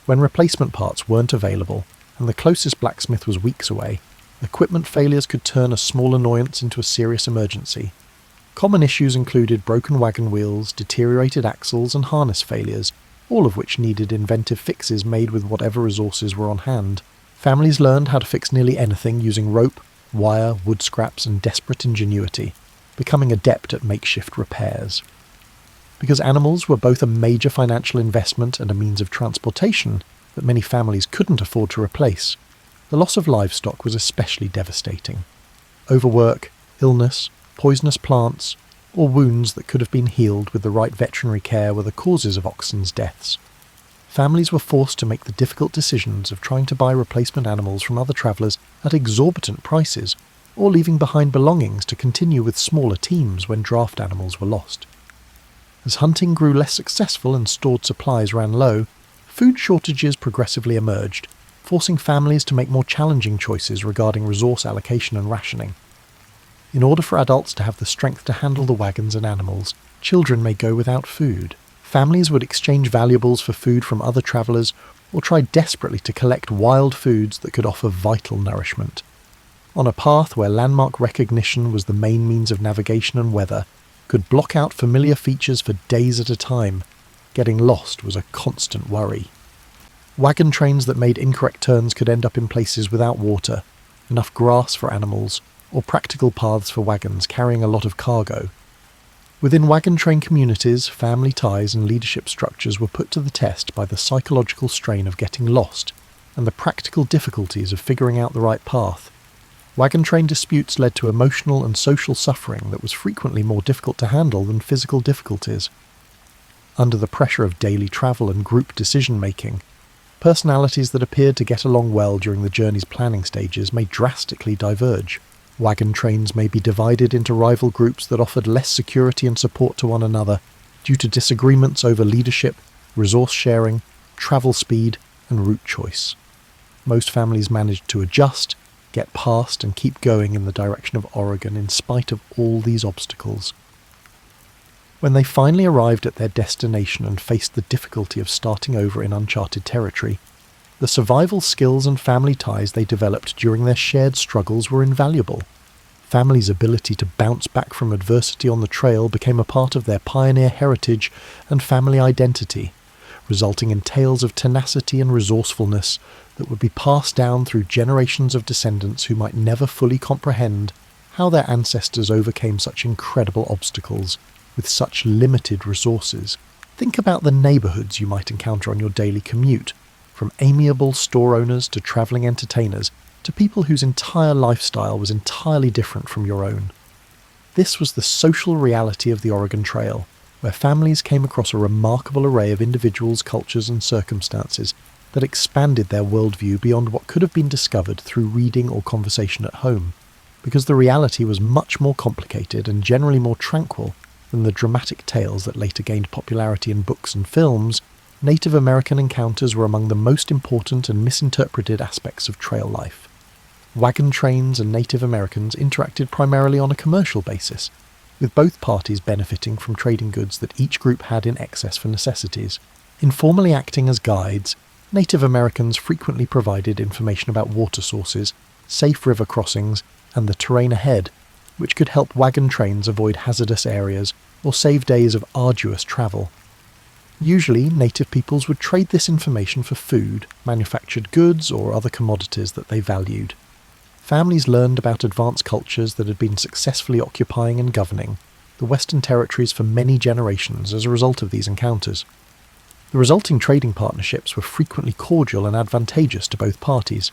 When replacement parts weren't available, and the closest blacksmith was weeks away, equipment failures could turn a small annoyance into a serious emergency. Common issues included broken wagon wheels, deteriorated axles, and harness failures, all of which needed inventive fixes made with whatever resources were on hand. Families learned how to fix nearly anything using rope, wire, wood scraps, and desperate ingenuity, becoming adept at makeshift repairs. Because animals were both a major financial investment and a means of transportation that many families couldn't afford to replace, the loss of livestock was especially devastating. Overwork, illness, poisonous plants, or wounds that could have been healed with the right veterinary care were the causes of oxen's deaths. families were forced to make the difficult decisions of trying to buy replacement animals from other travellers at exorbitant prices, or leaving behind belongings to continue with smaller teams when draft animals were lost. As hunting grew less successful and stored supplies ran low, food shortages progressively emerged, forcing families to make more challenging choices regarding resource allocation and rationing. In order for adults to have the strength to handle the wagons and animals, children may go without food. Families would exchange valuables for food from other travellers, or try desperately to collect wild foods that could offer vital nourishment. On a path where landmark recognition was the main means of navigation and weather, could block out familiar features for days at a time. Getting lost was a constant worry. Wagon trains that made incorrect turns could end up in places without water, enough grass for animals, or practical paths for wagons carrying a lot of cargo. Within wagon train communities, family ties and leadership structures were put to the test by the psychological strain of getting lost and the practical difficulties of figuring out the right path. Wagon train disputes led to emotional and social suffering that was frequently more difficult to handle than physical difficulties. Under the pressure of daily travel and group decision-making, personalities that appeared to get along well during the journey's planning stages may drastically diverge. Wagon trains may be divided into rival groups that offered less security and support to one another due to disagreements over leadership, resource sharing, travel speed, and route choice. Most families managed to adjust, get past, and keep going in the direction of Oregon in spite of all these obstacles. When they finally arrived at their destination and faced the difficulty of starting over in uncharted territory, the survival skills and family ties they developed during their shared struggles were invaluable. Families' ability to bounce back from adversity on the trail became a part of their pioneer heritage and family identity, resulting in tales of tenacity and resourcefulness that would be passed down through generations of descendants who might never fully comprehend how their ancestors overcame such incredible obstacles with such limited resources. Think about the neighbourhoods you might encounter on your daily commute, from amiable store owners to travelling entertainers to people whose entire lifestyle was entirely different from your own. This was the social reality of the Oregon Trail, where families came across a remarkable array of individuals, cultures and circumstances that expanded their worldview beyond what could have been discovered through reading or conversation at home, because the reality was much more complicated and generally more tranquil than the dramatic tales that later gained popularity in books and films. Native American encounters were among the most important and misinterpreted aspects of trail life. Wagon trains and Native Americans interacted primarily on a commercial basis, with both parties benefiting from trading goods that each group had in excess for necessities. Informally acting as guides, Native Americans frequently provided information about water sources, safe river crossings, and the terrain ahead, which could help wagon trains avoid hazardous areas or save days of arduous travel. Usually, native peoples would trade this information for food, manufactured goods, or other commodities that they valued. Families learned about advanced cultures that had been successfully occupying and governing the Western Territories for many generations as a result of these encounters. The resulting trading partnerships were frequently cordial and advantageous to both parties.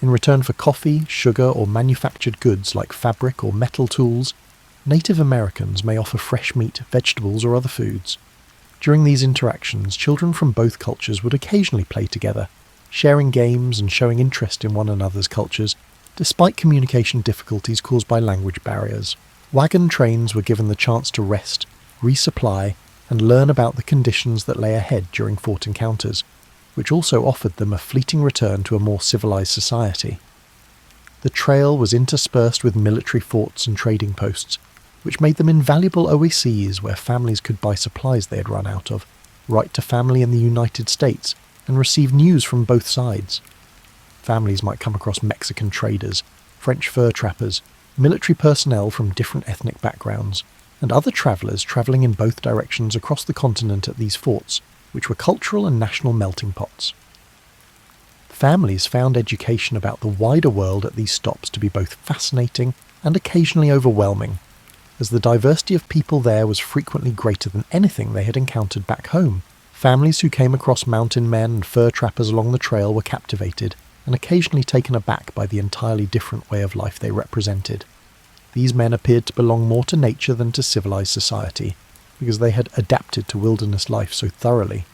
In return for coffee, sugar, or manufactured goods like fabric or metal tools, Native Americans may offer fresh meat, vegetables, or other foods. During these interactions, children from both cultures would occasionally play together, sharing games and showing interest in one another's cultures, despite communication difficulties caused by language barriers. Wagon trains were given the chance to rest, resupply, and learn about the conditions that lay ahead during fought encounters, which also offered them a fleeting return to a more civilized society. The trail was interspersed with military forts and trading posts, which made them invaluable oases where families could buy supplies they had run out of, write to family in the United States, and receive news from both sides. Families might come across Mexican traders, French fur trappers, military personnel from different ethnic backgrounds, and other travellers travelling in both directions across the continent at these forts, which were cultural and national melting pots. Families found education about the wider world at these stops to be both fascinating and occasionally overwhelming, as the diversity of people there was frequently greater than anything they had encountered back home. Families who came across mountain men and fur trappers along the trail were captivated and occasionally taken aback by the entirely different way of life they represented. These men appeared to belong more to nature than to civilized society, because they had adapted to wilderness life so thoroughly.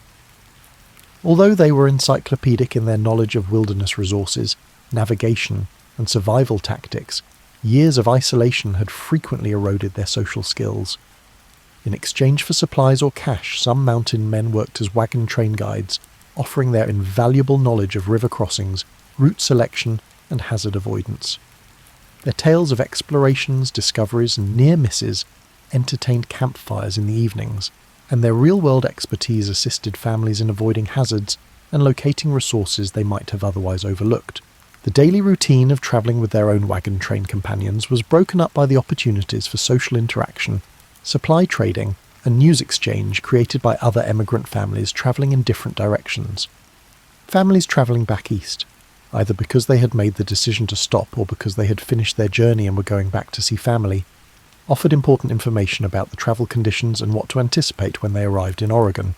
Although they were encyclopedic in their knowledge of wilderness resources, navigation, and survival tactics, years of isolation had frequently eroded their social skills. In exchange for supplies or cash, some mountain men worked as wagon train guides, offering their invaluable knowledge of river crossings, route selection, and hazard avoidance. Their tales of explorations, discoveries, and near misses entertained campfires in the evenings, and their real-world expertise assisted families in avoiding hazards and locating resources they might have otherwise overlooked. The daily routine of travelling with their own wagon train companions was broken up by the opportunities for social interaction, supply trading, and news exchange created by other emigrant families travelling in different directions. Families travelling back east, either because they had made the decision to stop or because they had finished their journey and were going back to see family, offered important information about the travel conditions and what to anticipate when they arrived in Oregon.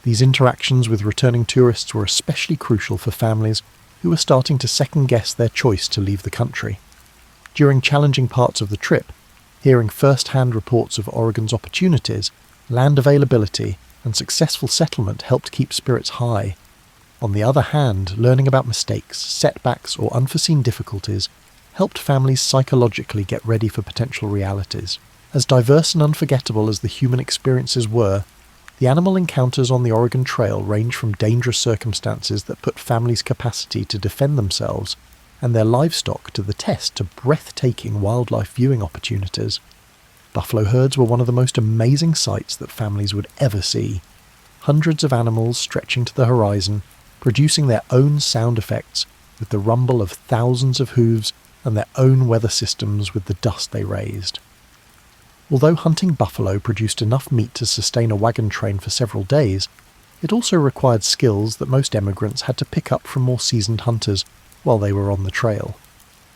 These interactions with returning tourists were especially crucial for families who were starting to second-guess their choice to leave the country. During challenging parts of the trip, hearing first-hand reports of Oregon's opportunities, land availability, and successful settlement helped keep spirits high. On the other hand, learning about mistakes, setbacks, or unforeseen difficulties helped families psychologically get ready for potential realities. As diverse and unforgettable as the human experiences were, the animal encounters on the Oregon Trail range from dangerous circumstances that put families' capacity to defend themselves and their livestock to the test to breathtaking wildlife viewing opportunities. Buffalo herds were one of the most amazing sights that families would ever see. Hundreds of animals stretching to the horizon, producing their own sound effects with the rumble of thousands of hooves and their own weather systems with the dust they raised. Although hunting buffalo produced enough meat to sustain a wagon train for several days, it also required skills that most emigrants had to pick up from more seasoned hunters while they were on the trail.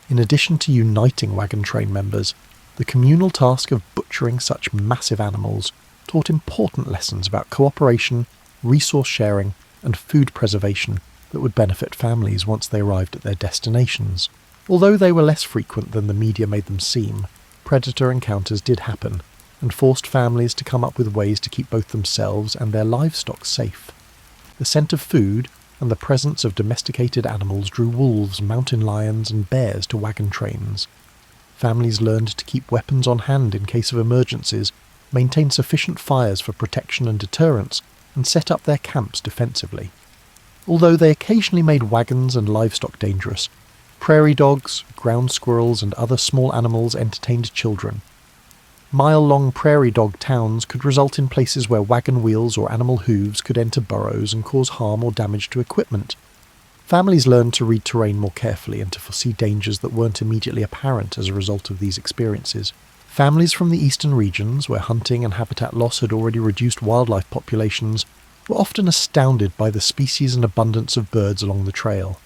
In addition to uniting wagon train members, the communal task of butchering such massive animals taught important lessons about cooperation, resource sharing, and food preservation that would benefit families once they arrived at their destinations. Although they were less frequent than the media made them seem, predator encounters did happen, and forced families to come up with ways to keep both themselves and their livestock safe. The scent of food and the presence of domesticated animals drew wolves, mountain lions, and bears to wagon trains. Families learned to keep weapons on hand in case of emergencies, maintain sufficient fires for protection and deterrence, and set up their camps defensively. Although they occasionally made wagons and livestock dangerous, prairie dogs, ground squirrels, and other small animals entertained children. Mile-long prairie dog towns could result in places where wagon wheels or animal hooves could enter burrows and cause harm or damage to equipment. Families learned to read terrain more carefully and to foresee dangers that weren't immediately apparent as a result of these experiences. Families from the eastern regions, where hunting and habitat loss had already reduced wildlife populations, were often astounded by the species and abundance of birds along the trail.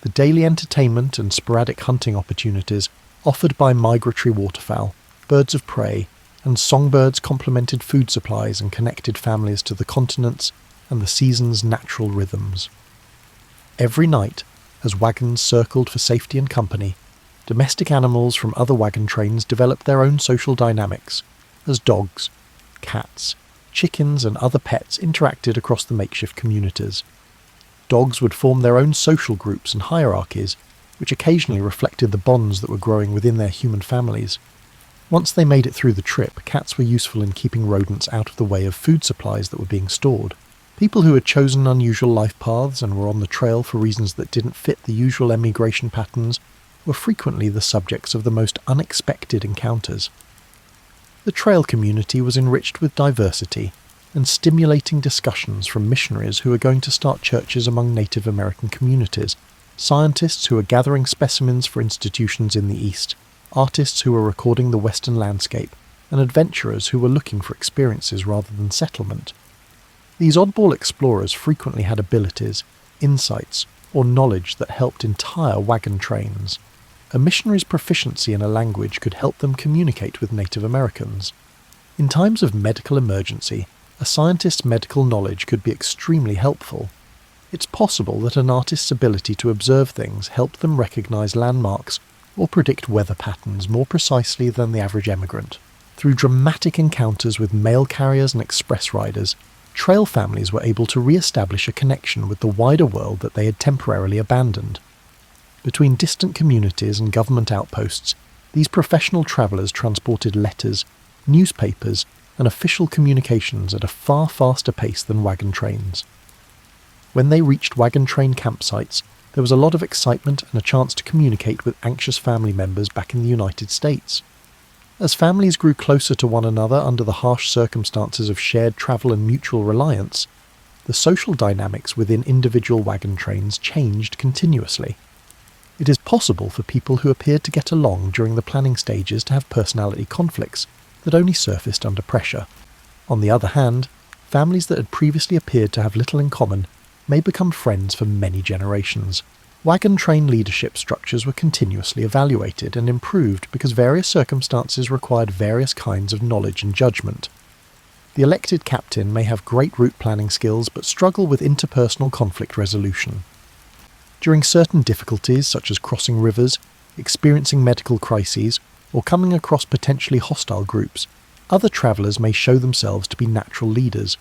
The daily entertainment and sporadic hunting opportunities offered by migratory waterfowl, birds of prey, and songbirds complemented food supplies and connected families to the continents and the season's natural rhythms. Every night, as wagons circled for safety and company, domestic animals from other wagon trains developed their own social dynamics, as dogs, cats, chickens, and other pets interacted across the makeshift communities. Dogs would form their own social groups and hierarchies, which occasionally reflected the bonds that were growing within their human families. Once they made it through the trip, cats were useful in keeping rodents out of the way of food supplies that were being stored. People who had chosen unusual life paths and were on the trail for reasons that didn't fit the usual emigration patterns were frequently the subjects of the most unexpected encounters. The trail community was enriched with diversity and stimulating discussions from missionaries who were going to start churches among Native American communities, scientists who were gathering specimens for institutions in the East, artists who were recording the Western landscape, and adventurers who were looking for experiences rather than settlement. These oddball explorers frequently had abilities, insights, or knowledge that helped entire wagon trains. A missionary's proficiency in a language could help them communicate with Native Americans. In times of medical emergency, a scientist's medical knowledge could be extremely helpful. It's possible that an artist's ability to observe things helped them recognize landmarks or predict weather patterns more precisely than the average emigrant. Through dramatic encounters with mail carriers and express riders, trail families were able to re-establish a connection with the wider world that they had temporarily abandoned. Between distant communities and government outposts, these professional travellers transported letters, newspapers, and official communications at a far faster pace than wagon trains. When they reached wagon train campsites, there was a lot of excitement and a chance to communicate with anxious family members back in the United States. As families grew closer to one another under the harsh circumstances of shared travel and mutual reliance, the social dynamics within individual wagon trains changed continuously. It is possible for people who appeared to get along during the planning stages to have personality conflicts that only surfaced under pressure. On the other hand, families that had previously appeared to have little in common may become friends for many generations. Wagon train leadership structures were continuously evaluated and improved because various circumstances required various kinds of knowledge and judgment. The elected captain may have great route planning skills but struggle with interpersonal conflict resolution. During certain difficulties such as crossing rivers, experiencing medical crises, or coming across potentially hostile groups, other travellers may show themselves to be natural leaders.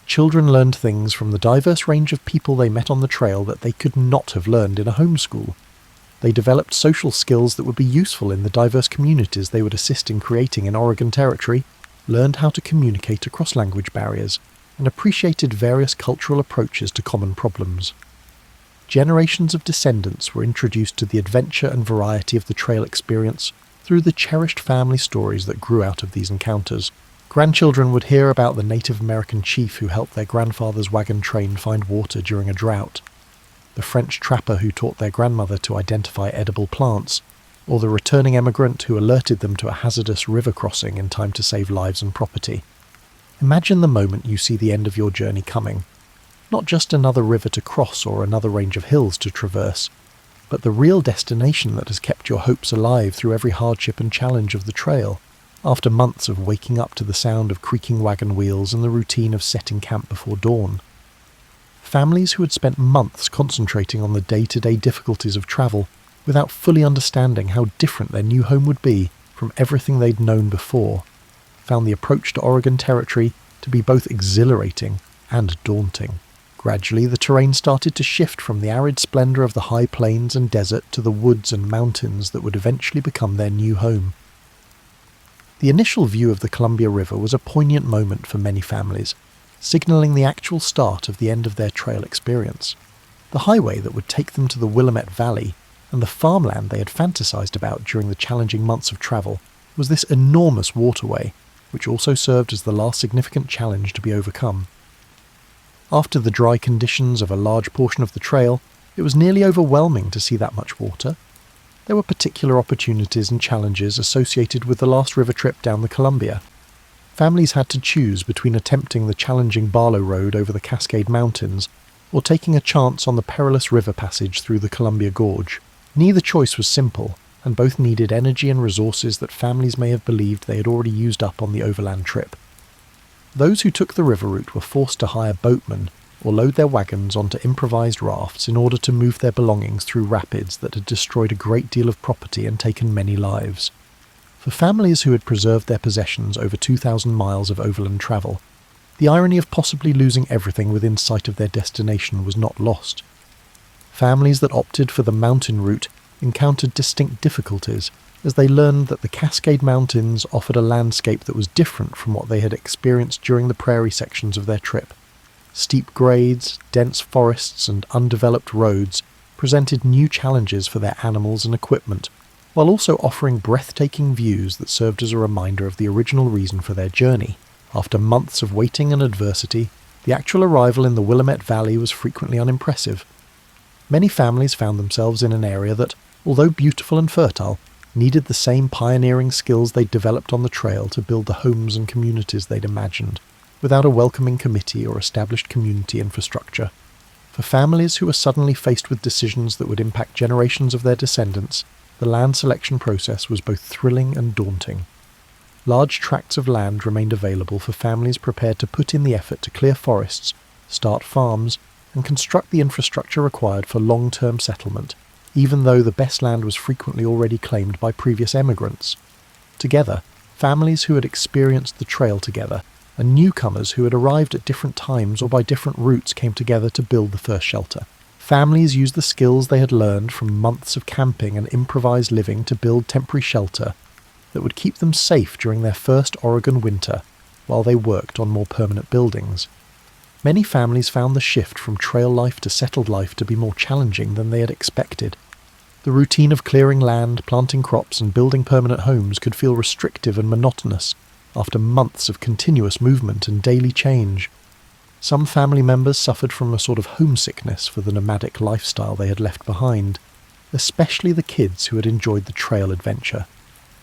Children learned things from the diverse range of people they met on the trail that they could not have learned in a homeschool. They developed social skills that would be useful in the diverse communities they would assist in creating in Oregon Territory, learned how to communicate across language barriers, and appreciated various cultural approaches to common problems. Generations of descendants were introduced to the adventure and variety of the trail experience through the cherished family stories that grew out of these encounters. Grandchildren would hear about the Native American chief who helped their grandfather's wagon train find water during a drought, the French trapper who taught their grandmother to identify edible plants, or the returning emigrant who alerted them to a hazardous river crossing in time to save lives and property. Imagine the moment you see the end of your journey coming. Not just another river to cross or another range of hills to traverse, but the real destination that has kept your hopes alive through every hardship and challenge of the trail. After months of waking up to the sound of creaking wagon wheels and the routine of setting camp before dawn. Families who had spent months concentrating on the day-to-day difficulties of travel without fully understanding how different their new home would be from everything they'd known before, found the approach to Oregon Territory to be both exhilarating and daunting. Gradually, the terrain started to shift from the arid splendour of the high plains and desert to the woods and mountains that would eventually become their new home. The initial view of the Columbia River was a poignant moment for many families, signalling the actual start of the end of their trail experience. The highway that would take them to the Willamette Valley and the farmland they had fantasized about during the challenging months of travel was this enormous waterway, which also served as the last significant challenge to be overcome. After the dry conditions of a large portion of the trail, it was nearly overwhelming to see that much water. There were particular opportunities and challenges associated with the last river trip down the Columbia. Families had to choose between attempting the challenging Barlow Road over the Cascade Mountains or taking a chance on the perilous river passage through the Columbia Gorge. Neither choice was simple, and both needed energy and resources that families may have believed they had already used up on the overland trip. Those who took the river route were forced to hire boatmen or load their wagons onto improvised rafts in order to move their belongings through rapids that had destroyed a great deal of property and taken many lives. For families who had preserved their possessions over 2,000 miles of overland travel, the irony of possibly losing everything within sight of their destination was not lost. Families that opted for the mountain route encountered distinct difficulties as they learned that the Cascade Mountains offered a landscape that was different from what they had experienced during the prairie sections of their trip. Steep grades, dense forests, and undeveloped roads presented new challenges for their animals and equipment, while also offering breathtaking views that served as a reminder of the original reason for their journey. After months of waiting and adversity, the actual arrival in the Willamette Valley was frequently unimpressive. Many families found themselves in an area that, although beautiful and fertile, needed the same pioneering skills they'd developed on the trail to build the homes and communities they'd imagined, without a welcoming committee or established community infrastructure. For families who were suddenly faced with decisions that would impact generations of their descendants, the land selection process was both thrilling and daunting. Large tracts of land remained available for families prepared to put in the effort to clear forests, start farms, and construct the infrastructure required for long-term settlement, even though the best land was frequently already claimed by previous emigrants. Together, families who had experienced the trail together and newcomers who had arrived at different times or by different routes came together to build the first shelter. Families used the skills they had learned from months of camping and improvised living to build temporary shelter that would keep them safe during their first Oregon winter while they worked on more permanent buildings. Many families found the shift from trail life to settled life to be more challenging than they had expected. The routine of clearing land, planting crops, and building permanent homes could feel restrictive and monotonous after months of continuous movement and daily change. Some family members suffered from a sort of homesickness for the nomadic lifestyle they had left behind, especially the kids who had enjoyed the trail adventure.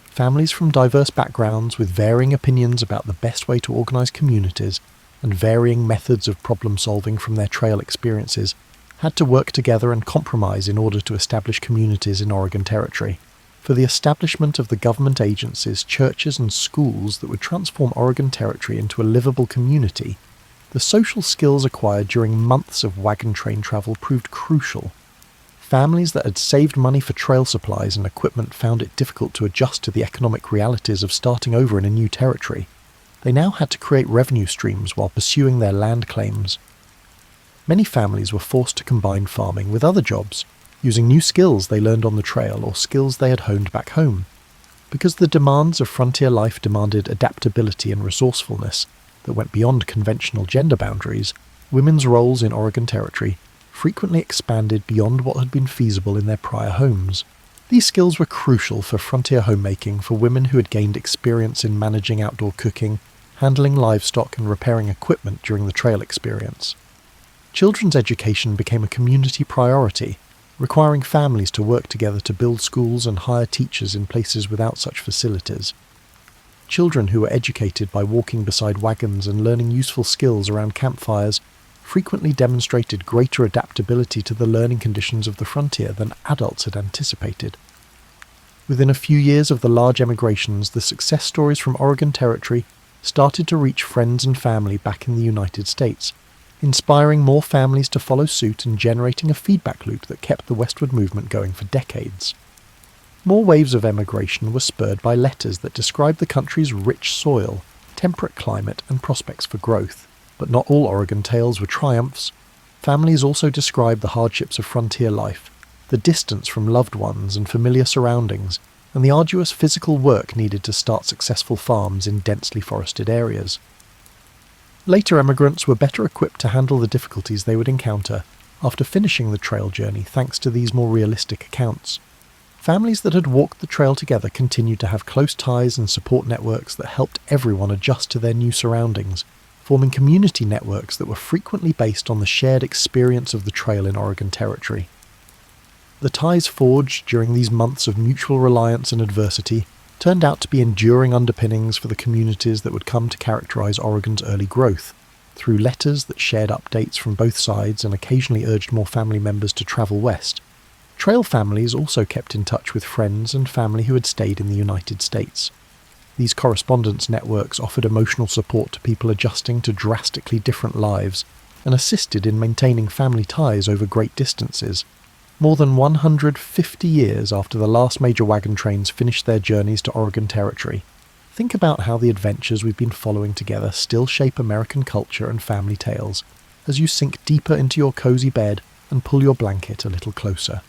Families from diverse backgrounds with varying opinions about the best way to organise communities and varying methods of problem-solving from their trail experiences had to work together and compromise in order to establish communities in Oregon Territory. For the establishment of the government agencies, churches and schools that would transform Oregon Territory into a livable community, the social skills acquired during months of wagon train travel proved crucial. Families that had saved money for trail supplies and equipment found it difficult to adjust to the economic realities of starting over in a new territory. They now had to create revenue streams while pursuing their land claims. Many families were forced to combine farming with other jobs, using new skills they learned on the trail or skills they had honed back home. Because the demands of frontier life demanded adaptability and resourcefulness that went beyond conventional gender boundaries, women's roles in Oregon Territory frequently expanded beyond what had been feasible in their prior homes. These skills were crucial for frontier homemaking for women who had gained experience in managing outdoor cooking, handling livestock and repairing equipment during the trail experience. Children's education became a community priority, requiring families to work together to build schools and hire teachers in places without such facilities. Children who were educated by walking beside wagons and learning useful skills around campfires frequently demonstrated greater adaptability to the learning conditions of the frontier than adults had anticipated. Within a few years of the large emigrations, the success stories from Oregon Territory started to reach friends and family back in the United States, inspiring more families to follow suit and generating a feedback loop that kept the westward movement going for decades. More waves of emigration were spurred by letters that described the country's rich soil, temperate climate, and prospects for growth. But not all Oregon tales were triumphs. Families also described the hardships of frontier life, the distance from loved ones and familiar surroundings, and the arduous physical work needed to start successful farms in densely forested areas. Later emigrants were better equipped to handle the difficulties they would encounter after finishing the trail journey thanks to these more realistic accounts. Families that had walked the trail together continued to have close ties and support networks that helped everyone adjust to their new surroundings, forming community networks that were frequently based on the shared experience of the trail in Oregon Territory. The ties forged during these months of mutual reliance and adversity turned out to be enduring underpinnings for the communities that would come to characterize Oregon's early growth, through letters that shared updates from both sides and occasionally urged more family members to travel west. Trail families also kept in touch with friends and family who had stayed in the United States. These correspondence networks offered emotional support to people adjusting to drastically different lives and assisted in maintaining family ties over great distances. More than 150 years after the last major wagon trains finished their journeys to Oregon Territory, think about how the adventures we've been following together still shape American culture and family tales as you sink deeper into your cozy bed and pull your blanket a little closer.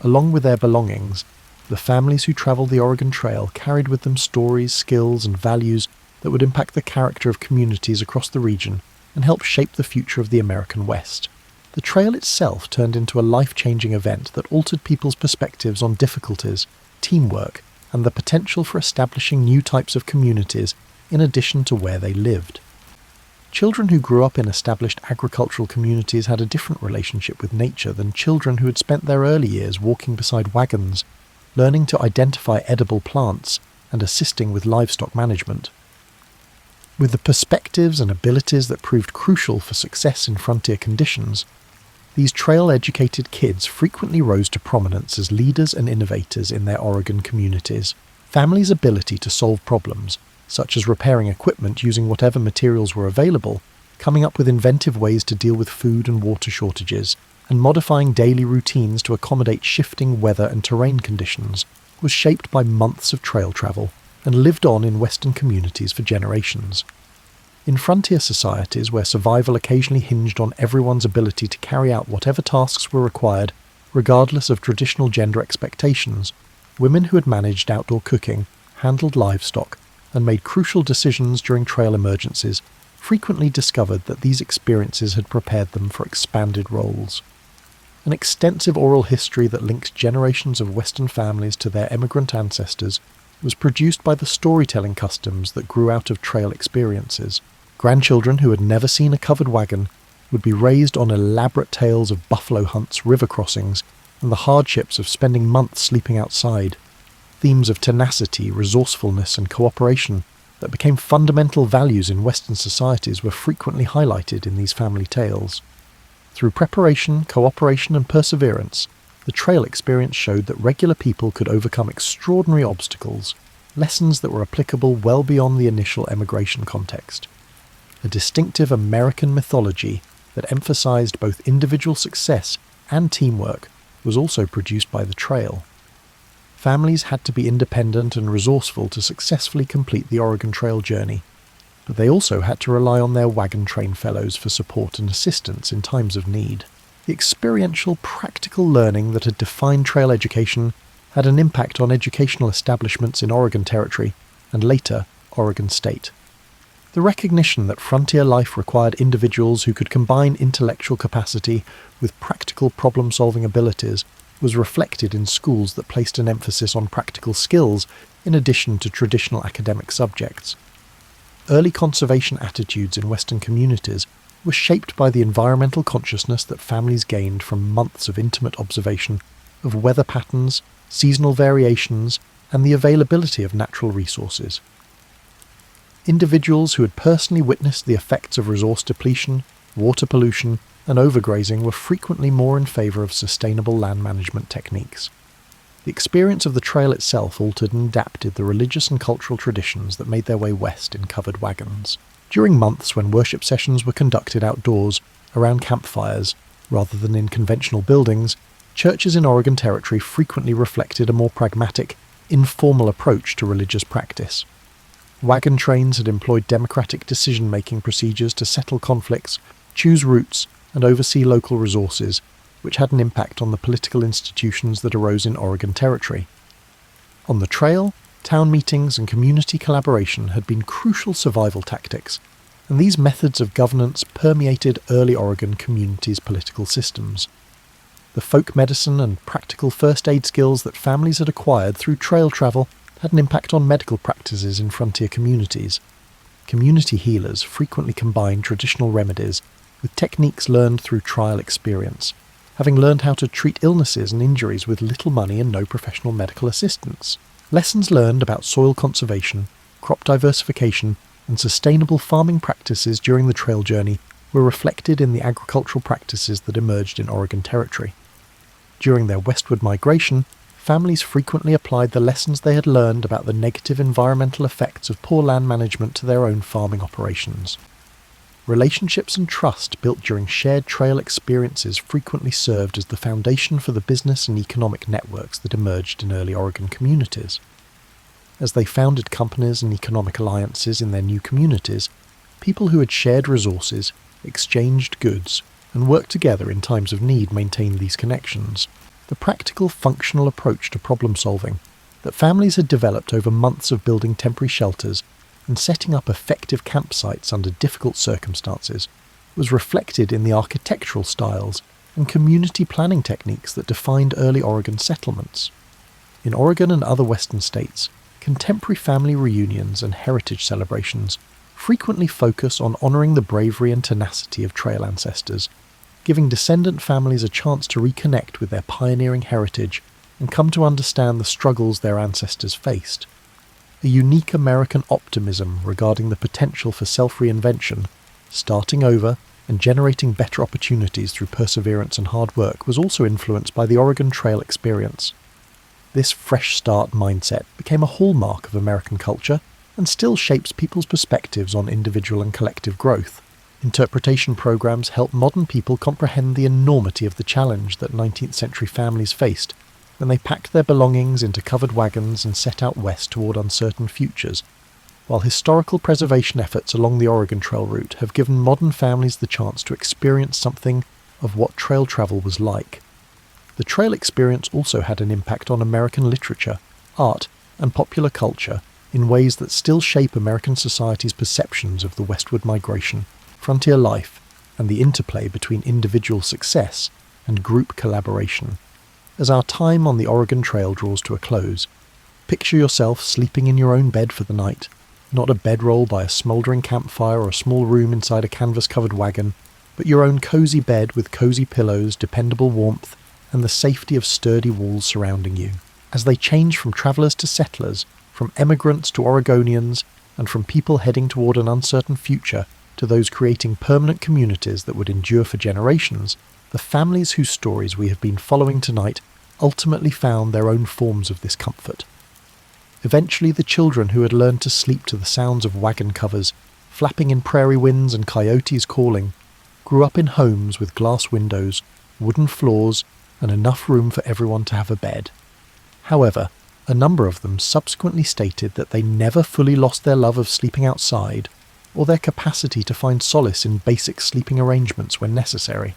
Along with their belongings, the families who travelled the Oregon Trail carried with them stories, skills, and values that would impact the character of communities across the region and help shape the future of the American West. The trail itself turned into a life-changing event that altered people's perspectives on difficulties, teamwork, and the potential for establishing new types of communities in addition to where they lived. Children who grew up in established agricultural communities had a different relationship with nature than children who had spent their early years walking beside wagons, learning to identify edible plants and assisting with livestock management. With the perspectives and abilities that proved crucial for success in frontier conditions, these trail-educated kids frequently rose to prominence as leaders and innovators in their Oregon communities. Families' ability to solve problems, such as repairing equipment using whatever materials were available, coming up with inventive ways to deal with food and water shortages, and modifying daily routines to accommodate shifting weather and terrain conditions, was shaped by months of trail travel and lived on in Western communities for generations. In frontier societies where survival occasionally hinged on everyone's ability to carry out whatever tasks were required, regardless of traditional gender expectations, women who had managed outdoor cooking, handled livestock, and made crucial decisions during trail emergencies frequently discovered that these experiences had prepared them for expanded roles. An extensive oral history that linked generations of Western families to their emigrant ancestors was produced by the storytelling customs that grew out of trail experiences. Grandchildren who had never seen a covered wagon would be raised on elaborate tales of buffalo hunts, river crossings, and the hardships of spending months sleeping outside. Themes of tenacity, resourcefulness, and cooperation that became fundamental values in Western societies were frequently highlighted in these family tales. Through preparation, cooperation, and perseverance, the trail experience showed that regular people could overcome extraordinary obstacles, lessons that were applicable well beyond the initial emigration context. A distinctive American mythology that emphasized both individual success and teamwork was also produced by the trail. Families had to be independent and resourceful to successfully complete the Oregon Trail journey, but they also had to rely on their wagon train fellows for support and assistance in times of need. The experiential, practical learning that had defined trail education had an impact on educational establishments in Oregon Territory and later Oregon State. The recognition that frontier life required individuals who could combine intellectual capacity with practical problem-solving abilities was reflected in schools that placed an emphasis on practical skills in addition to traditional academic subjects. Early conservation attitudes in Western communities were shaped by the environmental consciousness that families gained from months of intimate observation of weather patterns, seasonal variations, and the availability of natural resources. Individuals who had personally witnessed the effects of resource depletion, water pollution, and overgrazing were frequently more in favour of sustainable land management techniques. The experience of the trail itself altered and adapted the religious and cultural traditions that made their way west in covered wagons. During months when worship sessions were conducted outdoors, around campfires, rather than in conventional buildings, churches in Oregon Territory frequently reflected a more pragmatic, informal approach to religious practice. Wagon trains had employed democratic decision-making procedures to settle conflicts, choose routes, and oversee local resources, which had an impact on the political institutions that arose in Oregon Territory. On the trail, town meetings and community collaboration had been crucial survival tactics, and these methods of governance permeated early Oregon communities' political systems. The folk medicine and practical first aid skills that families had acquired through trail travel had an impact on medical practices in frontier communities. Community healers frequently combined traditional remedies with techniques learned through trial experience, having learned how to treat illnesses and injuries with little money and no professional medical assistance. Lessons learned about soil conservation, crop diversification, and sustainable farming practices during the trail journey were reflected in the agricultural practices that emerged in Oregon Territory. During their westward migration, families frequently applied the lessons they had learned about the negative environmental effects of poor land management to their own farming operations. Relationships and trust built during shared trail experiences frequently served as the foundation for the business and economic networks that emerged in early Oregon communities. As they founded companies and economic alliances in their new communities, people who had shared resources, exchanged goods, and worked together in times of need maintained these connections. The practical, functional approach to problem solving that families had developed over months of building temporary shelters and setting up effective campsites under difficult circumstances was reflected in the architectural styles and community planning techniques that defined early Oregon settlements. In Oregon and other western states, contemporary family reunions and heritage celebrations frequently focus on honouring the bravery and tenacity of trail ancestors, giving descendant families a chance to reconnect with their pioneering heritage and come to understand the struggles their ancestors faced. A unique American optimism regarding the potential for self-reinvention, starting over, and generating better opportunities through perseverance and hard work was also influenced by the Oregon Trail experience. This fresh start mindset became a hallmark of American culture and still shapes people's perspectives on individual and collective growth. Interpretation programs help modern people comprehend the enormity of the challenge that 19th century families faced when they packed their belongings into covered wagons and set out west toward uncertain futures. while historical preservation efforts along the Oregon Trail route have given modern families the chance to experience something of what trail travel was like. The trail experience also had an impact on American literature, art, and popular culture in ways that still shape American society's perceptions of the westward migration, frontier life, and the interplay between individual success and group collaboration. As our time on the Oregon Trail draws to a close, picture yourself sleeping in your own bed for the night, not a bedroll by a smouldering campfire or a small room inside a canvas-covered wagon, but your own cosy bed with cosy pillows, dependable warmth, and the safety of sturdy walls surrounding you. As they change from travellers to settlers, from emigrants to Oregonians, and from people heading toward an uncertain future to those creating permanent communities that would endure for generations, the families whose stories we have been following tonight ultimately found their own forms of this comfort. Eventually, the children who had learned to sleep to the sounds of wagon covers, flapping in prairie winds and coyotes calling, grew up in homes with glass windows, wooden floors, and enough room for everyone to have a bed. However, a number of them subsequently stated that they never fully lost their love of sleeping outside, or their capacity to find solace in basic sleeping arrangements when necessary.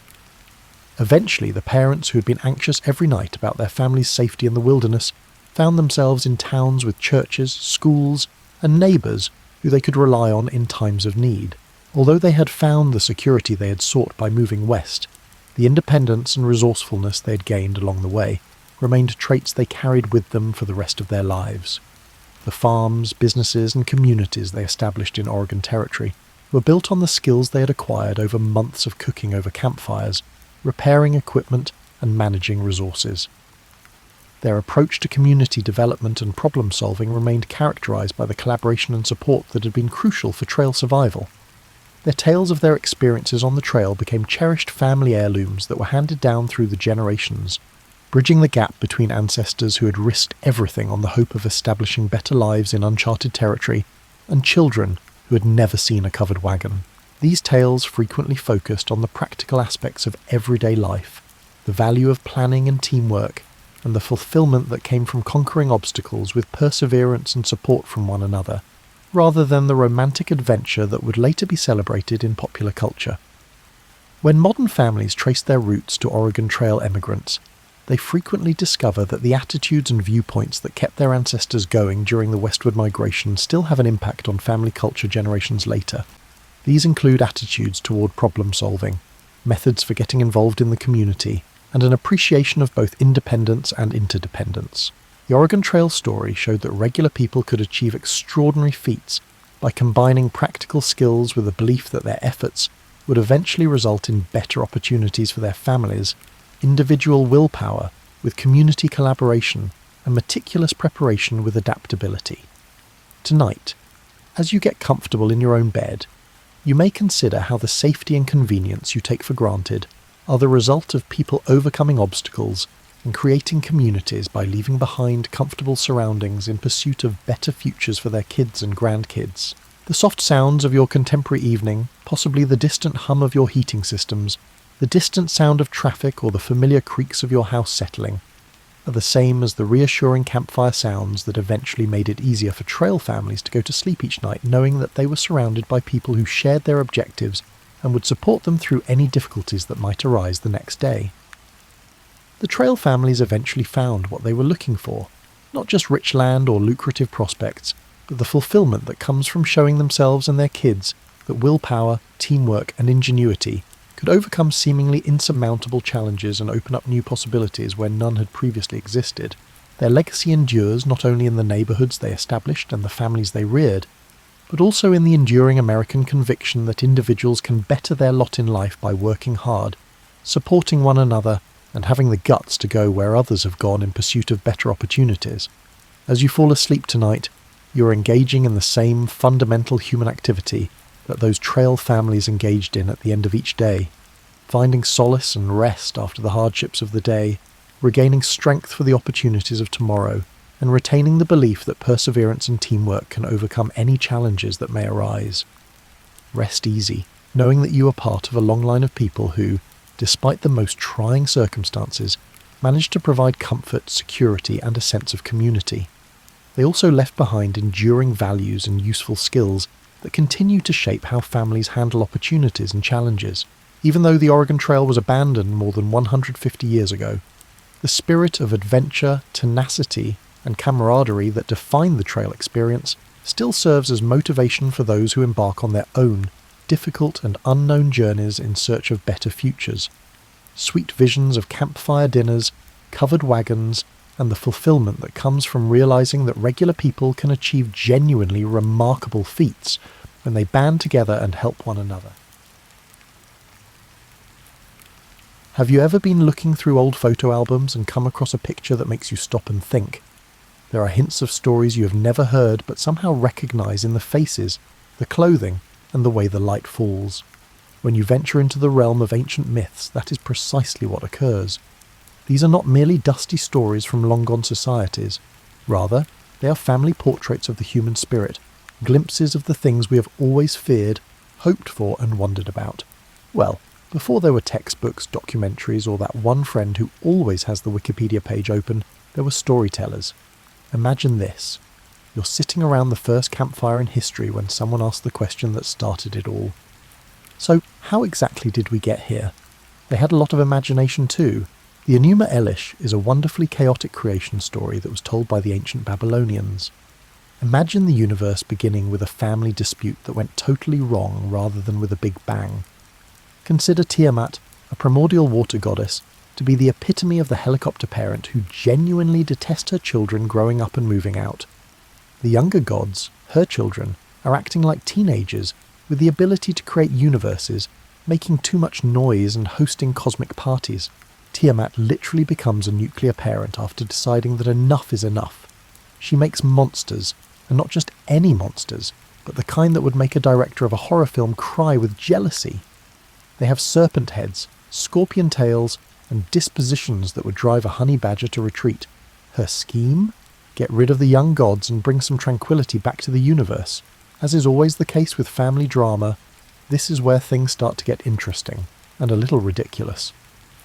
Eventually, the parents who had been anxious every night about their family's safety in the wilderness found themselves in towns with churches, schools, and neighbours who they could rely on in times of need. Although they had found the security they had sought by moving west, the independence and resourcefulness they had gained along the way remained traits they carried with them for the rest of their lives. The farms, businesses, and communities they established in Oregon Territory were built on the skills they had acquired over months of cooking over campfires, repairing equipment, and managing resources. Their approach to community development and problem-solving remained characterized by the collaboration and support that had been crucial for trail survival. Their tales of their experiences on the trail became cherished family heirlooms that were handed down through the generations, bridging the gap between ancestors who had risked everything on the hope of establishing better lives in uncharted territory, and children who had never seen a covered wagon. These tales frequently focused on the practical aspects of everyday life, the value of planning and teamwork, and the fulfillment that came from conquering obstacles with perseverance and support from one another, rather than the romantic adventure that would later be celebrated in popular culture. When modern families trace their roots to Oregon Trail emigrants, they frequently discover that the attitudes and viewpoints that kept their ancestors going during the westward migration still have an impact on family culture generations later. These include attitudes toward problem solving, methods for getting involved in the community, and an appreciation of both independence and interdependence. The Oregon Trail story showed that regular people could achieve extraordinary feats by combining practical skills with a belief that their efforts would eventually result in better opportunities for their families, individual willpower with community collaboration, and meticulous preparation with adaptability. Tonight, as you get comfortable in your own bed, you may consider how the safety and convenience you take for granted are the result of people overcoming obstacles and creating communities by leaving behind comfortable surroundings in pursuit of better futures for their kids and grandkids. The soft sounds of your contemporary evening, possibly the distant hum of your heating systems, the distant sound of traffic or the familiar creaks of your house settling, are the same as the reassuring campfire sounds that eventually made it easier for trail families to go to sleep each night knowing that they were surrounded by people who shared their objectives and would support them through any difficulties that might arise the next day. The trail families eventually found what they were looking for, not just rich land or lucrative prospects, but the fulfillment that comes from showing themselves and their kids that willpower, teamwork, and ingenuity could overcome seemingly insurmountable challenges and open up new possibilities where none had previously existed. Their legacy endures not only in the neighborhoods they established and the families they reared, but also in the enduring American conviction that individuals can better their lot in life by working hard, supporting one another, and having the guts to go where others have gone in pursuit of better opportunities. As you fall asleep tonight, you're engaging in the same fundamental human activity that those trail families engaged in at the end of each day, finding solace and rest after the hardships of the day, regaining strength for the opportunities of tomorrow, and retaining the belief that perseverance and teamwork can overcome any challenges that may arise. Rest easy, knowing that you are part of a long line of people who, despite the most trying circumstances, managed to provide comfort, security, and a sense of community. they also left behind enduring values and useful skills that continue to shape how families handle opportunities and challenges. Even though the Oregon Trail was abandoned more than 150 years ago, the spirit of adventure, tenacity, and camaraderie that defined the trail experience still serves as motivation for those who embark on their own difficult and unknown journeys in search of better futures. Sweet visions of campfire dinners, covered wagons, and the fulfillment that comes from realizing that regular people can achieve genuinely remarkable feats when they band together and help one another. Have you ever been looking through old photo albums and come across a picture that makes you stop and think? There are hints of stories you have never heard but somehow recognize in the faces, the clothing, and the way the light falls. When you venture into the realm of ancient myths, that is precisely what occurs. These are not merely dusty stories from long-gone societies. Rather, they are family portraits of the human spirit, glimpses of the things we have always feared, hoped for, and wondered about. Well, before there were textbooks, documentaries, or that one friend who always has the Wikipedia page open, there were storytellers. Imagine this. You're sitting around the first campfire in history when someone asked the question that started it all. So, how exactly did we get here? They had a lot of imagination too. The Enuma Elish is a wonderfully chaotic creation story that was told by the ancient Babylonians. Imagine the universe beginning with a family dispute that went totally wrong rather than with a big bang. Consider Tiamat, a primordial water goddess, to be the epitome of the helicopter parent who genuinely detests her children growing up and moving out. The younger gods, her children, are acting like teenagers with the ability to create universes, making too much noise and hosting cosmic parties. Tiamat literally becomes a nuclear parent after deciding that enough is enough. She makes monsters, and not just any monsters, but the kind that would make a director of a horror film cry with jealousy. They have serpent heads, scorpion tails, and dispositions that would drive a honey badger to retreat. Her scheme? Get rid of the young gods and bring some tranquility back to the universe. As is always the case with family drama, this is where things start to get interesting, and a little ridiculous.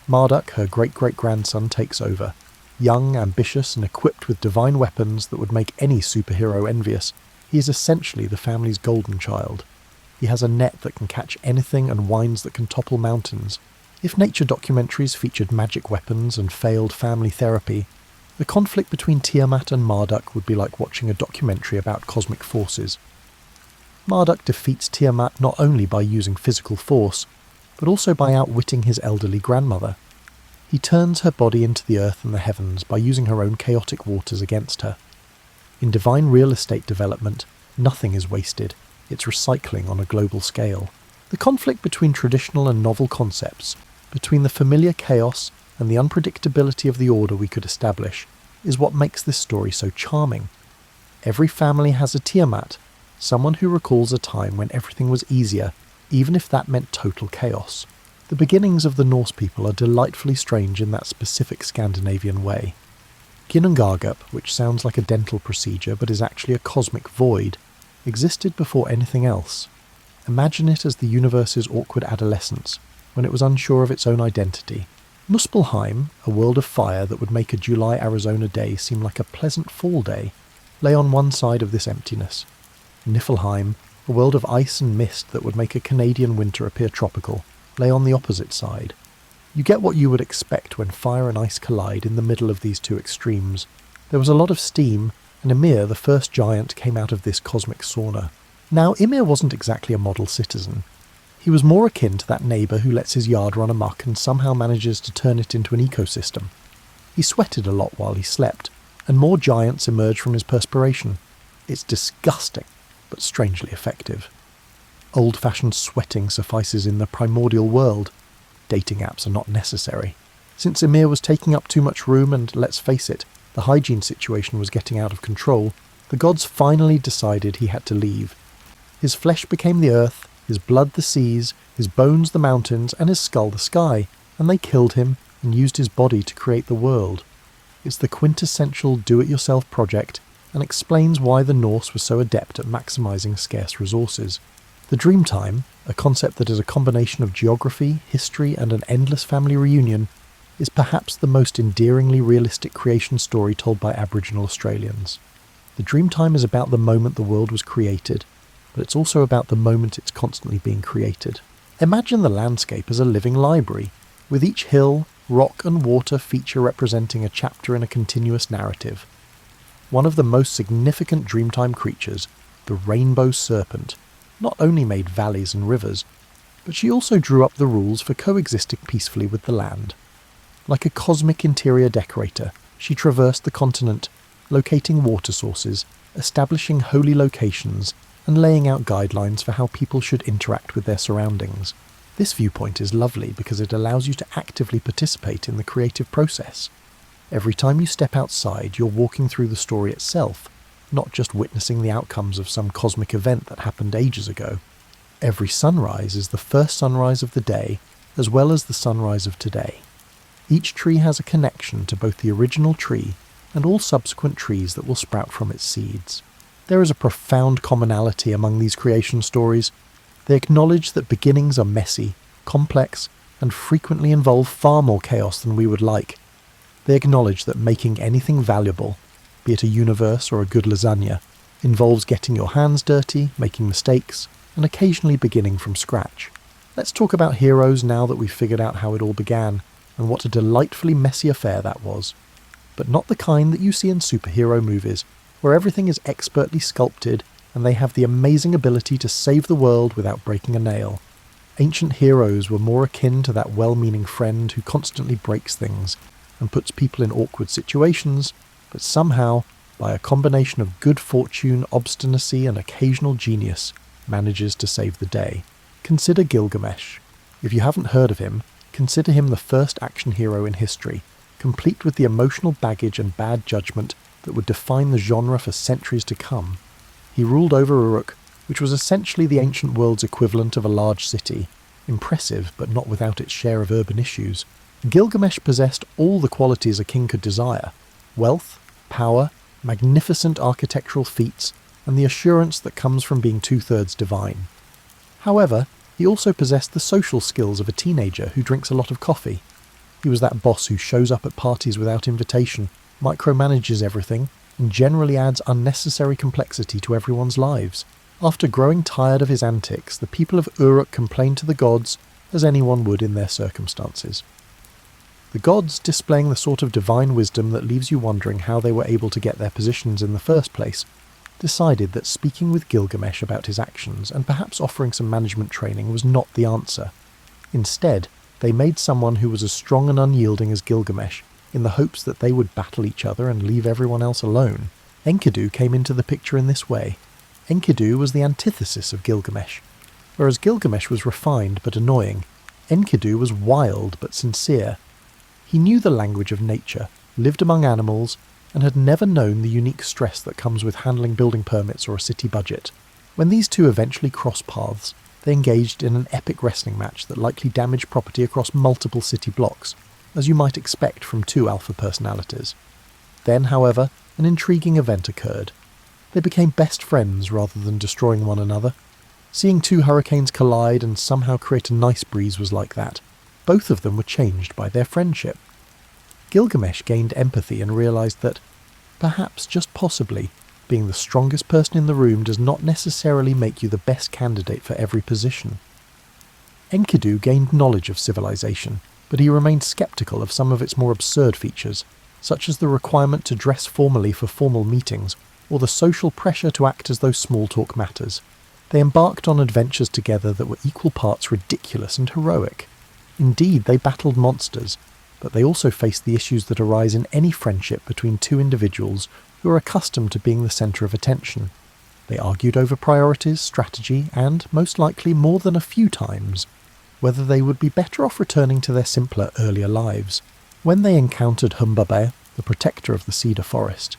Marduk, her great-great-grandson, takes over. Young, ambitious, and equipped with divine weapons that would make any superhero envious, he is essentially the family's golden child. He has a net that can catch anything and winds that can topple mountains. If nature documentaries featured magic weapons and failed family therapy, the conflict between Tiamat and Marduk would be like watching a documentary about cosmic forces. Marduk defeats Tiamat not only by using physical force, but also by outwitting his elderly grandmother. He turns her body into the earth and the heavens by using her own chaotic waters against her. In divine real estate development, nothing is wasted. It's recycling on a global scale. The conflict between traditional and novel concepts, between the familiar chaos and the unpredictability of the order we could establish, is what makes this story so charming. Every family has a Tiamat, someone who recalls a time when everything was easier, even if that meant total chaos. The beginnings of the Norse people are delightfully strange in that specific Scandinavian way. Ginnungagap, which sounds like a dental procedure but is actually a cosmic void, existed before anything else. Imagine it as the universe's awkward adolescence, when it was unsure of its own identity. Muspelheim, a world of fire that would make a July Arizona day seem like a pleasant fall day, lay on one side of this emptiness. Niflheim, a world of ice and mist that would make a Canadian winter appear tropical, lay on the opposite side. You get what you would expect when fire and ice collide in the middle of these two extremes. There was a lot of steam, and Ymir, the first giant, came out of this cosmic sauna. Now, Ymir wasn't exactly a model citizen. He was more akin to that neighbour who lets his yard run amok and somehow manages to turn it into an ecosystem. He sweated a lot while he slept, and more giants emerged from his perspiration. It's disgusting, but strangely effective. Old-fashioned sweating suffices in the primordial world. Dating apps are not necessary. Since Ymir was taking up too much room and, let's face it, the hygiene situation was getting out of control, the gods finally decided he had to leave. His flesh became the earth, his blood the seas, his bones the mountains, and his skull the sky, and they killed him and used his body to create the world. It's the quintessential do-it-yourself project, and explains why the Norse were so adept at maximising scarce resources. The Dreamtime, a concept that is a combination of geography, history, and an endless family reunion, is perhaps the most endearingly realistic creation story told by Aboriginal Australians. The Dreamtime is about the moment the world was created, but it's also about the moment it's constantly being created. Imagine the landscape as a living library, with each hill, rock and water feature representing a chapter in a continuous narrative. One of the most significant Dreamtime creatures, the rainbow serpent, not only made valleys and rivers, but she also drew up the rules for coexisting peacefully with the land. Like a cosmic interior decorator, she traversed the continent, locating water sources, establishing holy locations, and laying out guidelines for how people should interact with their surroundings. This viewpoint is lovely because it allows you to actively participate in the creative process. Every time you step outside, you're walking through the story itself, not just witnessing the outcomes of some cosmic event that happened ages ago. Every sunrise is the first sunrise of the day, as well as the sunrise of today. Each tree has a connection to both the original tree and all subsequent trees that will sprout from its seeds. There is a profound commonality among these creation stories. They acknowledge that beginnings are messy, complex, and frequently involve far more chaos than we would like. They acknowledge that making anything valuable, be it a universe or a good lasagna, involves getting your hands dirty, making mistakes, and occasionally beginning from scratch. Let's talk about heroes now that we've figured out how it all began, and what a delightfully messy affair that was. But not the kind that you see in superhero movies, where everything is expertly sculpted and they have the amazing ability to save the world without breaking a nail. Ancient heroes were more akin to that well-meaning friend who constantly breaks things and puts people in awkward situations, but somehow, by a combination of good fortune, obstinacy and occasional genius, manages to save the day. Consider Gilgamesh. If you haven't heard of him, consider him the first action hero in history, complete with the emotional baggage and bad judgment that would define the genre for centuries to come. He ruled over Uruk, which was essentially the ancient world's equivalent of a large city, impressive but not without its share of urban issues. Gilgamesh possessed all the qualities a king could desire: wealth, power, magnificent architectural feats, and the assurance that comes from being two-thirds divine. However, he also possessed the social skills of a teenager who drinks a lot of coffee. He was that boss who shows up at parties without invitation, micromanages everything, and generally adds unnecessary complexity to everyone's lives. After growing tired of his antics, the people of Uruk complained to the gods, as anyone would in their circumstances. The gods, displaying the sort of divine wisdom that leaves you wondering how they were able to get their positions in the first place, decided that speaking with Gilgamesh about his actions and perhaps offering some management training was not the answer. Instead, they made someone who was as strong and unyielding as Gilgamesh, in the hopes that they would battle each other and leave everyone else alone. Enkidu came into the picture in this way. Enkidu was the antithesis of Gilgamesh. Whereas Gilgamesh was refined but annoying, Enkidu was wild but sincere. He knew the language of nature, lived among animals, and had never known the unique stress that comes with handling building permits or a city budget. When these two eventually crossed paths, they engaged in an epic wrestling match that likely damaged property across multiple city blocks, as you might expect from two alpha personalities. Then, however, an intriguing event occurred. They became best friends rather than destroying one another. Seeing two hurricanes collide and somehow create a nice breeze was like that. Both of them were changed by their friendship. Gilgamesh gained empathy and realised that, perhaps just possibly, being the strongest person in the room does not necessarily make you the best candidate for every position. Enkidu gained knowledge of civilization, but he remained sceptical of some of its more absurd features, such as the requirement to dress formally for formal meetings, or the social pressure to act as though small talk matters. They embarked on adventures together that were equal parts ridiculous and heroic. Indeed, they battled monsters, but they also faced the issues that arise in any friendship between two individuals who are accustomed to being the centre of attention. They argued over priorities, strategy, and, most likely more than a few times, whether they would be better off returning to their simpler, earlier lives. When they encountered Humbaba, the protector of the cedar forest,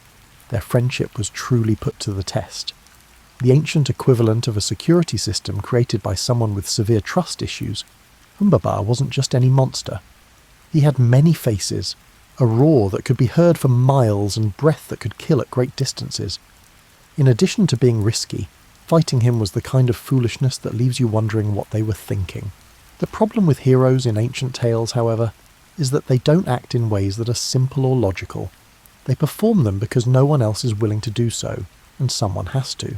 their friendship was truly put to the test. The ancient equivalent of a security system created by someone with severe trust issues, Humbaba wasn't just any monster. He had many faces, a roar that could be heard for miles and breath that could kill at great distances. In addition to being risky, fighting him was the kind of foolishness that leaves you wondering what they were thinking. The problem with heroes in ancient tales, however, is that they don't act in ways that are simple or logical. They perform them because no one else is willing to do so, and someone has to.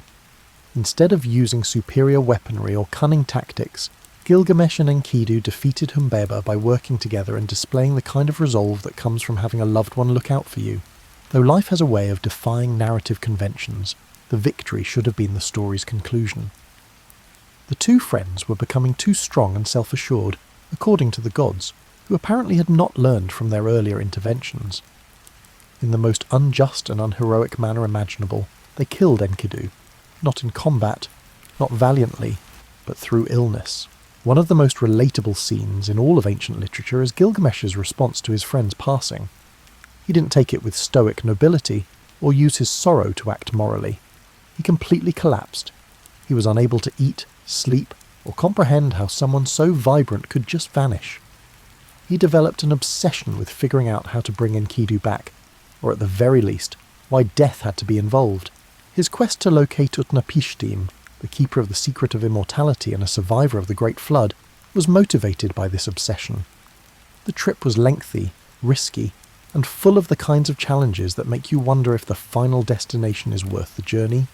Instead of using superior weaponry or cunning tactics, Gilgamesh and Enkidu defeated Humbaba by working together and displaying the kind of resolve that comes from having a loved one look out for you. Though life has a way of defying narrative conventions, the victory should have been the story's conclusion. The two friends were becoming too strong and self-assured, according to the gods, who apparently had not learned from their earlier interventions. In the most unjust and unheroic manner imaginable, they killed Enkidu, not in combat, not valiantly, but through illness. One of the most relatable scenes in all of ancient literature is Gilgamesh's response to his friend's passing. He didn't take it with stoic nobility, or use his sorrow to act morally. He completely collapsed. He was unable to eat, sleep, or comprehend how someone so vibrant could just vanish. He developed an obsession with figuring out how to bring Enkidu back, or at the very least, why death had to be involved. His quest to locate Utnapishtim, the keeper of the secret of immortality and a survivor of the Great Flood, was motivated by this obsession. The trip was lengthy, risky, and full of the kinds of challenges that make you wonder if the final destination is worth the journey.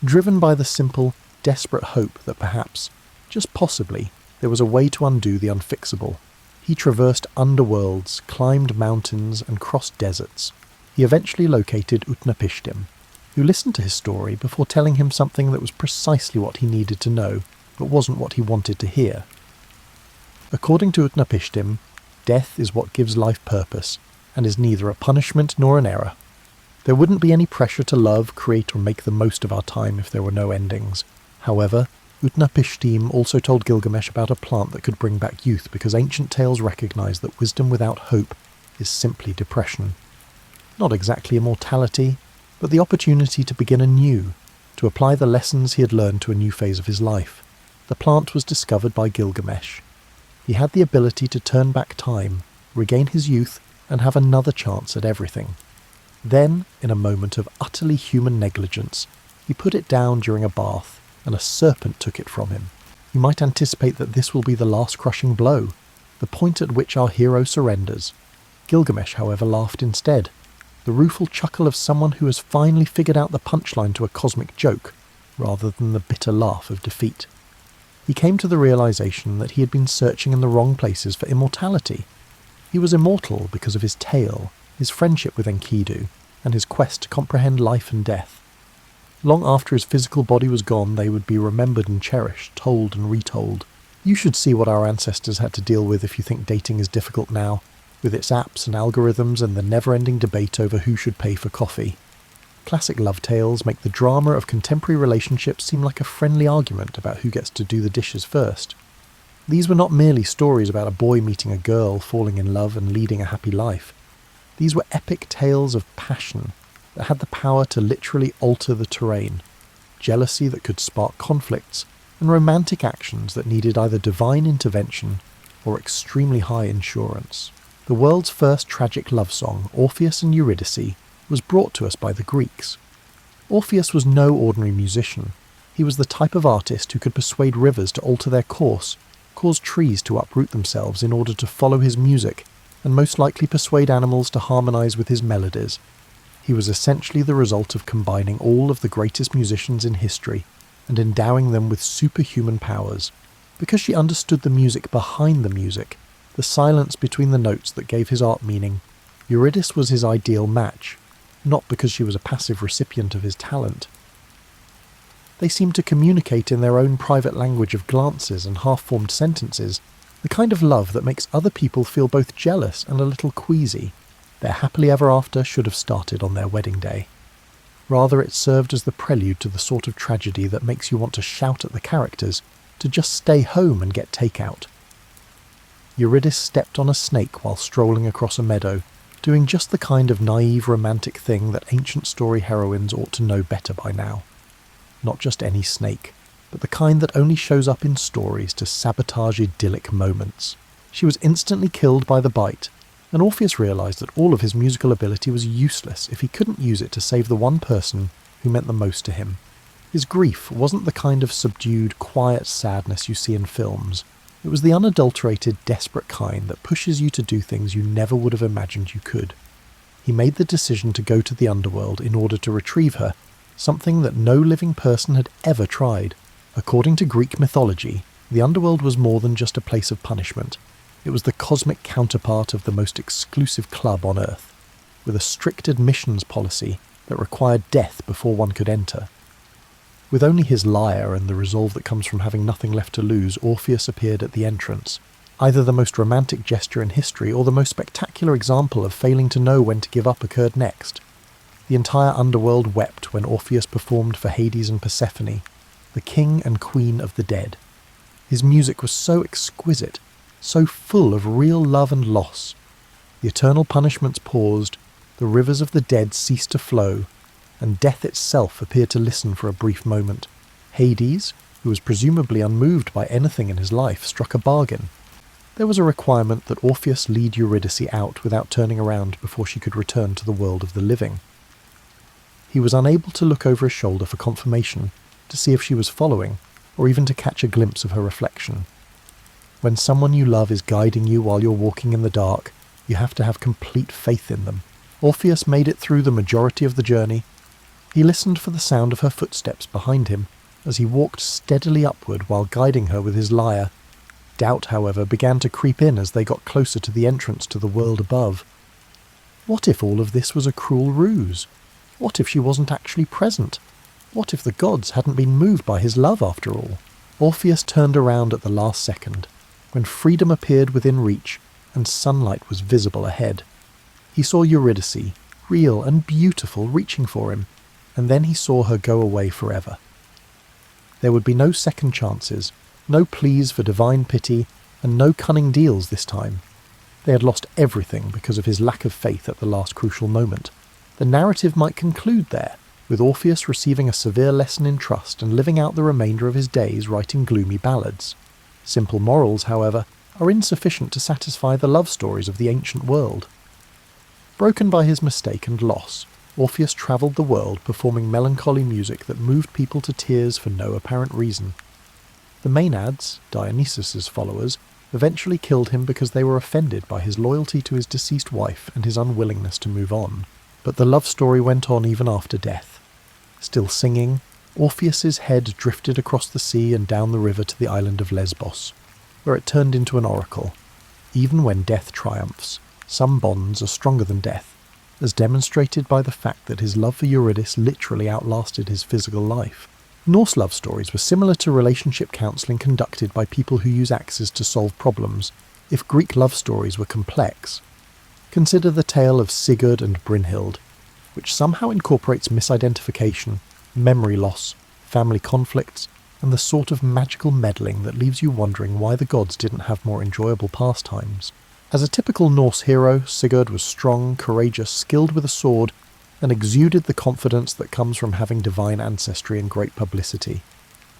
Driven by the simple, desperate hope that perhaps, just possibly, there was a way to undo the unfixable, he traversed underworlds, climbed mountains, and crossed deserts. He eventually located Utnapishtim, who listened to his story before telling him something that was precisely what he needed to know, but wasn't what he wanted to hear. According to Utnapishtim, death is what gives life purpose, and is neither a punishment nor an error. There wouldn't be any pressure to love, create, or make the most of our time if there were no endings. However, Utnapishtim also told Gilgamesh about a plant that could bring back youth because ancient tales recognise that wisdom without hope is simply depression. Not exactly immortality, but the opportunity to begin anew, to apply the lessons he had learned to a new phase of his life. The plant was discovered by Gilgamesh. He had the ability to turn back time, regain his youth, and have another chance at everything. Then, in a moment of utterly human negligence, he put it down during a bath, and a serpent took it from him. You might anticipate that this will be the last crushing blow, the point at which our hero surrenders. Gilgamesh, however, laughed instead, the rueful chuckle of someone who has finally figured out the punchline to a cosmic joke, rather than the bitter laugh of defeat. He came to the realization that he had been searching in the wrong places for immortality. He was immortal because of his tale, his friendship with Enkidu, and his quest to comprehend life and death. Long after his physical body was gone, they would be remembered and cherished, told and retold. You should see what our ancestors had to deal with if you think dating is difficult now, with its apps and algorithms and the never-ending debate over who should pay for coffee. Classic love tales make the drama of contemporary relationships seem like a friendly argument about who gets to do the dishes first. These were not merely stories about a boy meeting a girl, falling in love and leading a happy life. These were epic tales of passion that had the power to literally alter the terrain, jealousy that could spark conflicts, and romantic actions that needed either divine intervention or extremely high insurance. The world's first tragic love song, Orpheus and Eurydice, was brought to us by the Greeks. Orpheus was no ordinary musician. He was the type of artist who could persuade rivers to alter their course, cause trees to uproot themselves in order to follow his music, and most likely persuade animals to harmonise with his melodies. He was essentially the result of combining all of the greatest musicians in history and endowing them with superhuman powers. Because she understood the music behind the music, the silence between the notes that gave his art meaning, Eurydice was his ideal match, not because she was a passive recipient of his talent. They seemed to communicate in their own private language of glances and half-formed sentences, the kind of love that makes other people feel both jealous and a little queasy. Their happily ever after should have started on their wedding day. Rather, it served as the prelude to the sort of tragedy that makes you want to shout at the characters to just stay home and get takeout. Eurydice stepped on a snake while strolling across a meadow, doing just the kind of naive romantic thing that ancient story heroines ought to know better by now. Not just any snake, but the kind that only shows up in stories to sabotage idyllic moments. She was instantly killed by the bite, and Orpheus realised that all of his musical ability was useless if he couldn't use it to save the one person who meant the most to him. His grief wasn't the kind of subdued, quiet sadness you see in films. It was the unadulterated, desperate kind that pushes you to do things you never would have imagined you could. he made the decision to go to the underworld in order to retrieve her, something that no living person had ever tried. According to Greek mythology, the underworld was more than just a place of punishment. It was the cosmic counterpart of the most exclusive club on Earth, with a strict admissions policy that required death before one could enter. With only his lyre and the resolve that comes from having nothing left to lose, Orpheus appeared at the entrance, either the most romantic gesture in history or the most spectacular example of failing to know when to give up occurred next. The entire underworld wept when Orpheus performed for Hades and Persephone, the king and queen of the dead. His music was so exquisite, so full of real love and loss. The eternal punishments paused, the rivers of the dead ceased to flow, and death itself appeared to listen for a brief moment. Hades, who was presumably unmoved by anything in his life, struck a bargain. There was a requirement that Orpheus lead Eurydice out without turning around before she could return to the world of the living. He was unable to look over his shoulder for confirmation, to see if she was following, or even to catch a glimpse of her reflection. When someone you love is guiding you while you're walking in the dark, you have to have complete faith in them. Orpheus made it through the majority of the journey. He listened for the sound of her footsteps behind him as he walked steadily upward while guiding her with his lyre. Doubt, however, began to creep in as they got closer to the entrance to the world above. What if all of this was a cruel ruse? What if she wasn't actually present? What if the gods hadn't been moved by his love after all? Orpheus turned around at the last second, when freedom appeared within reach and sunlight was visible ahead. He saw Eurydice, real and beautiful, reaching for him, and then he saw her go away forever. There would be no second chances, no pleas for divine pity, and no cunning deals this time. They had lost everything because of his lack of faith at the last crucial moment. The narrative might conclude there, with Orpheus receiving a severe lesson in trust and living out the remainder of his days writing gloomy ballads. Simple morals, however, are insufficient to satisfy the love stories of the ancient world. Broken by his mistake and loss, Orpheus travelled the world performing melancholy music that moved people to tears for no apparent reason. The Maenads, Dionysus's followers, eventually killed him because they were offended by his loyalty to his deceased wife and his unwillingness to move on. But the love story went on even after death. Still singing, Orpheus's head drifted across the sea and down the river to the island of Lesbos, where it turned into an oracle. Even when death triumphs, some bonds are stronger than death, as demonstrated by the fact that his love for Eurydice literally outlasted his physical life. Norse love stories were similar to relationship counselling conducted by people who use axes to solve problems, if Greek love stories were complex. Consider the tale of Sigurd and Brynhild, which somehow incorporates misidentification, memory loss, family conflicts, and the sort of magical meddling that leaves you wondering why the gods didn't have more enjoyable pastimes. As a typical Norse hero, Sigurd was strong, courageous, skilled with a sword, and exuded the confidence that comes from having divine ancestry and great publicity.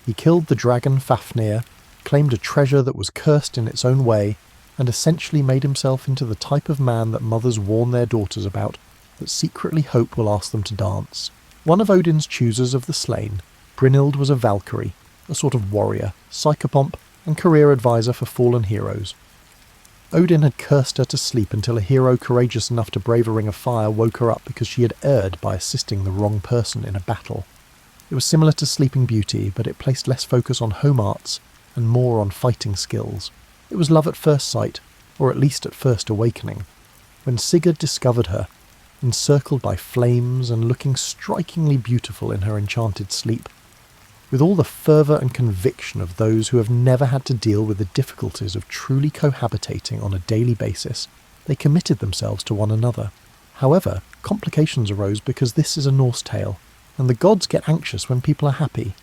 He killed the dragon Fafnir, claimed a treasure that was cursed in its own way, and essentially made himself into the type of man that mothers warn their daughters about, that secretly hope will ask them to dance. One of Odin's choosers of the slain, Brynhild was a Valkyrie, a sort of warrior, psychopomp, and career advisor for fallen heroes. Odin had cursed her to sleep until a hero courageous enough to brave a ring of fire woke her up because she had erred by assisting the wrong person in a battle. It was similar to Sleeping Beauty, but it placed less focus on home arts and more on fighting skills. It was love at first sight, or at least at first awakening. When Sigurd discovered her, encircled by flames and looking strikingly beautiful in her enchanted sleep, with all the fervour and conviction of those who have never had to deal with the difficulties of truly cohabitating on a daily basis, they committed themselves to one another. However, complications arose because this is a Norse tale, and the gods get anxious when people are happy.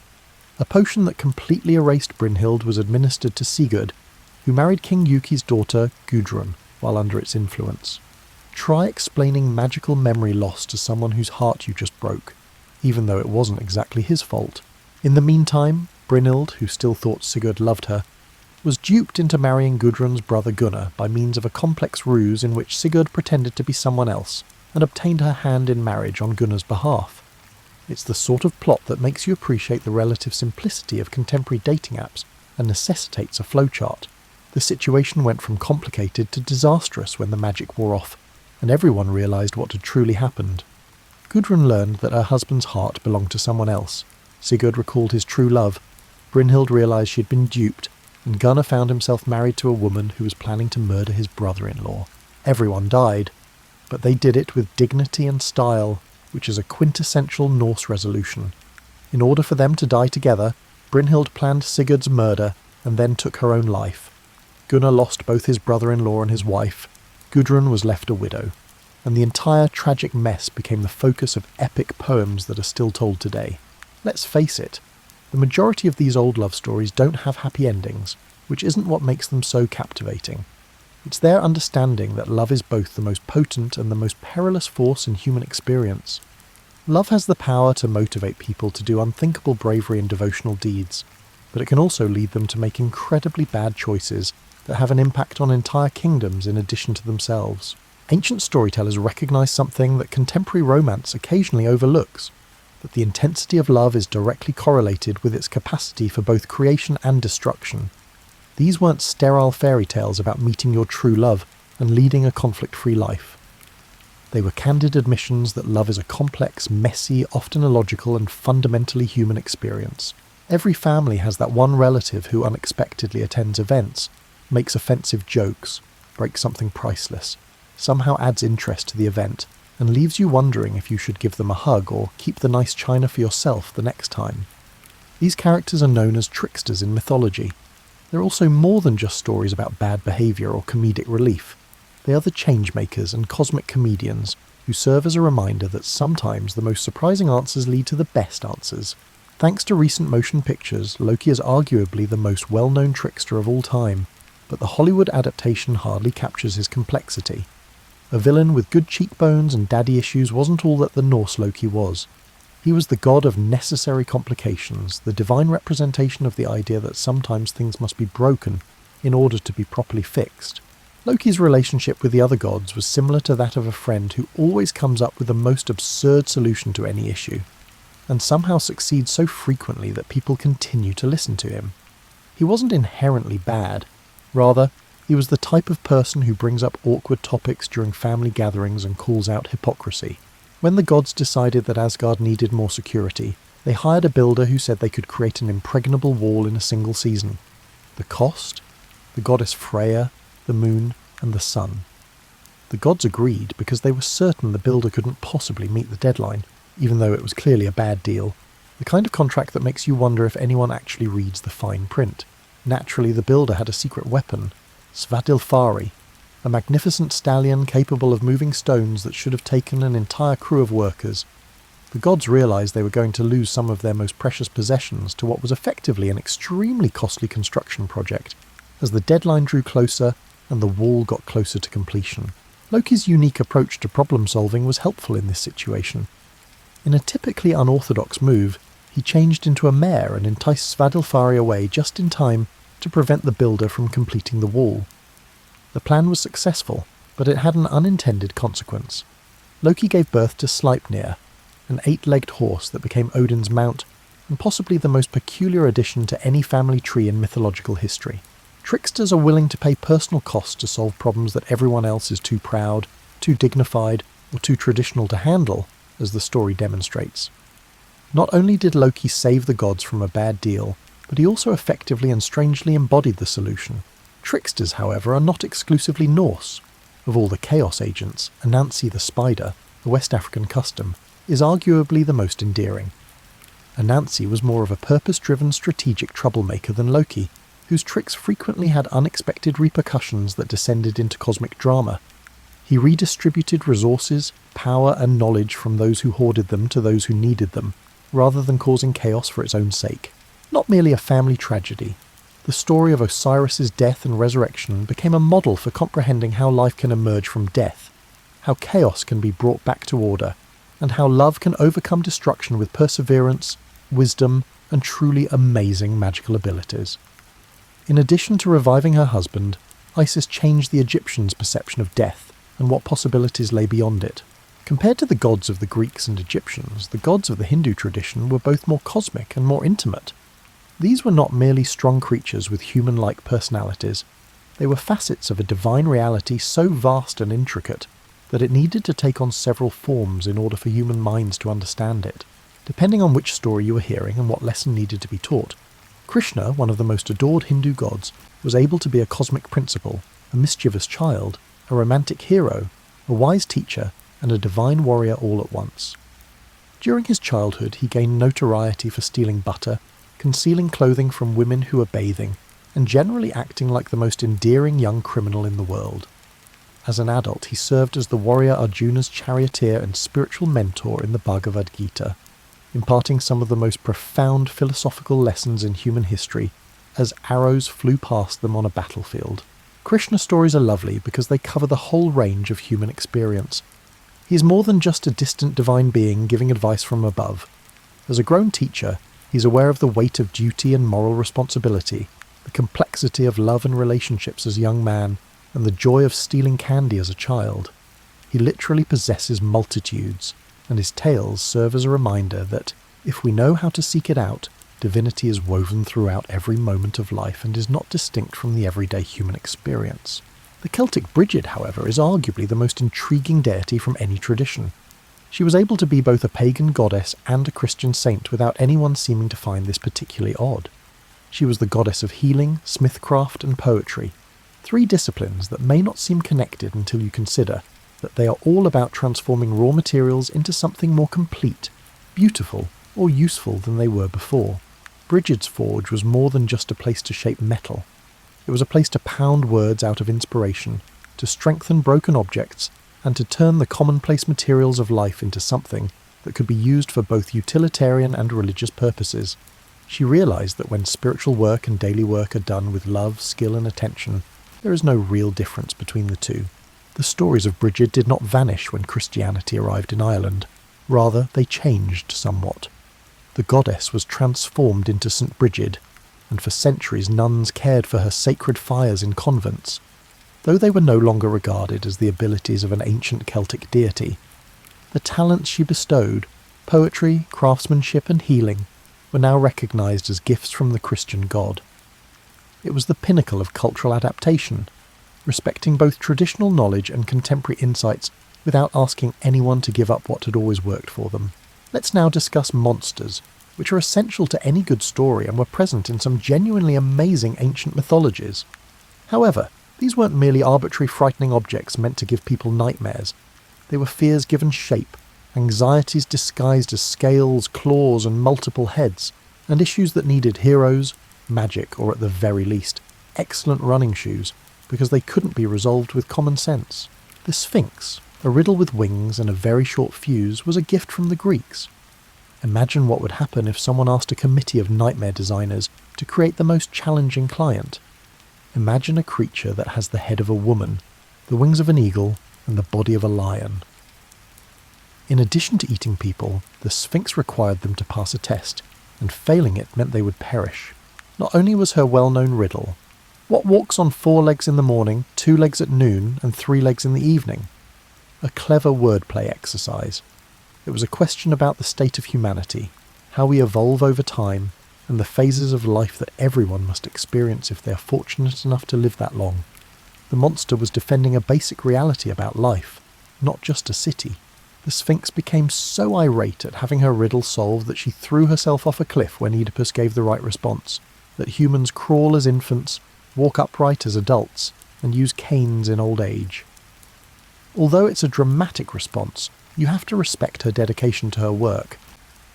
A potion that completely erased Brynhild was administered to Sigurd, who married King Yuki's daughter, Gudrun, while under its influence. Try explaining magical memory loss to someone whose heart you just broke, even though it wasn't exactly his fault. In the meantime, Brynhild, who still thought Sigurd loved her, was duped into marrying Gudrun's brother Gunnar by means of a complex ruse in which Sigurd pretended to be someone else and obtained her hand in marriage on Gunnar's behalf. It's the sort of plot that makes you appreciate the relative simplicity of contemporary dating apps and necessitates a flowchart. The situation went from complicated to disastrous when the magic wore off, and everyone realised what had truly happened. Gudrun learned that her husband's heart belonged to someone else. Sigurd recalled his true love. Brynhild realised she had been duped, and Gunnar found himself married to a woman who was planning to murder his brother-in-law. Everyone died, but they did it with dignity and style, which is a quintessential Norse resolution. In order for them to die together, Brynhild planned Sigurd's murder and then took her own life. Gunnar lost both his brother-in-law and his wife. Gudrun was left a widow, and the entire tragic mess became the focus of epic poems that are still told today. Let's face it, the majority of these old love stories don't have happy endings, which isn't what makes them so captivating. It's their understanding that love is both the most potent and the most perilous force in human experience. Love has the power to motivate people to do unthinkable bravery and devotional deeds, but it can also lead them to make incredibly bad choices that have an impact on entire kingdoms in addition to themselves. Ancient storytellers recognise something that contemporary romance occasionally overlooks, that the intensity of love is directly correlated with its capacity for both creation and destruction. These weren't sterile fairy tales about meeting your true love and leading a conflict-free life. They were candid admissions that love is a complex, messy, often illogical and fundamentally human experience. Every family has that one relative who unexpectedly attends events, makes offensive jokes, breaks something priceless, somehow adds interest to the event, and leaves you wondering if you should give them a hug or keep the nice china for yourself the next time. These characters are known as tricksters in mythology. They're also more than just stories about bad behaviour or comedic relief. They are the changemakers and cosmic comedians who serve as a reminder that sometimes the most surprising answers lead to the best answers. Thanks to recent motion pictures, Loki is arguably the most well-known trickster of all time, but the Hollywood adaptation hardly captures his complexity. A villain with good cheekbones and daddy issues wasn't all that the Norse Loki was. He was the god of necessary complications, the divine representation of the idea that sometimes things must be broken in order to be properly fixed. Loki's relationship with the other gods was similar to that of a friend who always comes up with the most absurd solution to any issue, and somehow succeeds so frequently that people continue to listen to him. He wasn't inherently bad. Rather, he was the type of person who brings up awkward topics during family gatherings and calls out hypocrisy. When the gods decided that Asgard needed more security, they hired a builder who said they could create an impregnable wall in a single season. The cost? The goddess Freya, the moon, and the sun. The gods agreed because they were certain the builder couldn't possibly meet the deadline, even though it was clearly a bad deal. The kind of contract that makes you wonder if anyone actually reads the fine print. Naturally, the builder had a secret weapon, Svadilfari, a magnificent stallion capable of moving stones that should have taken an entire crew of workers. The gods realised they were going to lose some of their most precious possessions to what was effectively an extremely costly construction project, as the deadline drew closer and the wall got closer to completion. Loki's unique approach to problem solving was helpful in this situation. In a typically unorthodox move, he changed into a mare and enticed Svadilfari away just in time to prevent the builder from completing the wall. The plan was successful, but it had an unintended consequence. Loki gave birth to Sleipnir, an 8-legged horse that became Odin's mount, and possibly the most peculiar addition to any family tree in mythological history. Tricksters are willing to pay personal costs to solve problems that everyone else is too proud, too dignified, or too traditional to handle, as the story demonstrates. Not only did Loki save the gods from a bad deal, but he also effectively and strangely embodied the solution. Tricksters, however, are not exclusively Norse. Of all the Chaos agents, Anansi the Spider, the West African custom, is arguably the most endearing. Anansi was more of a purpose-driven strategic troublemaker than Loki, whose tricks frequently had unexpected repercussions that descended into cosmic drama. He redistributed resources, power and knowledge from those who hoarded them to those who needed them, rather than causing chaos for its own sake. Not merely a family tragedy, the story of Osiris's death and resurrection became a model for comprehending how life can emerge from death, how chaos can be brought back to order, and how love can overcome destruction with perseverance, wisdom, and truly amazing magical abilities. In addition to reviving her husband, Isis changed the Egyptians' perception of death and what possibilities lay beyond it. Compared to the gods of the Greeks and Egyptians, the gods of the Hindu tradition were both more cosmic and more intimate. These were not merely strong creatures with human-like personalities. They were facets of a divine reality so vast and intricate that it needed to take on several forms in order for human minds to understand it. Depending on which story you were hearing and what lesson needed to be taught, Krishna, one of the most adored Hindu gods, was able to be a cosmic principal, a mischievous child, a romantic hero, a wise teacher, and a divine warrior all at once. During his childhood, he gained notoriety for stealing butter, concealing clothing from women who were bathing, and generally acting like the most endearing young criminal in the world. As an adult, he served as the warrior Arjuna's charioteer and spiritual mentor in the Bhagavad Gita, imparting some of the most profound philosophical lessons in human history as arrows flew past them on a battlefield. Krishna stories are lovely because they cover the whole range of human experience. He is more than just a distant divine being giving advice from above. As a grown teacher, he is aware of the weight of duty and moral responsibility, the complexity of love and relationships as a young man, and the joy of stealing candy as a child. He literally possesses multitudes, and his tales serve as a reminder that, if we know how to seek it out, divinity is woven throughout every moment of life and is not distinct from the everyday human experience. The Celtic Bridget, however, is arguably the most intriguing deity from any tradition. She was able to be both a pagan goddess and a Christian saint without anyone seeming to find this particularly odd. She was the goddess of healing, smithcraft, and poetry, three disciplines that may not seem connected until you consider that they are all about transforming raw materials into something more complete, beautiful, or useful than they were before. Bridget's forge was more than just a place to shape metal. It was a place to pound words out of inspiration, to strengthen broken objects, and to turn the commonplace materials of life into something that could be used for both utilitarian and religious purposes. She realised that when spiritual work and daily work are done with love, skill, and attention, there is no real difference between the two. The stories of Bridget did not vanish when Christianity arrived in Ireland. Rather, they changed somewhat. The goddess was transformed into St. Brigid, and for centuries nuns cared for her sacred fires in convents. Though they were no longer regarded as the abilities of an ancient Celtic deity, the talents she bestowed, poetry, craftsmanship, and healing, were now recognised as gifts from the Christian God. It was the pinnacle of cultural adaptation, respecting both traditional knowledge and contemporary insights without asking anyone to give up what had always worked for them. Let's now discuss monsters, which are essential to any good story and were present in some genuinely amazing ancient mythologies. However, these weren't merely arbitrary frightening objects meant to give people nightmares. They were fears given shape, anxieties disguised as scales, claws, and multiple heads, and issues that needed heroes, magic, or at the very least, excellent running shoes, because they couldn't be resolved with common sense. The Sphinx, a riddle with wings and a very short fuse, was a gift from the Greeks. Imagine what would happen if someone asked a committee of nightmare designers to create the most challenging client. Imagine a creature that has the head of a woman, the wings of an eagle, and the body of a lion. In addition to eating people, the Sphinx required them to pass a test, and failing it meant they would perish. Not only was her well-known riddle, what walks on 4 legs in the morning, 2 legs at noon, and 3 legs in the evening? A clever wordplay exercise. It was a question about the state of humanity, how we evolve over time, and the phases of life that everyone must experience if they are fortunate enough to live that long. The monster was defending a basic reality about life, not just a city. The Sphinx became so irate at having her riddle solved that she threw herself off a cliff when Oedipus gave the right response, that humans crawl as infants, walk upright as adults, and use canes in old age. Although it's a dramatic response, you have to respect her dedication to her work.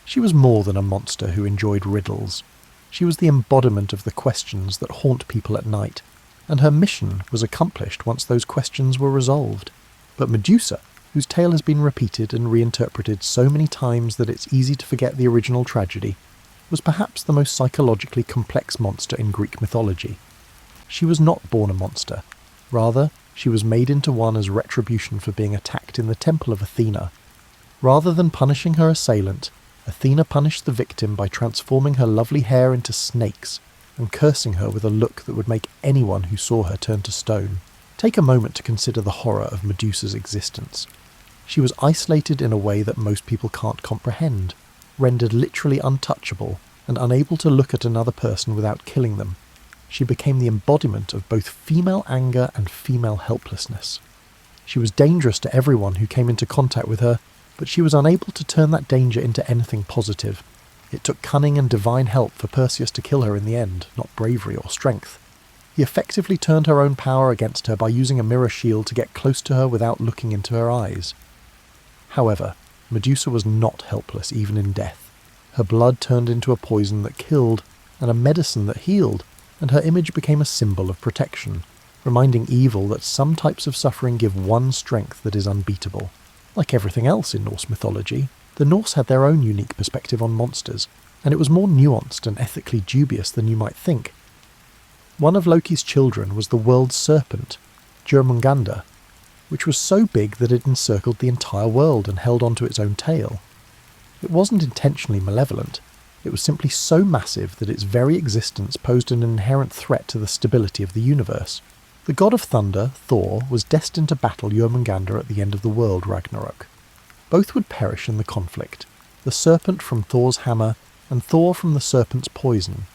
She was more than a monster who enjoyed riddles. She was the embodiment of the questions that haunt people at night, and her mission was accomplished once those questions were resolved. But Medusa, whose tale has been repeated and reinterpreted so many times that it's easy to forget the original tragedy, was perhaps the most psychologically complex monster in Greek mythology. She was not born a monster. Rather, she was made into one as retribution for being attacked in the temple of Athena. Rather than punishing her assailant, Athena punished the victim by transforming her lovely hair into snakes and cursing her with a look that would make anyone who saw her turn to stone. Take a moment to consider the horror of Medusa's existence. She was isolated in a way that most people can't comprehend, rendered literally untouchable and unable to look at another person without killing them. She became the embodiment of both female anger and female helplessness. She was dangerous to everyone who came into contact with her, but she was unable to turn that danger into anything positive. It took cunning and divine help for Perseus to kill her in the end, not bravery or strength. He effectively turned her own power against her by using a mirror shield to get close to her without looking into her eyes. However, Medusa was not helpless even in death. Her blood turned into a poison that killed, and a medicine that healed, and her image became a symbol of protection, reminding evil that some types of suffering give one strength that is unbeatable. Like everything else in Norse mythology, the Norse had their own unique perspective on monsters, and it was more nuanced and ethically dubious than you might think. One of Loki's children was the world's serpent, Jörmungandr, which was so big that it encircled the entire world and held onto its own tail. It wasn't intentionally malevolent, it was simply so massive that its very existence posed an inherent threat to the stability of the universe. The god of thunder, Thor, was destined to battle Jörmungandr at the end of the world, Ragnarok. Both would perish in the conflict, the serpent from Thor's hammer and Thor from the serpent's poison.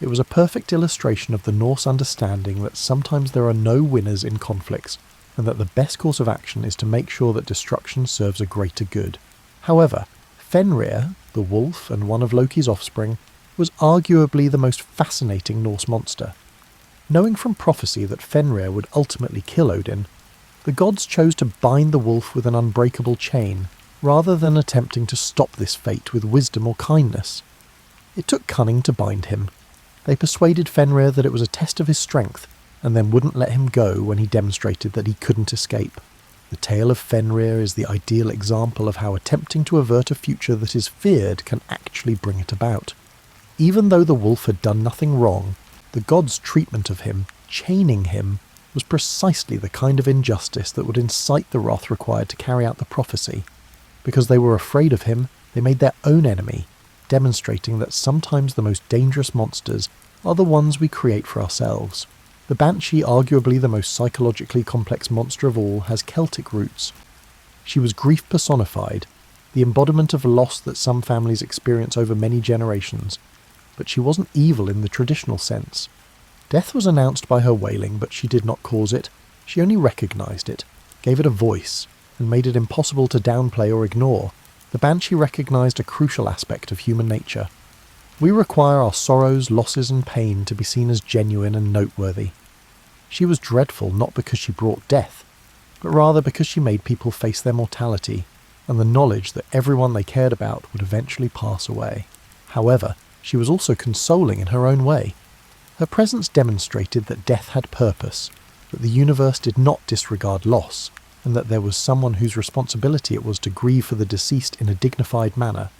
It was a perfect illustration of the Norse understanding that sometimes there are no winners in conflicts, and that the best course of action is to make sure that destruction serves a greater good. However, Fenrir, the wolf and one of Loki's offspring, was arguably the most fascinating Norse monster. Knowing from prophecy that Fenrir would ultimately kill Odin, the gods chose to bind the wolf with an unbreakable chain, rather than attempting to stop this fate with wisdom or kindness. It took cunning to bind him. They persuaded Fenrir that it was a test of his strength, and then wouldn't let him go when he demonstrated that he couldn't escape. The tale of Fenrir is the ideal example of how attempting to avert a future that is feared can actually bring it about. Even though the wolf had done nothing wrong, the gods' treatment of him, chaining him, was precisely the kind of injustice that would incite the wrath required to carry out the prophecy. Because they were afraid of him, they made their own enemy, demonstrating that sometimes the most dangerous monsters are the ones we create for ourselves. The Banshee, arguably the most psychologically complex monster of all, has Celtic roots. She was grief personified, the embodiment of loss that some families experience over many generations, but she wasn't evil in the traditional sense. Death was announced by her wailing, but she did not cause it. She only recognised it, gave it a voice, and made it impossible to downplay or ignore. The Banshee recognised a crucial aspect of human nature. We require our sorrows, losses and pain to be seen as genuine and noteworthy. She was dreadful not because she brought death, but rather because she made people face their mortality, and the knowledge that everyone they cared about would eventually pass away. However, she was also consoling in her own way. Her presence demonstrated that death had purpose, that the universe did not disregard loss, and that there was someone whose responsibility it was to grieve for the deceased in a dignified manner.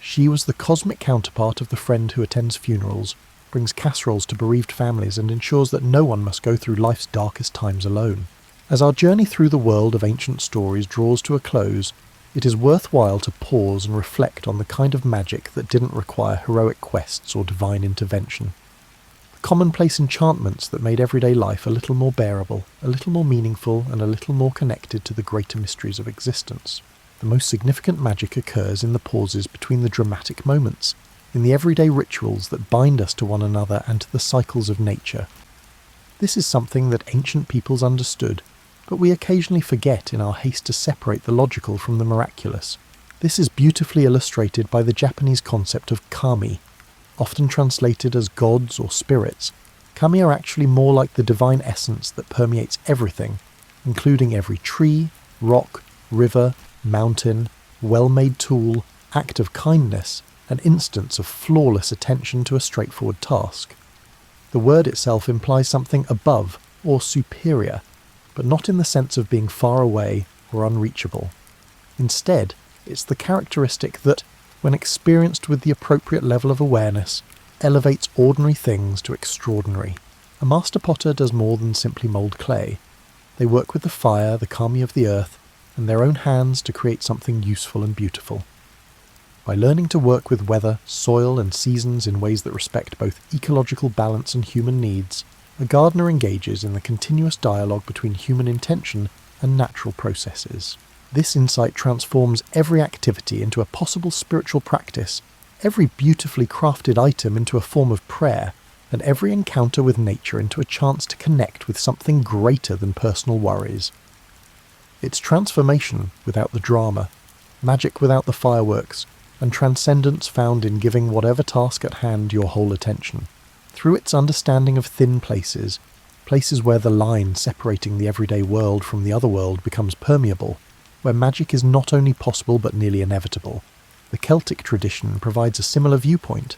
She was the cosmic counterpart of the friend who attends funerals, brings casseroles to bereaved families, and ensures that no one must go through life's darkest times alone. As our journey through the world of ancient stories draws to a close, it is worthwhile to pause and reflect on the kind of magic that didn't require heroic quests or divine intervention. The commonplace enchantments that made everyday life a little more bearable, a little more meaningful, and a little more connected to the greater mysteries of existence. The most significant magic occurs in the pauses between the dramatic moments, in the everyday rituals that bind us to one another and to the cycles of nature. This is something that ancient peoples understood, but we occasionally forget in our haste to separate the logical from the miraculous. This is beautifully illustrated by the Japanese concept of kami. Often translated as gods or spirits, kami are actually more like the divine essence that permeates everything, including every tree, rock, river, mountain, well-made tool, act of kindness, and instance of flawless attention to a straightforward task. The word itself implies something above or superior, but not in the sense of being far away or unreachable. Instead, it's the characteristic that, when experienced with the appropriate level of awareness, elevates ordinary things to extraordinary. A master potter does more than simply mould clay. They work with the fire, the kami of the earth, and their own hands to create something useful and beautiful. By learning to work with weather, soil and seasons in ways that respect both ecological balance and human needs, a gardener engages in the continuous dialogue between human intention and natural processes. This insight transforms every activity into a possible spiritual practice, every beautifully crafted item into a form of prayer, and every encounter with nature into a chance to connect with something greater than personal worries. It's transformation without the drama, magic without the fireworks, and transcendence found in giving whatever task at hand your whole attention. Through its understanding of thin places, places where the line separating the everyday world from the other world becomes permeable, where magic is not only possible but nearly inevitable, the Celtic tradition provides a similar viewpoint.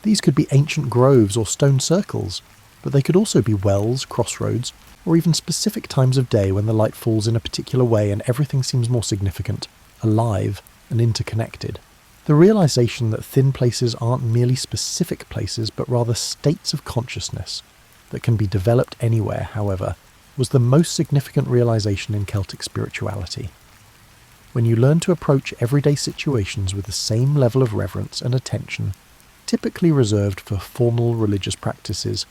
These could be ancient groves or stone circles, but they could also be wells, crossroads, or even specific times of day when the light falls in a particular way and everything seems more significant, alive, and interconnected. The realization that thin places aren't merely specific places but rather states of consciousness that can be developed anywhere, however, was the most significant realization in Celtic spirituality. When you learn to approach everyday situations with the same level of reverence and attention, typically reserved for formal religious practices,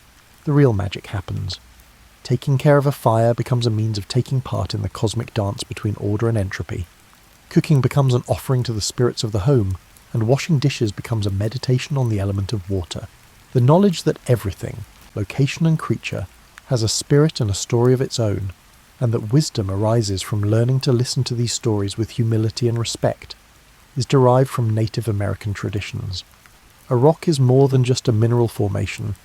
the real magic happens. Taking care of a fire becomes a means of taking part in the cosmic dance between order and entropy. Cooking becomes an offering to the spirits of the home, and washing dishes becomes a meditation on the element of water. The knowledge that everything, location and creature, has a spirit and a story of its own, and that wisdom arises from learning to listen to these stories with humility and respect, is derived from Native American traditions. A rock is more than just a mineral formation.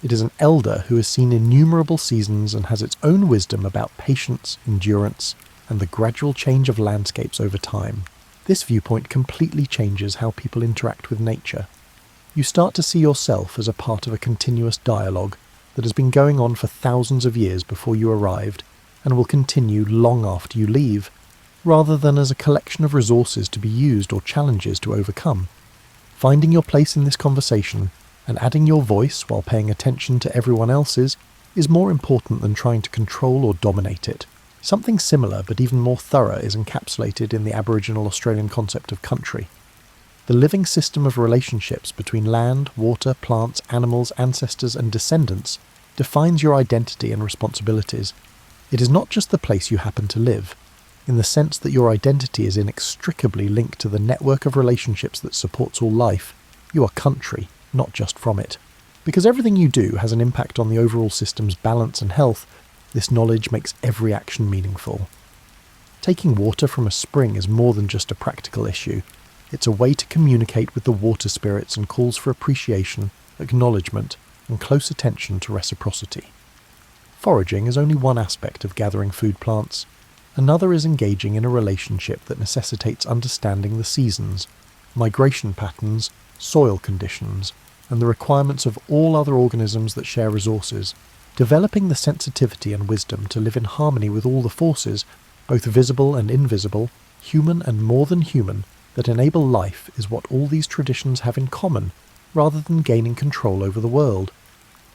It is an elder who has seen innumerable seasons and has its own wisdom about patience, endurance, and the gradual change of landscapes over time. This viewpoint completely changes how people interact with nature. You start to see yourself as a part of a continuous dialogue that has been going on for thousands of years before you arrived and will continue long after you leave, rather than as a collection of resources to be used or challenges to overcome. Finding your place in this conversation and adding your voice while paying attention to everyone else's is more important than trying to control or dominate it. Something similar but even more thorough is encapsulated in the Aboriginal Australian concept of country. The living system of relationships between land, water, plants, animals, ancestors and descendants defines your identity and responsibilities. It is not just the place you happen to live, in the sense that your identity is inextricably linked to the network of relationships that supports all life. You are country, not just from it. Because everything you do has an impact on the overall system's balance and health, this knowledge makes every action meaningful. Taking water from a spring is more than just a practical issue. It's a way to communicate with the water spirits and calls for appreciation, acknowledgement, and close attention to reciprocity. Foraging is only one aspect of gathering food plants. Another is engaging in a relationship that necessitates understanding the seasons, migration patterns, soil conditions, and the requirements of all other organisms that share resources. Developing the sensitivity and wisdom to live in harmony with all the forces, both visible and invisible, human and more than human, that enable life is what all these traditions have in common, rather than gaining control over the world.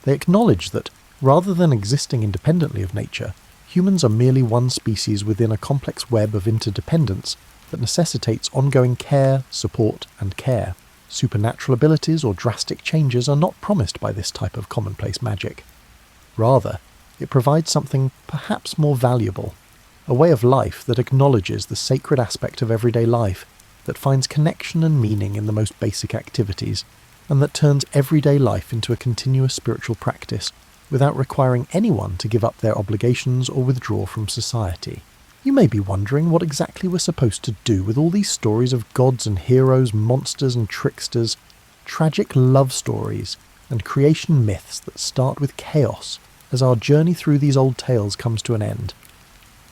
They acknowledge that, rather than existing independently of nature, humans are merely one species within a complex web of interdependence that necessitates ongoing care, support, and care. Supernatural abilities or drastic changes are not promised by this type of commonplace magic. Rather, it provides something perhaps more valuable, a way of life that acknowledges the sacred aspect of everyday life, that finds connection and meaning in the most basic activities, and that turns everyday life into a continuous spiritual practice without requiring anyone to give up their obligations or withdraw from society. You may be wondering what exactly we're supposed to do with all these stories of gods and heroes, monsters and tricksters, tragic love stories, and creation myths that start with chaos as our journey through these old tales comes to an end.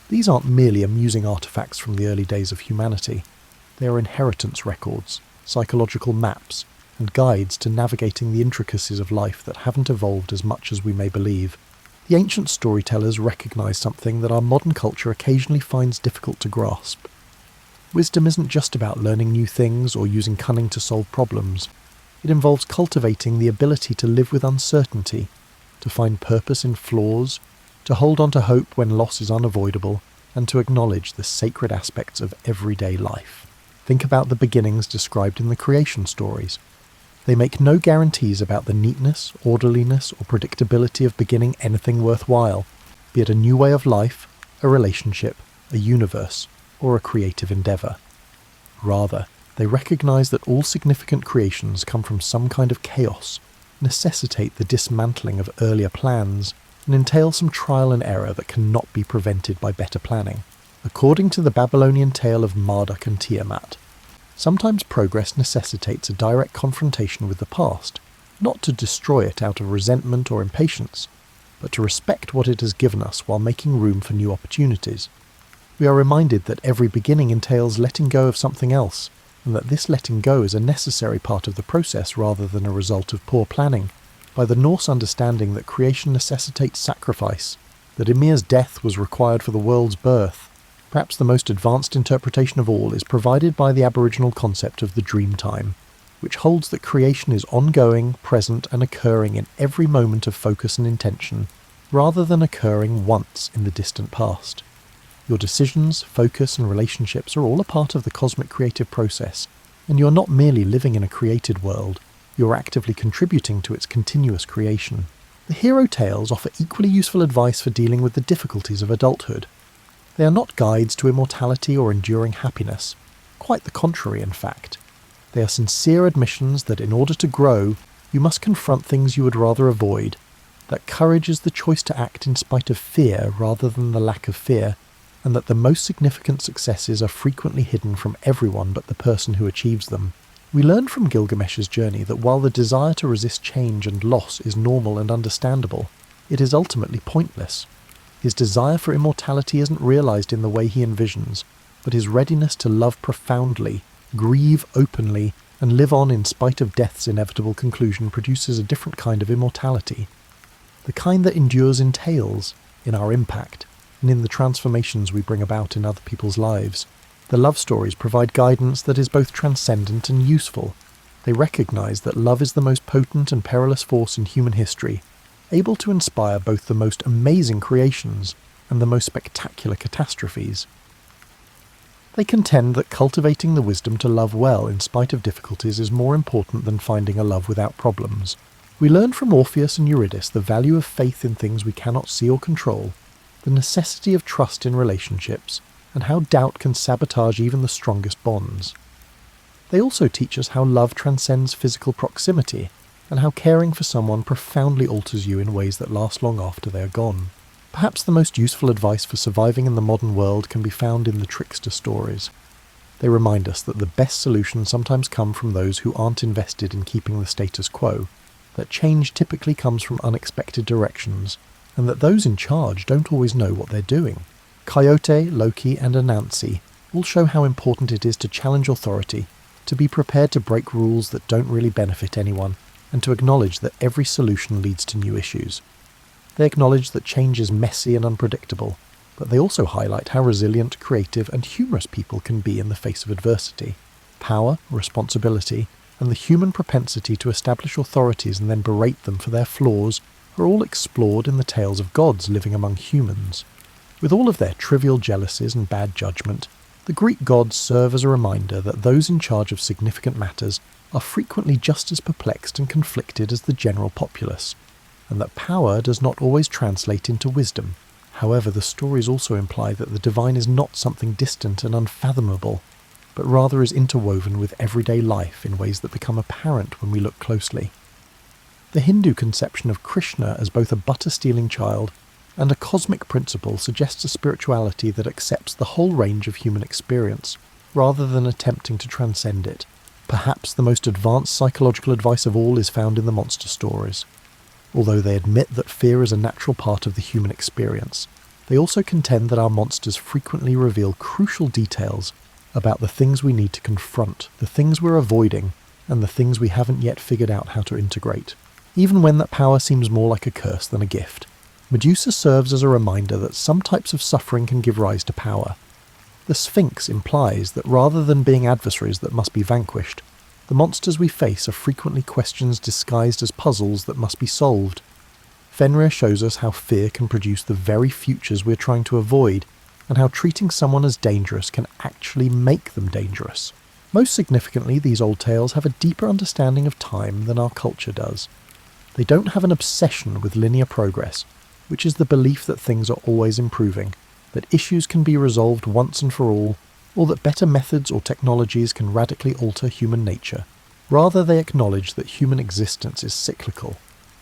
These aren't merely amusing artifacts from the early days of humanity. They are inheritance records, psychological maps, and guides to navigating the intricacies of life that haven't evolved as much as we may believe. The ancient storytellers recognise something that our modern culture occasionally finds difficult to grasp. Wisdom isn't just about learning new things or using cunning to solve problems. It involves cultivating the ability to live with uncertainty, to find purpose in flaws, to hold on to hope when loss is unavoidable, and to acknowledge the sacred aspects of everyday life. Think about the beginnings described in the creation stories. They make no guarantees about the neatness, orderliness, or predictability of beginning anything worthwhile, be it a new way of life, a relationship, a universe, or a creative endeavour. Rather, they recognise that all significant creations come from some kind of chaos, necessitate the dismantling of earlier plans, and entail some trial and error that cannot be prevented by better planning. According to the Babylonian tale of Marduk and Tiamat, sometimes progress necessitates a direct confrontation with the past, not to destroy it out of resentment or impatience, but to respect what it has given us while making room for new opportunities. We are reminded that every beginning entails letting go of something else, and that this letting go is a necessary part of the process rather than a result of poor planning, by the Norse understanding that creation necessitates sacrifice, that Ymir's death was required for the world's birth. Perhaps the most advanced interpretation of all is provided by the Aboriginal concept of the dream time, which holds that creation is ongoing, present, and occurring in every moment of focus and intention, rather than occurring once in the distant past. Your decisions, focus, and relationships are all a part of the cosmic creative process, and you are not merely living in a created world, you are actively contributing to its continuous creation. The hero tales offer equally useful advice for dealing with the difficulties of adulthood. They are not guides to immortality or enduring happiness, quite the contrary in fact. They are sincere admissions that in order to grow, you must confront things you would rather avoid, that courage is the choice to act in spite of fear rather than the lack of fear, and that the most significant successes are frequently hidden from everyone but the person who achieves them. We learn from Gilgamesh's journey that while the desire to resist change and loss is normal and understandable, it is ultimately pointless. His desire for immortality isn't realized in the way he envisions, but his readiness to love profoundly, grieve openly, and live on in spite of death's inevitable conclusion produces a different kind of immortality. The kind that endures in tales, in our impact, and in the transformations we bring about in other people's lives. The love stories provide guidance that is both transcendent and useful. They recognize that love is the most potent and perilous force in human history, able to inspire both the most amazing creations and the most spectacular catastrophes. They contend that cultivating the wisdom to love well in spite of difficulties is more important than finding a love without problems. We learn from Orpheus and Eurydice the value of faith in things we cannot see or control, the necessity of trust in relationships, and how doubt can sabotage even the strongest bonds. They also teach us how love transcends physical proximity, and how caring for someone profoundly alters you in ways that last long after they are gone. Perhaps the most useful advice for surviving in the modern world can be found in the trickster stories. They remind us that the best solutions sometimes come from those who aren't invested in keeping the status quo, that change typically comes from unexpected directions, and that those in charge don't always know what they're doing. Coyote, Loki, and Anansi all show how important it is to challenge authority, to be prepared to break rules that don't really benefit anyone, and to acknowledge that every solution leads to new issues. They acknowledge that change is messy and unpredictable, but they also highlight how resilient, creative, and humorous people can be in the face of adversity. Power, responsibility, and the human propensity to establish authorities and then berate them for their flaws are all explored in the tales of gods living among humans. With all of their trivial jealousies and bad judgment, the Greek gods serve as a reminder that those in charge of significant matters are frequently just as perplexed and conflicted as the general populace, and that power does not always translate into wisdom. However, the stories also imply that the divine is not something distant and unfathomable, but rather is interwoven with everyday life in ways that become apparent when we look closely. The Hindu conception of Krishna as both a butter-stealing child and a cosmic principle suggests a spirituality that accepts the whole range of human experience, rather than attempting to transcend it. Perhaps the most advanced psychological advice of all is found in the monster stories. Although they admit that fear is a natural part of the human experience, they also contend that our monsters frequently reveal crucial details about the things we need to confront, the things we're avoiding, and the things we haven't yet figured out how to integrate. Even when that power seems more like a curse than a gift, Medusa serves as a reminder that some types of suffering can give rise to power. The Sphinx implies that rather than being adversaries that must be vanquished, the monsters we face are frequently questions disguised as puzzles that must be solved. Fenrir shows us how fear can produce the very futures we're trying to avoid, and how treating someone as dangerous can actually make them dangerous. Most significantly, these old tales have a deeper understanding of time than our culture does. They don't have an obsession with linear progress, which is the belief that things are always improving, that issues can be resolved once and for all, or that better methods or technologies can radically alter human nature. Rather, they acknowledge that human existence is cyclical,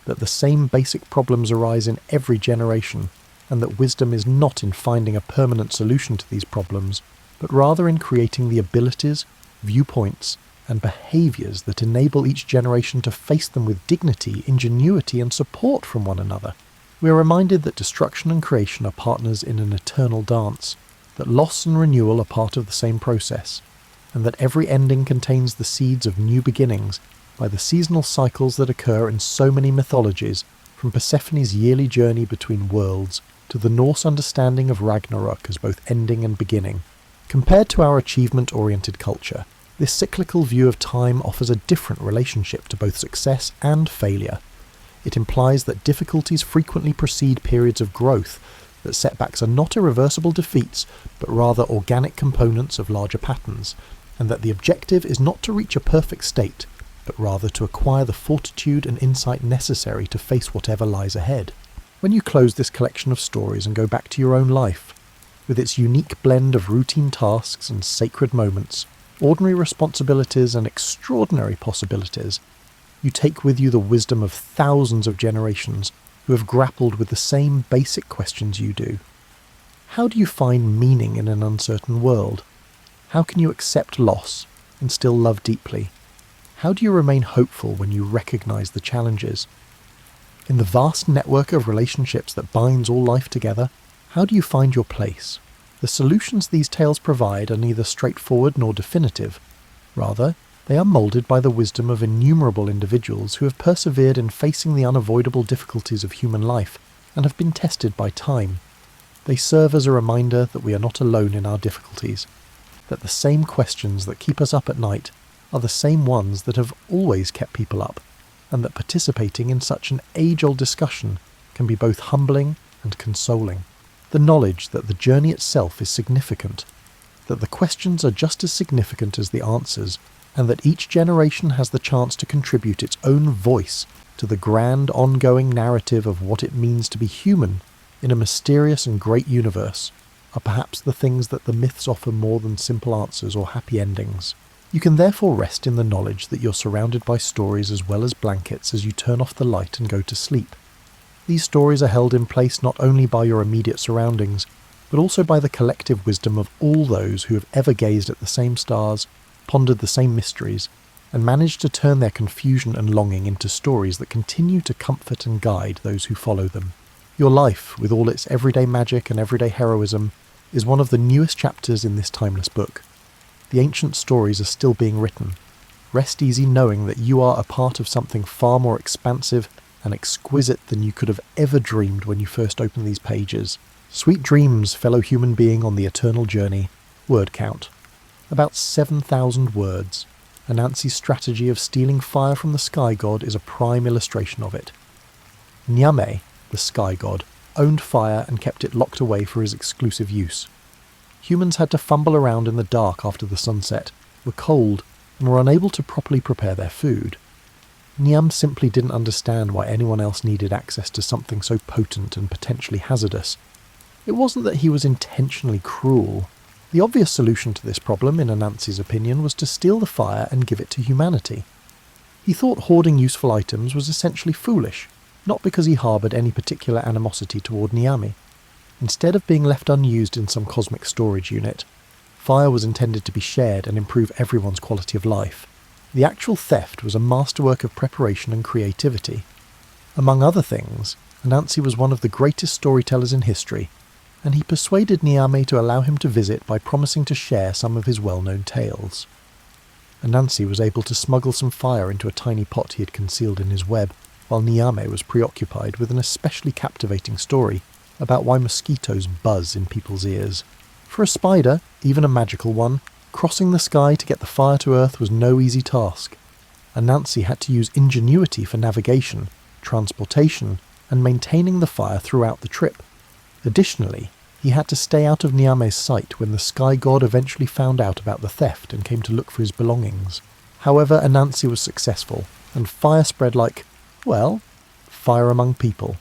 that the same basic problems arise in every generation, and that wisdom is not in finding a permanent solution to these problems, but rather in creating the abilities, viewpoints, and behaviours that enable each generation to face them with dignity, ingenuity, and support from one another. We are reminded that destruction and creation are partners in an eternal dance, that loss and renewal are part of the same process, and that every ending contains the seeds of new beginnings by the seasonal cycles that occur in so many mythologies, from Persephone's yearly journey between worlds to the Norse understanding of Ragnarok as both ending and beginning. Compared to our achievement-oriented culture, this cyclical view of time offers a different relationship to both success and failure. It implies that difficulties frequently precede periods of growth, that setbacks are not irreversible defeats, but rather organic components of larger patterns, and that the objective is not to reach a perfect state, but rather to acquire the fortitude and insight necessary to face whatever lies ahead. When you close this collection of stories and go back to your own life, with its unique blend of routine tasks and sacred moments, ordinary responsibilities and extraordinary possibilities, you take with you the wisdom of thousands of generations who have grappled with the same basic questions you do. How do you find meaning in an uncertain world? How can you accept loss and still love deeply? How do you remain hopeful when you recognise the challenges? In the vast network of relationships that binds all life together, how do you find your place? The solutions these tales provide are neither straightforward nor definitive. Rather, they are moulded by the wisdom of innumerable individuals who have persevered in facing the unavoidable difficulties of human life and have been tested by time. They serve as a reminder that we are not alone in our difficulties, that the same questions that keep us up at night are the same ones that have always kept people up, and that participating in such an age-old discussion can be both humbling and consoling. The knowledge that the journey itself is significant, that the questions are just as significant as the answers, and that each generation has the chance to contribute its own voice to the grand ongoing narrative of what it means to be human in a mysterious and great universe, are perhaps the things that the myths offer more than simple answers or happy endings. You can therefore rest in the knowledge that you're surrounded by stories as well as blankets as you turn off the light and go to sleep. These stories are held in place not only by your immediate surroundings, but also by the collective wisdom of all those who have ever gazed at the same stars, pondered the same mysteries, and managed to turn their confusion and longing into stories that continue to comfort and guide those who follow them. Your life, with all its everyday magic and everyday heroism, is one of the newest chapters in this timeless book. The ancient stories are still being written. Rest easy knowing that you are a part of something far more expansive and exquisite than you could have ever dreamed when you first opened these pages. Sweet dreams, fellow human being on the eternal journey. Word count. About 7,000 words. Anansi's strategy of stealing fire from the sky god is a prime illustration of it. Nyame, the sky god, owned fire and kept it locked away for his exclusive use. Humans had to fumble around in the dark after the sunset, were cold, and were unable to properly prepare their food. Niam simply didn't understand why anyone else needed access to something so potent and potentially hazardous. It wasn't that he was intentionally cruel. The obvious solution to this problem, in Anansi's opinion, was to steal the fire and give it to humanity. He thought hoarding useful items was essentially foolish, not because he harboured any particular animosity toward Niami. Instead of being left unused in some cosmic storage unit, fire was intended to be shared and improve everyone's quality of life. The actual theft was a masterwork of preparation and creativity. Among other things, Anansi was one of the greatest storytellers in history, and he persuaded Niame to allow him to visit by promising to share some of his well-known tales. Anansi was able to smuggle some fire into a tiny pot he had concealed in his web, while Niame was preoccupied with an especially captivating story about why mosquitoes buzz in people's ears. For a spider, even a magical one, crossing the sky to get the fire to Earth was no easy task. Anansi had to use ingenuity for navigation, transportation, and maintaining the fire throughout the trip. Additionally, he had to stay out of Niame's sight when the sky god eventually found out about the theft and came to look for his belongings. However, Anansi was successful, and fire spread like, well, fire among people.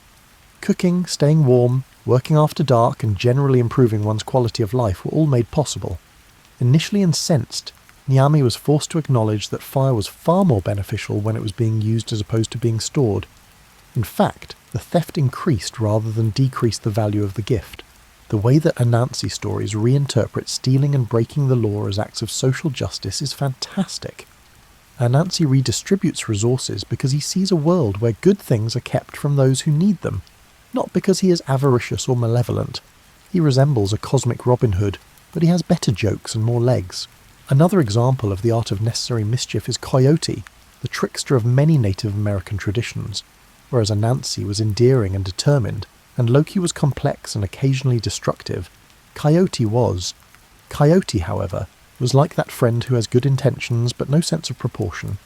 Cooking, staying warm, working after dark, and generally improving one's quality of life were all made possible. Initially incensed, Niami was forced to acknowledge that fire was far more beneficial when it was being used as opposed to being stored. In fact, The theft increased rather than decreased the value of the gift. The way that Anansi stories reinterpret stealing and breaking the law as acts of social justice is fantastic. Anansi redistributes resources because he sees a world where good things are kept from those who need them, not because he is avaricious or malevolent. He resembles a cosmic Robin Hood, but he has better jokes and more legs. Another example of the art of necessary mischief is Coyote, the trickster of many Native American traditions. Whereas Anansi was endearing and determined, and Loki was complex and occasionally destructive, Coyote, however, was like that friend who has good intentions but no sense of proportion.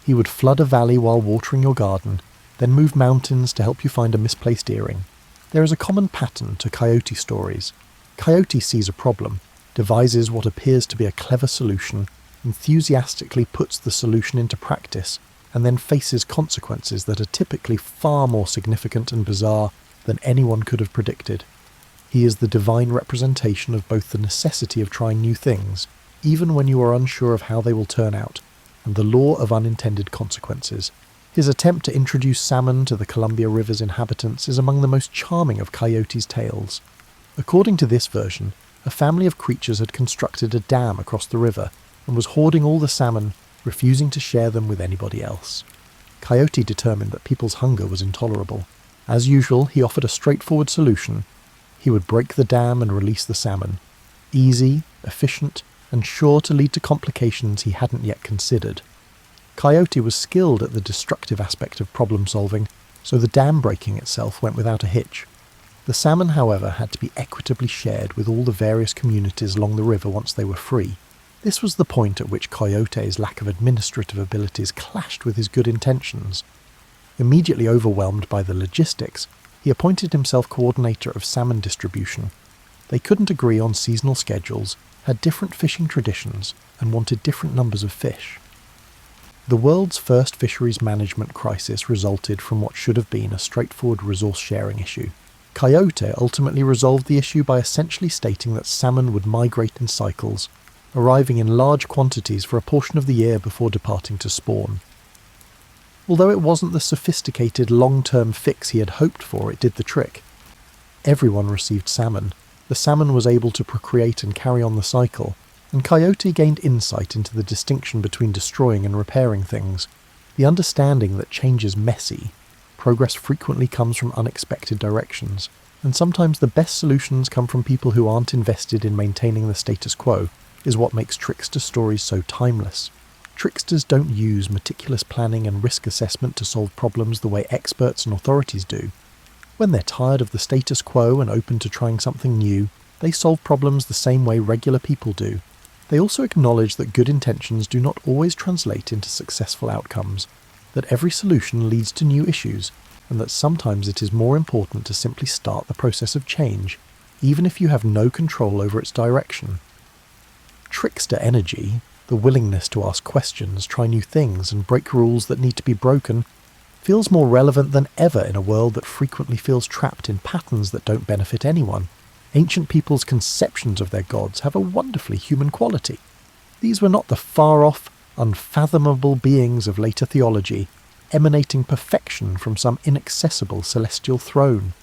He would flood a valley while watering your garden, then move mountains to help you find a misplaced earring. There is a common pattern to Coyote stories. Coyote sees a problem, devises what appears to be a clever solution, enthusiastically puts the solution into practice, and then faces consequences that are typically far more significant and bizarre than anyone could have predicted. He is the divine representation of both the necessity of trying new things, even when you are unsure of how they will turn out, and the law of unintended consequences. His attempt to introduce salmon to the Columbia River's inhabitants is among the most charming of Coyote's tales. According to this version, a family of creatures had constructed a dam across the river and was hoarding all the salmon, refusing to share them with anybody else. Coyote determined that people's hunger was intolerable. As usual, he offered a straightforward solution. He would break the dam and release the salmon. Easy, efficient, and sure to lead to complications he hadn't yet considered. Coyote was skilled at the destructive aspect of problem-solving, so the dam breaking itself went without a hitch. The salmon, however, had to be equitably shared with all the various communities along the river once they were free. This was the point at which Coyote's lack of administrative abilities clashed with his good intentions. Immediately overwhelmed by the logistics, he appointed himself coordinator of salmon distribution. They couldn't agree on seasonal schedules, had different fishing traditions, and wanted different numbers of fish. The world's first fisheries management crisis resulted from what should have been a straightforward resource-sharing issue. Coyote ultimately resolved the issue by essentially stating that salmon would migrate in cycles, arriving in large quantities for a portion of the year before departing to spawn. Although it wasn't the sophisticated long-term fix he had hoped for, it did the trick. Everyone received salmon. The salmon was able to procreate and carry on the cycle, and Coyote gained insight into the distinction between destroying and repairing things, the understanding that change is messy. Progress frequently comes from unexpected directions, and sometimes the best solutions come from people who aren't invested in maintaining the status quo, is what makes trickster stories so timeless. Tricksters don't use meticulous planning and risk assessment to solve problems the way experts and authorities do. When they're tired of the status quo and open to trying something new, they solve problems the same way regular people do. They also acknowledge that good intentions do not always translate into successful outcomes, that every solution leads to new issues, and that sometimes it is more important to simply start the process of change, even if you have no control over its direction. Trickster energy, the willingness to ask questions, try new things, and break rules that need to be broken, feels more relevant than ever in a world that frequently feels trapped in patterns that don't benefit anyone. Ancient people's conceptions of their gods have a wonderfully human quality. These were not the far-off, unfathomable beings of later theology, emanating perfection from some inaccessible celestial throne,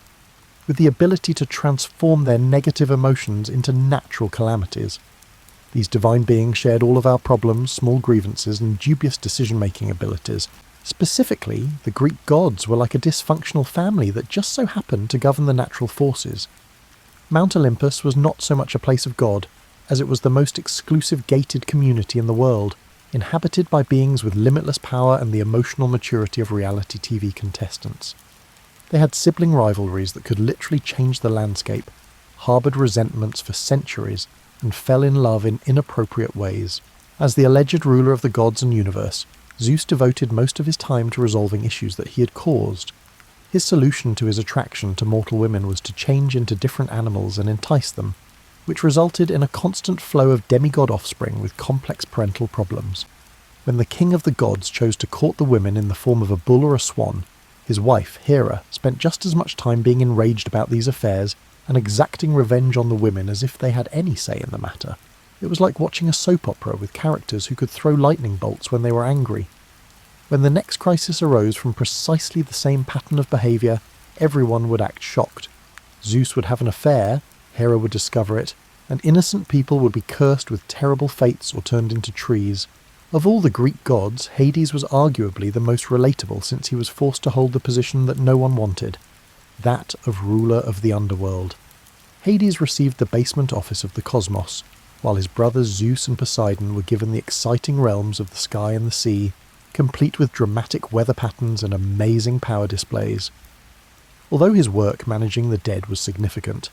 with the ability to transform their negative emotions into natural calamities. These divine beings shared all of our problems, small grievances, and dubious decision-making abilities. Specifically, the Greek gods were like a dysfunctional family that just so happened to govern the natural forces. Mount Olympus was not so much a place of God, as it was the most exclusive gated community in the world, inhabited by beings with limitless power and the emotional maturity of reality TV contestants. They had sibling rivalries that could literally change the landscape, harboured resentments for centuries, and fell in love in inappropriate ways. As the alleged ruler of the gods and universe, Zeus devoted most of his time to resolving issues that he had caused. His solution to his attraction to mortal women was to change into different animals and entice them, which resulted in a constant flow of demigod offspring with complex parental problems. When the king of the gods chose to court the women in the form of a bull or a swan, his wife, Hera, spent just as much time being enraged about these affairs and exacting revenge on the women as if they had any say in the matter. It was like watching a soap opera with characters who could throw lightning bolts when they were angry. When the next crisis arose from precisely the same pattern of behaviour, everyone would act shocked. Zeus would have an affair, Hera would discover it, and innocent people would be cursed with terrible fates or turned into trees. Of all the Greek gods, Hades was arguably the most relatable since he was forced to hold the position that no one wanted, that of ruler of the underworld. Hades received the basement office of the cosmos, while his brothers Zeus and Poseidon were given the exciting realms of the sky and the sea, complete with dramatic weather patterns and amazing power displays. Although his work managing the dead was significant,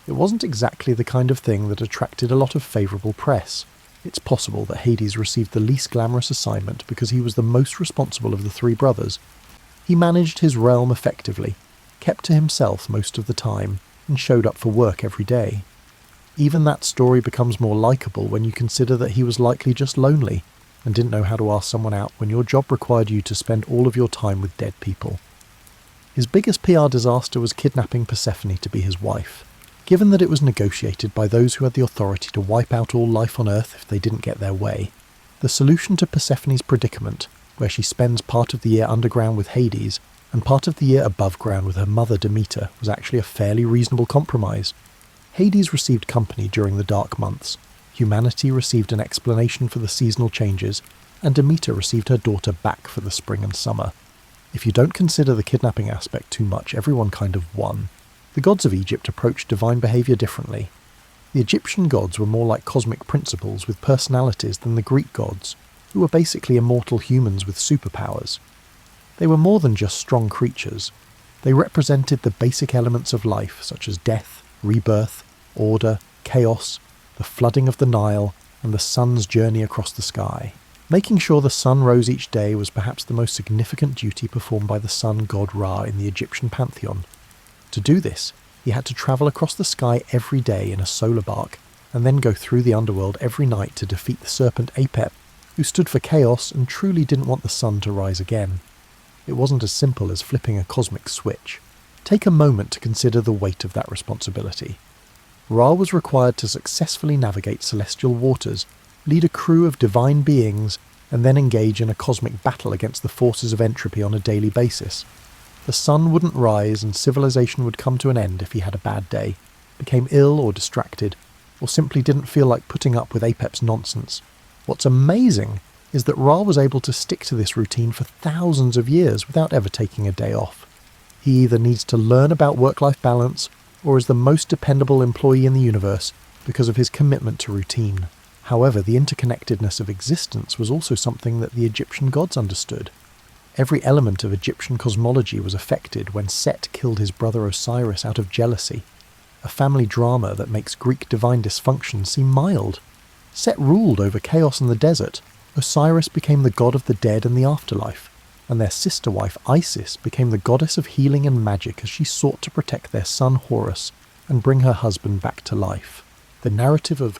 it wasn't exactly the kind of thing that attracted a lot of favourable press. It's possible that Hades received the least glamorous assignment because he was the most responsible of the three brothers. He managed his realm effectively, kept to himself most of the time, and showed up for work every day. Even that story becomes more likeable when you consider that he was likely just lonely, and didn't know how to ask someone out when your job required you to spend all of your time with dead people. His biggest PR disaster was kidnapping Persephone to be his wife. Given that it was negotiated by those who had the authority to wipe out all life on Earth if they didn't get their way, the solution to Persephone's predicament, where she spends part of the year underground with Hades and part of the year above ground with her mother Demeter, was actually a fairly reasonable compromise. Hades received company during the dark months, humanity received an explanation for the seasonal changes, and Demeter received her daughter back for the spring and summer. If you don't consider the kidnapping aspect too much, everyone kind of won. The gods of Egypt approached divine behaviour differently. The Egyptian gods were more like cosmic principles with personalities than the Greek gods, who were basically immortal humans with superpowers. They were more than just strong creatures. They represented the basic elements of life, such as death, rebirth, order, chaos, the flooding of the Nile, and the sun's journey across the sky. Making sure the sun rose each day was perhaps the most significant duty performed by the sun god Ra in the Egyptian pantheon. To do this, he had to travel across the sky every day in a solar bark, and then go through the underworld every night to defeat the serpent Apep, who stood for chaos and truly didn't want the sun to rise again. It wasn't as simple as flipping a cosmic switch. Take a moment to consider the weight of that responsibility. Ra was required to successfully navigate celestial waters, lead a crew of divine beings, and then engage in a cosmic battle against the forces of entropy on a daily basis. The sun wouldn't rise and civilization would come to an end if he had a bad day, became ill or distracted, or simply didn't feel like putting up with Apep's nonsense. What's amazing is that Ra was able to stick to this routine for thousands of years without ever taking a day off. He either needs to learn about work-life balance or is the most dependable employee in the universe because of his commitment to routine. However, the interconnectedness of existence was also something that the Egyptian gods understood. Every element of Egyptian cosmology was affected when Set killed his brother Osiris out of jealousy, a family drama that makes Greek divine dysfunction seem mild. Set ruled over chaos in the desert, Osiris became the god of the dead and the afterlife, and their sister wife Isis became the goddess of healing and magic as she sought to protect their son Horus and bring her husband back to life. The narrative of